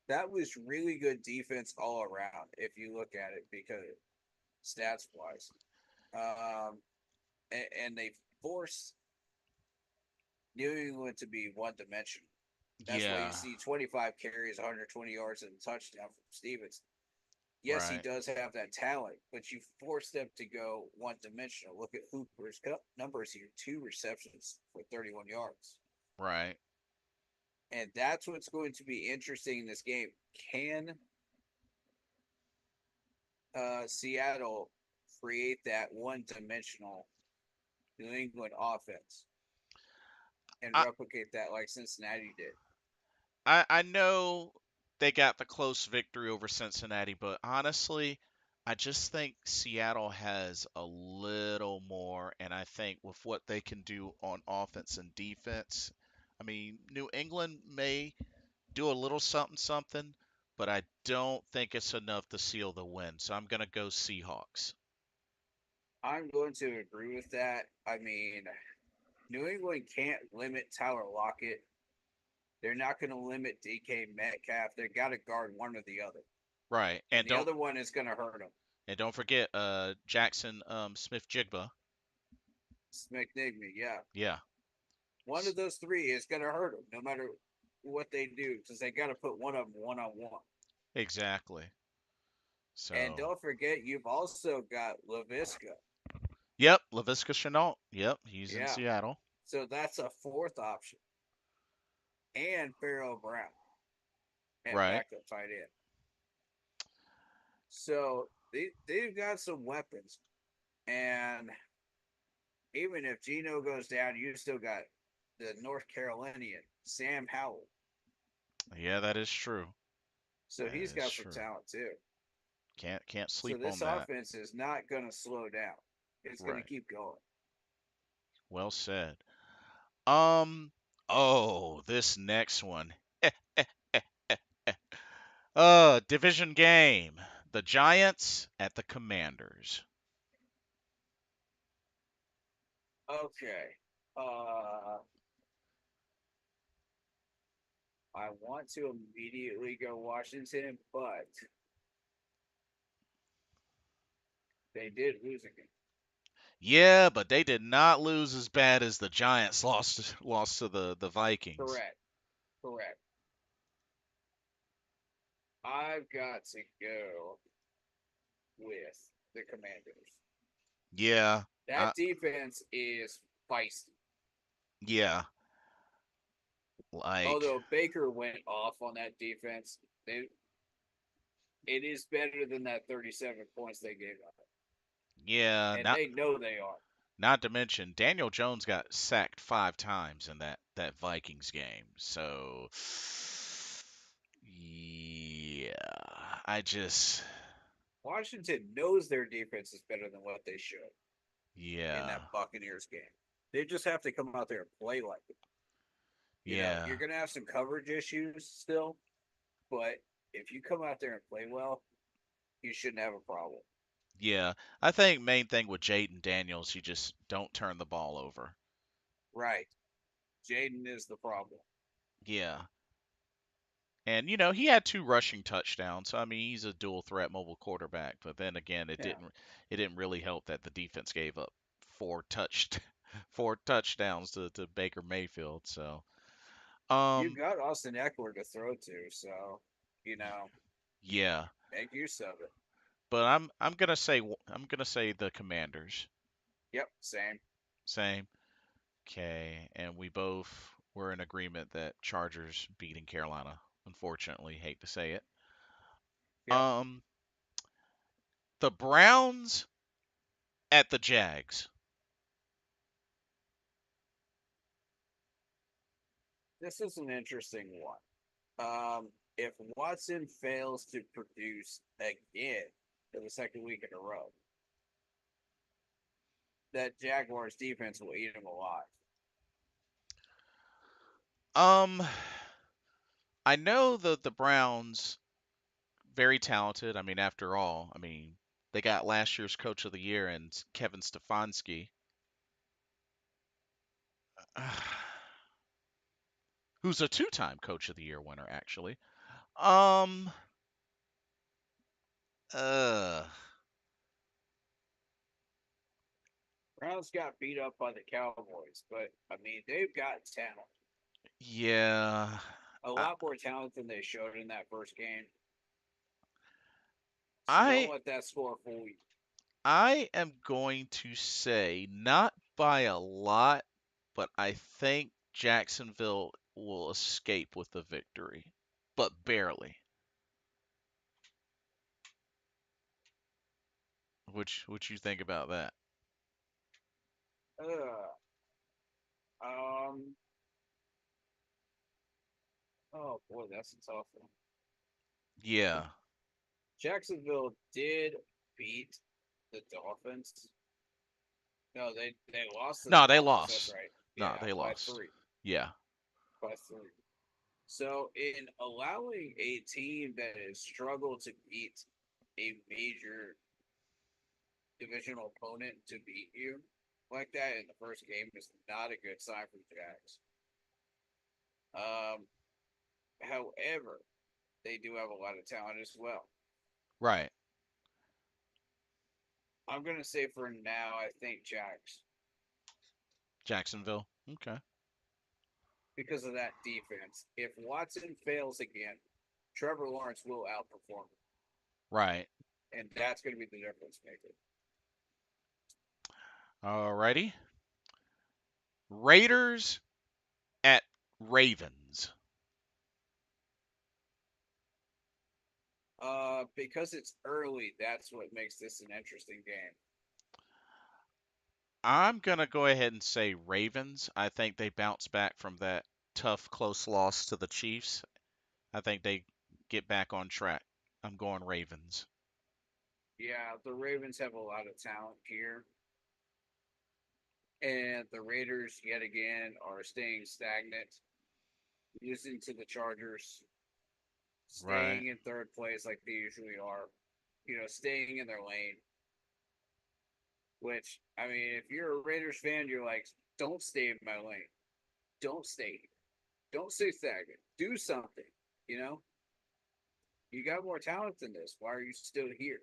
S2: That was really good defense all around if you look at it because stats wise. Um, and they forced New England to be one dimensional. That's why you
S1: yeah,
S2: see 25 carries, 120 yards, and a touchdown from Stevens. Yes, he
S1: right,
S2: does have that talent, but you force them to go one dimensional. Look at Hooper's numbers here: 2 receptions for 31 yards,
S1: right.
S2: and that's what's going to be interesting in this game. Can Seattle create that one dimensional New England offense and
S1: I
S2: replicate that like Cincinnati did?
S1: I know they got the close victory over Cincinnati, but honestly, I just think Seattle has a little more, and I think with what they can do on offense and defense, I mean, New England may do a little something something, but I don't think it's enough to seal the win. So I'm gonna go Seahawks.
S2: I'm going to agree with that. I mean, New England can't limit Tyler Lockett. They're not going to limit DK Metcalf. They got to guard one or the other,
S1: Right,
S2: and the other one is going to hurt them.
S1: and don't forget Jackson Smith Jigba.
S2: McNigny, yeah,
S1: Yeah,
S2: one of those three is going to hurt them, no matter what they do, because they got to put one of them one on one.
S1: exactly.
S2: And
S1: So
S2: don't forget, you've also got Lavisca.
S1: yep, Laviska Shenault. Yep, he's in
S2: Yeah,
S1: Seattle.
S2: so that's a fourth option, and Pharaoh Brown at
S1: Right.
S2: backup tight end. So they've got some weapons. And even if Geno goes down, you still got the North Carolinian, Sam Howell.
S1: Yeah, that is true.
S2: So
S1: That
S2: he's
S1: is
S2: got some
S1: true.
S2: talent too.
S1: Can't
S2: So
S1: sleep
S2: this
S1: on that.
S2: offense is not going to slow down. It's going to
S1: Right.
S2: keep going.
S1: Well said. Um. Oh, this next one. Division game. The Giants at the Commanders.
S2: Okay. Uh, I want to immediately go Washington, but they did lose again.
S1: Yeah, but they did not lose as bad as the Giants lost to the Vikings.
S2: Correct. Correct. I've got to go with the Commanders.
S1: Yeah.
S2: That
S1: I,
S2: defense is feisty.
S1: yeah. Like
S2: Although Baker went off on that defense, it is better than that 37 points they gave up.
S1: yeah,
S2: And
S1: not
S2: they know they are.
S1: not to mention Daniel Jones got sacked 5 times in that Vikings game. So yeah, I just
S2: Washington knows their defense is better than what they should in
S1: yeah.
S2: that Buccaneers game. They just have to come out there and play like it.
S1: Yeah.
S2: You're going to have some coverage issues still, but if you come out there and play well, you shouldn't have a problem.
S1: Yeah. I think main thing with Jaden Daniels, you just don't turn the ball over.
S2: Right. Jaden is the problem.
S1: Yeah. And he had 2 rushing touchdowns. So I mean, he's a dual threat mobile quarterback. But then again, it
S2: Yeah.
S1: didn't really help that the defense gave up 4 touchdowns to Baker Mayfield. So
S2: You
S1: um
S2: got Austin Eckler to throw to, so,
S1: y-
S2: know,
S1: yeah.
S2: make use of it.
S1: But I'm gonna say the Commanders.
S2: Yep, same.
S1: Same. Okay. And we both were in agreement that Chargers beating Carolina. Unfortunately, hate to say it.
S2: Yep.
S1: Um the Browns at the Jags.
S2: This is an interesting one. If Watson fails to produce again for the second week in a row, that Jaguars defense will eat him alive.
S1: Um I know the Browns very talented. I mean, after all, I mean, they got last year's coach of the year and Kevin Stefanski, who's a two-time coach of the year winner actually. Um uh
S2: Browns got beat up by the Cowboys, but I mean they've got talent.
S1: yeah.
S2: A
S1: I
S2: lot more talent than they showed in that first game. So don't
S1: I
S2: let that score fool you.
S1: I am going to say not by a lot, but I think Jacksonville will escape with the victory, but barely. What you think about that?
S2: Uh, um. Oh boy, that's a tough one.
S1: Yeah.
S2: Jacksonville did beat the Dolphins. No, they lost to the
S1: No, they
S2: Dolphins. That's
S1: lost.
S2: right.
S1: No,
S2: Yeah,
S1: they
S2: by
S1: lost.
S2: three.
S1: Yeah.
S2: By three. So in allowing a team that has struggled to beat a major divisional opponent to beat you like that in the first game is not a good sign for the Jags. Um, however, they do have a lot of talent as well.
S1: Right.
S2: I'm gonna say for now, I think Jags
S1: Jacksonville. Okay.
S2: because of that defense. If Watson fails again, Trevor Lawrence will outperform him,
S1: Right.
S2: and that's going to be the difference maker.
S1: Alrighty. Raiders at Ravens.
S2: Because it's early, that's what makes this an interesting game.
S1: I'm gonna go ahead and say Ravens. I think they bounce back from that tough, close loss to the Chiefs. I think they get back on track. I'm going Ravens.
S2: Yeah, the Ravens have a lot of talent here, and the Raiders yet again are staying stagnant, losing to the Chargers,
S1: Right.
S2: staying in third place like they usually are. Staying in their lane. Which I mean, if you're a Raiders fan, you're like, don't stay in my lane. Don't stay here. Don't stay stagnant. Do something. You know, you got more talent than this. Why are you still here?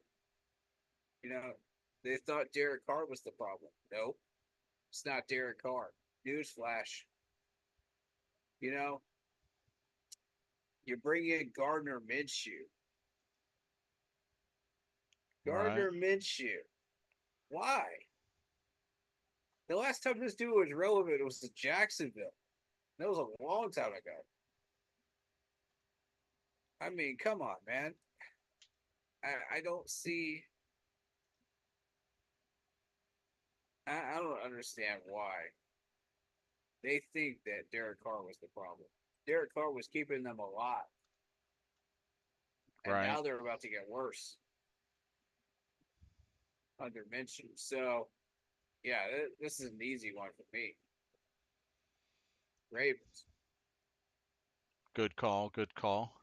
S2: You know, they thought Derek Carr was the problem. Nope, it's not Derek Carr. Newsflash. You know, you bring in Gardner Minshew.
S1: Right.
S2: Gardner Minshew. Why? The last time this dude was relevant was in Jacksonville. That was a long time ago. I mean, come on, man. I don't see. I don't understand why they think that Derek Carr was the problem. Derek Carr was keeping them alive, and
S1: Right.
S2: now they're about to get worse under Minshew. So, yeah, this is an easy one for me. Ravens.
S1: Good call. Good call.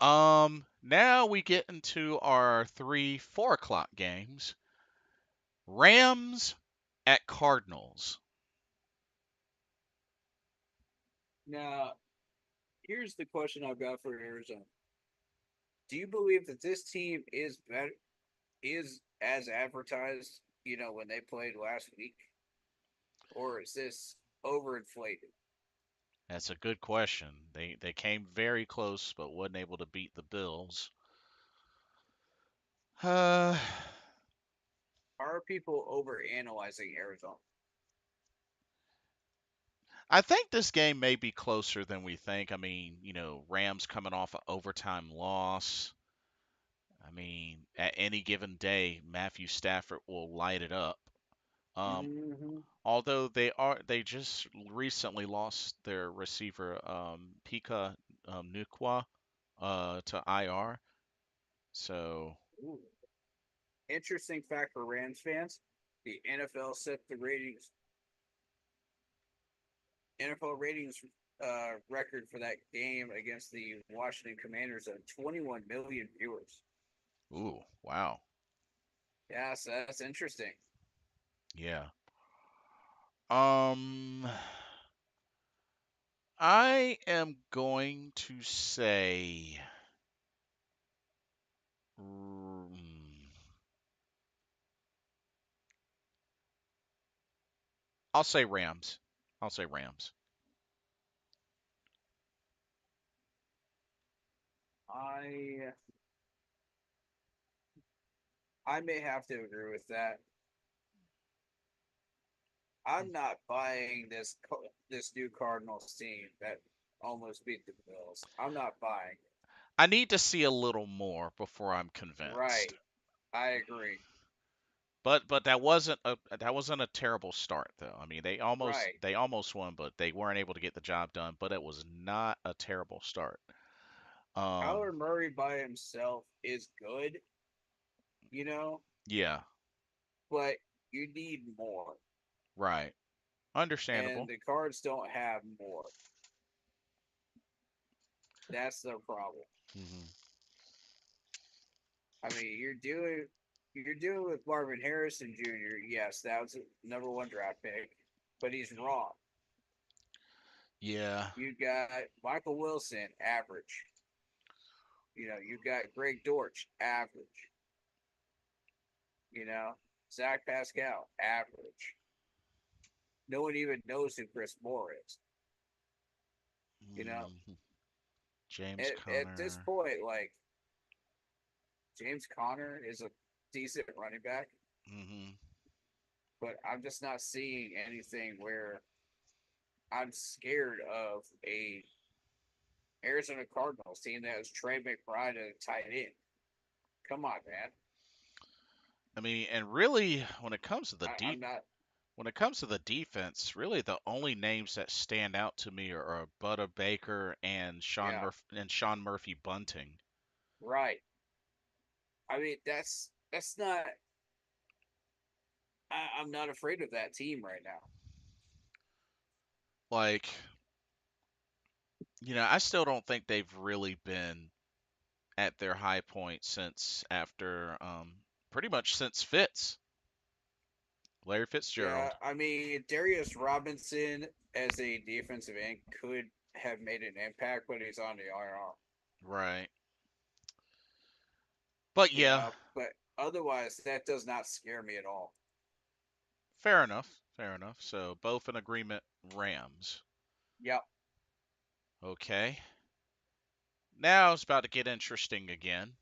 S1: Now we get into our 3, 4 o'clock games. Rams at Cardinals.
S2: Now, here's the question I've got for Arizona. Do you believe that this team is better, is as advertised, when they played last week, or is this overinflated?
S1: That's a good question. They came very close, but wasn't able to beat the Bills. Uh,
S2: Are people overanalyzing Arizona?
S1: I think this game may be closer than we think. I mean, Rams coming off an overtime loss. I mean, at any given day, Matthew Stafford will light it up. Um,
S2: Mm-hmm.
S1: although they just recently lost their receiver Pika Nukwa to IR. So
S2: Interesting fact for Rams fans: the NFL ratings record for that game against the Washington Commanders of 21 million viewers.
S1: ooh, wow.
S2: Yeah, so that's interesting.
S1: Yeah. Um, I am going to say, I'll say Rams. I'll say Rams.
S2: I I may have to agree with that. I'm not buying this new Cardinals team that almost beat the Bills. I'm not buying it.
S1: I need to see a little more before I'm convinced.
S2: Right. I agree.
S1: But that wasn't a terrible start though. I mean,
S2: Right.
S1: they almost won, but they weren't able to get the job done. But it was not a terrible start. Um,
S2: Kyler Murray by himself is good, you know,
S1: yeah,
S2: but you need more.
S1: right,
S2: And
S1: understandable.
S2: the Cards don't have more. That's the problem.
S1: Hmm.
S2: I mean, you're dealing with Marvin Harrison Jr. Yes, that was a number one draft pick, but he's wrong.
S1: Yeah.
S2: You got Michael Wilson, average. You got Greg Dortch, average. You know, Zach Pascal, average. No one even knows who Chris Moore is. You know,
S1: Hmm. James
S2: at this
S1: Conner.
S2: point, like James Conner is a decent running back,
S1: Hmm.
S2: but I'm just not seeing anything where I'm scared of a Arizona Cardinals team that has Trey McBride at a tight end. Come on, man.
S1: I mean, and really, when it comes to the
S2: I'm not.
S1: When it comes to the defense, really the only names that stand out to me are Butter Baker and
S2: Yeah,
S1: Sean Murphy Bunting.
S2: right. I mean, that's not. I'm not afraid of that team right now.
S1: Like, I still don't think they've really been at their high point since after pretty much since Larry
S2: Yeah,
S1: Fitzgerald.
S2: I mean, Darius Robinson as a defensive end could have made an impact, but he's on the IR.
S1: Right. But
S2: You
S1: yeah,
S2: know, but otherwise, that does not scare me at all.
S1: fair enough. Fair enough. So both in agreement, Rams.
S2: Yep.
S1: Okay. Now it's about to get interesting again.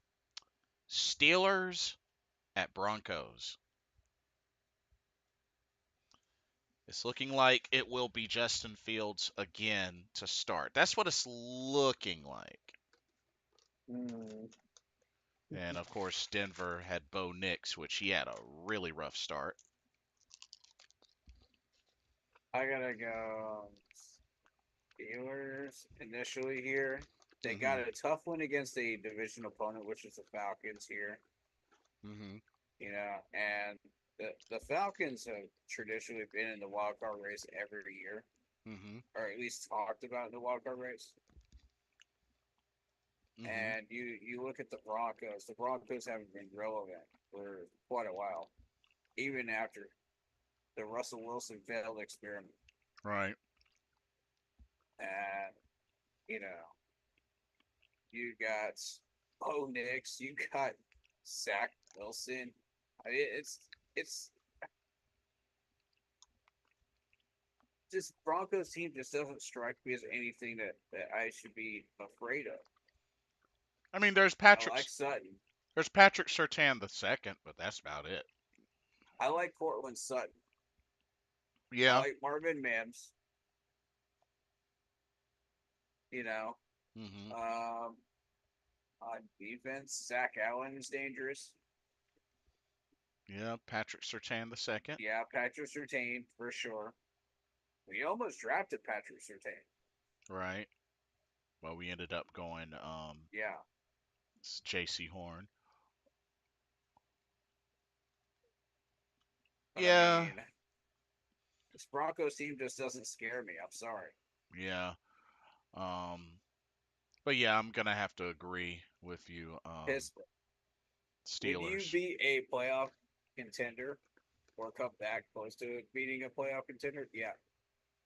S1: Steelers at Broncos. It's looking like it will be Justin Fields again to start. That's what it's looking like.
S2: Mm,
S1: And of course, Denver had Bo Nix, which he had a really rough start.
S2: I gotta go Steelers initially here. They got
S1: Mhm.
S2: a tough one against a division opponent, which is the Falcons here.
S1: Mhm.
S2: And the Falcons have traditionally been in the wild card race every year,
S1: Mhm.
S2: or at least talked about in the wild card race.
S1: Mhm.
S2: And you look at the Broncos. The Broncos haven't been relevant for quite a while, even after the Russell Wilson failed experiment.
S1: Right.
S2: And you know, you got Bo Nix, you got Zach Wilson. I mean, it's this Broncos team just doesn't strike me as anything that I should be afraid of.
S1: I mean, there's
S2: I like Sutton.
S1: Patrick Surtain the second, but that's about it.
S2: I like Cortland Sutton. I
S1: Yeah.
S2: like Marvin Mims. You know,
S1: Mhm.
S2: um, on defense, Zach Allen is dangerous.
S1: Yeah. Patrick Surtain the second.
S2: Yeah, Patrick Surtain for sure. We almost drafted Patrick Surtain.
S1: Right. Well, we ended up going
S2: Yeah,
S1: J.C. Horn.
S2: but I
S1: Yeah.
S2: mean, this Broncos team just doesn't scare me. I'm sorry.
S1: Yeah. Um. But yeah, I'm gonna have to agree with you.
S2: Pittsburgh. When you
S1: Steelers.
S2: beat a playoff contender or come back close to beating a playoff contender, yeah,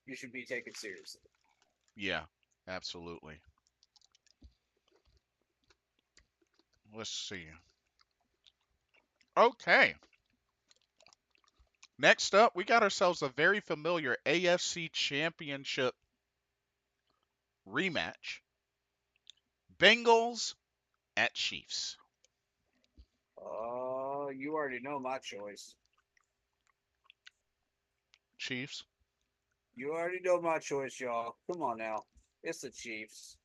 S2: you should be taken seriously.
S1: Yeah. Absolutely. Let's see. Okay. Next up, we got ourselves a very familiar AFC Championship rematch. Bengals at Chiefs.
S2: Oh, you already know my choice.
S1: Chiefs.
S2: You already know my choice, y'all. Come on now. It's the Chiefs.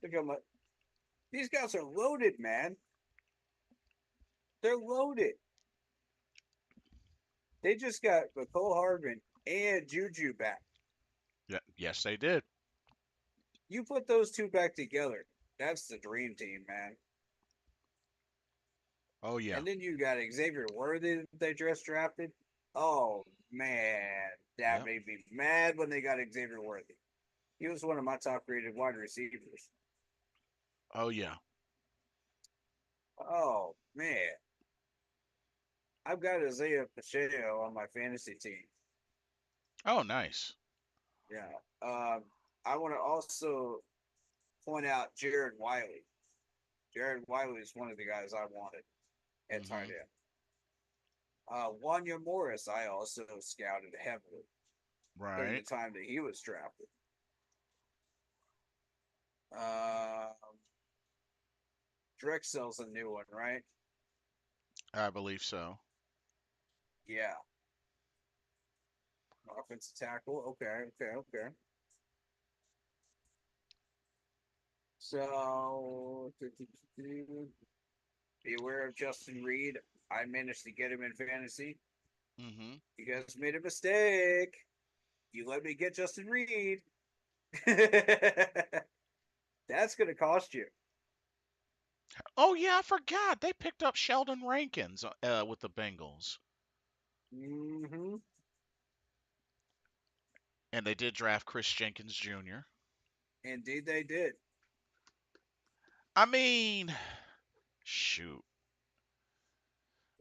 S2: Look at my these guys are loaded, man. They're loaded. They just got McCole Hardman and Juju back.
S1: Yeah, yes, they did.
S2: You put those two back together. That's the dream team, man.
S1: Oh yeah.
S2: And then you got Xavier Worthy that they just drafted. Oh man, that
S1: Yep.
S2: made me mad when they got Xavier Worthy. He was one of my top rated wide receivers.
S1: Oh yeah.
S2: Oh man, I've got Isaiah Pacheco on my fantasy team.
S1: Oh nice.
S2: Yeah. I want to also point out Jared Wiley. Jared Wiley is one of the guys I wanted at tight
S1: Mhm.
S2: end. Wanya Morris, I also scouted heavily during the
S1: Right.
S2: time that he was drafted. Um, Drexel's a new one, right?
S1: I believe so.
S2: Yeah. Offensive tackle. Okay, okay, okay. So, be aware of Justin Reed. I managed to get him in fantasy.
S1: Mm-hmm.
S2: You guys made a mistake. You let me get Justin Reed. That's going to cost you.
S1: Oh yeah, I forgot they picked up Sheldon Rankins with the Bengals,
S2: Mm-hmm.
S1: and they did draft Chris Jenkins Jr.
S2: Indeed, they did.
S1: I mean, shoot.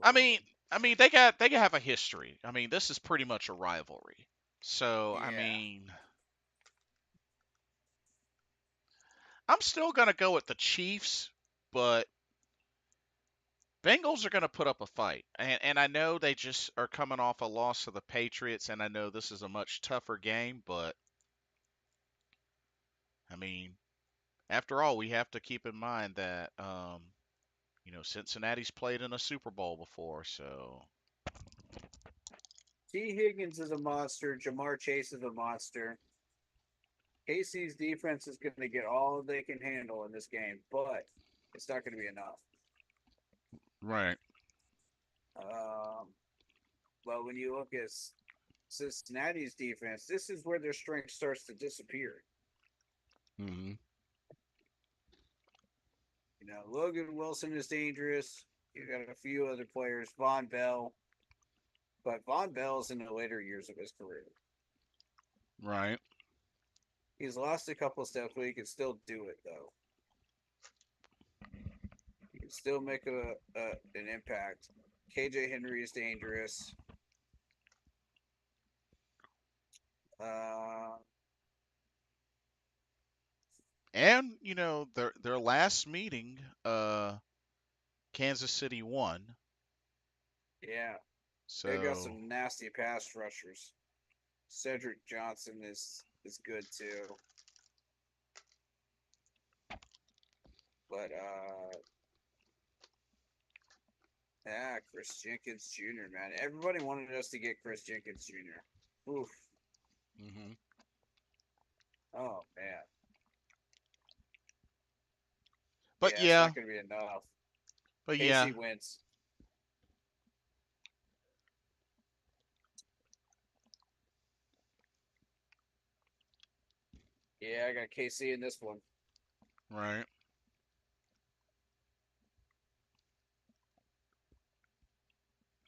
S1: I mean,
S2: Well,
S1: they have a history. I mean, this is pretty much a rivalry. So I
S2: yeah.
S1: mean, I'm still gonna go with the Chiefs, but Bengals are gonna put up a fight. And I know they just are coming off a loss to the Patriots, and I know this is a much tougher game, but I mean, after all, we have to keep in mind that Cincinnati's played in a Super Bowl before, so
S2: T. Higgins is a monster. Jamar Chase is a monster. KC's defense is going to get all they can handle in this game, but it's not going to be enough.
S1: right.
S2: Um, but when you look at Cincinnati's defense, this is where their strength starts to disappear.
S1: Hmm.
S2: Logan Wilson is dangerous. You got a few other players, Von Bell, but Von Bell's in the later years of his career.
S1: Right.
S2: He's lost a couple steps, but he can still do it though. He can still make an impact. KJ Henry is dangerous. Uh,
S1: And their last meeting, Kansas City won.
S2: yeah, they got
S1: So
S2: some nasty pass rushers. Cedric Johnson is good too, but yeah, Chris Jenkins Jr. Man, everybody wanted us to get Chris Jenkins Jr. Oof.
S1: hmm.
S2: Oh man,
S1: But
S2: yeah, it's
S1: yeah,
S2: not going to be enough.
S1: but yeah,
S2: Casey wins. Yeah, I got KC in this one.
S1: right.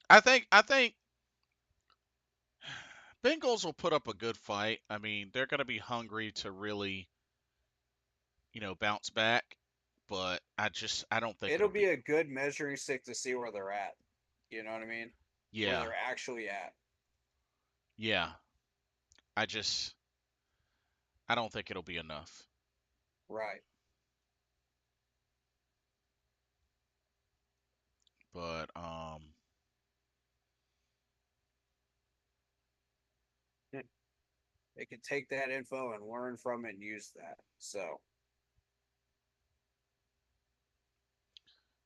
S1: I think Bengals will put up a good fight. I mean, they're going to be hungry to really, bounce back, but I don't think
S2: It'll
S1: it'll
S2: be
S1: be.
S2: a good measuring stick to see where they're at. You know what I mean? Where
S1: Yeah.
S2: they're actually at.
S1: Yeah. I just I don't think it'll be enough.
S2: Right.
S1: But
S2: They can take that info and learn from it and use that. So,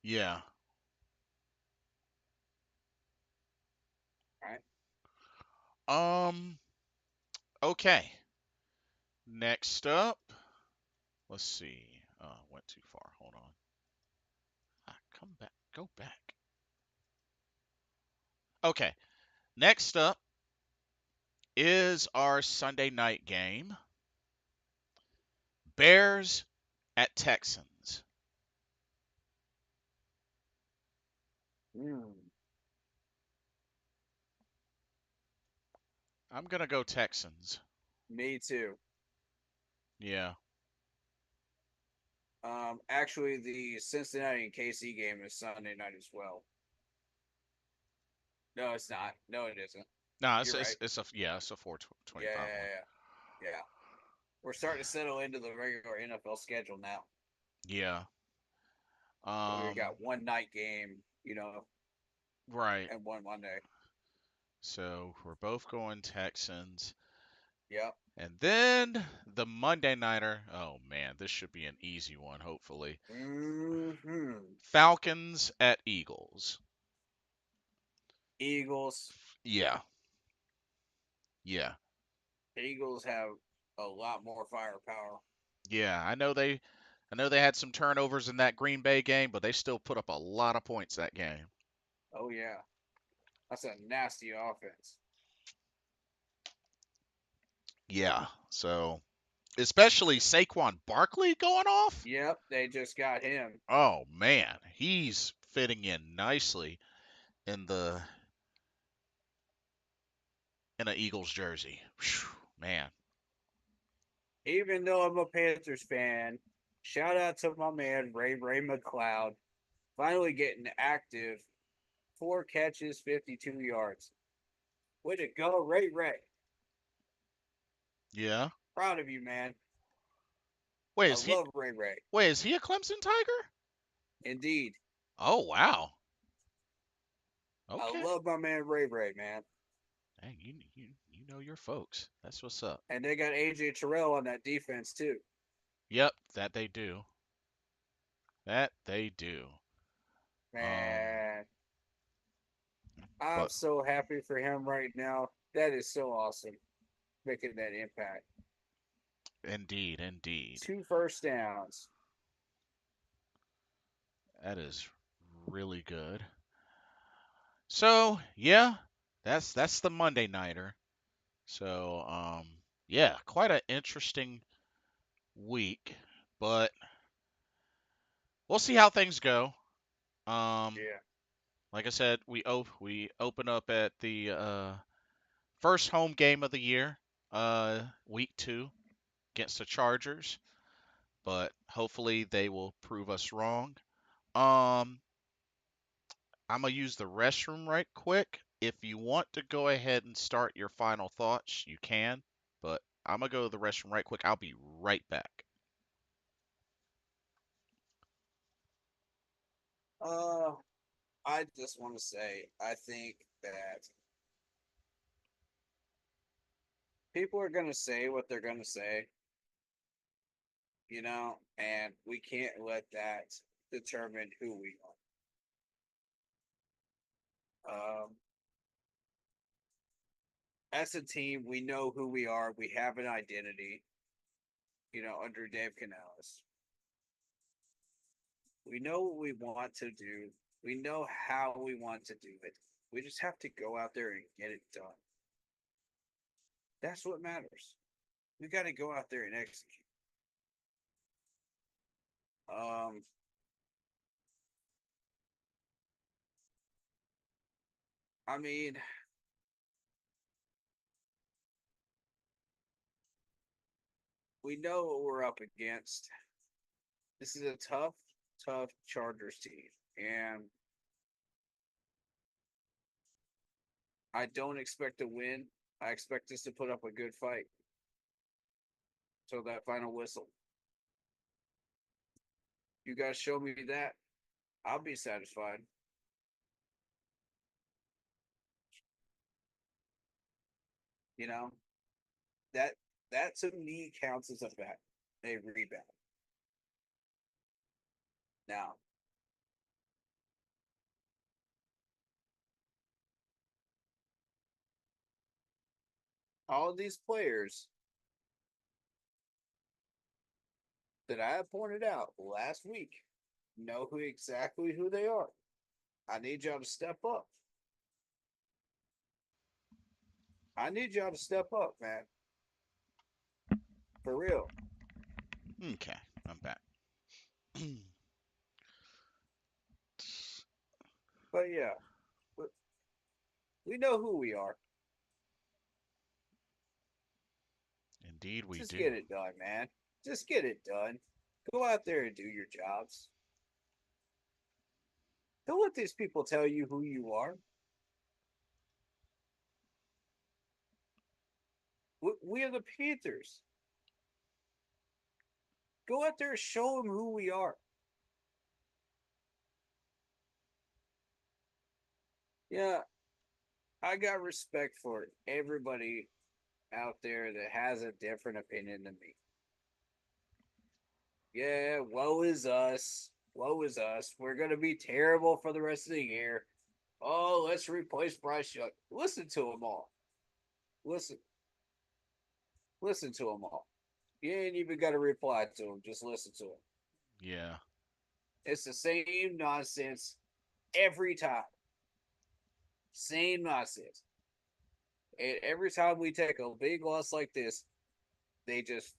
S1: yeah.
S2: all right.
S1: Um okay. Next up, let's see. Went too far. Hold on. Come back. Go back. Okay. Next up is our Sunday night game. Bears at Texans.
S2: Mm,
S1: I'm going to go Texans.
S2: me too.
S1: Yeah.
S2: Actually, the Cincinnati and KC game is Sunday night as well. No, it's not. No, it isn't.
S1: No,
S2: You're right.
S1: it's a
S2: Yeah,
S1: 425 one.
S2: yeah, yeah. Yeah. We're starting to settle into the regular NFL schedule now.
S1: Yeah.
S2: So we
S1: Um
S2: got one night game,
S1: right.
S2: and one Monday.
S1: So, we're both going Texans.
S2: Yep.
S1: And then the Monday nighter. Oh man, this should be an easy one, hopefully.
S2: Hmm.
S1: Falcons at Eagles.
S2: Eagles.
S1: Yeah. Yeah.
S2: Eagles have a lot more firepower.
S1: Yeah. I know they had some turnovers in that Green Bay game, but they still put up a lot of points that game.
S2: Oh yeah. That's a nasty offense.
S1: Yeah. So, especially Saquon Barkley going off.
S2: Yep, they just got him.
S1: Oh man, he's fitting in nicely in the in an Eagles jersey. Whew, man.
S2: Even though I'm a Panthers fan, shout out to my man Ray McLeod, finally getting active. 4 catches, 52 yards. Way to go, Ray.
S1: Yeah.
S2: Proud of you, man.
S1: Wait,
S2: I
S1: is he
S2: love Ray.
S1: wait, is he a Clemson Tiger?
S2: Indeed.
S1: Oh wow.
S2: I
S1: Okay.
S2: love my man Ray, man.
S1: Dang, you know your folks. That's what's up.
S2: And they got AJ Terrell on that defense too.
S1: Yep, that they do. That they do. Um,
S2: Man, I'm
S1: but
S2: so happy for him right now. That is so awesome. Making that impact.
S1: indeed, indeed.
S2: 2 first downs.
S1: That is really good. So, yeah, that's the Monday nighter. So, yeah, quite an interesting week, but we'll see how things go. Um,
S2: Yeah.
S1: like I said, we open up at the first home game of the year, week 2 against the Chargers, but hopefully they will prove us wrong. Um, I'm gonna use the restroom right quick. If you want to go ahead and start your final thoughts, you can, but I'm gonna go to the restroom right quick. I'll be right back.
S2: Uh, I just want to say, I think that people are going to say what they're going to say, and we can't let that determine who we are. As a team, we know who we are. We have an identity, under Dave Canales. We know what we want to do. We know how we want to do it. We just have to go out there and get it done. That's what matters. We got to go out there and execute. Um, I mean, we know what we're up against. This is a tough Chargers team, and I don't expect to win. I expect us to put up a good fight till that final whistle. You guys show me that, I'll be satisfied. You know that that to me counts as a rebound. Now, all of these players that I have pointed out last week know who they are. I need y'all to step up. I need y'all to step up, man. For real.
S1: Okay, I'm back.
S2: But yeah, we know who we are.
S1: Indeed, we
S2: Just
S1: do.
S2: get it done, man. Just get it done. Go out there and do your jobs. Don't let these people tell you who you are. We are the Panthers. Go out there and show them who we are. Yeah, I got respect for everybody out there that has a different opinion than me. Yeah, woe is us. Woe is us. We're going to be terrible for the rest of the year. Oh, let's replace Bryce Young. Listen to them all. Listen, listen to them all. You ain't even got to reply to them. Just listen to them.
S1: Yeah.
S2: It's the same nonsense every time. Same nonsense. And every time we take a big loss like this, they just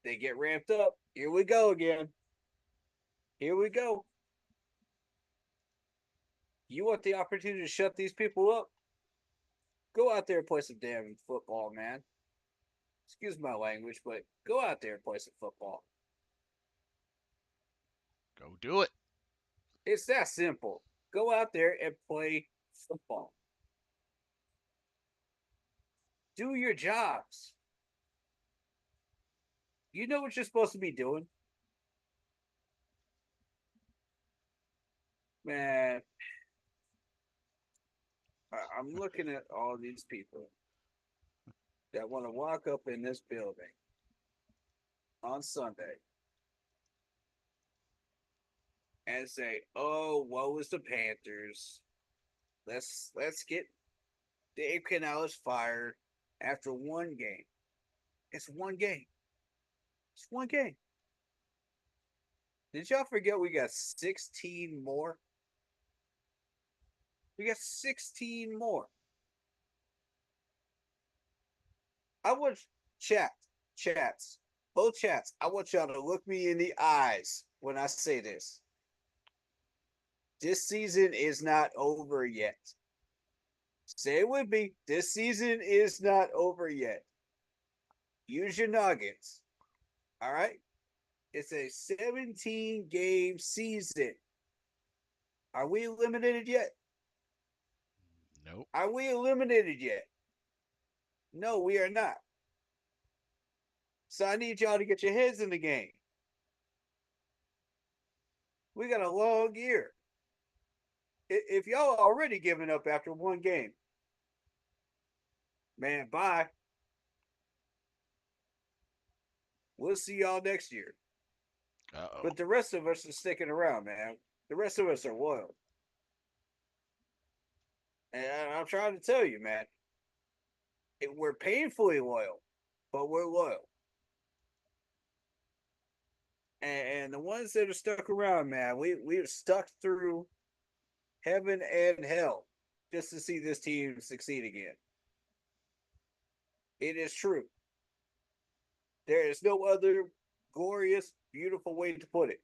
S2: they get ramped up. Here we go again. Here we go. You want the opportunity to shut these people up? Go out there and play some damn football, man. Excuse my language, but go out there and play some football.
S1: Go do it.
S2: It's that simple. Go out there and play football. Do your jobs. You know what you're supposed to be doing? Man, I'm looking at all these people that want to walk up in this building on Sunday and say, "Oh, woe is the Panthers. Let's get Dave Canales fired after one game. It's one game. It's one game. Did y'all forget we got 16 more? We got 16 more. I want chats, both chats. I want y'all to look me in the eyes when I say this. This season is not over yet. Say it with me. This season is not over yet. Use your noggins. All right? It's a 17 game season. Are we eliminated yet?
S1: Nope.
S2: Are we eliminated yet? No, we are not. So I need y'all to get your heads in the game. We got a long year. If y'all already giving up after one game, man, bye. We'll see y'all next year.
S1: Uh-oh.
S2: But the rest of us are sticking around, man. The rest of us are loyal. And I'm trying to tell you, man, we're painfully loyal, but we're loyal. And the ones that are stuck around, man, we've stuck through heaven and hell just to see this team succeed again. It is true. There is no other glorious, beautiful way to put it.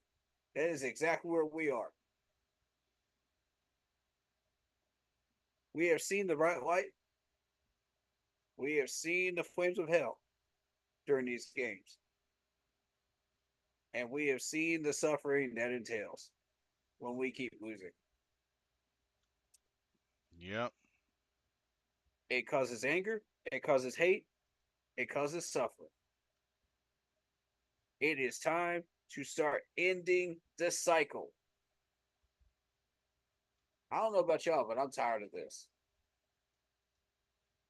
S2: That is exactly where we are. We have seen the bright light. We have seen the flames of hell during these games. And we have seen the suffering that entails when we keep losing.
S1: Yep.
S2: It causes anger, it causes hate, it causes suffering. It is time to start ending the cycle. I don't know about y'all, but I'm tired of this.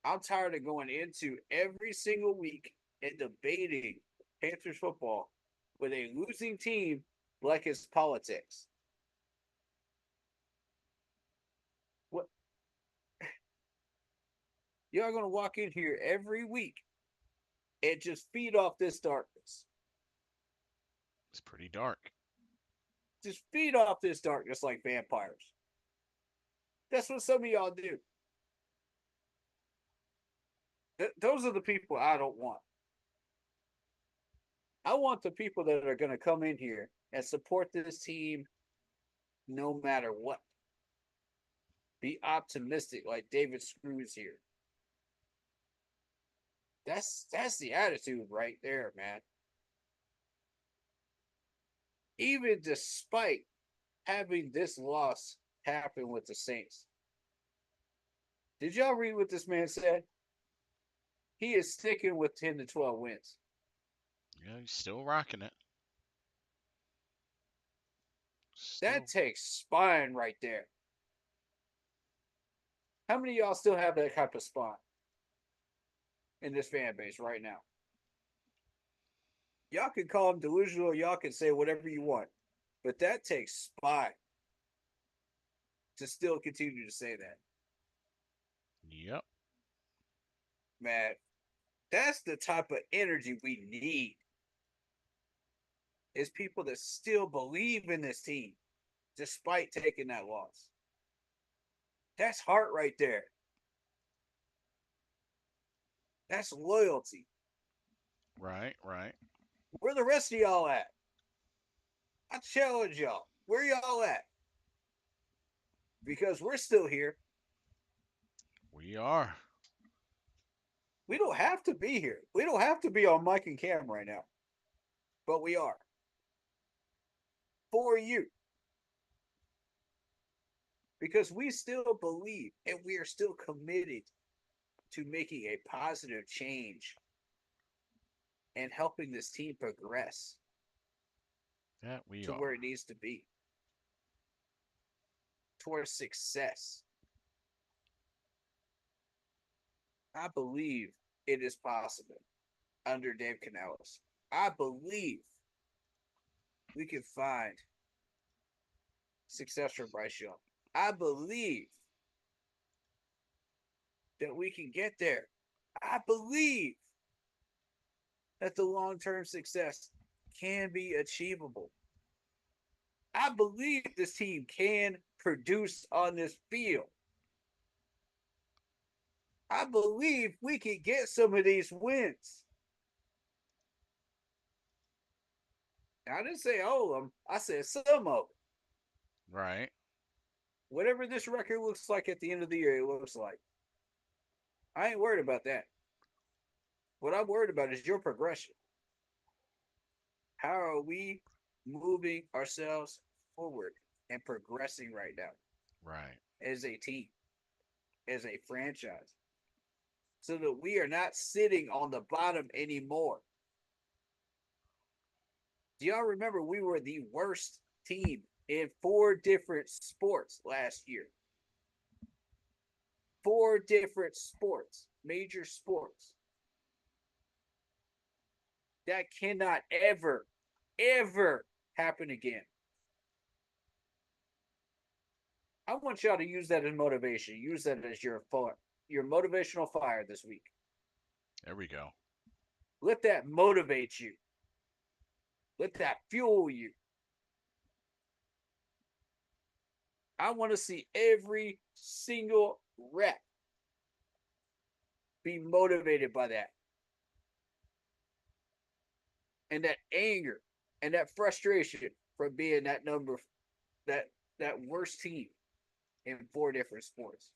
S2: I'm tired of going into every single week and debating Panthers football with a losing team like it's politics. What y'all gonna walk in here every week and just feed off this darkness?
S1: It's pretty dark.
S2: Just feed off this darkness like vampires. That's what some of y'all do. Those are the people I don't want. I want the people that are going to come in here and support this team no matter what. Be optimistic like David Screws here. That's the attitude right there, man. Even despite having this loss happen with the Saints. Did y'all read what this man said? He is sticking with 10 to 12 wins.
S1: Yeah, he's still rocking it.
S2: That
S1: Still.
S2: takes spine right there. How many of y'all still have that type of spine in this fan base right now? Y'all can call him delusional, y'all can say whatever you want, but that takes spine to still continue to say that.
S1: Yep.
S2: Man, that's the type of energy we need. Is people that still believe in this team despite taking that loss. That's heart right there. That's loyalty.
S1: Right, right.
S2: Where the rest of y'all at? I challenge y'all. Where y'all at? Because we're still here.
S1: We are.
S2: We don't have to be here. We don't have to be on mic and cam right now. But we are. For you. Because we still believe and we are still committed to making a positive change and helping this team progress
S1: That we
S2: to where
S1: are.
S2: it needs to be towards success. I believe it is possible under Dave Canales. I believe we can find success for Bryce Young. I believe that we can get there. I believe that the long term success can be achievable. I believe this team can produce on this field. I believe we can get some of these wins. I didn't say all of them, I said some of them.
S1: Right.
S2: Whatever this record looks like at the end of the year, it looks like. I ain't worried about that. What I'm worried about is your progression. How are we moving ourselves forward and progressing right now
S1: Right.
S2: as a team, as a franchise, so that we are not sitting on the bottom anymore? Do y'all remember we were the worst team in 4 different sports last year? 4 different sports, major sports. That cannot ever, ever happen again. I want y'all to use that as motivation. Use that as your motivational fire this week.
S1: There we go.
S2: Let that motivate you. Let that fuel you. I want to see every single rep be motivated by that. And that anger and that frustration from being that that worst team in 4 different sports.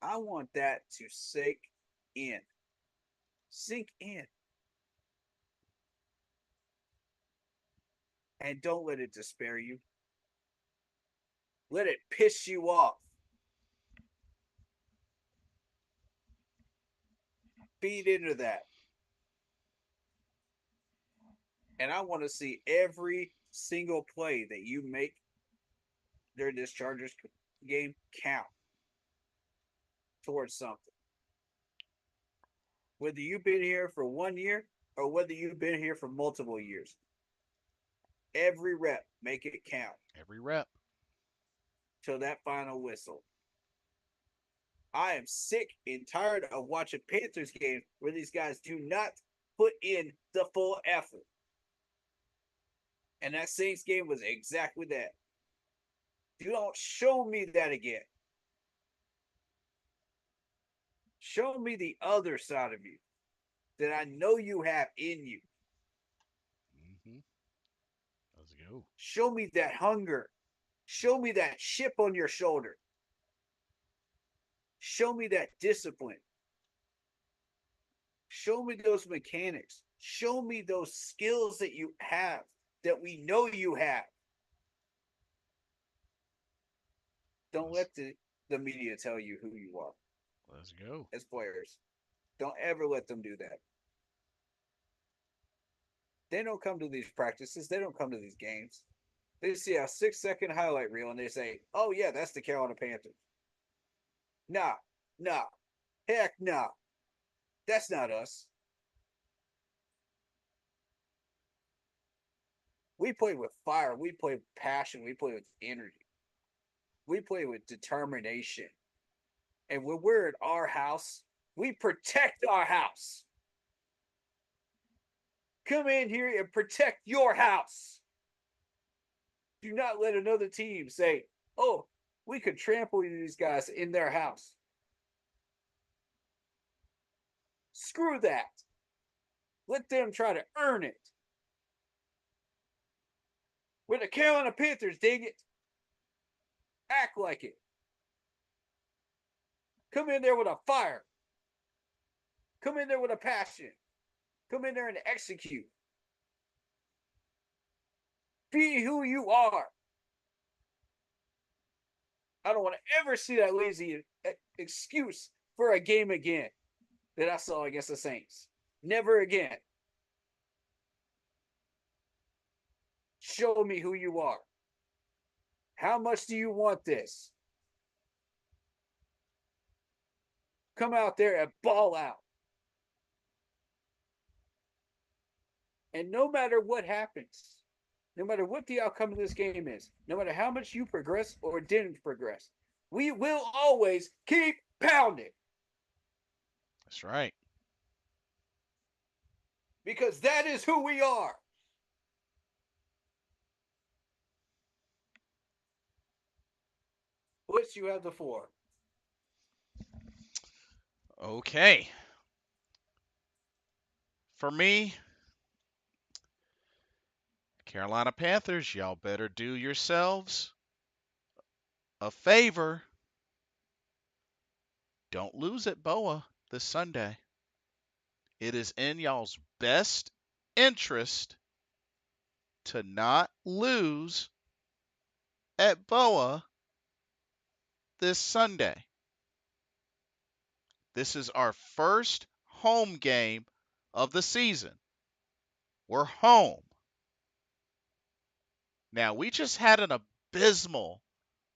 S2: I want that to sink in. Sink in. And don't let it despair you. Let it piss you off. Feed into that. And I want to see every single play that you make during this Chargers game count towards something. Whether you've been here for 1 year or whether you've been here for multiple years, every rep, make it count
S1: Every rep.
S2: till that final whistle. I am sick and tired of watching Panthers games where these guys do not put in the full effort. And that Saints game was exactly that. You don't show me that again. Show me the other side of you that I know you have in you.
S1: Mm-hmm. Let's go.
S2: Show me that hunger. Show me that chip on your shoulder. Show me that discipline. Show me those mechanics. Show me those skills that you have, that we know you have. Don't
S1: Let's,
S2: let the media tell you who you are
S1: let's go.
S2: as players. Don't ever let them do that. They don't come to these practices. They don't come to these games. They see a 6-second highlight reel and they say, oh, yeah, that's the Carolina Panthers. Nah, nah, heck nah. That's not us. We play with fire. We play with passion. We play with energy. We play with determination. And when we're in our house, we protect our house. Come in here and protect your house. Do not let another team say, Oh, we could trample these guys in their house. Screw that. Let them try to earn it. We're the Carolina Panthers, dang it. Act like it. Come in there with a fire. Come in there with a passion. Come in there and execute. Be who you are. I don't want to ever see that lazy excuse for a game again that I saw against the Saints. Never again. Show me who you are. How much do you want this? Come out there and ball out. And no matter what happens, no matter what the outcome of this game is, no matter how much you progress or didn't progress, we will always keep pounding.
S1: That's right.
S2: Because that is who we are. What's you have the floor?
S1: Okay. For me, Carolina Panthers, y'all better do yourselves a favor. Don't lose at Boa this Sunday. It is in y'all's best interest to not lose at Boa this Sunday. This is our first home game of the season. We're home. Now, we just had an abysmal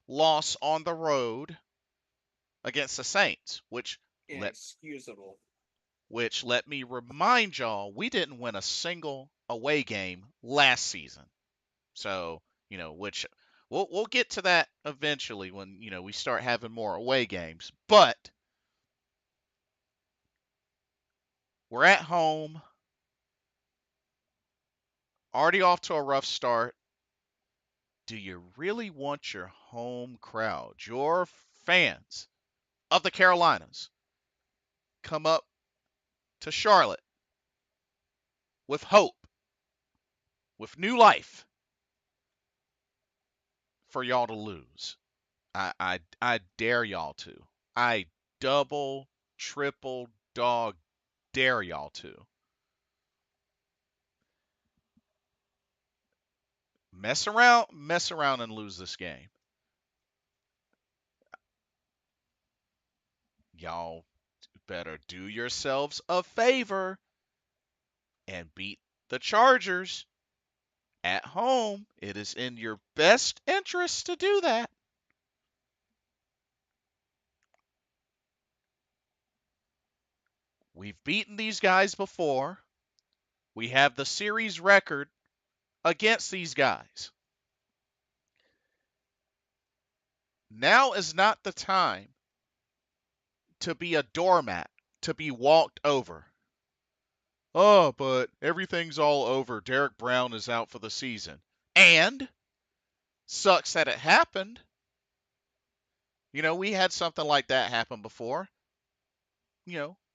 S1: loss on the road against the Saints,
S2: Inexcusable.
S1: let me remind y'all, we didn't win a single away game last season. So, which we'll get to that eventually when, we start having more away games. But we're at home, already off to a rough start. Do you really want your home crowd, your fans of the Carolinas, come up to Charlotte with hope, with new life for y'all to lose? I dare y'all to. I double, triple, dog dare y'all to. Mess around and lose this game. Y'all better do yourselves a favor and beat the Chargers at home. It is in your best interest to do that. We've beaten these guys before. We have the series record against these guys. Now is not the time to be a doormat, to be walked over. Oh, but everything's all over. Derek Brown is out for the season. And sucks that it happened. We had something like that happen before,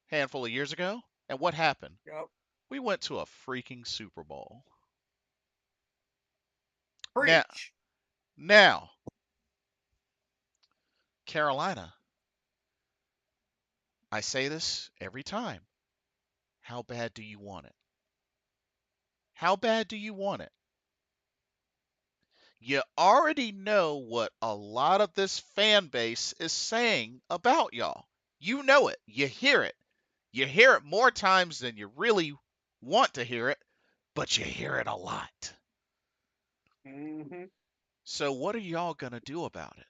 S1: handful of years ago. And what happened?
S2: Yep.
S1: We went to a freaking Super Bowl. Now,
S2: Preach.
S1: now, Carolina, I say this every time. How bad do you want it? How bad do you want it? You already know what a lot of this fan base is saying about y'all. You know it. You hear it. You hear it more times than you really want to hear it, but you hear it a lot.
S2: Mm-hmm.
S1: So what are y'all gonna do about it?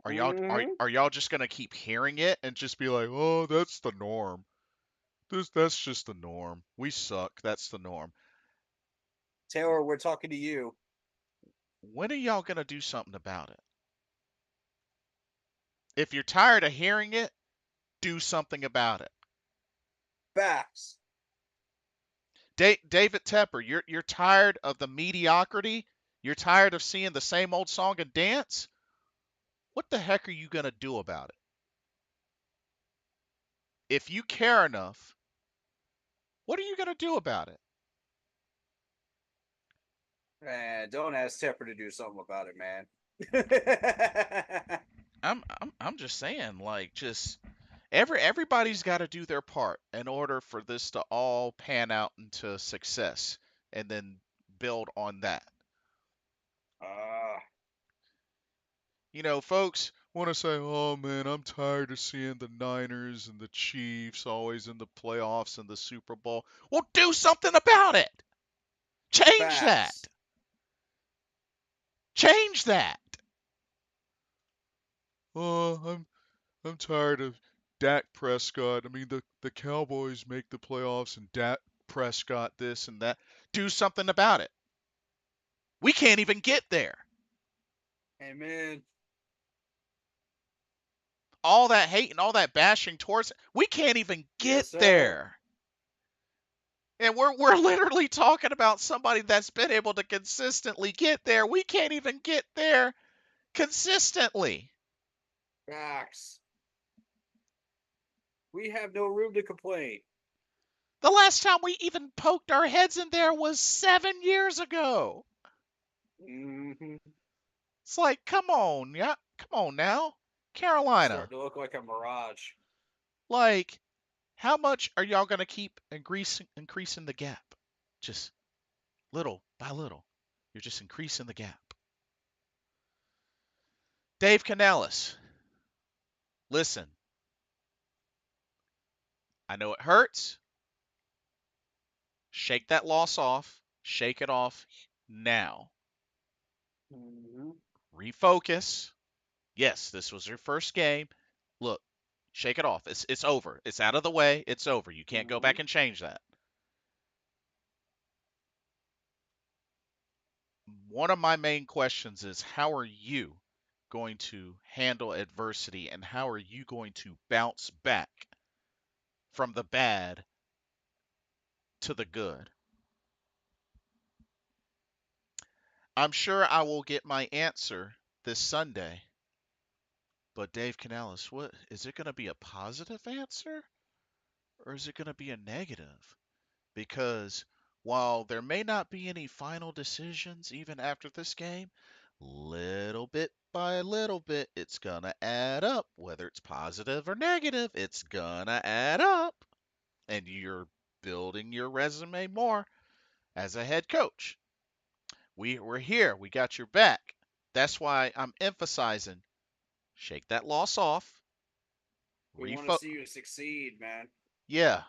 S1: Are y'all are,
S2: Mm-hmm.
S1: are y'all just gonna keep hearing it and just be like, oh, that's the norm. That's just the norm. We suck. That's the norm.
S2: Taylor, we're talking to you.
S1: When are y'all gonna do something about it? If you're tired of hearing it, do something about it.
S2: Facts.
S1: David Tepper, you're tired of the mediocrity. You're tired of seeing the same old song and dance. what the heck are you going to do about it? If you care enough, what are you going to do about it?
S2: Man, don't ask Tepper to do something about it, man.
S1: I'm just saying, like, just everybody's got to do their part in order for this to all pan out into success, and then build on that.
S2: uh,
S1: You know, folks want to say, "Oh man, I'm tired of seeing the Niners and the Chiefs always in the playoffs and the Super Bowl." Well, do something about it. Change that.
S2: facts.
S1: Change that. Oh, I'm tired of Dak Prescott. I mean, the Cowboys make the playoffs and Dak Prescott this and that. Do something about it. We can't even get there.
S2: Amen.
S1: All that hate and all that bashing towards it, we can't even get
S2: Yes, sir.
S1: there. And we're literally talking about somebody that's been able to consistently get there. We can't even get there consistently.
S2: Facts. We have no room to complain.
S1: The last time we even poked our heads in there was 7 years ago.
S2: Mm-hmm.
S1: It's like, come on, yeah, come on now, Carolina.
S2: Starting to look like a mirage.
S1: Like, how much are y'all gonna keep increasing the gap? Just little by little, you're just increasing the gap. Dave Canales, listen, I know it hurts. Shake that loss off. Shake it off now.
S2: Mm-hmm.
S1: Refocus. Yes, this was your first game. Look, shake it off. It's over. It's out of the way. It's over. You can't go
S2: Mm-hmm.
S1: back and change that. One of my main questions is how are you going to handle adversity and how are you going to bounce back from the bad to the good? I'm sure I will get my answer this Sunday. But Dave Canales, what is it going to be a positive answer or is it going to be a negative? Because while there may not be any final decisions even after this game, little bit by little bit, it's going to add up. Whether it's positive or negative, it's going to add up. And you're building your resume more as a head coach. We're here. We got your back. That's why I'm emphasizing shake that loss off.
S2: We want to
S1: Refo-
S2: see you succeed, man.
S1: yeah,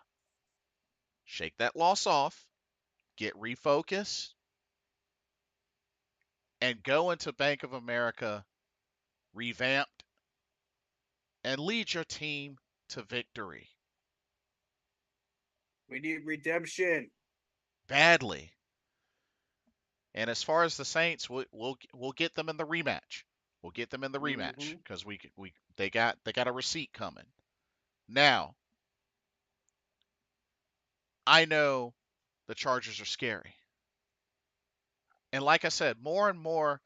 S1: shake that loss off. Get refocused and go into Bank of America revamped and lead your team to victory
S2: We need redemption.
S1: badly. And as far as the Saints, we'll get them in the rematch. We'll get them in the rematch
S2: Mm-hmm.
S1: because we they got a receipt coming. Now I know the Chargers are scary, and like I said, more and more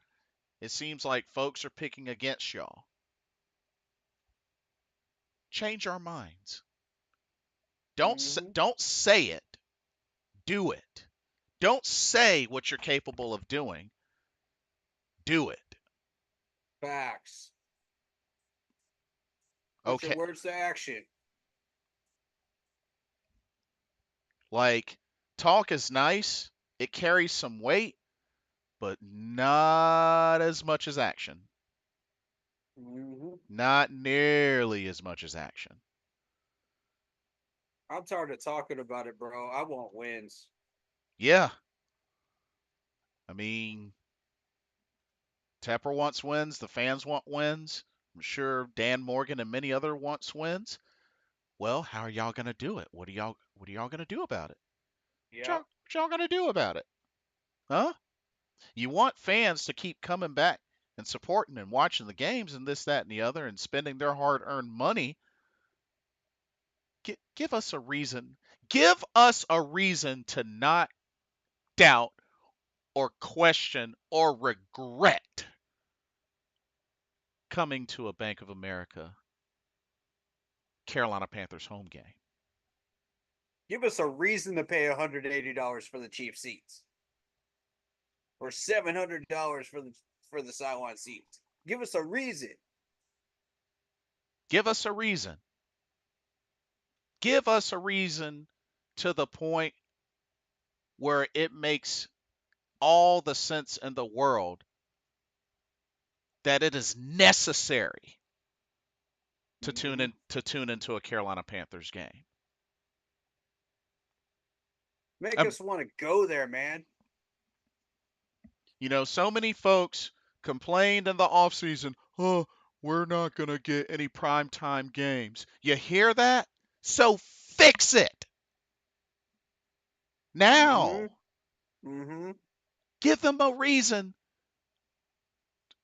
S1: it seems like folks are picking against y'all. Change our minds.
S2: Mm-hmm.
S1: Don't say it. Do it. Don't say what you're capable of doing. Do it.
S2: Facts. Put your
S1: Okay.
S2: words to action.
S1: Like, talk is nice, it carries some weight, but not as much as action.
S2: Mm-hmm.
S1: Not nearly as much as action.
S2: I'm tired of talking about it, bro. I want wins.
S1: Yeah. I mean, Tepper wants wins. The fans want wins. I'm sure Dan Morgan and many other wants wins. Well, how are y'all gonna do it? What are y'all gonna do about it?
S2: Yep.
S1: What y'all gonna do about it? Huh? You want fans to keep coming back and supporting and watching the games and this, that, and the other and spending their hard earned money. Give us a reason. Give us a reason to not doubt or question or regret coming to a Bank of America Carolina Panthers home game.
S2: Give us a reason to pay $180 for the cheap seats, or $700 for the sideline seats. Give us a reason.
S1: Give us a reason. Give us a reason to the point where it makes all the sense in the world that it is necessary to
S2: Mm-hmm.
S1: tune into a Carolina Panthers game.
S2: Make
S1: Um,
S2: us want to go there, man.
S1: so many folks complained in the offseason, oh, we're not going to get any primetime games. You hear that? So fix it
S2: Mm-hmm.
S1: now.
S2: Mm-hmm.
S1: Give them a reason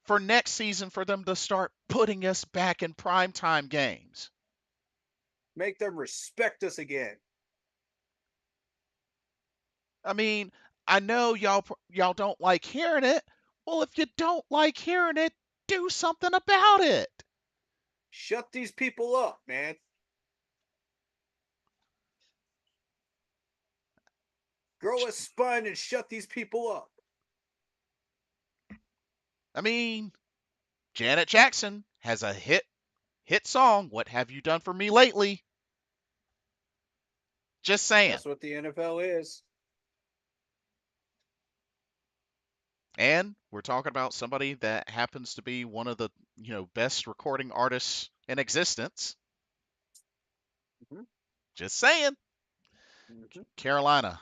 S1: for next season for them to start putting us back in primetime games.
S2: Make them respect us again.
S1: I mean, I know y'all don't like hearing it. Well, if you don't like hearing it, do something about it.
S2: Shut these people up, man. Grow a spine and shut these people up.
S1: I mean, Janet Jackson has a hit song, What Have You Done For Me Lately? Just saying.
S2: That's what the NFL is.
S1: And we're talking about somebody that happens to be one of the, best recording artists in existence.
S2: Mm-hmm.
S1: Just saying.
S2: Mm-hmm.
S1: Carolina,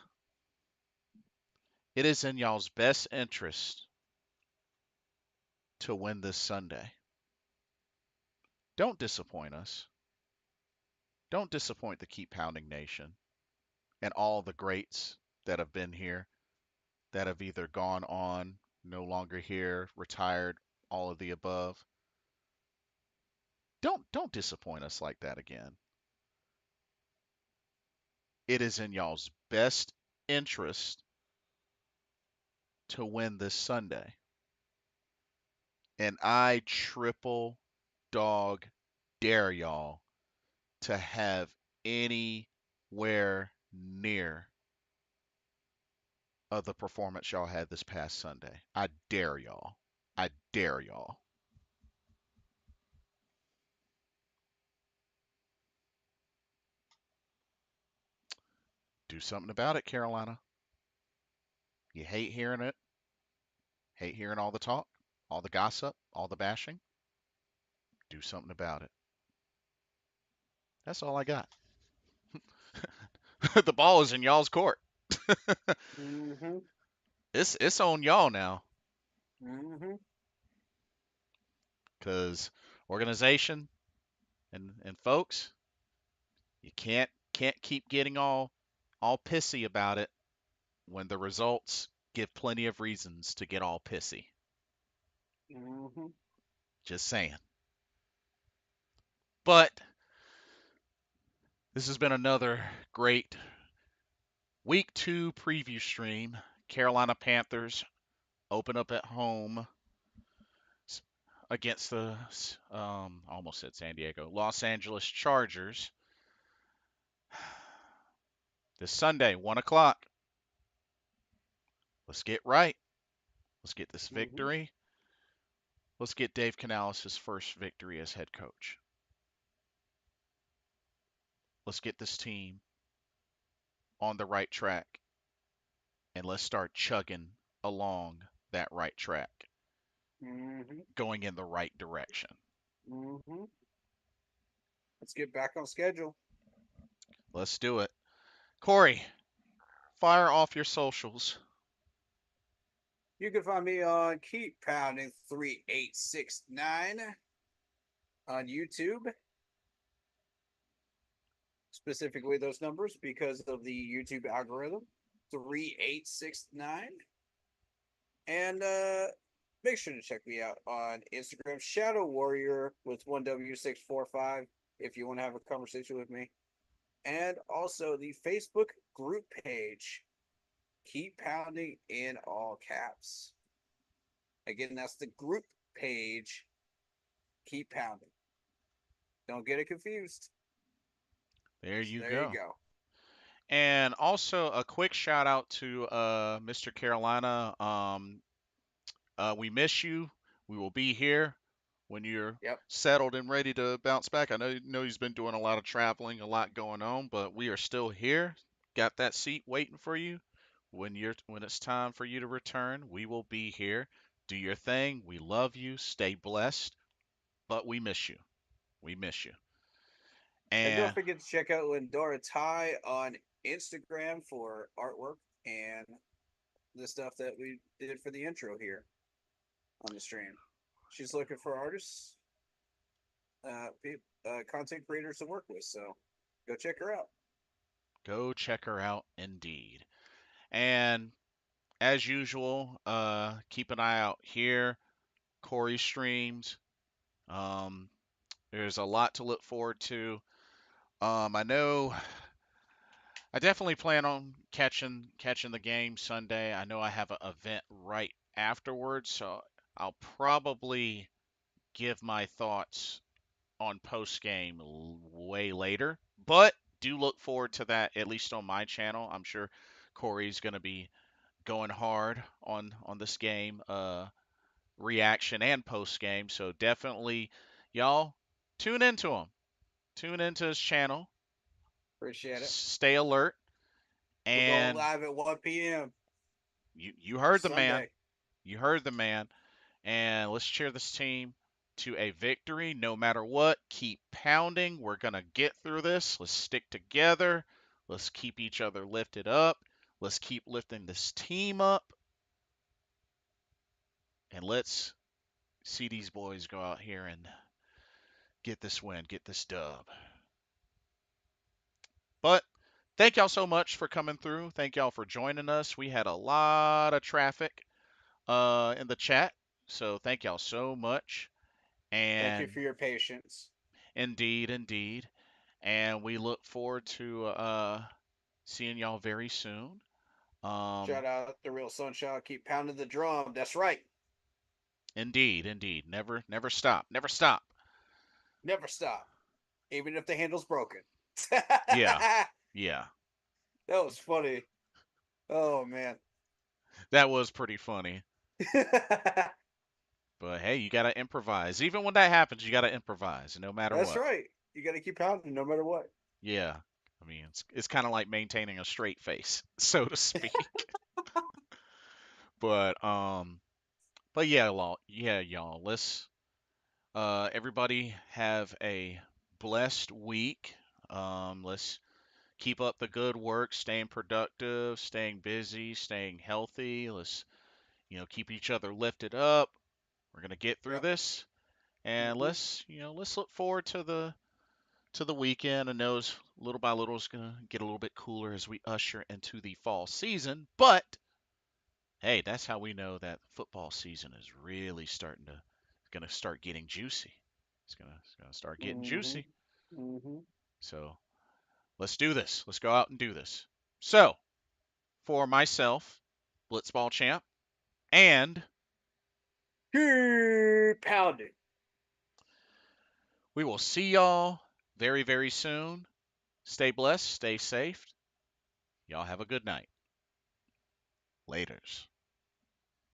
S1: it is in y'all's best interest to win this Sunday. Don't disappoint us. Don't disappoint the Keep Pounding Nation and all the greats that have been here, that have either gone on, no longer here, retired, all of the above. Don't disappoint us like that again. It is in y'all's best interest to win this Sunday. And I triple dog dare y'all to have anywhere near of the performance y'all had this past Sunday. I dare y'all. I dare y'all. Do something about it, Carolina. You hate hearing it, hate hearing all the talk, all the gossip, all the bashing. Do something about it. That's all I got. The ball is in y'all's court.
S2: Mm-hmm.
S1: It's on y'all now,
S2: Mm-hmm.
S1: cause organization and folks, you can't keep getting all pissy about it when the results give plenty of reasons to get all pissy.
S2: Mm-hmm.
S1: Just saying. But this has been another great week 2 preview stream. Carolina Panthers open up at home against the I almost said San Diego, Los Angeles Chargers this Sunday, 1 o'clock. Let's get right. Let's get this
S2: Mm-hmm.
S1: victory. Let's get Dave Canales his first victory as head coach. Let's get this team on the right track and let's start chugging along that right track,
S2: Mm-hmm.
S1: going in the right direction.
S2: Mm-hmm. Let's get back on schedule.
S1: Let's do it. Corey, fire off your socials.
S2: You can find me on Keep Pounding 3869 on YouTube, specifically those numbers because of the YouTube algorithm 3869. And make sure to check me out on Instagram, Shadow Warrior with 1W645 if you want to have a conversation with me. And also the Facebook group page, Keep Pounding in all caps. Again, that's the group page, keep pounding. Don't get it confused.
S1: There
S2: So
S1: you
S2: there you
S1: go.
S2: go.
S1: And also a quick shout out to Mr. Carolina. We miss you. We will be here when you're
S2: Yep.
S1: settled and ready to bounce back. I know he's been doing a lot of traveling, a lot going on, but we are still here. Got that seat waiting for you. When it's time for you to return, we will be here. Do your thing. We love you. Stay blessed, but we miss you. We miss you.
S2: And don't
S1: And
S2: forget to check out Lindora Ty on Instagram for artwork and the stuff that we did for the intro here on the stream. She's looking for artists, content creators to work with. So go check her out.
S1: go check her out indeed. And as usual, keep an eye out here. Corey streams. Um, there's a lot to look forward to. I know I definitely plan on catching the game Sunday. I know I have an event right afterwards, so I'll probably give my thoughts on post game way later. But do look forward to that at least on my channel. I'm sure Corey's going to be going hard on this game reaction and post game. So definitely y'all tune into him. Tune into his channel.
S2: Appreciate it.
S1: Stay alert.
S2: We're going
S1: And
S2: live at 1 p.m.
S1: you heard the man.
S2: Sunday.
S1: You heard the man. And let's cheer this team to a victory no matter what. Keep pounding. We're going to get through this. Let's stick together. Let's keep each other lifted up. Let's keep lifting this team up. And let's see these boys go out here and get this win, get this dub. But thank y'all so much for coming through. Thank y'all for joining us. We had a lot of traffic in the chat. So thank y'all so much.
S2: Thank you
S1: And
S2: for your patience.
S1: indeed, indeed. And we look forward to seeing y'all very soon. Um,
S2: Shout out the real Sunshine. Keep pounding the drum. That's right.
S1: indeed, indeed. Never stop. Never stop.
S2: Never stop, even if the handle's broken.
S1: Yeah,
S2: That
S1: yeah.
S2: was funny. Oh man.
S1: That was pretty funny. But hey, you gotta improvise. Even when that happens, you gotta improvise, no matter
S2: That's
S1: what.
S2: right. You got to keep pounding no matter what.
S1: Yeah. I mean, it's kind of like maintaining a straight face, so to speak. But yeah, y'all. Let's everybody have a blessed week. Let's keep up the good work, staying productive, staying busy, staying healthy. Let's, keep each other lifted up. We're gonna get through
S2: Yep.
S1: this, and
S2: Hmm.
S1: let's look forward to the weekend. I know little by little it's gonna get a little bit cooler as we usher into the fall season, but hey, that's how we know that football season is really gonna start getting juicy. It's gonna start getting
S2: Hmm.
S1: juicy.
S2: Hmm.
S1: So let's do this. Let's go out and do this. So for myself, Blitzball champ, and
S2: Keep pounding.
S1: we will see y'all very, very soon. Stay blessed, stay safe. Y'all have a good night. Laters.